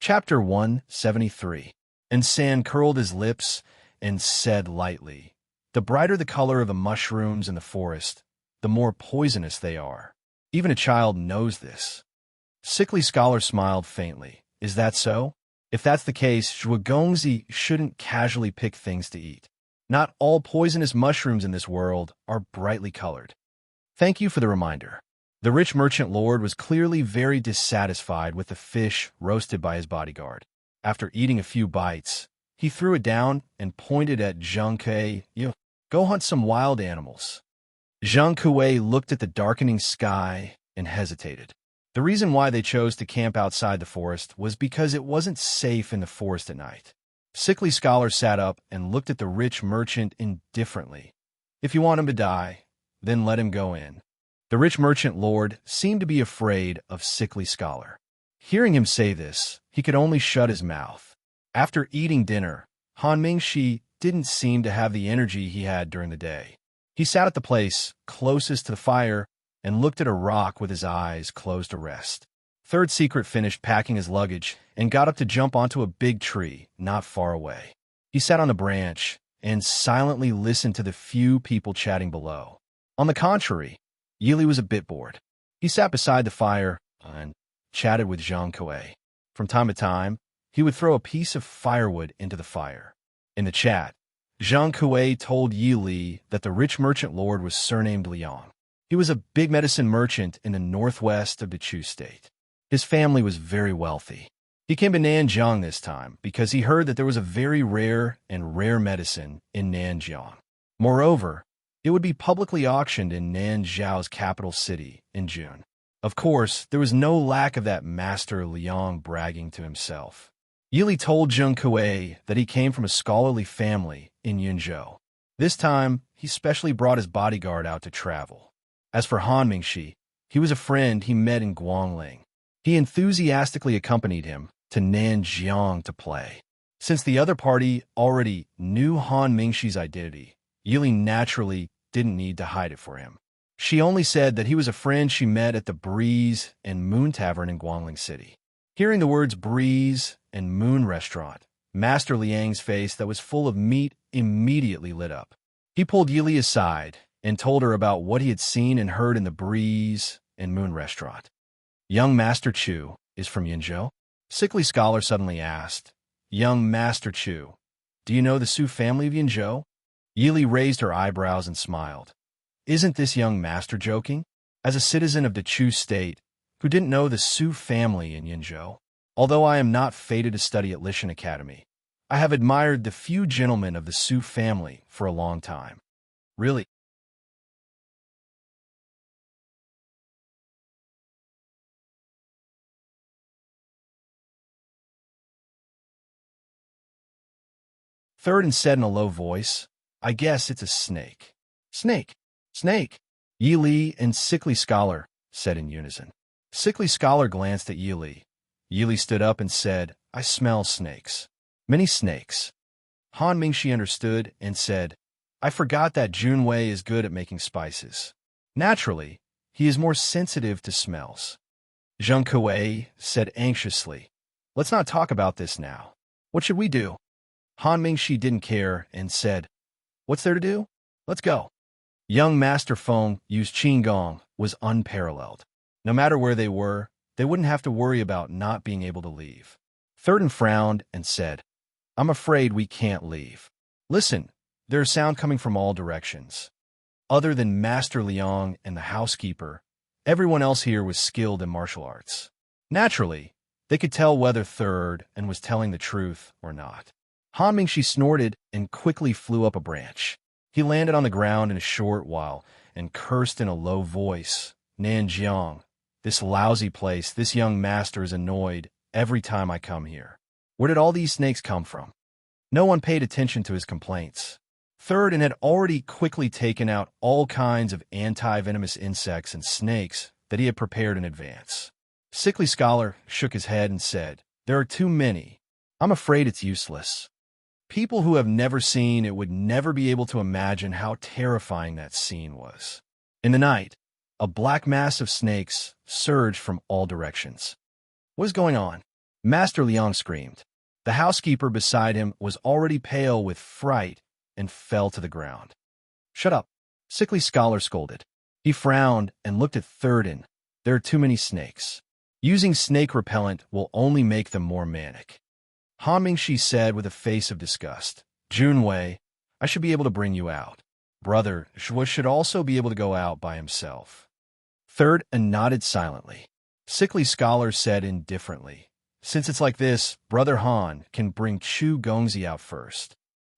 Chapter 173. And Sand curled his lips and said lightly, "The brighter the color of the mushrooms in the forest, the more poisonous they are. Even a child knows this." Sickly Scholar smiled faintly. "Is that so? If that's the case, Zhuangzi shouldn't casually pick things to eat. Not all poisonous mushrooms in this world are brightly colored." Thank you for the reminder. The rich merchant lord was clearly very dissatisfied with the fish roasted by his bodyguard. After eating a few bites, he threw it down and pointed at Zhang Kui. "Go hunt some wild animals." Zhang Kui looked at the darkening sky and hesitated. The reason why they chose to camp outside the forest was because it wasn't safe in the forest at night. Sickly Scholar sat up and looked at the rich merchant indifferently. "If you want him to die, then let him go in." The rich merchant lord seemed to be afraid of Sickly Scholar. Hearing him say this, he could only shut his mouth. After eating dinner, Han Mingshi didn't seem to have the energy he had during the day. He sat at the place closest to the fire and looked at a rock with his eyes closed to rest. Third Secret finished packing his luggage and got up to jump onto a big tree not far away. He sat on a branch and silently listened to the few people chatting below. On the contrary, Yili was a bit bored. He sat beside the fire and chatted with Zhang Kui. From time to time, he would throw a piece of firewood into the fire. In the chat, Zhang Kui told Yili that the rich merchant lord was surnamed Liang. He was a big medicine merchant in the northwest of the Chu state. His family was very wealthy. He came to Nanjiang this time because he heard that there was a very rare medicine in Nanjiang. Moreover, it would be publicly auctioned in Nanzhao's capital city in June. Of course, there was no lack of that Master Liang bragging to himself. Yili told Zhang Kui that he came from a scholarly family in Yunzhou. This time, he specially brought his bodyguard out to travel. As for Han Mingshi, he was a friend he met in Guangling. He enthusiastically accompanied him to Nanjiang to play. Since the other party already knew Han Mingshi's identity, Yili naturally didn't need to hide it for him. She only said that he was a friend she met at the Breeze and Moon Tavern in Guangling City. Hearing the words Breeze and Moon Restaurant, Master Liang's face that was full of meat immediately lit up. He pulled Yili aside and told her about what he had seen and heard in the Breeze and Moon Restaurant. "Young Master Chu is from Yunzhou?" Sickly Scholar suddenly asked. "Young Master Chu, do you know the Su family of Yunzhou?" Yili raised her eyebrows and smiled. Isn't this young master joking? As a citizen of the Chu state, who didn't know the Su family in Yunzhou, although I am not fated to study at Lishan Academy, I have admired the few gentlemen of the Su family for a long time. Really? Third and said in a low voice, "I guess it's a snake." "Snake! Snake!" Yili and Sickly Scholar said in unison. Sickly Scholar glanced at Yili. Yili stood up and said, "I smell snakes. Many snakes." Han Mingshi understood and said, "I forgot that Junwei is good at making spices. Naturally, he is more sensitive to smells." Zhang Kui said anxiously, "Let's not talk about this now. What should we do?" Han Mingshi didn't care and said, "What's there to do? Let's go." Young Master Feng Yu's Qinggong was unparalleled. No matter where they were, they wouldn't have to worry about not being able to leave. Third frowned and said, "I'm afraid we can't leave. Listen, there's sound coming from all directions." Other than Master Liang and the housekeeper, everyone else here was skilled in martial arts. Naturally, they could tell whether Third was telling the truth or not. Han Mingshi snorted and quickly flew up a branch. He landed on the ground in a short while and cursed in a low voice, "Nanjiang, this lousy place, this young master is annoyed every time I come here. Where did all these snakes come from?" No one paid attention to his complaints. Third had already quickly taken out all kinds of anti-venomous insects and snakes that he had prepared in advance. Sickly Scholar shook his head and said, "There are too many. I'm afraid it's useless." People who have never seen it would never be able to imagine how terrifying that scene was. In the night, a black mass of snakes surged from all directions. What is going on? Master Liang screamed. The housekeeper beside him was already pale with fright and fell to the ground. Shut up, sickly scholar scolded. He frowned and looked at Thurden. There are too many snakes. Using snake repellent will only make them more manic. Han Mingshi said with a face of disgust. Junwei, I should be able to bring you out. Brother Zhuo should also be able to go out by himself. Third nodded silently. Sickly scholar said indifferently. Since it's like this, Brother Han can bring Chu Gongzi out first.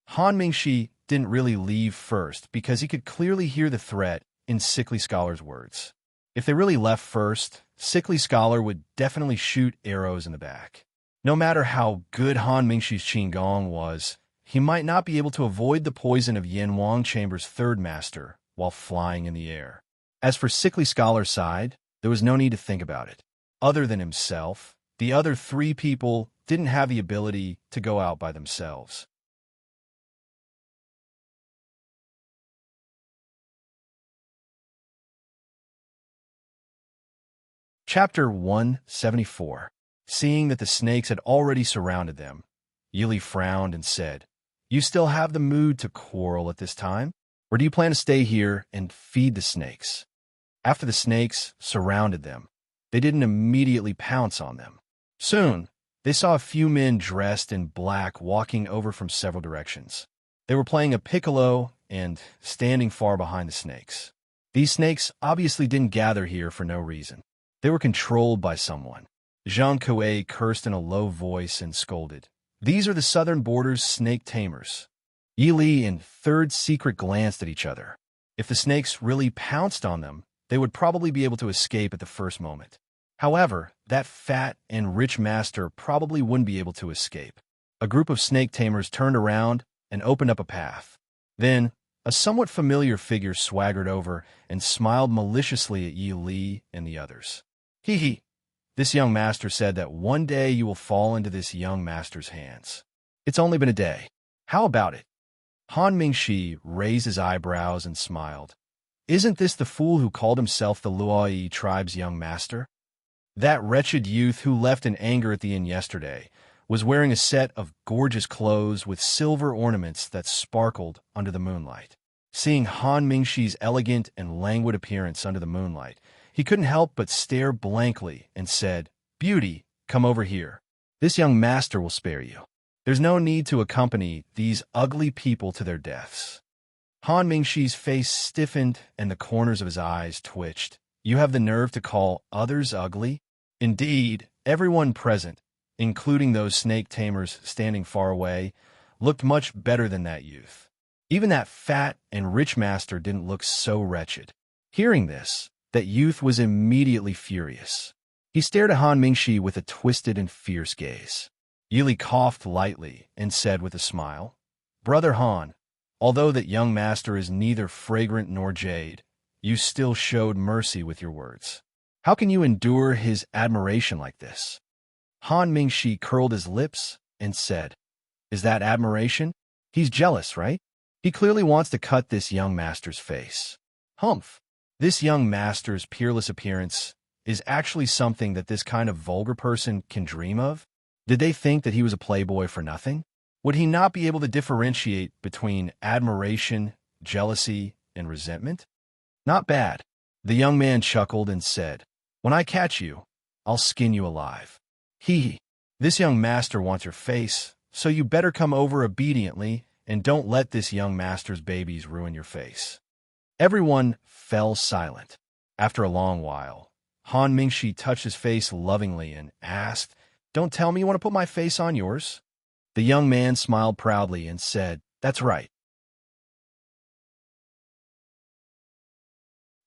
Han Mingshi didn't really leave first because he could clearly hear the threat in Sickly Scholar's words. If they really left first, Sickly Scholar would definitely shoot arrows in the back. No matter how good Han Mingshi's Qigong was, he might not be able to avoid the poison of Yin Wang Chamber's third master while flying in the air. As for Sickly Scholar's side, there was no need to think about it. Other than himself, the other three people didn't have the ability to go out by themselves. Chapter 174. Seeing that the snakes had already surrounded them, Yili frowned and said, You still have the mood to quarrel at this time? Or do you plan to stay here and feed the snakes? After the snakes surrounded them, they didn't immediately pounce on them. Soon, they saw a few men dressed in black walking over from several directions. They were playing a piccolo and standing far behind the snakes. These snakes obviously didn't gather here for no reason. They were controlled by someone. Zhang Kuei cursed in a low voice and scolded. These are the southern border's snake tamers. Yi Li and Third Secret glanced at each other. If the snakes really pounced on them, they would probably be able to escape at the first moment. However, that fat and rich master probably wouldn't be able to escape. A group of snake tamers turned around and opened up a path. Then, a somewhat familiar figure swaggered over and smiled maliciously at Yi Li and the others. Hee hee. This young master said that one day you will fall into this young master's hands. It's only been a day. How about it? Han Mingshi raised his eyebrows and smiled. Isn't this the fool who called himself the Luoyi tribe's young master? That wretched youth who left in anger at the inn yesterday was wearing a set of gorgeous clothes with silver ornaments that sparkled under the moonlight. Seeing Han Mingshi's elegant and languid appearance under the moonlight, he couldn't help but stare blankly and said, Beauty, come over here. This young master will spare you. There's no need to accompany these ugly people to their deaths. Han Mingshi's face stiffened and the corners of his eyes twitched. You have the nerve to call others ugly? Indeed, everyone present, including those snake tamers standing far away, looked much better than that youth. Even that fat and rich master didn't look so wretched. Hearing this, that youth was immediately furious. He stared at Han Mingshi with a twisted and fierce gaze. Yili coughed lightly and said with a smile, Brother Han, although that young master is neither fragrant nor jade, you still showed mercy with your words. How can you endure his admiration like this? Han Mingshi curled his lips and said, Is that admiration? He's jealous, right? He clearly wants to cut this young master's face. Humph. This young master's peerless appearance is actually something that this kind of vulgar person can dream of? Did they think that he was a playboy for nothing? Would he not be able to differentiate between admiration, jealousy, and resentment? Not bad. The young man chuckled and said, When I catch you, I'll skin you alive. Hee hee. This young master wants your face, so you better come over obediently and don't let this young master's babies ruin your face. Everyone fell silent. After a long while, Han Mingshi touched his face lovingly and asked, Don't tell me you want to put my face on yours? The young man smiled proudly and said, That's right.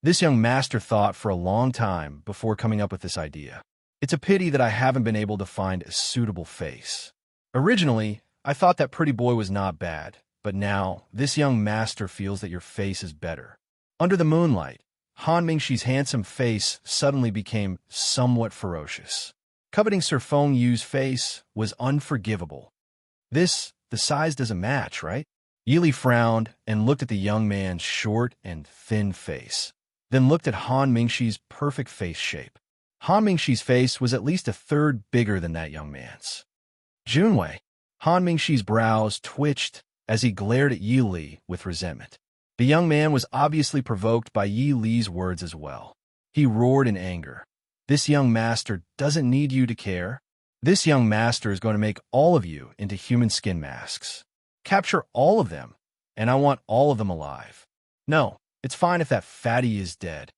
This young master thought for a long time before coming up with this idea. It's a pity that I haven't been able to find a suitable face. Originally, I thought that pretty boy was not bad, but now this young master feels that your face is better. Under the moonlight, Han Mingshi's handsome face suddenly became somewhat ferocious. Coveting Sir Feng Yu's face was unforgivable. The size doesn't match, right? Yili frowned and looked at the young man's short and thin face, then looked at Han Mingshi's perfect face shape. Han Mingxi's face was at least a third bigger than that young man's. Junwei. Han Mingxi's brows twitched as he glared at Yi Li with resentment. The young man was obviously provoked by Yi Li's words as well. He roared in anger. This young master doesn't need you to care. This young master is going to make all of you into human skin masks. Capture all of them, and I want all of them alive. No, it's fine if that fatty is dead.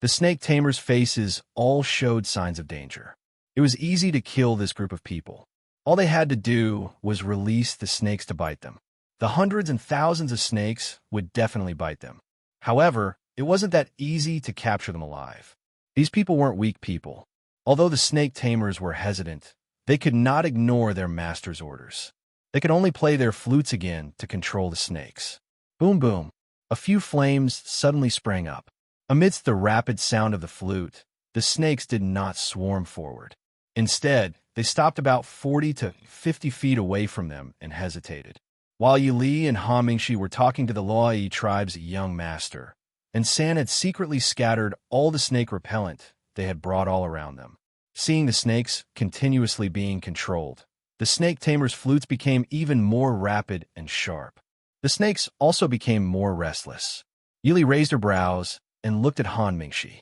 The snake tamers' faces all showed signs of danger. It was easy to kill this group of people. All they had to do was release the snakes to bite them. The hundreds and thousands of snakes would definitely bite them. However, it wasn't that easy to capture them alive. These people weren't weak people. Although the snake tamers were hesitant, they could not ignore their master's orders. They could only play their flutes again to control the snakes. Boom, boom. A few flames suddenly sprang up. Amidst the rapid sound of the flute, the snakes did not swarm forward. Instead, they stopped about 40 to 50 feet away from them and hesitated. While Yi Li and Han Mingxi were talking to the Luoyi tribe's young master, and San had secretly scattered all the snake repellent they had brought all around them. Seeing the snakes continuously being controlled, the snake tamers' flutes became even more rapid and sharp. The snakes also became more restless. Yi Li raised her brows and looked at Han Mingxi.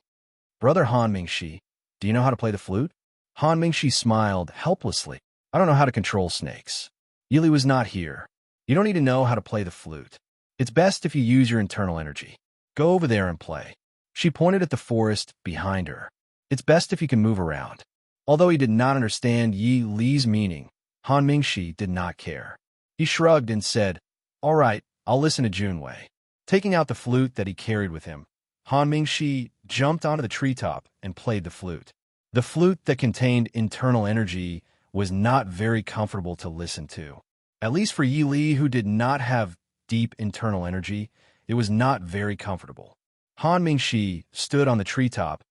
Brother Han Mingxi, do you know how to play the flute? Han Mingxi smiled helplessly. I don't know how to control snakes. Yi Li was not here. You don't need to know how to play the flute. It's best if you use your internal energy. Go over there and play. She pointed at the forest behind her. It's best if you can move around. Although he did not understand Yi Li's meaning, Han Mingxi did not care. He shrugged and said, All right, I'll listen to Junwei. Taking out the flute that he carried with him, Han Mingxi jumped onto the treetop and played the flute. The flute that contained internal energy was not very comfortable to listen to. At least for Yi Li, who did not have deep internal energy, it was not very comfortable. Han Mingxi stood on the treetop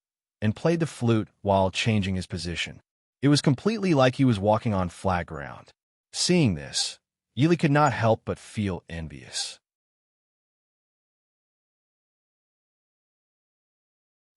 and played the flute while changing his position. It was completely like he was walking on flat ground. Seeing this, Yi Li could not help but feel envious.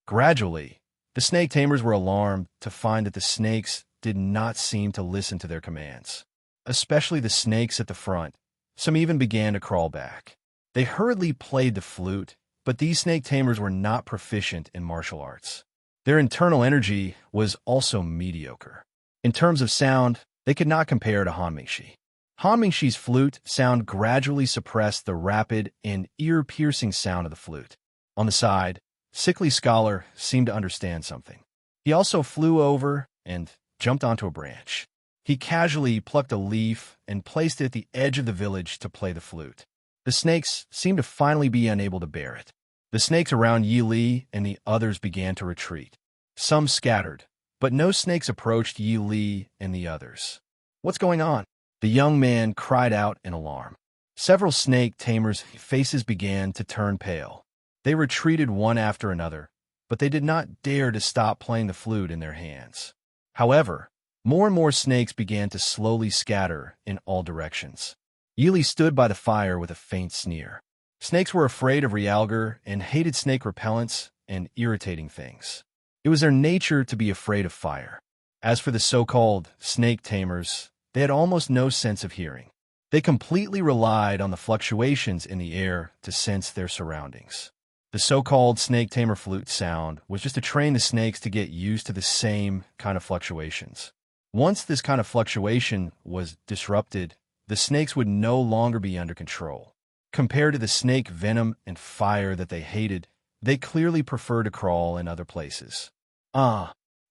Gradually, the snake tamers were alarmed to find that the snakes did not seem to listen to their commands. Especially the snakes at the front. Some even began to crawl back. They hurriedly played the flute, but these snake tamers were not proficient in martial arts. Their internal energy was also mediocre. In terms of sound, they could not compare to Han Mingxi. Han Mingxi's flute sound gradually suppressed the rapid and ear-piercing sound of the flute. On the side, Sickly Scholar seemed to understand something. He also flew over and jumped onto a branch. He casually plucked a leaf and placed it at the edge of the village to play the flute. The snakes seemed to finally be unable to bear it. The snakes around Yi Li and the others began to retreat. Some scattered, but no snakes approached Yi Li and the others. What's going on? The young man cried out in alarm. Several snake tamers' faces began to turn pale. They retreated one after another, but they did not dare to stop playing the flute in their hands. However, more and more snakes began to slowly scatter in all directions. Yi Li stood by the fire with a faint sneer. Snakes were afraid of realgar and hated snake repellents and irritating things. It was their nature to be afraid of fire. As for the so-called snake tamers, they had almost no sense of hearing. They completely relied on the fluctuations in the air to sense their surroundings. The so-called snake tamer flute sound was just to train the snakes to get used to the same kind of fluctuations. Once this kind of fluctuation was disrupted, the snakes would no longer be under control. Compared to the snake venom and fire that they hated, they clearly preferred to crawl in other places.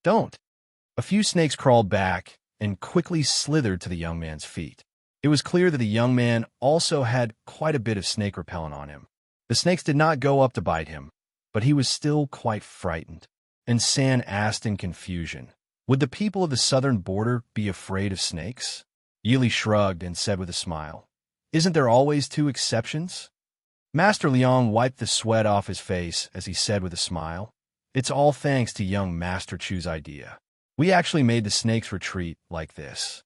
Don't. A few snakes crawled back and quickly slithered to the young man's feet. It was clear that the young man also had quite a bit of snake repellent on him. The snakes did not go up to bite him, but he was still quite frightened. And San asked in confusion, would the people of the southern border be afraid of snakes? Yi Li shrugged and said with a smile, Isn't there always two exceptions? Master Liang wiped the sweat off his face as he said with a smile, It's all thanks to young Master Chu's idea. We actually made the snakes retreat like this.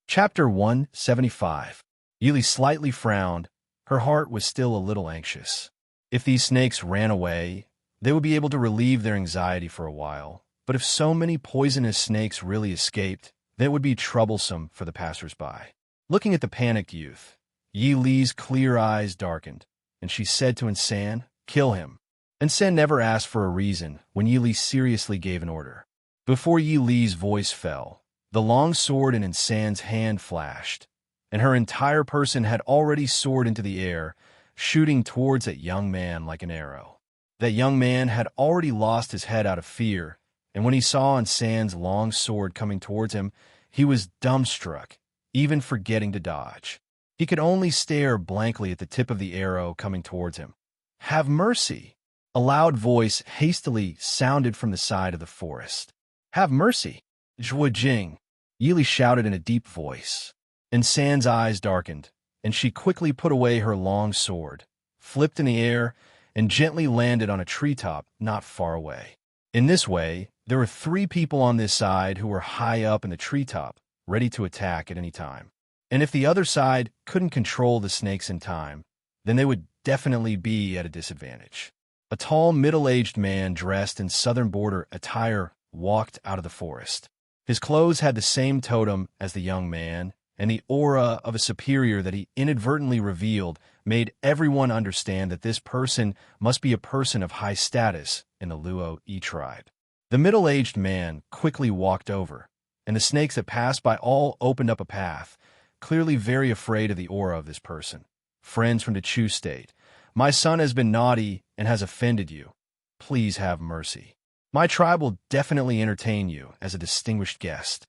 Chapter 175. Yili slightly frowned. Her heart was still a little anxious. If these snakes ran away, they would be able to relieve their anxiety for a while. But if so many poisonous snakes really escaped, then it would be troublesome for the passers-by. Looking at the panicked youth, Yi Li's clear eyes darkened, and she said to Ensan, "Kill him." Ensan never asked for a reason when Yi Li seriously gave an order. Before Yi Li's voice fell, the long sword in Ensan's hand flashed, and her entire person had already soared into the air, shooting towards that young man like an arrow. That young man had already lost his head out of fear, and when he saw Ensan's long sword coming towards him, he was dumbstruck, even forgetting to dodge. He could only stare blankly at the tip of the arrow coming towards him. "Have mercy!" A loud voice hastily sounded from the side of the forest. "Have mercy!" "Zhua Jing!" Yi Li shouted in a deep voice. Ensan's eyes darkened, and she quickly put away her long sword, flipped in the air, and gently landed on a treetop not far away. In this way, there were 3 people on this side who were high up in the treetop, ready to attack at any time. And if the other side couldn't control the snakes in time, then they would definitely be at a disadvantage. A tall, middle-aged man dressed in southern border attire walked out of the forest. His clothes had the same totem as the young man, and the aura of a superior that he inadvertently revealed made everyone understand that this person must be a person of high status in the Luo Yi tribe. The middle-aged man quickly walked over, and the snakes that passed by all opened up a path, clearly very afraid of the aura of this person. "Friends from the Chu state, my son has been naughty and has offended you. Please have mercy. My tribe will definitely entertain you as a distinguished guest."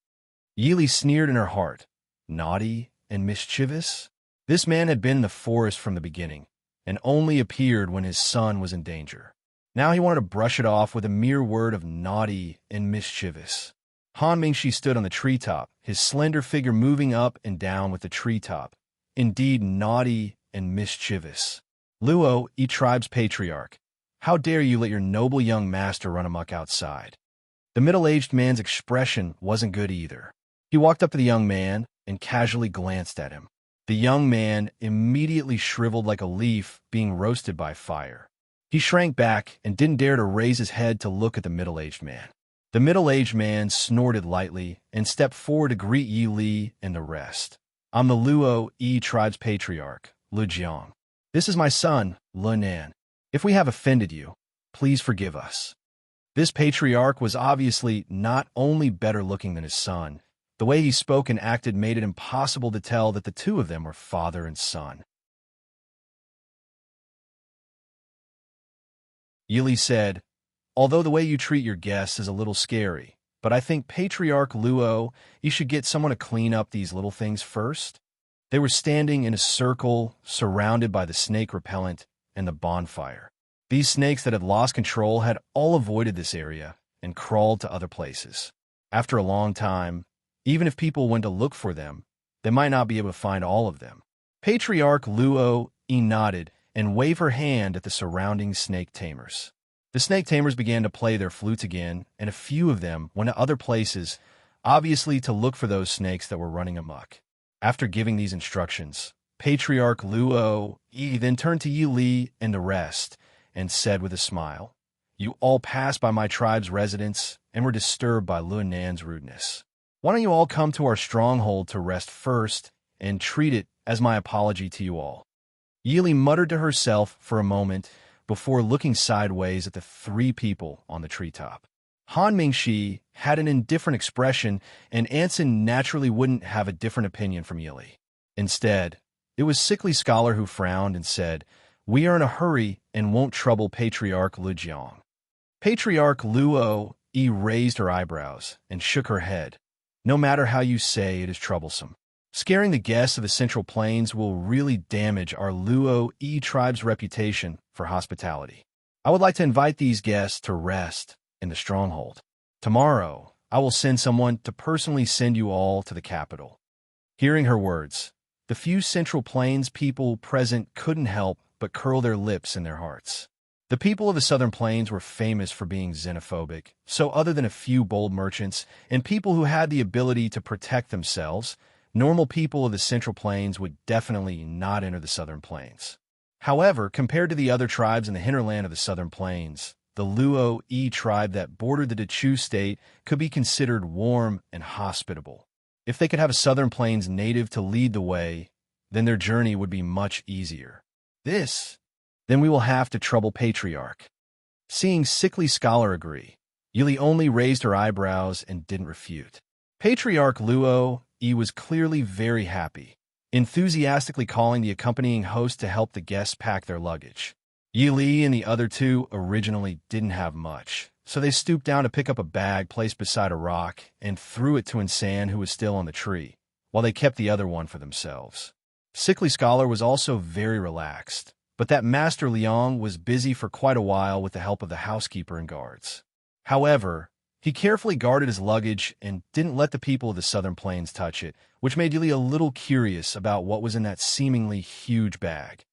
Yi Li sneered in her heart. Naughty and mischievous? This man had been in the forest from the beginning, and only appeared when his son was in danger. Now he wanted to brush it off with a mere word of naughty and mischievous. Han Mingshi stood on the treetop, his slender figure moving up and down with the treetop. Indeed, naughty and mischievous. "Luo, Yi tribe's patriarch, how dare you let your noble young master run amok outside?" The middle-aged man's expression wasn't good either. He walked up to the young man and casually glanced at him. The young man immediately shriveled like a leaf being roasted by fire. He shrank back and didn't dare to raise his head to look at the middle-aged man. The middle-aged man snorted lightly and stepped forward to greet Yi Li and the rest. "I'm the Luo Yi tribe's patriarch, Lu Jiang. This is my son, Lu Nan. If we have offended you, please forgive us." This patriarch was obviously not only better looking than his son. The way he spoke and acted made it impossible to tell that the two of them were father and son. Yi Li said, "Although the way you treat your guests is a little scary, but I think Patriarch Luo, you should get someone to clean up these little things first." They were standing in a circle, surrounded by the snake repellent and the bonfire. These snakes that had lost control had all avoided this area and crawled to other places. After a long time, even if people went to look for them, they might not be able to find all of them. Patriarch Luo Yi nodded and waved her hand at the surrounding snake tamers. The snake tamers began to play their flutes again, and a few of them went to other places, obviously to look for those snakes that were running amok. After giving these instructions, Patriarch Luo Yi then turned to Yi Li and the rest and said with a smile, "You all passed by my tribe's residence and were disturbed by Lu Nan's rudeness. Why don't you all come to our stronghold to rest first and treat it as my apology to you all?" Yi Li muttered to herself for a moment before looking sideways at the 3 people on the treetop. Han Mingshi had an indifferent expression, and Anson naturally wouldn't have a different opinion from Yi Li. Instead, it was Sickly Scholar who frowned and said, "We are in a hurry and won't trouble Patriarch Lu Jiang." Patriarch Luo Yi raised her eyebrows and shook her head. "No matter how you say it is troublesome. Scaring the guests of the Central Plains will really damage our Luo Yi tribe's reputation for hospitality. I would like to invite these guests to rest in the stronghold. Tomorrow, I will send someone to personally send you all to the capital." Hearing her words, the few Central Plains people present couldn't help but curl their lips in their hearts. The people of the Southern Plains were famous for being xenophobic, so other than a few bold merchants and people who had the ability to protect themselves, Normal people of the Central Plains would definitely not enter the Southern Plains. However, compared to the other tribes in the hinterland of the Southern Plains, the Luo-E tribe that bordered the Dechu state could be considered warm and hospitable. If they could have a Southern Plains native to lead the way, then their journey would be much easier. Then we will have to trouble Patriarch. Seeing Sickly Scholar agree, Yili only raised her eyebrows and didn't refute. Patriarch Luo-E was clearly very happy, enthusiastically calling the accompanying host to help the guests pack their luggage. Yili and the other two originally didn't have much, so they stooped down to pick up a bag placed beside a rock and threw it to Insan, who was still on the tree, while they kept the other one for themselves. Sickly Scholar was also very relaxed, but that Master Liang was busy for quite a while with the help of the housekeeper and guards. However, he carefully guarded his luggage and didn't let the people of the Southern Plains touch it, which made Yili a little curious about what was in that seemingly huge bag.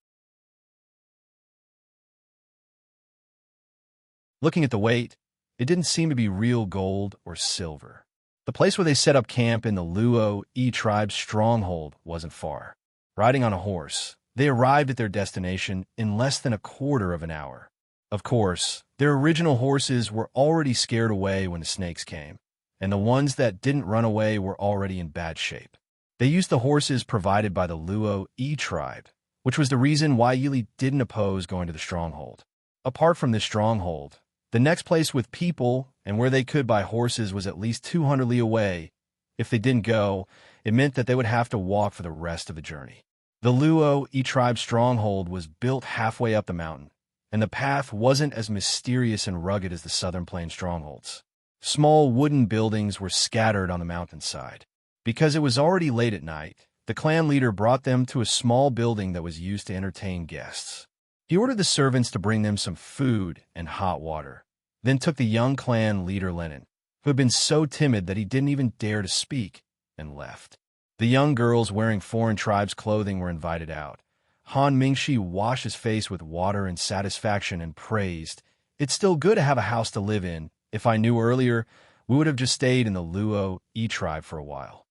Looking at the weight, it didn't seem to be real gold or silver. The place where they set up camp in the Luo-E tribe's stronghold wasn't far. Riding on a horse, they arrived at their destination in less than a quarter of an hour. Of course, their original horses were already scared away when the snakes came, and the ones that didn't run away were already in bad shape. They used the horses provided by the Luo-E tribe, which was the reason why Yili didn't oppose going to the stronghold. Apart from this stronghold, the next place with people and where they could buy horses was at least 200 li away. If they didn't go, it meant that they would have to walk for the rest of the journey. The Luo-E tribe's stronghold was built halfway up the mountain, and the path wasn't as mysterious and rugged as the Southern Plains strongholds. Small wooden buildings were scattered on the mountainside. Because it was already late at night, the clan leader brought them to a small building that was used to entertain guests. He ordered the servants to bring them some food and hot water, then took the young clan leader Lenin, who had been so timid that he didn't even dare to speak, and left. The young girls wearing foreign tribes' clothing were invited out. Han Mingshi washed his face with water in satisfaction and praised, "It's still good to have a house to live in. If I knew earlier, we would have just stayed in the Luo-E tribe for a while."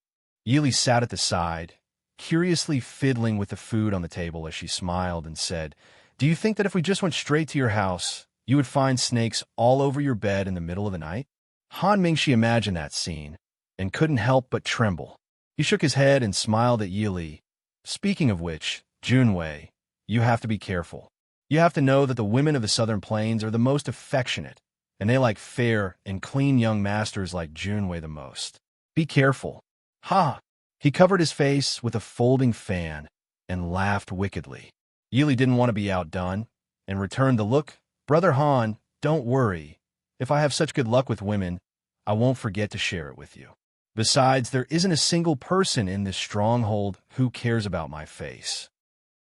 Yili sat at the side, curiously fiddling with the food on the table as she smiled and said, "Do you think that if we just went straight to your house, you would find snakes all over your bed in the middle of the night?" Han Mingshi imagined that scene and couldn't help but tremble. He shook his head and smiled at Yili. "Speaking of which, Junwei, you have to be careful. You have to know that the women of the Southern Plains are the most affectionate, and they like fair and clean young masters like Junwei the most. Be careful." "Ha!" He covered his face with a folding fan and laughed wickedly. Yili didn't want to be outdone and returned the look. "Brother Han, don't worry. If I have such good luck with women, I won't forget to share it with you. Besides, there isn't a single person in this stronghold who cares about my face."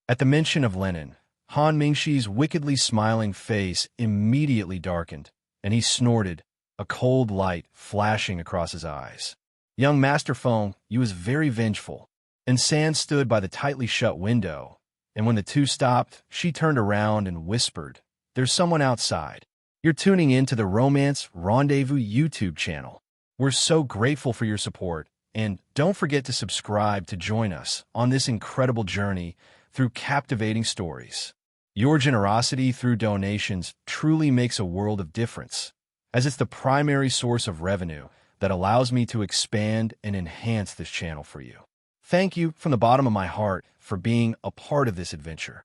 At the mention of Lenin, Han Mingshi's wickedly smiling face immediately darkened, and he snorted, a cold light flashing across his eyes. "Young Master Feng, you was very vengeful." And San stood by the tightly shut window, and when the two stopped, she turned around and whispered, "There's someone outside. You're tuning in to the Romance Rendezvous YouTube channel. We're so grateful for your support, and don't forget to subscribe to join us on this incredible journey through captivating stories. Your generosity through donations truly makes a world of difference, as it's the primary source of revenue that allows me to expand and enhance this channel for you. Thank you from the bottom of my heart for being a part of this adventure.